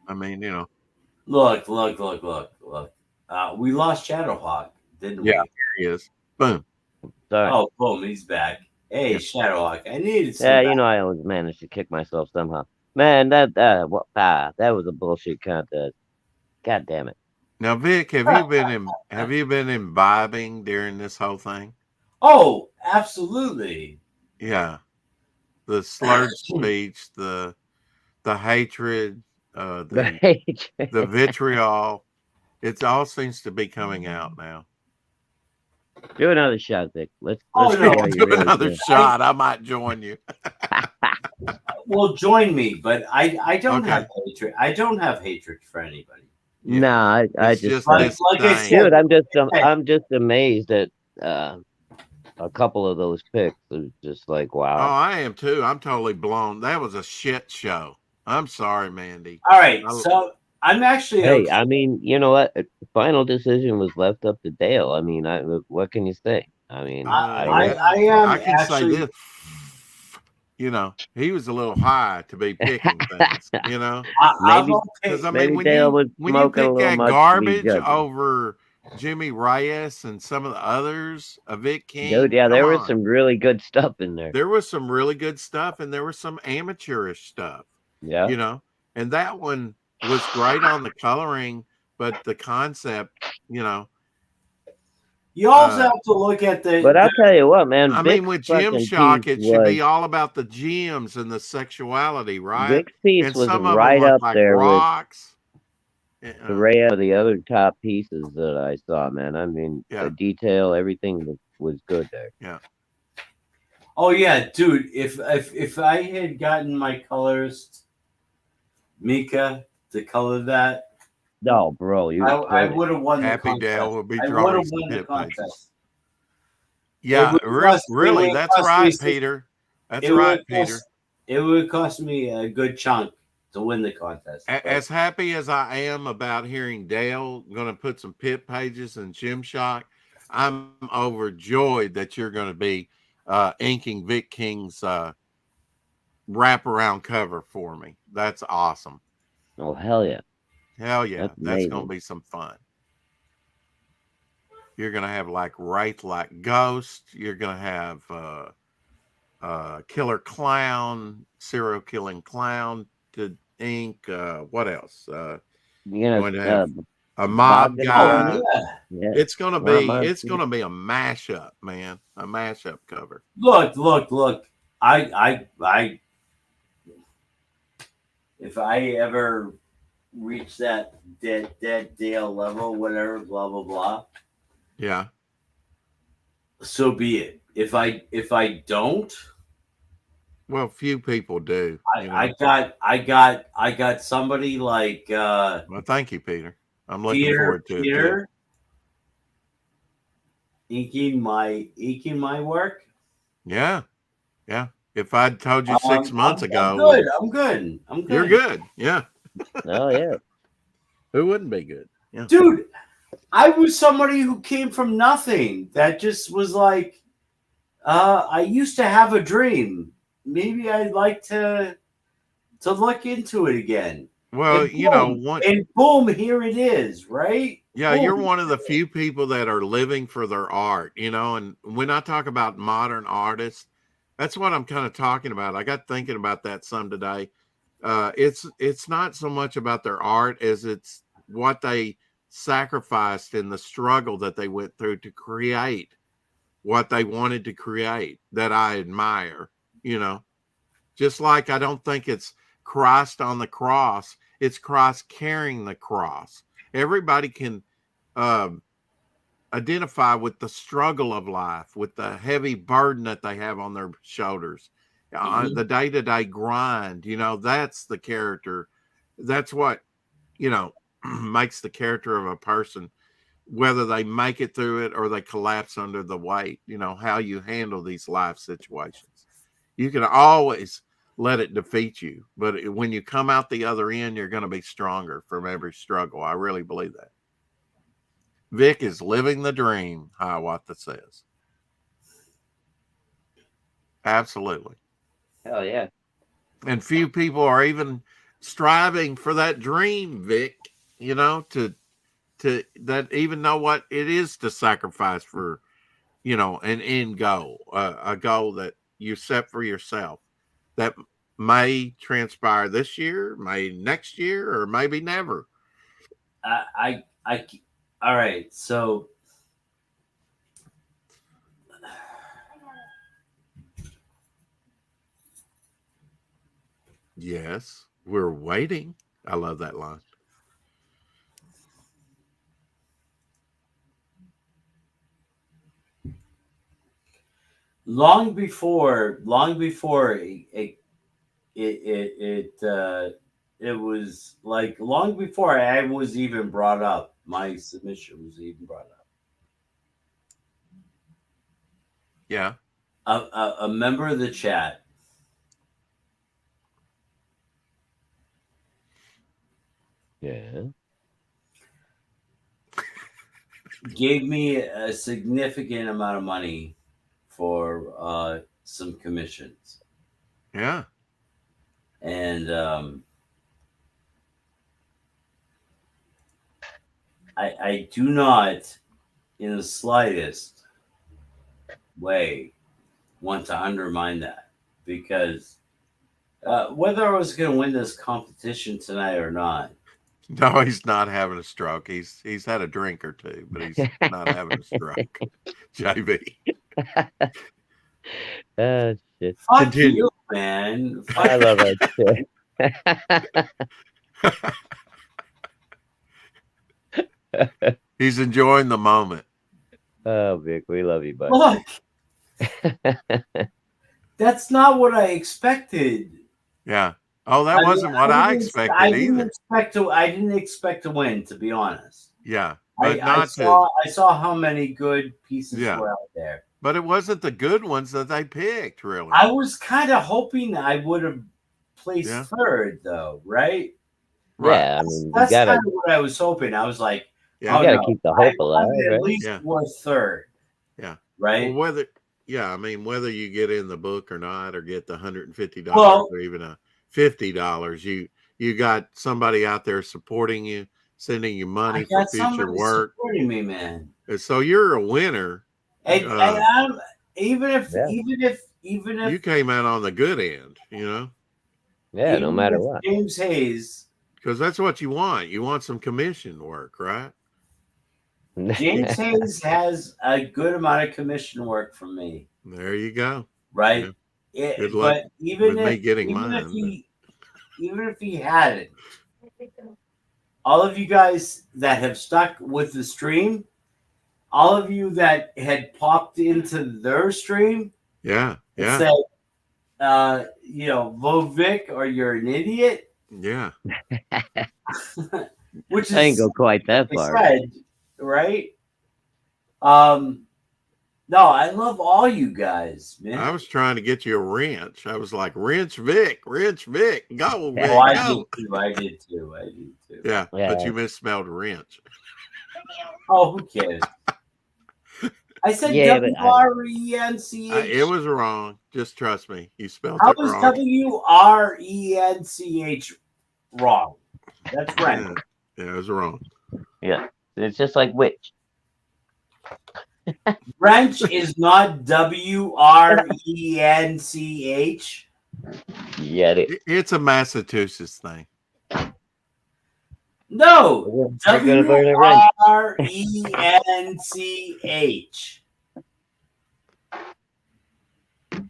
I mean, you know. Look. We lost Shadowhawk, didn't we? Yeah, here he is. Boom. Sorry. Oh, boom, he's back. Hey, Shadowhawk, I needed some. Yeah, you know, I always manage to kick myself somehow. Man, that was a bullshit contest. God damn it. Now, Vic, have you been imbibing during this whole thing? Oh, absolutely. Yeah. The slurred speech, the hatred, the vitriol. It all seems to be coming out now. Do another shot, Vic. Let's do another shot. I might join you. Well, join me, but I don't have hatred. I don't have hatred for anybody. Yeah. No, I just like I said, dude, I'm just amazed at a couple of those picks. It's just like, wow. Oh, I am too. I'm totally blown. That was a shit show. I'm sorry, Mandy. All right, so I'm actually. Hey, I mean, you know what? Final decision was left up to Dale. I mean, what can you say? I mean, I can say this. You know, he was a little high to be picking things. You know, because I mean, when you pick that garbage over Jimmy Reyes and some of the others, a Vic King. Dude, yeah, there was on. some really good stuff in there. There was some really good stuff, and there was some amateurish stuff. Yeah. You know, and that one was great on the coloring, but the concept, you know. You also have to look at the. But I'll tell you what, man. I Vic's mean, with Jim Shock, it should be all about the gems and the sexuality, right? Vic's piece and was some of right them up like there rocks. with the array of the other top pieces that I saw, man. I mean, the detail, everything was good there. Yeah. Oh yeah, dude. If I had gotten my colorist Mika to color that, no, bro, I would have won Happy the contest. Dale would be I would drawing have some won the hit contest. pages. Yeah, really, that's right, Peter. That's right, Peter. It would cost me a good chunk to win the contest. As happy as I am about hearing Dale going to put some pit pages in Jim Shock, I'm overjoyed that you're going to be inking Vic King's wraparound cover for me. That's awesome. Oh, hell yeah. Hell yeah. That's going to be some fun. You're going to have like Wraith like Ghost. You're going to have Killer Clown, Serial Killing Clown to ink. What else? You're going to have a mob guy. Yeah. It's going to be a mashup, man. A mashup cover. Look. I if I ever reach that dead Dale level, whatever, blah blah blah. Yeah. So be it. If I don't, well, few people do. I got somebody like well, thank you, Peter. I'm looking forward to it. Inking my work. Yeah. Yeah. If I'd told you 6 months ago, I'm good. You're good. Yeah. Oh yeah. Who wouldn't be good? Yeah. Dude, I was somebody who came from nothing. That just was like, I used to have a dream. Maybe I'd like to look into it again. Well, and boom, here it is, right? Yeah, boom. You're one of the few people that are living for their art, and when I talk about modern artists, that's what I'm kind of talking about. I got thinking about that some today. It's not so much about their art as it's what they sacrificed in the struggle that they went through to create what they wanted to create that I admire, just like I don't think it's Christ on the cross. It's Christ carrying the cross. Everybody can identify with the struggle of life, with the heavy burden that they have on their shoulders, the day-to-day grind. That's the character. That's what, makes the character of a person, whether they make it through it or they collapse under the weight, how you handle these life situations. You can always let it defeat you, but when you come out the other end, you're going to be stronger from every struggle. I really believe that. Vic is living the dream, Hiawatha says. Absolutely. Hell yeah. And few people are even striving for that dream, Vic, to that even know what it is to sacrifice for, an end goal, a goal that you set for yourself that may transpire this year, may next year, or maybe never. All right, so yes, we're waiting. I love that line. Long before it was like long before I was even brought up. My submission was even brought up. Yeah. A member of the chat gave me a significant amount of money for some commissions. Yeah. And I do not, in the slightest way, want to undermine that, because whether I was going to win this competition tonight or not. No, he's not having a stroke. He's had a drink or two, but he's not having a stroke. JB. Oh shit! Fuck Continue. you, man. Fuck I love that shit. He's enjoying the moment. Oh, Vic, we love you, bud. Look, that's not what I expected. Yeah. Oh, that wasn't what I expected either. I didn't expect to win, to be honest. Yeah, I, but I not saw I saw how many good pieces Yeah. were out there. But it wasn't the good ones that they picked, really. I was kind of hoping I would have placed Yeah. third, though, right? Yeah, I mean, That's you gotta, kind of what I was hoping. I was like, Yeah. you gotta no, keep the hope I alive, wanted at right? least Yeah. worth third. Yeah. Right. Well, whether you get in the book or not, or get the $150 Well- or even a $50, you got somebody out there supporting you, sending you money I for got future somebody work. supporting me, man. And so you're a winner. And I'm, even if You came out on the good end, Yeah, no even matter if what. James Hayes, because that's what you want. You want some commission work, right? James Hayes has a good amount of commission work from me, There you go. right? Good luck But even with if me getting even mine, if he hadn't, all of you guys that have stuck with the stream, all of you that had popped into their stream, Yeah. and said, vote Vic or you're an idiot. Yeah. Which is I ain't go quite that they far. said, right? No, I love all you guys, man. I was trying to get you a wrench. I was like, wrench Vic, go, Vic, Oh, go. I did too. Yeah, Yeah. but you misspelled wrench. Oh, who cares? I said Yeah, but WRENCH. It was wrong. Just trust me. You spelled How it was wrong. WRENCH wrong? That's right. Yeah, it was wrong. Yeah, it's just like witch. Wrench is not WRENCH. Yeah, It's a Massachusetts thing. No, You're gonna learn it right. WRENCH.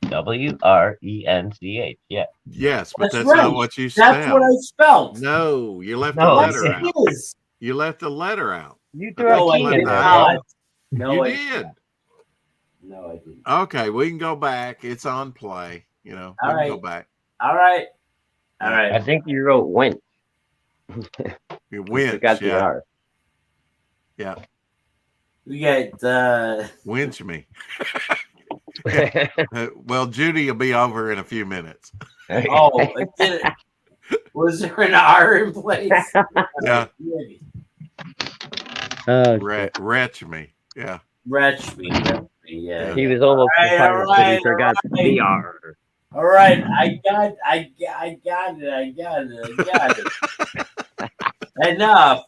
WRENCH. Yeah. Yes, but that's right. not what you spelled. That's what I spelled. No, you left No, the Yes, letter it out. is. You left the letter out. You But threw that's a No, I key what in did the- there. not. No, You I did. No, I didn't. Okay, we can go back. It's on play. We can right. go back. All right. All I right. think you wrote went. You went. Got the Yeah. R. Yeah. We got Winch me. Well, Judy will be over in a few minutes. it did it. Was there an R in place? Yeah. Oh, Wretch me. Yeah. Wretch me. Yeah. he was almost All right, the pirate, all but he right, forgot all right. the R. All right. I got it. Enough.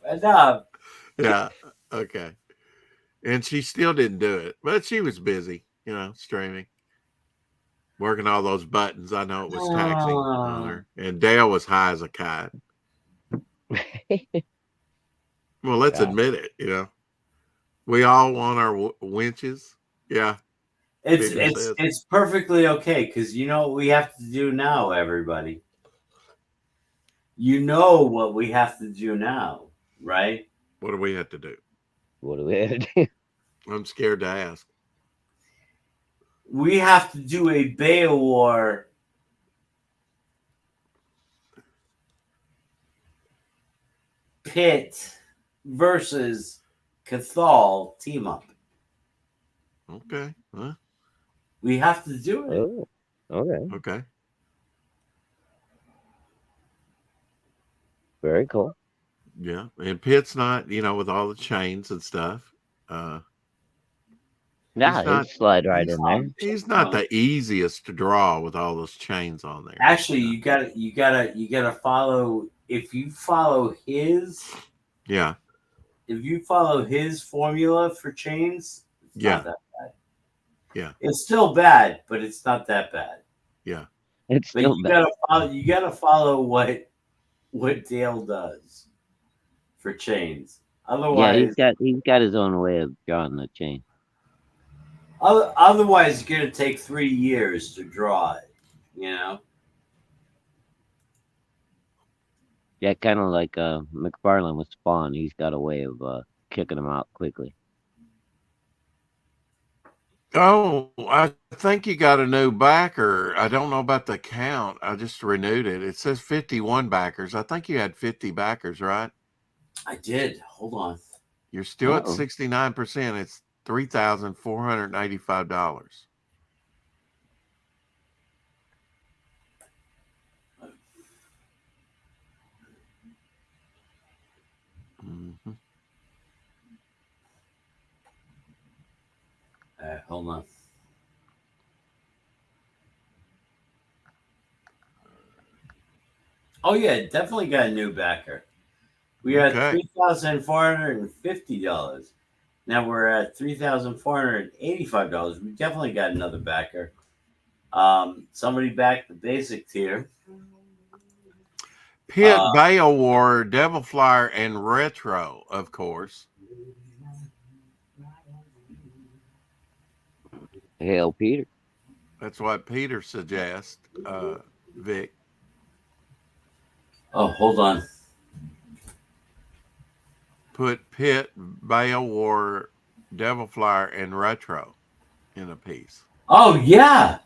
Yeah. Okay. And she still didn't do it, but she was busy, streaming, working all those buttons. I know it was taxing on her. And Dale was high as a kite. Well, let's admit it, we all want our winches. Yeah. It's perfectly okay, because you know what we have to do now, everybody. You know what we have to do now, right? What do we have to do? What do we have to do? I'm scared to ask. We have to do a Beowar Pitt versus Cathal team up. Okay. Huh? We have to do it. Oh, okay. Okay. Very cool. Yeah. And Pitt's not, with all the chains and stuff. Nah, not- he'd slide right in there. He's not the easiest to draw with all those chains on there. Actually, you gotta follow. If you follow his Yeah. if you follow his formula for chains, it's not that bad. Yeah. It's still bad, but it's not that bad. Yeah. It's But still bad. you gotta follow what Dale does for chains. Yeah, Otherwise, he's got his own way of drawing the chain. otherwise it's gonna take 3 years to draw it. You know. Yeah, kind of like McFarlane with Spawn. He's got a way of kicking them out quickly. Oh, I think you got a new backer. I don't know about the count. I just renewed it. It says 51 backers. I think you had 50 backers, right? I did. Hold on. You're still at Uh-oh. 69%. It's $3,485. Mm-hmm. Hold on. Oh yeah, definitely got a new backer. We are at $3,450. Now we're at $3,485. We definitely got another backer. Somebody backed the basic tier. Pitt, Beowar, Devil Flyer, and Retro, of course. Hail, Peter. That's what Peter suggests, Vic. Oh, hold on. Put Pitt, Beowar, Devil Flyer, and Retro in a piece. Oh yeah.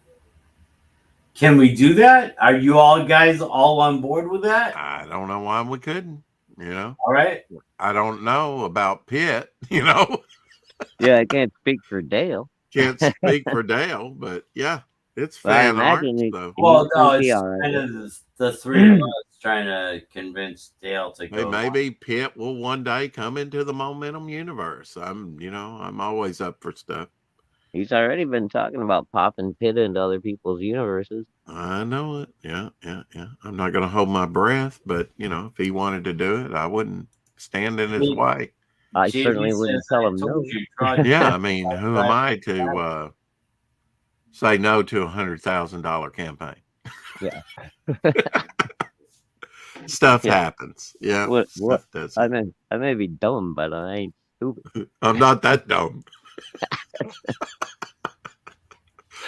Can we do that? Are you all guys all on board with that? I don't know why we couldn't, you know. All right. I don't know about Pitt, you know. Yeah, I can't speak for Dale. Can't speak for Dale, but yeah, it's Well, I fan art. imagine So. Well, no, be it's all right. kind of the three of us trying to convince Dale to Hey, go. maybe Pitt will one day come into the Momentum universe. I'm always up for stuff. He's already been talking about popping Pitt into other people's universes. I know it. Yeah. I'm not going to hold my breath, but if he wanted to do it, I wouldn't stand in his way. I JB certainly wouldn't says, tell "I him told no. you, try Yeah, I mean, who am I to say no to $100,000 campaign? Yeah. Stuff Yeah. happens. Yeah, What? stuff does. I may be dumb, but I ain't stupid. I'm not that dumb.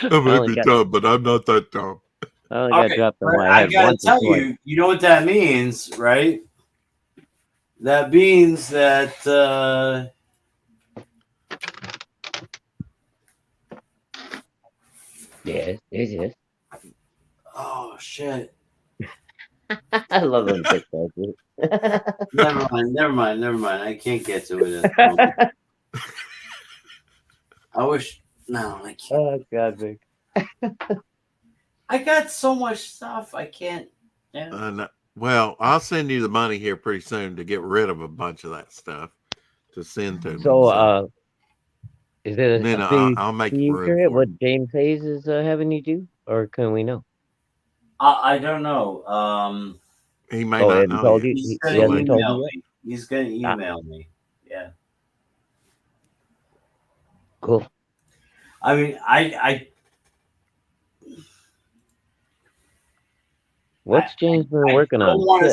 I may be dumb, but I'm not that dumb. I only got dropped on my I head gotta once or tell twice. you, you know what that means, right? That means that Yes. oh shit. I love them TikToks. Never mind. I can't get to it. I wish. No, I can't. Oh God, Vic. I got so much stuff. I can't. Yeah. Well, I'll send you the money here pretty soon to get rid of a bunch of that stuff to send to me. So, is it then a I'll make you room sure for what James Hayes is having you do, or can we know? I don't know. He may not know told yet. you. He's He gonna hasn't told email you yet? me. He's gonna email me. Yeah. Cool. I mean, What's James been working on? I don't want to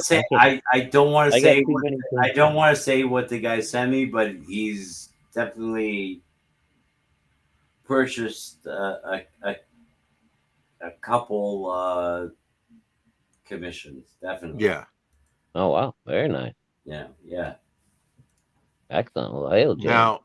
say too many I don't want to say what the guy sent me, but he's definitely purchased a couple commissions. Definitely. Yeah. Oh wow, very nice. Yeah. Excellent. Well, hail, James. Now,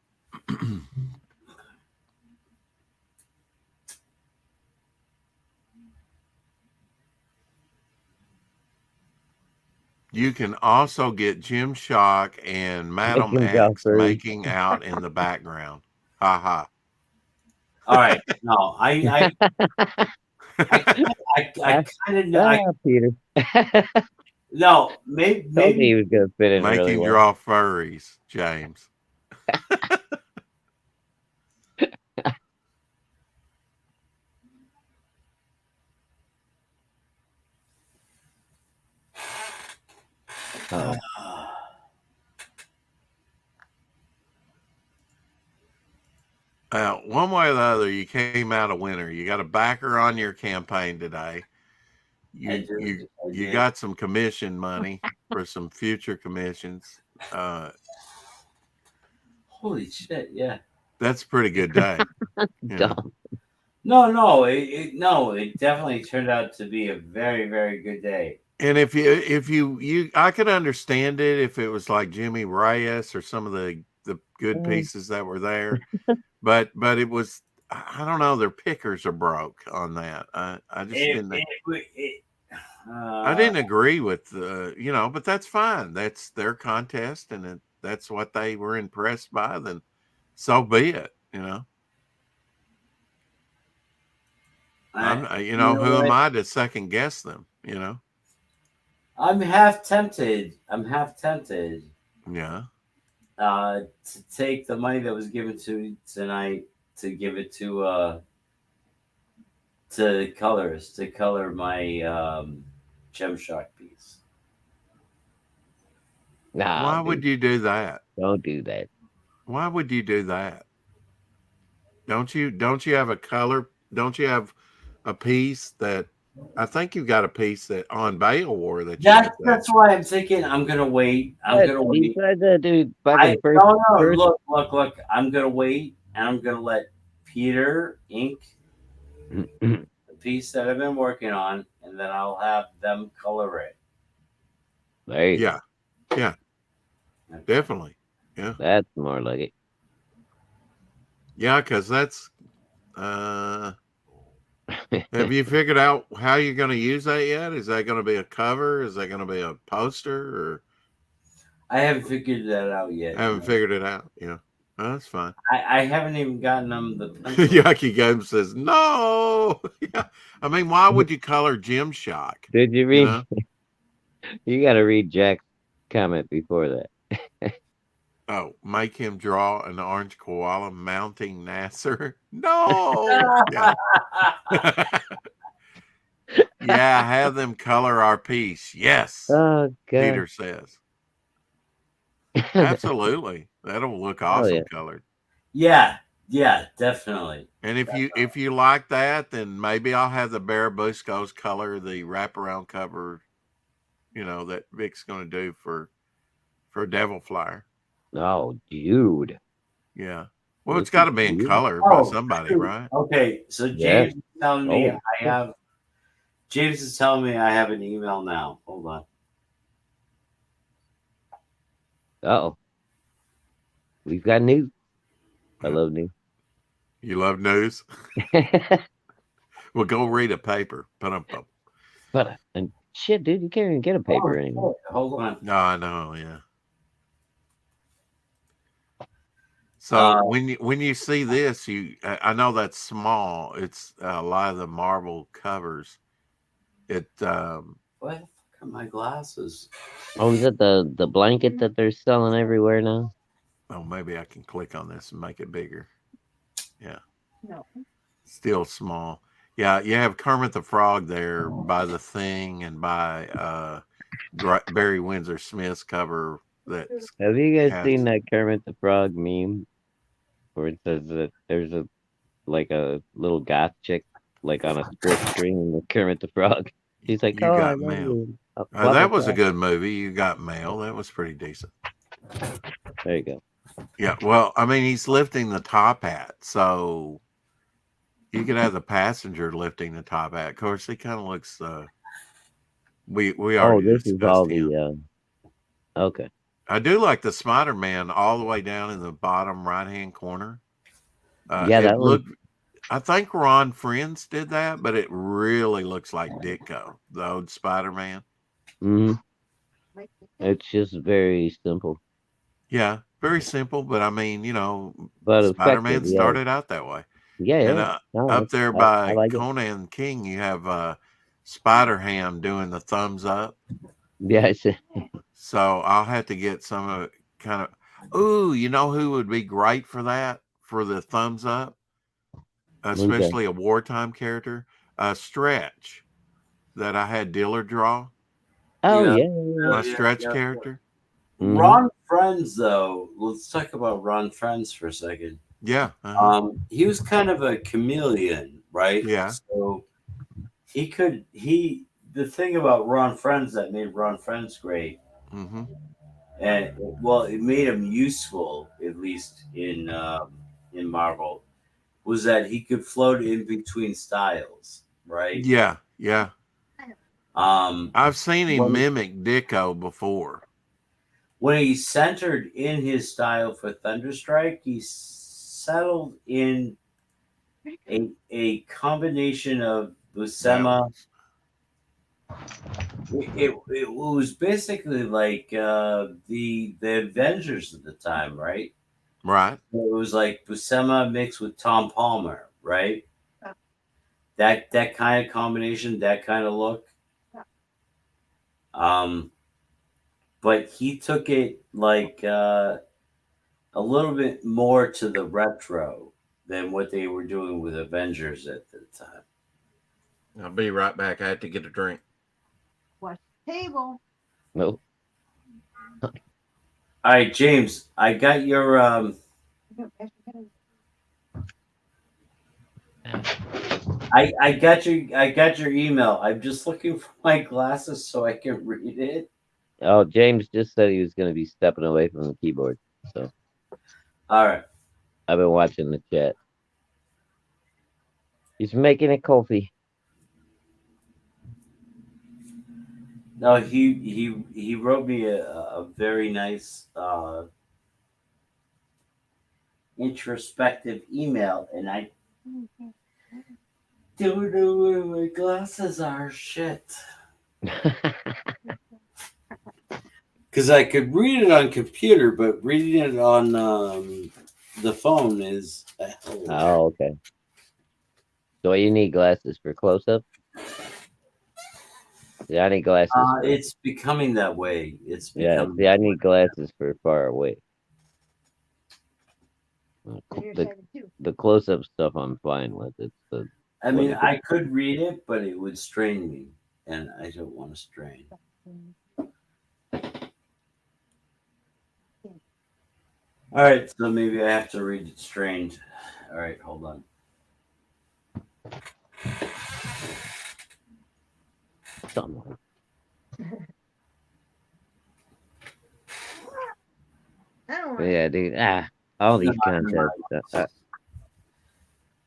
you can also get Jim Shock and Madam X making out in the background. Ha ha. All right. No, I kind of know. Peter. No, maybe he was gonna fit in Make really him well. draw furries, James. one way or the other, you came out a winner. You got a backer on your campaign today. You got some commission money for some future commissions. Holy shit! Yeah. That's a pretty good day. Dumb. No, it definitely turned out to be a very, very good day. And if you I could understand it if it was like Jimmy Reyes or some of the good pieces that were there, but it was, I don't know, their pickers are broke on that. I just didn't. I didn't agree with but that's fine. That's their contest, and that's what they were impressed by. Then so be it. I'm who am I to second guess them? I'm half tempted. Yeah. To take the money that was given to tonight to give it to colors to color my Gem-Shock piece. Nah, why would you do that? Don't do that. Why would you do that? Don't you have a color? Don't you have a piece that I think you've got a piece that on Bale wore that? That's why I'm thinking I'm gonna wait. You tried to do fucking first. Look. I'm gonna wait, and I'm gonna let Peter ink the piece that I've been working on, and then I'll have them color it. Right. Yeah. Definitely. Yeah. That's more like it. Yeah, because that's. Have you figured out how you're going to use that yet? Is that going to be a cover? Is that going to be a poster? Or I haven't figured that out yet. I haven't figured it out. Yeah, oh, that's fine. I haven't even gotten them the Yucky Game says no. Yeah. I mean, why would you color Gem-Shock? Did you read? You got to read Jack's comment before that. Oh, make him draw an orange koala mounting Nasser. No. Yeah. Yeah, have them color our piece. Yes. Oh, God. Peter says. Absolutely. That'll look awesome colored. Yeah, definitely. And if you like that, then maybe I'll have the Barabuscos color the wraparound cover, that Vic's going to do for Devil Flyer. Oh, dude. Yeah. Well, it's got to be in color by somebody, right? Okay, so James is telling me James is telling me I have an email now. Hold on. Uh-oh. We've got news. I love news. You love news? Well, go read a paper. But shit, dude, you can't even get a paper anymore. Hold on. No, I know, yeah. So when you see this, I know that's small. It's a lot of the Marvel covers. What the fuck are my glasses? Oh, is it the blanket that they're selling everywhere now? Oh, maybe I can click on this and make it bigger. Yeah. No. Still small. Yeah, you have Kermit the Frog there by The Thing and by Barry Windsor Smith's cover. Have you guys seen that Kermit the Frog meme where it says that there's a little goth chick on a split screen with Kermit the Frog? He's like, You Got Mail. That was a good movie. You Got Mail. That was pretty decent. There you go. Yeah, well, I mean, he's lifting the top hat, so you could have the passenger lifting the top hat. Of course, he kind of looks. We already. This is all the. Okay. I do like the Spider-Man all the way down in the bottom right-hand corner. That looked. I think Ron Friends did that, but it really looks like Ditko, the old Spider-Man. Mm-hmm. It's just very simple. Yeah, very simple, but I mean, but Spider-Man started out that way. Yeah, and up there by Conan King, you have Spider-Ham doing the thumbs up. Yeah, so I'll have to get some of kind of. Ooh, you know who would be great for that? For the thumbs up, especially a wartime character, Stretch, that I had Diller draw. Oh yeah, my Stretch character. Mm-hmm. Ron Friends, though. Let's talk about Ron Friends for a second. Yeah. Uh-huh. He was kind of a chameleon, right? Yeah. So the thing about Ron Friends that made Ron Friends great, Mm-hmm. and well, it made him useful, at least in Marvel, was that he could float in between styles, right? Yeah. Yeah. Um, I've seen him when mimic Dicko before. when he centered in his style for Thunderstrike, he settled in a combination of That Buscema. It was basically like the Avengers at the time, right? right. It was like Buscema mixed with Tom Palmer, right? That kind of combination, that kind of look. Um, but he took it like a little bit more to the retro than what they were doing with Avengers at the time. I'll be right back. I have to get a drink. Wash the table. Nope. All right, James, I got your I got your email. I'm just looking for my glasses so I can read it. Oh, James just said he was going to be stepping away from the keyboard. So All right. I've been watching the chat. He's making a coffee. No, he wrote me a very nice introspective email, and I don't know where my glasses are. Shit. Because I could read it on computer, but reading it on the phone is a hell of a Oh, okay. So you need glasses for close up? Yeah, I need glasses for it's becoming that way. It's yeah. becoming. See, I need glasses for far away. The close up stuff I'm fine with. It's the I when mean, it I could read it, but it would strain me, and I don't want to strain. All right, so maybe I have to read it strained. All right, hold on. something. Yeah, dude. All these contests.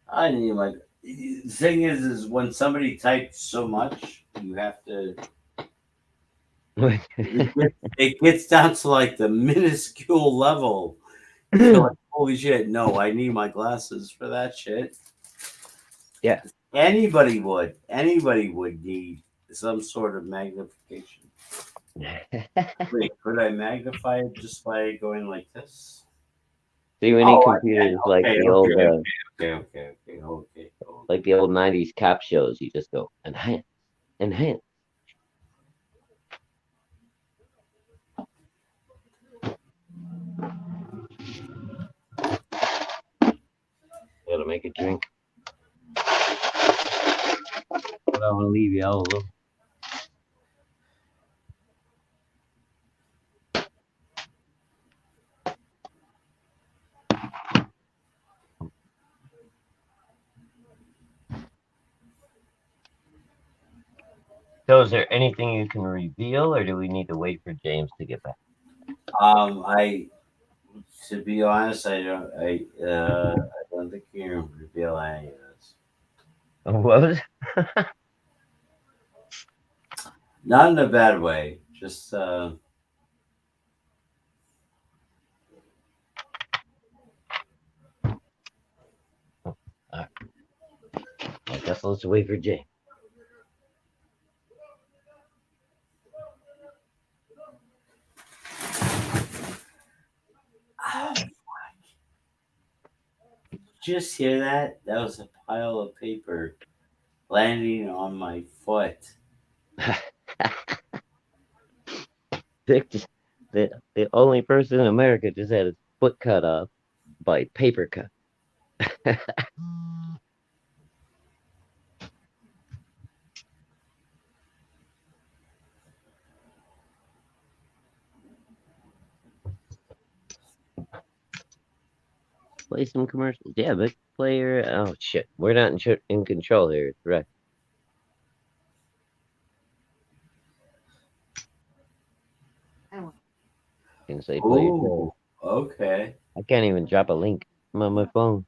I need my. The thing is when somebody types so much, you have to. It gets down to like the minuscule level. You're like, holy shit! No, I need my glasses for that shit. Yeah. Anybody would. Anybody would need some sort of magnification. Wait, could I magnify it just by going like this? See, we need computers like the old, Okay. like the old '90s cop shows. You just go enhance, enhance. Gotta make a drink. But I want to leave you all alone. So, is there anything you can reveal, or do we need to wait for James to get back? To be honest, I don't think you can reveal any of this. What was? Not in a bad way. Just All right. I guess let's wait for James. just hear that? That was a pile of paper landing on my foot. The only person in America just had his foot cut off by paper cut. Play some commercials. Yeah, but player. Oh shit, we're not in control here. It's right. Can say play your show. Okay. I can't even drop a link. I'm on my phone.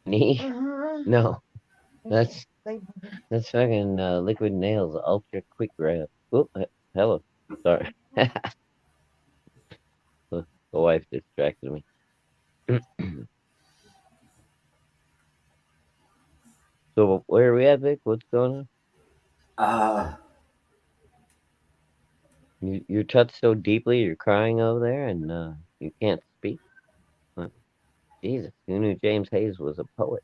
Me? No, that's fucking Liquid Nails Ultra Quick Grab. Oh, hello. Sorry. The wife distracted me. So where are we at, Vic? What's going on? You're touched so deeply. You're crying over there, and you can't speak. What? Jesus, who knew James Hayes was a poet?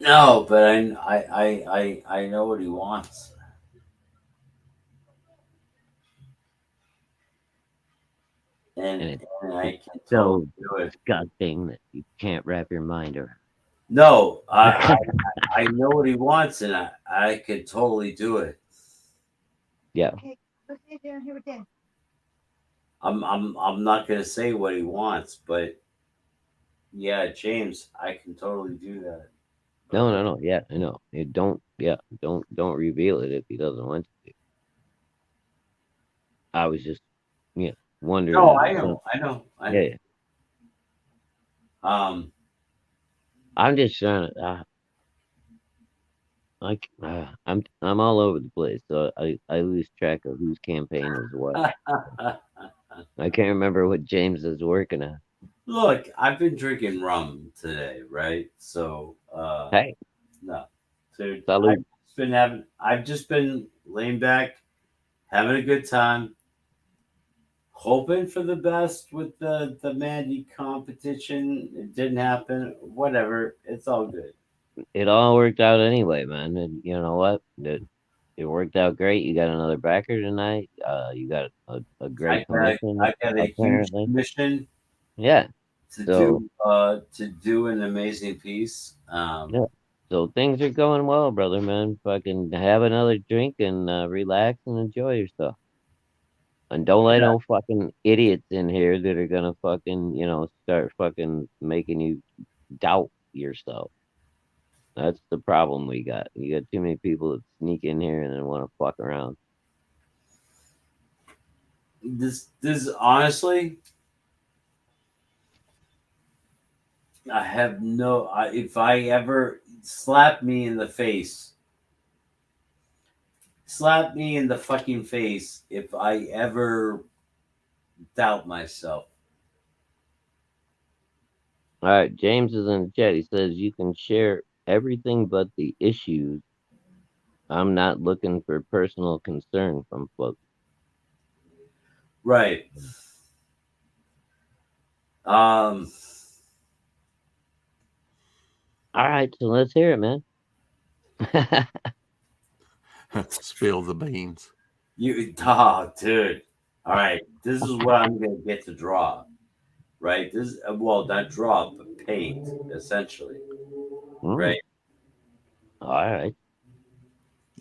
No, but I know what he wants. And I can totally do it. Disgusting that you can't wrap your mind around. No, I know what he wants, and I could totally do it. Yeah. Okay, go sit down here with Dad. I'm not gonna say what he wants, but yeah, James, I can totally do that. No. Yeah, I know. Don't reveal it if he doesn't want to. I was just, wondering. No, I know. Yeah. I'm just trying to. I'm all over the place, so I lose track of whose campaign is what. I can't remember what James is working on. Look, I've been drinking rum today, right? So, hey, no, dude, salute. I've just been laying back, having a good time, hoping for the best with the Mandy competition. It didn't happen. Whatever, it's all good. It all worked out anyway, man. And you know what? It worked out great. You got another backer tonight. You got a great commission. I got a huge commission. Yeah. To do an amazing piece. Yeah. So things are going well, brother, man. Fucking have another drink and relax and enjoy yourself. And don't let no fucking idiots in here that are gonna fucking, start fucking making you doubt yourself. That's the problem we got. You got too many people that sneak in here and then want to fuck around. This honestly, I have no. If I ever slap me in the fucking face if I ever doubt myself. All right, James is in the chat. He says you can share everything but the issues. I'm not looking for personal concern from folks. Right. All right, so let's hear it, man. Spill the beans. Dude. All right, this is what I'm gonna get to draw. Right. This not draw, but paint, essentially. Right. All right.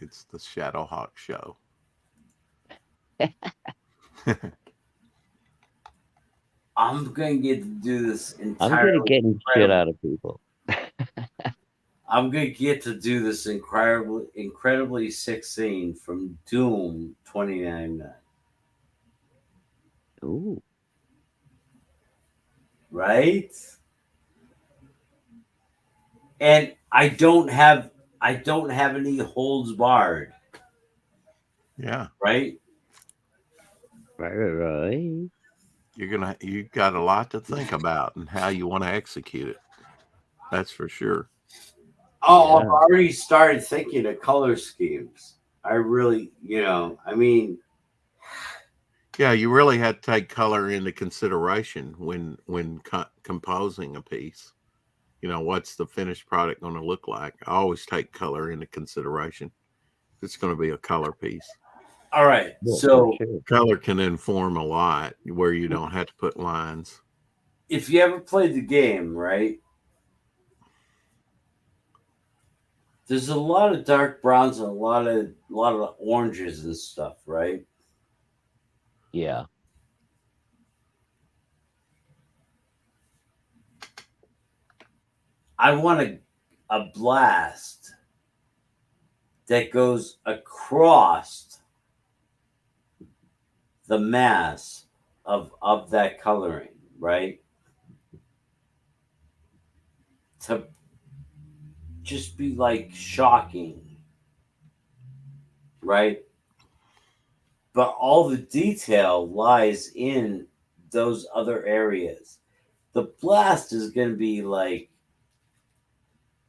It's the Shadowhawk show. I'm gonna get to do this entirely. I'm good at getting shit out of people. I'm gonna get to do this incredibly sick scene from Doom 2099. Ooh. Right? And I don't have any holds barred. Yeah. Right? Right. You got a lot to think about and how you want to execute it. That's for sure. Oh, yeah. I've already started thinking of color schemes. I really, I mean, yeah, you really had to take color into consideration when composing a piece. What's the finished product going to look like? I always take color into consideration. It's going to be a color piece. All right. So color can inform a lot where you don't have to put lines. If you ever played the game, right? There's a lot of dark browns and a lot of oranges and stuff, right? Yeah. I want a blast that goes across the mass of that coloring, right? To just be like shocking, right? But all the detail lies in those other areas. The blast is going to be like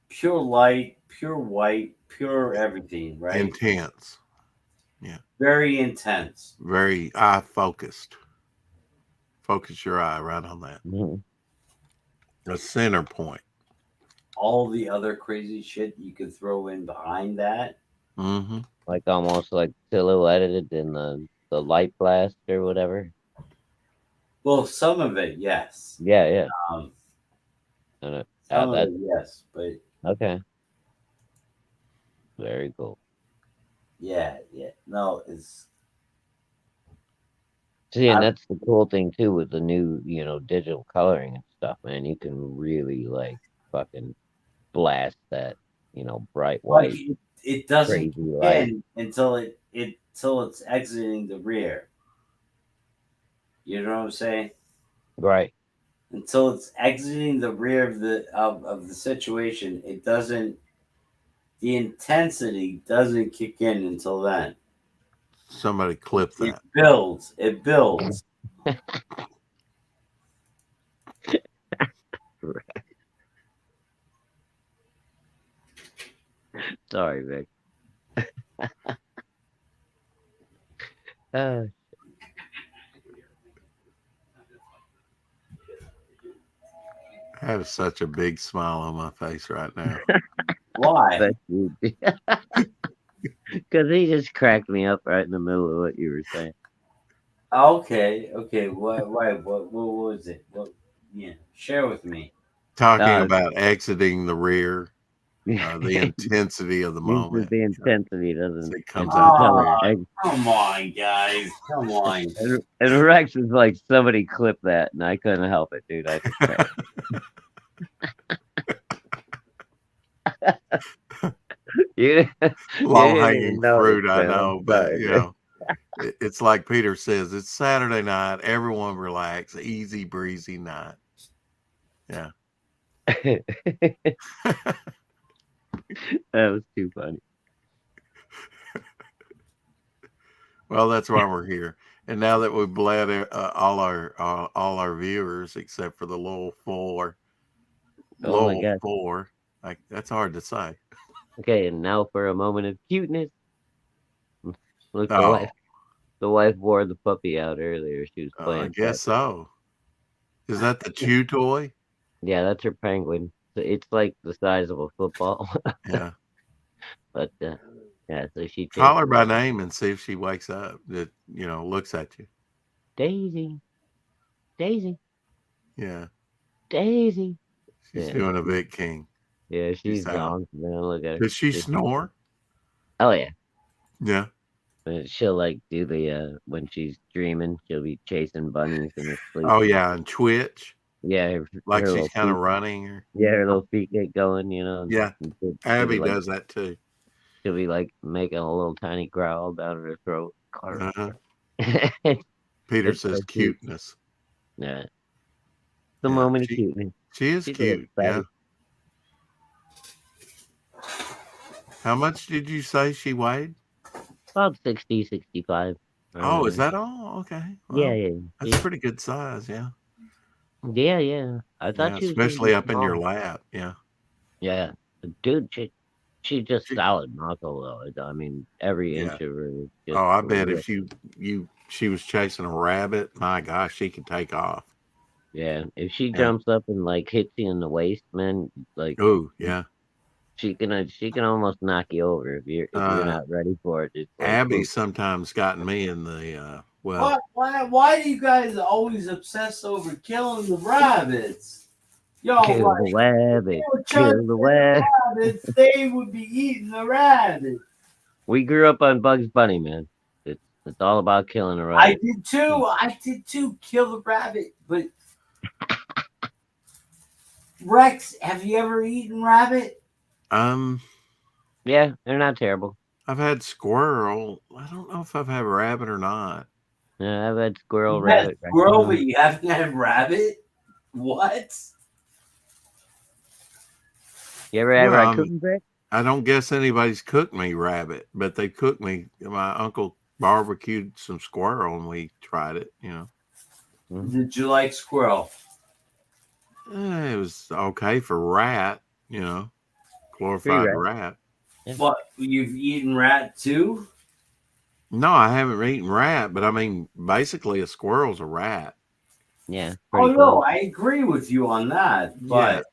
pure light, pure white, pure everything, right? Intense. Yeah. Very intense. Very eye focused. Focus your eye right on that. Mm-hmm. A center point. All the other crazy shit you could throw in behind that. Mm-hmm. Like almost like silhouetted in the light blast or whatever. Well, some of it, yes. Yeah. Some of it, yes, but okay. Very cool. Yeah. No, it's. See, and that's the cool thing too with the new, digital coloring and stuff, man. You can really like fucking blast that, bright white. Like it doesn't end until it's exiting the rear. You know what I'm saying? Right. Until it's exiting the rear of the situation, it doesn't. The intensity doesn't kick in until then. Somebody clip that. It builds. Sorry, Vic. I have such a big smile on my face right now. Why? Because he just cracked me up right in the middle of what you were saying. Okay. What was it? Share with me. Talking about exiting the rear, the intensity of the moment. The intensity doesn't. It comes out. Come on, guys. Come on. And Rex is like, somebody clip that, and I couldn't help it, dude. I just Low hanging fruit, I know, but it's like Peter says, it's Saturday night, everyone relax, easy breezy night. Yeah. That was too funny. Well, that's why we're here. And now that we've bled all our viewers except for the little four, like that's hard to say. Okay, and now for a moment of cuteness. Look, the wife wore the puppy out earlier. She was playing. I guess so. Is that the chew toy? Yeah, that's her penguin. It's like the size of a football. Yeah. But yeah, so she call her by name and see if she wakes up. That looks at you. Daisy. Yeah. Daisy. She's doing a Vic King. Yeah, she's gone. Man, look at her. Does she snore? Oh yeah. Yeah. She'll like do the when she's dreaming, she'll be chasing bunnies in her sleep. Oh yeah, and twitch. Yeah, Like her she's kind of feet, running. Or yeah, her little feet get going, yeah, she'll Abby be like does that too. she'll be like making a little tiny growl down her throat. Uh-huh. It's Peter so says cute. cuteness. Yeah, the Yeah, moment of cuteness. she is She's cute. Yeah. How much did you say she weighed? About 60, 65. Oh, is that all? Okay. Yeah, Well, yeah. that's pretty good size. Yeah. Yeah. I thought Yeah, she was gonna especially be up in your small. lap. Yeah. Yeah, dude, she's just She, solid muscle though. I mean, every yeah. inch of her is just Oh, I bet ripped. if she was chasing a rabbit, my gosh, she could take off. Yeah, if she Yeah. jumps up and like hits you in the waist, man, like Oh, yeah. she can almost knock you over if you're not ready for it. It's like Abby boom. sometimes gotten me in the well. Why do you guys always obsess over killing the rabbits? Y'all Kill the rabbit, kill the rabbit. rabbits, they would be eating the rabbit. We grew up on Bugs Bunny, man. It's all about killing a I rabbit. did too. I did too. Kill the rabbit. But Rex, have you ever eaten rabbit? Yeah, they're not terrible. I've had squirrel. I don't know if I've had rabbit or not. Yeah, I've had squirrel, You rabbit, had squirrel, but raccoon. you haven't had rabbit? What? You ever had Well, raccoon, Rick? I don't guess anybody's cooked me rabbit, but they cooked me. My uncle barbecued some squirrel and we tried it. Did you like squirrel? It was okay for rat. Glorified rat. Yeah. What? You've eaten rat too? No, I haven't eaten rat, but I mean, basically, a squirrel's a rat. Yeah. Oh Pretty no, close. I agree with you on that. But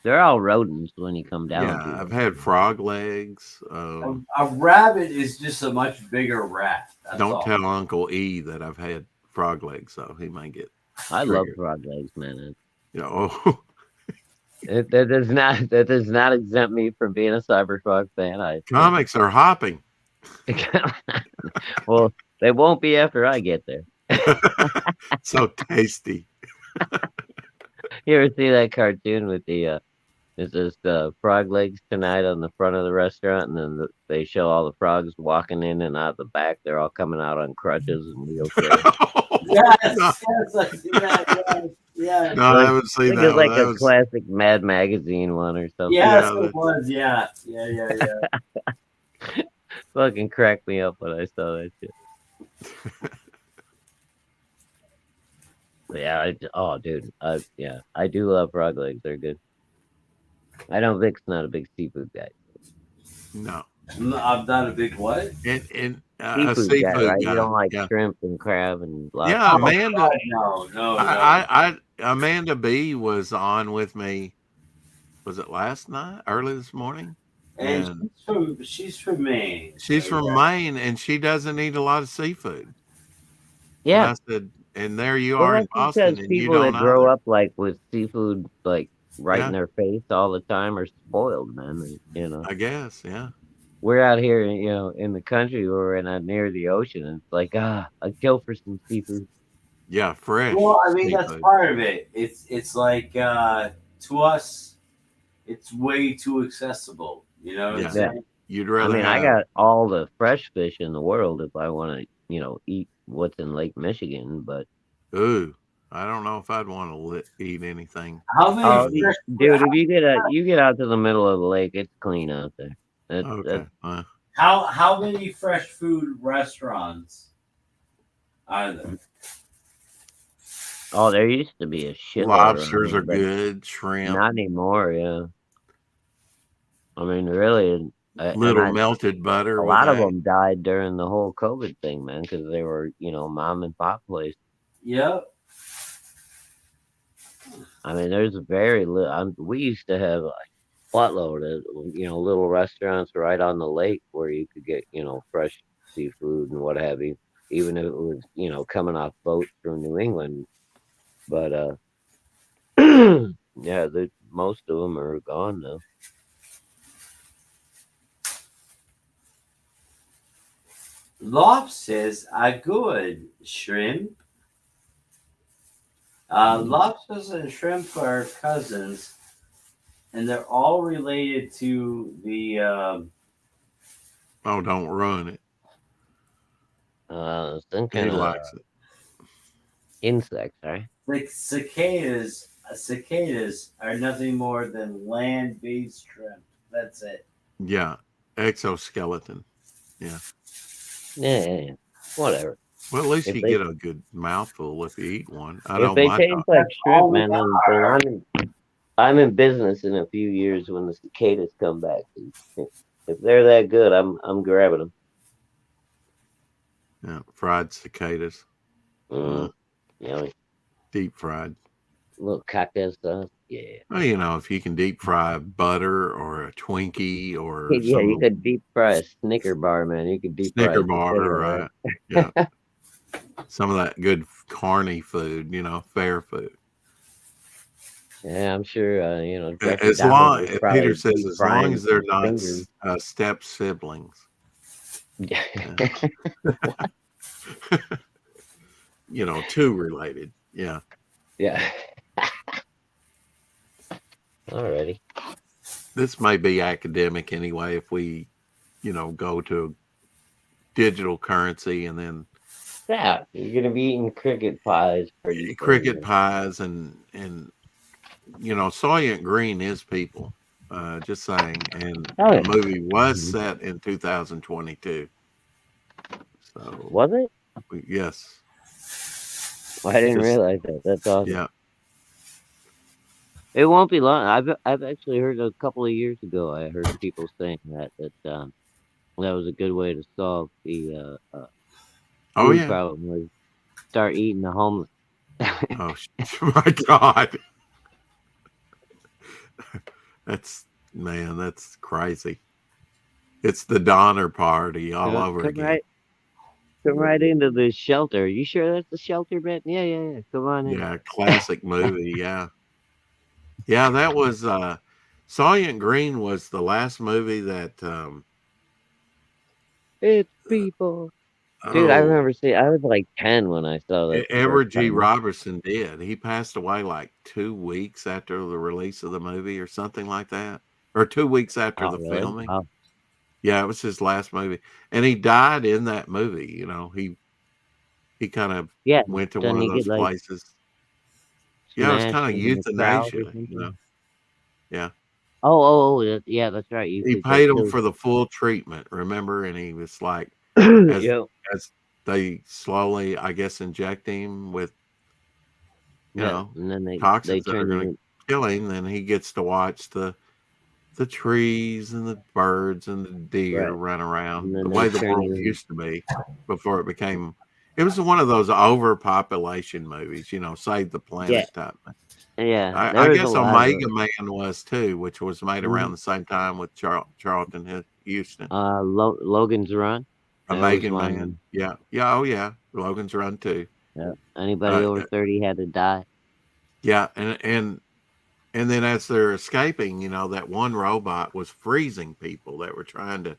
They're all rodents when you come down to it. I've had frog legs. a rabbit is just a much bigger rat. That's Don't all. tell Uncle E that I've had frog legs, though. He might get. I love frog legs, man. That does not exempt me from being a Cyberfrog fan. Comics are hopping. Well, they won't be after I get there. So tasty. You ever see that cartoon with the it says frog legs tonight on the front of the restaurant, and then they show all the frogs walking in and out the back. They're all coming out on crutches and wheelchairs. Yes, I see that. Yeah. No, I haven't seen that. It's like a classic Mad Magazine one or something. Yes, it was. Yeah. Fucking cracked me up when I saw that shit. Yeah, dude. I do love frog legs. They're good. I know Vic's not a big seafood guy. No. I'm not a big what? And seafood a seafood guy, right? guy. You don't like shrimp and crab and lobster. Yeah, Amanda. No. Amanda B was on with me. Was it last night? Early this morning? And she's from Maine. She's from Maine, and she doesn't eat a lot of seafood. Yeah. And I said, and there you are in Boston, and people you don't that grow either. up like with seafood like in their face all the time are spoiled, man. I guess, yeah. We're out here, in the country where we're not near the ocean, and it's like, I'd kill for some seafood. Yeah, fresh. Well, I mean, seafood. that's part of it. It's like to us, it's way too accessible. You know what I'm saying? You'd rather. I got all the fresh fish in the world if I want to, eat what's in Lake Michigan, but I don't know if I'd want to eat anything. How many dude, if you get out to the middle of the lake, it's clean out there. Okay. How many fresh food restaurants are there? Oh, there used to be a shitload. Lobsters are good. Shrimp. Not anymore. Yeah. I mean, really, little melted butter. A lot of them died during the whole COVID thing, man, because they were, mom and pop places. Yep. I mean, there's very little. We used to have like buttload of, little restaurants right on the lake where you could get, fresh seafood and what have you, even if it was, coming off boats from New England. But yeah, most of them are gone now. Lobsters are good. Shrimp. Lobsters and shrimp are cousins, and they're all related to the. Oh, don't ruin it. Some He kind of likes it. insects, right? Like cicadas. Cicadas are nothing more than land-based shrimp. That's it. Yeah, exoskeleton. Yeah. Yeah. Whatever. Well, at least If you they get a good mouthful if you eat one. I if know they my taste dog. like shrimp, all we man, then I'm in business in a few years when the cicadas come back. If they're that good, I'm grabbing them. Yeah, fried cicadas. Yummy. Deep fried. Little cocktail sauce. Yeah. Well, if you can deep fry butter or a Twinkie or Yeah, you some could deep fry a Snicker bar, man. You could deep fry Snicker a bar, cicada, right? Yeah, some of that good carny food, fair food. Yeah, I'm sure. Jeffrey As Dahmer long, was probably Peter says, deep as long frying as they're some not fingers. step siblings, Yeah. two related. Yeah. Yeah. Alrighty. This may be academic anyway if we, go to digital currency and then Yeah, you're gonna be eating cricket pies pretty cricket soon. pies and Soylent Green is people. Just saying. And Oh the yeah. movie was set in 2022. So Was it? yes. Well, I didn't Just realize that. That's awesome. yeah. It won't be long. I've actually heard a couple of years ago. I heard people saying that that was a good way to solve the Oh food yeah. problem was start eating the homeless. Oh my God. That's crazy. It's the Donner Party all over Come again. right into the shelter. You sure that's the shelter, man? Yeah. Come on in. Yeah, classic movie. Yeah. Yeah, that was Soylent Green was the last movie that It's people. Dude, I remember seeing. I was like 10 when I saw that the first Everett G. time. Robertson did. He passed away like 2 weeks after the release of the movie or something like that. Or 2 weeks after Oh, the really? filming. Wow. Yeah, it was his last movie. And he died in that movie, he kind of Yeah. went to one Doesn't of he get those like places. Yeah, it was smashed kind of in the crowd or euthanasia. something? Yeah. Yeah, that's right. You He could get paid him killed. for the full treatment, remember? And he was like, as Yeah. as they slowly, I guess, inject him with, Yeah. And then they toxins that are turn going to you. kill him, then he gets to watch the trees and the birds and the deer Right. run around And the then way they the turn world you. used to be before it was one of those overpopulation movies, Save the Yeah. Planet type. Yeah. I There was a guess lot of Omega Man was too, which was made around the same time with Charlton Heston. Logan's Run. That was Omega Man, one. yeah, oh yeah, Logan's Run too. Yeah. Anybody Uh, over 30 had to die. yeah, and then as they're escaping, that one robot was freezing people that were trying to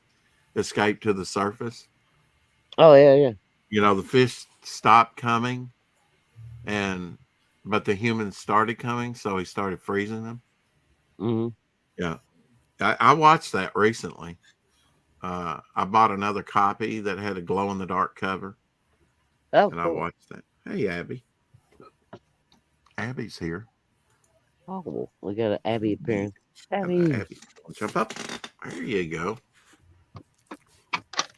escape to the surface. Oh yeah. The fish stopped coming, but the humans started coming, so he started freezing them. Mm-hmm. Yeah, I watched that recently. I bought another copy that had a glow in the dark cover, Oh, and I cool. watched that. Hey, Abby. Abby's here. Oh, we got an Abby appearance. Abby, Abby. jump up. There you go.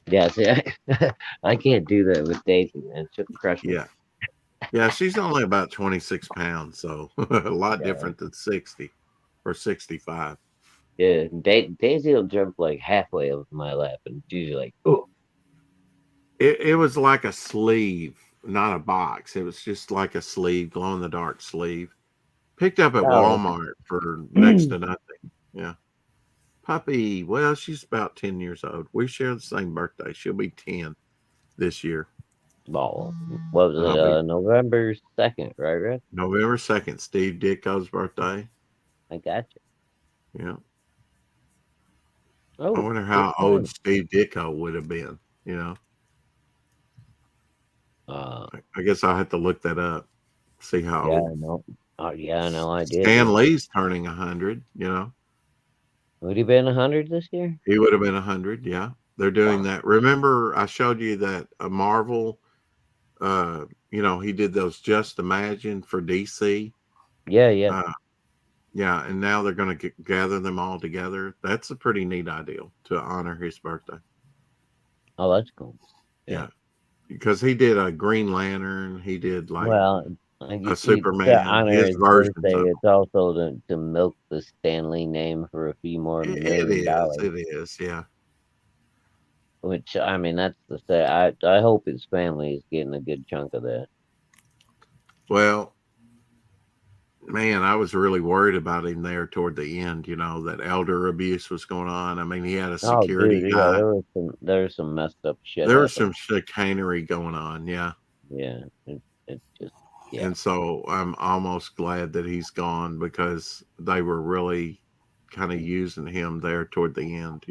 Yeah, see, I can't do that with Daisy, man. She'll crush me. Yeah. Yeah, she's only about 26 pounds, so a lot different than 60 or 65. Yeah, Daisy will jump like halfway over my lap, and she's like, "Oh." It was like a sleeve, not a box. It was just like a sleeve, glow in the dark sleeve. Picked up at Walmart for next to nothing. Yeah. Puppy, well, she's about 10 years old. We share the same birthday. She'll be 10 this year. Ball. What was it? November 2nd, right? November 2nd, Steve Ditko's birthday. I got you. Yeah. Oh, I wonder how old Steve Ditko would have been, I guess I'll have to look that up. See how Yeah, old. no. Yeah, no idea. Stan Lee's turning 100. Would he been 100 this year? He would have been 100. Yeah, they're doing that. Remember, I showed you that Marvel. He did those Just Imagine for DC. Yeah, yeah. Yeah, and now they're going to gather them all together. That's a pretty neat idea to honor his birthday. Oh, that's cool. Yeah, because he did a Green Lantern. He did a To Superman. honor His his versions birthday, of it's also to milk the Stanley name for a few more it. $1 million. It is. Yeah. Which I mean, that's the say. I hope his family is getting a good chunk of that. Well, man, I was really worried about him there toward the end. That elder abuse was going on. I mean, he had a security dude, guy. yeah, there was some messed up shit. There was some chicanery going on. Yeah. Yeah, it just And so I'm almost glad that he's gone because they were really kind of using him there toward the end,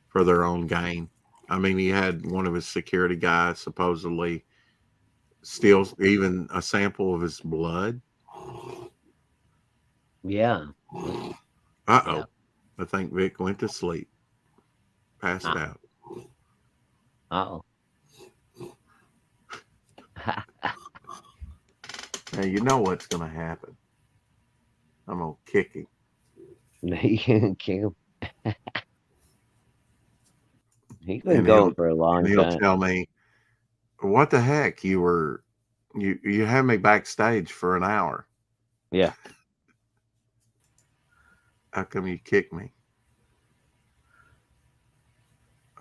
for their own gain. I mean, he had one of his security guys supposedly steal even a sample of his blood. Yeah. Uh-oh. Yeah. I think Vic went to sleep. Passed out. Uh-oh. Now, you know what's going to happen. I'm going to kick him. You can kick him. He's been going for a long time. He'll tell me, what the heck? You had me backstage for an hour. Yeah. How come you kicked me?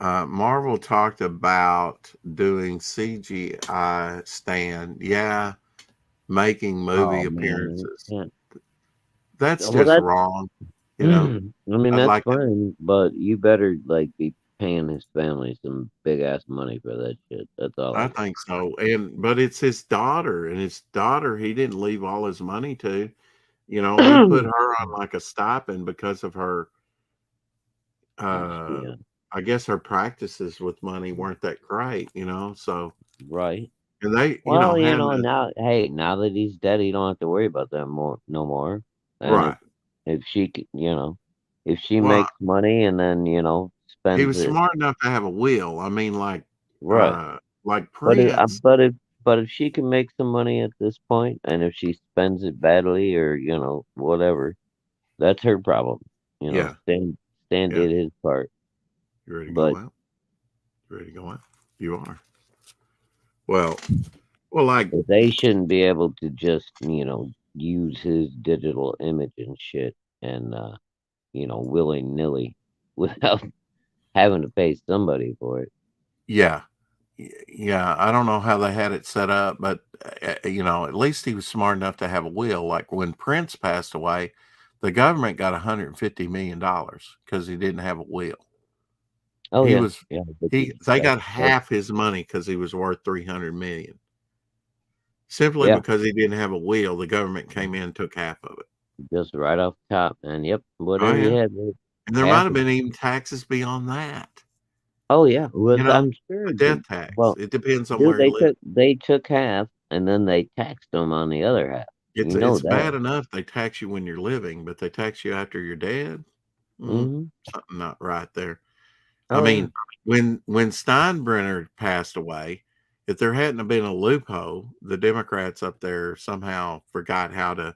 Marvel talked about doing CGI Stan. Yeah, making movie appearances. That's just wrong. I mean, that's fine, but you better be paying his family some big ass money for that shit. That's all. I think so. But it's his daughter, and his daughter he didn't leave all his money to. He put her on a stipend because of her. I guess her practices with money weren't that great, so. Right. And they, now that he's dead, he don't have to worry about that no more. And right. If she, if she makes money and then, spends he was smart enough to have a will. I mean, like Prince. But if she can make some money at this point, and if she spends it badly or, whatever, that's her problem. Stan did his part. You ready to go out? You ready to go out? You are. Well, they shouldn't be able to just, use his digital image and shit and, willy-nilly without having to pay somebody for it. Yeah. Yeah. I don't know how they had it set up, but, at least he was smart enough to have a will. Like when Prince passed away, the government got $150 million because he didn't have a will. Oh, they got half his money because he was worth $300 million. Simply because he didn't have a will, the government came in and took half of it. Just right off the top, and whatever he had. And there might have been even taxes beyond that. Oh yeah, well, I'm sure. A death tax. Well, it depends on where they took half, and then they taxed them on the other half. It's bad enough they tax you when you're living, but they tax you after you're dead. Something not right there. I mean, when Steinbrenner passed away, if there hadn't been a loophole, the Democrats up there somehow forgot how to,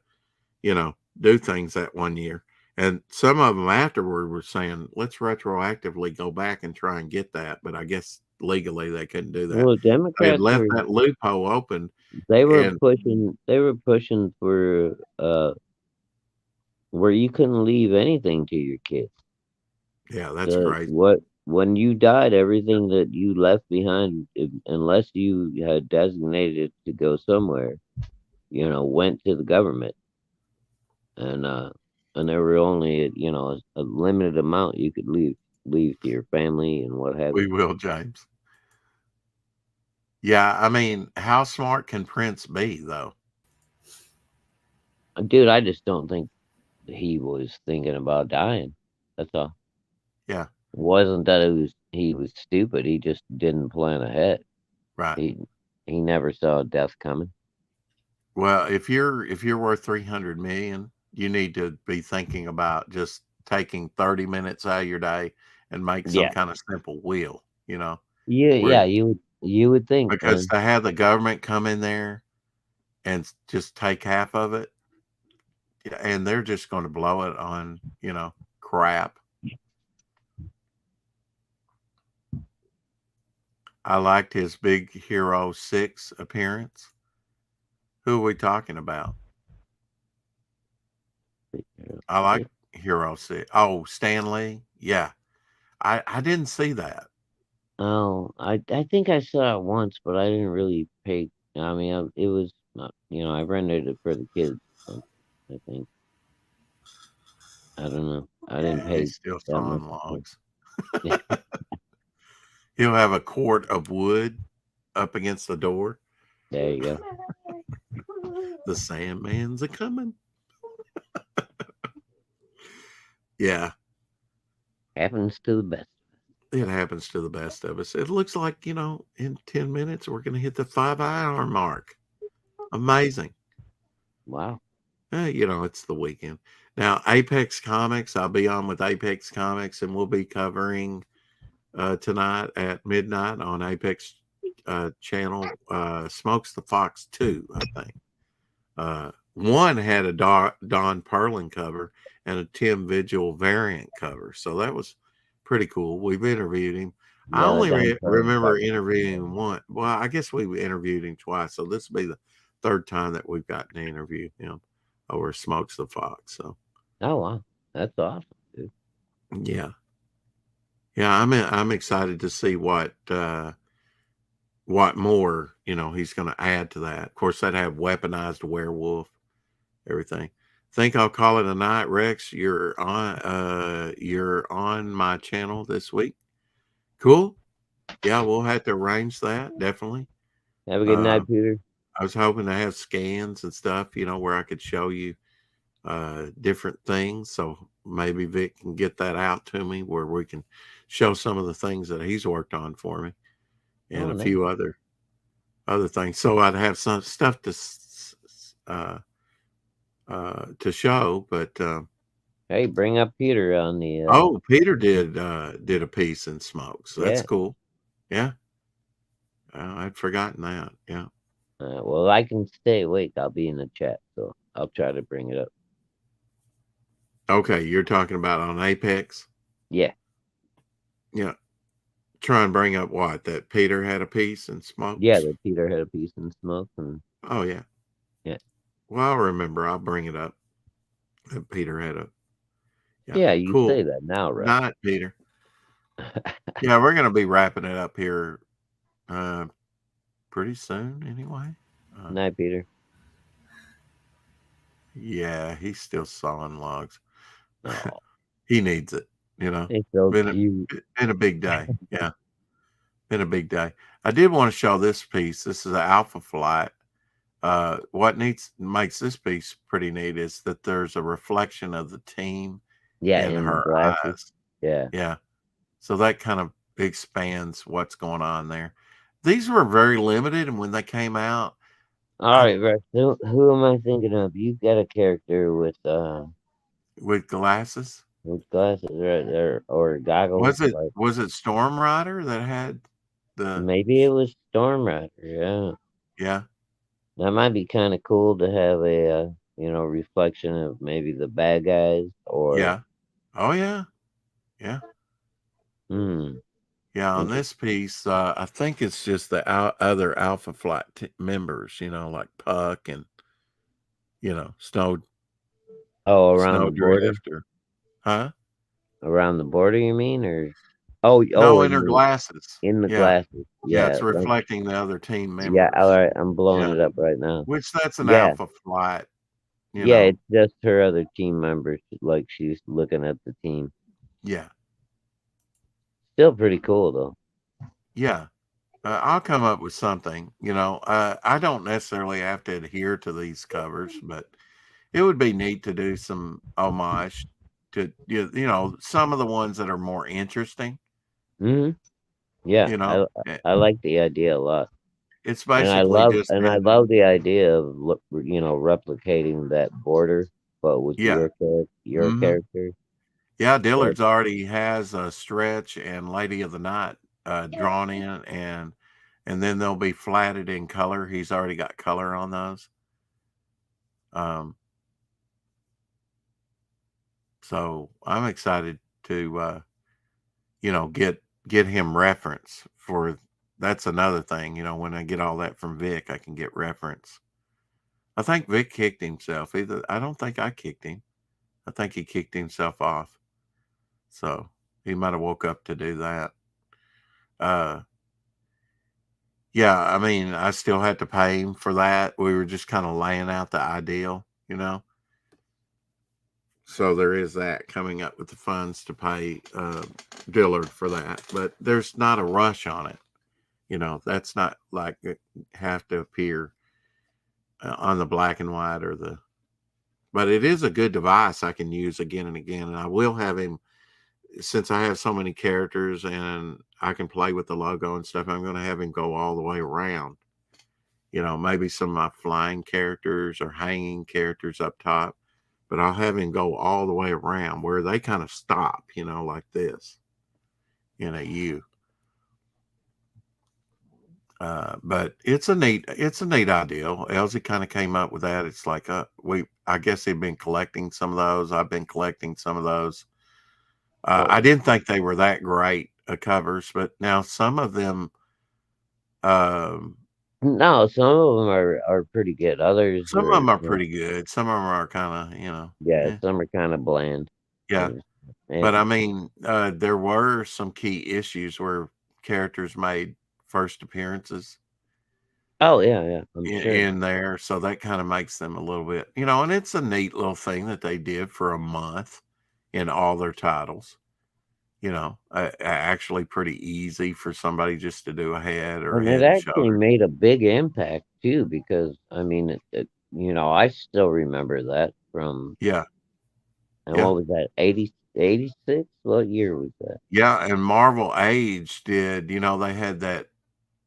do things that one year. And some of them afterward were saying, let's retroactively go back and try and get that. But I guess legally they couldn't do that. Well, Democrats they had left that loophole open. They were pushing for where you couldn't leave anything to your kids. Yeah, that's crazy. When you died, everything that you left behind, unless you had designated to go somewhere, went to the government. And there were only, a limited amount you could leave to your family and what have you. We will, James. Yeah, I mean, how smart can Prince be, though? Dude, I just don't think he was thinking about dying. That's all. Yeah. It wasn't that he was stupid. He just didn't plan ahead. Right. he never saw death coming. Well, if you're worth 300 million, you need to be thinking about just taking 30 minutes out of your day and make some Yeah. kind of simple will, you know, Yeah, where you would think, because man. to have the government come in there and just take half of it, and they're just going to blow it on, crap. I liked his Big Hero 6 appearance. Who are we talking about? I like Hero 6. Oh, Stan Lee? Yeah. I didn't see that. Oh, I think I saw it once, but I didn't really pay. I mean, it was not, I rented it for the kids. So I think I don't know. I didn't Yeah, pay he's still that much. sawing logs. He'll have a quart of wood up against the door. There you go. The Sandman's a coming. Yeah, Happens to the best. it happens to the best of us. It looks like, in 10 minutes, we're going to hit the 5 hour mark. Amazing. Wow. It's the weekend. Now, Apex Comics, I'll be on with Apex Comics, and we'll be covering tonight at midnight on Apex channel, Smokes the Fox 2, I think. One had a Don Perlin cover and a Tim Vigil variant cover. So that was pretty cool. We've interviewed him. I Yeah, only Don Perlin remember cover. interviewing him once. Well, I guess we interviewed him twice. So this will be the third time that we've gotten to interview him over Smokes the Fox. So, Oh wow, that's awesome, dude. yeah. Yeah, I'm excited to see what more, he's going to add to that. Of course, they'd have weaponized werewolf, everything. Think I'll call it a night, Rex. You're on my channel this week. Cool. Yeah, we'll have to arrange that, definitely. Have a good night, Peter. I was hoping to have scans and stuff, where I could show you different things. So maybe Vic can get that out to me where we can show some of the things that he's worked on for me and a few other things. So I'd have some stuff to show, but hey, bring up Peter on the. Peter did a piece in Smoke, so that's cool. Yeah, I'd forgotten that. Yeah. Well, I can stay awake. I'll be in the chat, so I'll try to bring it up. Okay, you're talking about on Apex? Yeah. Yeah. Try and bring up what? That Peter had a piece in Smoke? Yeah, that Peter had a piece in Smoke. Oh, yeah. Yeah. Well, I'll remember. I'll bring it up. That Peter had a... Yeah, you cool. say that now, right? Night, Peter. Yeah, we're going to be wrapping it up here pretty soon anyway. Night, Peter. Yeah, he's still sawing logs. Oh. He needs it, Been a big day. Yeah. Been a big day. I did want to show this piece. This is an Alpha Flight. What makes this piece pretty neat is that there's a reflection of the team in her eyes. Yeah. Yeah. So that kind of expands what's going on there. These were very limited, and when they came out. All right, Rex. Who am I thinking of? You got a character with glasses? With glasses right there, or goggles. Was it Storm Rider that had the... Maybe it was Storm Rider, yeah. Yeah. That might be kind of cool to have a reflection of maybe the bad guys, or... Yeah. Oh, yeah. Yeah. Yeah, on this piece, I think it's just the other Alpha Flight members, like Puck and, Snow. Oh, around the border? Huh? Around the border, you mean? Or no, in her glasses. In the glasses. Yeah, it's reflecting the other team members. Yeah, all right. I'm blowing it up right now. Which that's an Alpha Flight. It's just her other team members, like she's looking at the team. Yeah. Still pretty cool, though. Yeah. I'll come up with something. I don't necessarily have to adhere to these covers, but it would be neat to do some homage to, some of the ones that are more interesting. Mm-hmm. Yeah, I like the idea a lot. It's And I basically love just and I having, love the idea of replicating that border, but with yeah. your Hmm. character. Yeah, That Dillard's already has a Stretch and Lady of the Night Yeah. drawn in, and then they'll be flatted in color. He's already got color on those. Um, so I'm excited to get him reference for. That's another thing. When I get all that from Vic, I can get reference. I think Vic kicked himself. Either I don't think I kicked him. I think he kicked himself off. So he might have woke up to do that. Uh, yeah, I mean, I still had to pay him for that. We were just kind of laying out the ideal. So there is that, coming up with the funds to pay Dillard for that. But there's not a rush on it. That's not like it have to appear on the black and white but it is a good device I can use again and again. And I will have him, since I have so many characters and I can play with the logo and stuff, I'm going to have him go all the way around. Maybe some of my flying characters or hanging characters up top, but I'll have him go all the way around where they kind of stop, like this in a U. But it's a neat idea. Elsie kind of came up with that. It's like I guess they've been collecting some of those. I've been collecting some of those. I didn't think they were that great covers, but now some of them, um, No, some of them are pretty good. Others some of them are not. pretty good. Some of them are kind of, Yeah, eh, some are kind of bland. yeah. And, But I and mean, there were some key issues where characters made first appearances oh yeah, I'm in, sure. in there, so that kind of makes them a little bit, and it's a neat little thing that they did for a month in all their titles. Actually pretty easy for somebody just to do a head or And it head and actually shoulders. made a big impact too, because I mean, I still remember that from, Yeah, and yeah, what was that, 86? What year was that? yeah. And Marvel Age did, they had that.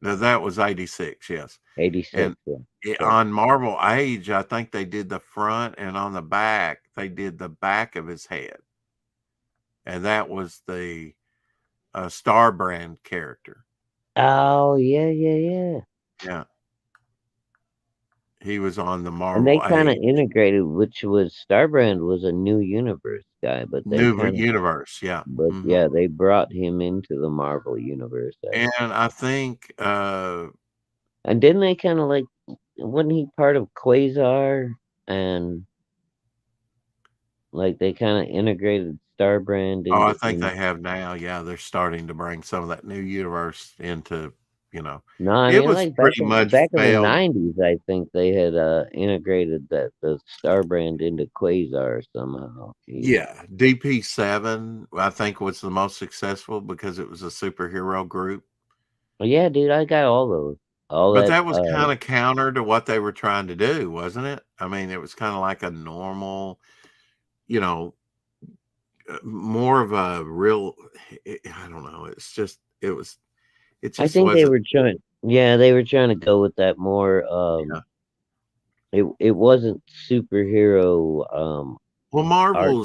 Now that was 86, yes. 86, And yeah. Yeah. on Marvel Age, I think they did the front, and on the back, they did the back of his head. And that was the Star Brand character. Oh yeah. Yeah. He was on the And they Marvel kind of Age. integrated, which was Starbrand was a new universe guy, but they New kind of, universe, yeah. but Hmm. yeah, they brought him into the Marvel universe. And I think, And didn't they kind of like, wasn't he part of Quasar? And like they kind of integrated Starbrand I into think they have now. Yeah, they're starting to bring some of that new universe into, No, I it mean was like pretty much back in the failed. 90s, I think they had integrated the Starbrand into Quasar somehow. Yeah, DP7, I think, was the most successful because it was a superhero group. Well, yeah, dude, I got all those. All But that that was kind of counter to what they were trying to do, wasn't it? I mean, it was kind of like a normal, you know, more of a real. I don't know. It I just think they wasn't. were trying, yeah, they were trying to go with that more Yeah. it wasn't superhero Well, art.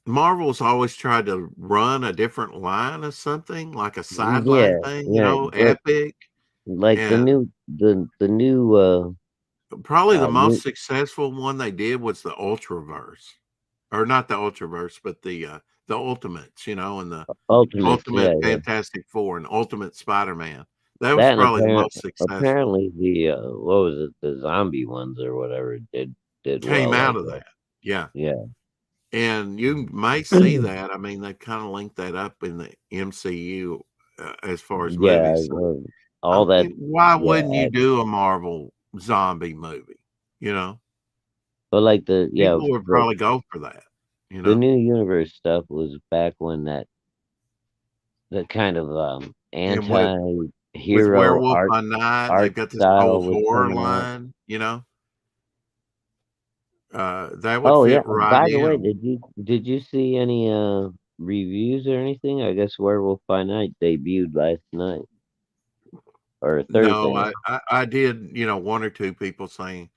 Marvel's always tried to run a different line of something, like a sideline Yeah, thing, yeah, but epic. like And the new probably the new most successful one they did was the Ultraverse, or not the Ultraverse, but the Ultimates, and the Ultimates, Ultimate yeah. Fantastic Four and Ultimate Spider-Man. That was That and probably the most successful. apparently the what was it, the zombie ones or whatever did Came well out as of well. that. Yeah. Yeah. And you may see that. I mean, they kind of linked that up in the MCU as far as Yeah, movies. So, all that. why Yeah, wouldn't you do a Marvel zombie movie? You know, but like People would probably go for that. You the know, new universe stuff was back when that kind of and with anti-hero Werewolf by Night, art they've got this whole style was horror coming out. line. That would Oh yeah. fit right By the way, in. did you see any reviews or anything? I guess Werewolf by Night debuted last night. or Thursday No, night. I did. One or two people saying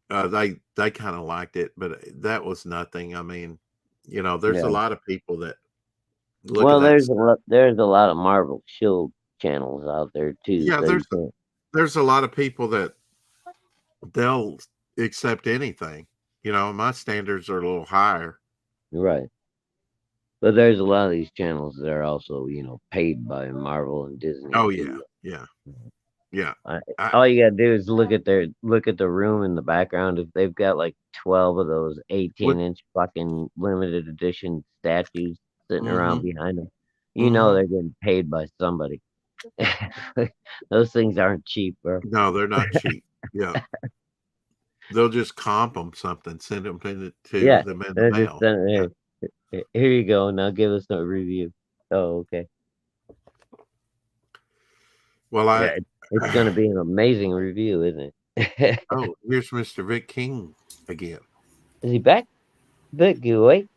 they kind of liked it, but that was nothing. I mean, there's a lot of people that look Well, at that. there's a lot of Marvel Shield channels out there too. Yeah, So there's a lot of people that they'll accept anything. My standards are a little higher. right. But there's a lot of these channels that are also, paid by Marvel and Disney. Oh too. yeah. All you gotta do is look at the room in the background. If they've got like 12 of those 18-inch fucking limited edition statues sitting around behind them, they're getting paid by somebody. Those things aren't cheap, bro. No, they're not cheap. Yeah. They'll just comp them something, send them to them in the mail. Here you go. Now give us a review. Oh, okay. Well, it's going to be an amazing review, isn't it? Oh, here's Mr. Vic King again. Is he back? Vic, you wait.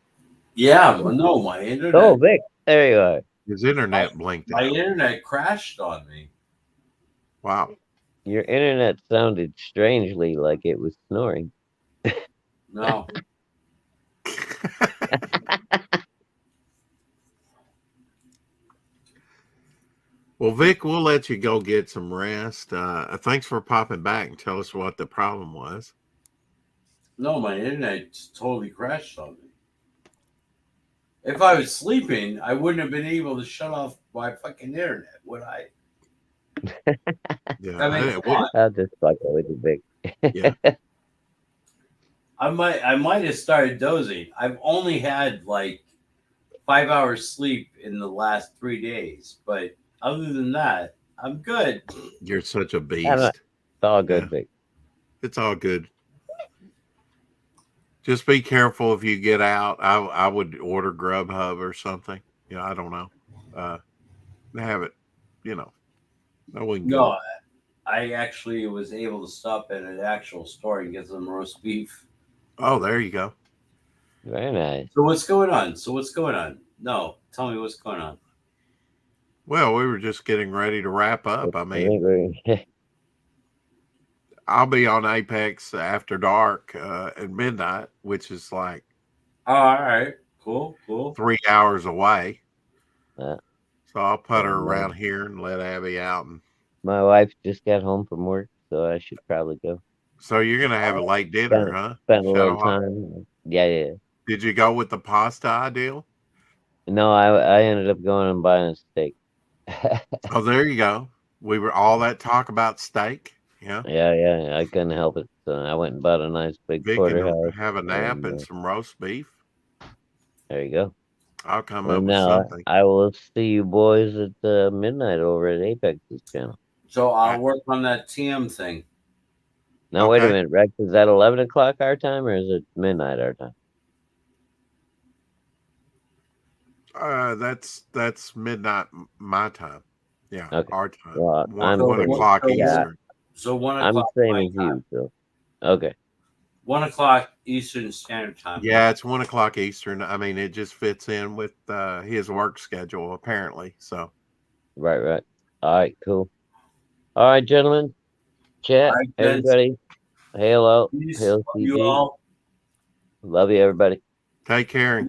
Yeah, no, my internet. Oh, Vic, there you are. His internet blinked out. My internet crashed on me. Wow. Your internet sounded strangely like it was snoring. No. Well, Vic, we'll let you go get some rest. Thanks for popping back and tell us what the problem was. No, my internet totally crashed on me. If I was sleeping, I wouldn't have been able to shut off my fucking internet, would I? Yeah, I mean, I'll just fuck with you, Vic. Yeah. I might have started dozing. I've only had like 5 hours sleep in the last 3 days, but other than that, I'm good. You're such a beast. It's all good, Vic. It's all good. Just be careful if you get out. I would order Grubhub or something. I don't know. Have it, No, I actually was able to stop at an actual store and get some roast beef. Oh, there you go. Very nice. So what's going on? No, tell me what's going on. Well, we were just getting ready to wrap up. I mean, I'll be on Apex after dark at midnight, which is like all right, cool. 3 hours away. So I'll put her around here and let Abby out. And my wife just got home from work, so I should probably go. so you're gonna have a late dinner, huh? Spend a little time. Yeah. Did you go with the pasta deal? No, I ended up going and buying a steak. Oh, there you go. We were all that talk about steak. Yeah. Yeah. I couldn't help it. So I went and bought a nice big porterhouse. Have a nap and some roast beef. There you go. I'll come up with something. I will see you boys at midnight over at Apex's channel. So I'll work on that TM thing. Now, wait a minute, Rex. Is that 11 o'clock our time or is it midnight our time? That's midnight my time. Yeah, our time. Well, 1 o'clock Eastern. So 1 o'clock. I'm same as you. So okay. 1 o'clock Eastern Standard Time. Yeah, it's 1 o'clock Eastern. I mean, it just fits in with his work schedule, apparently. So. Right. All right, cool. All right, gentlemen. Chat, everybody. Hail out. Hail CG. You all. Love you, everybody. Take care and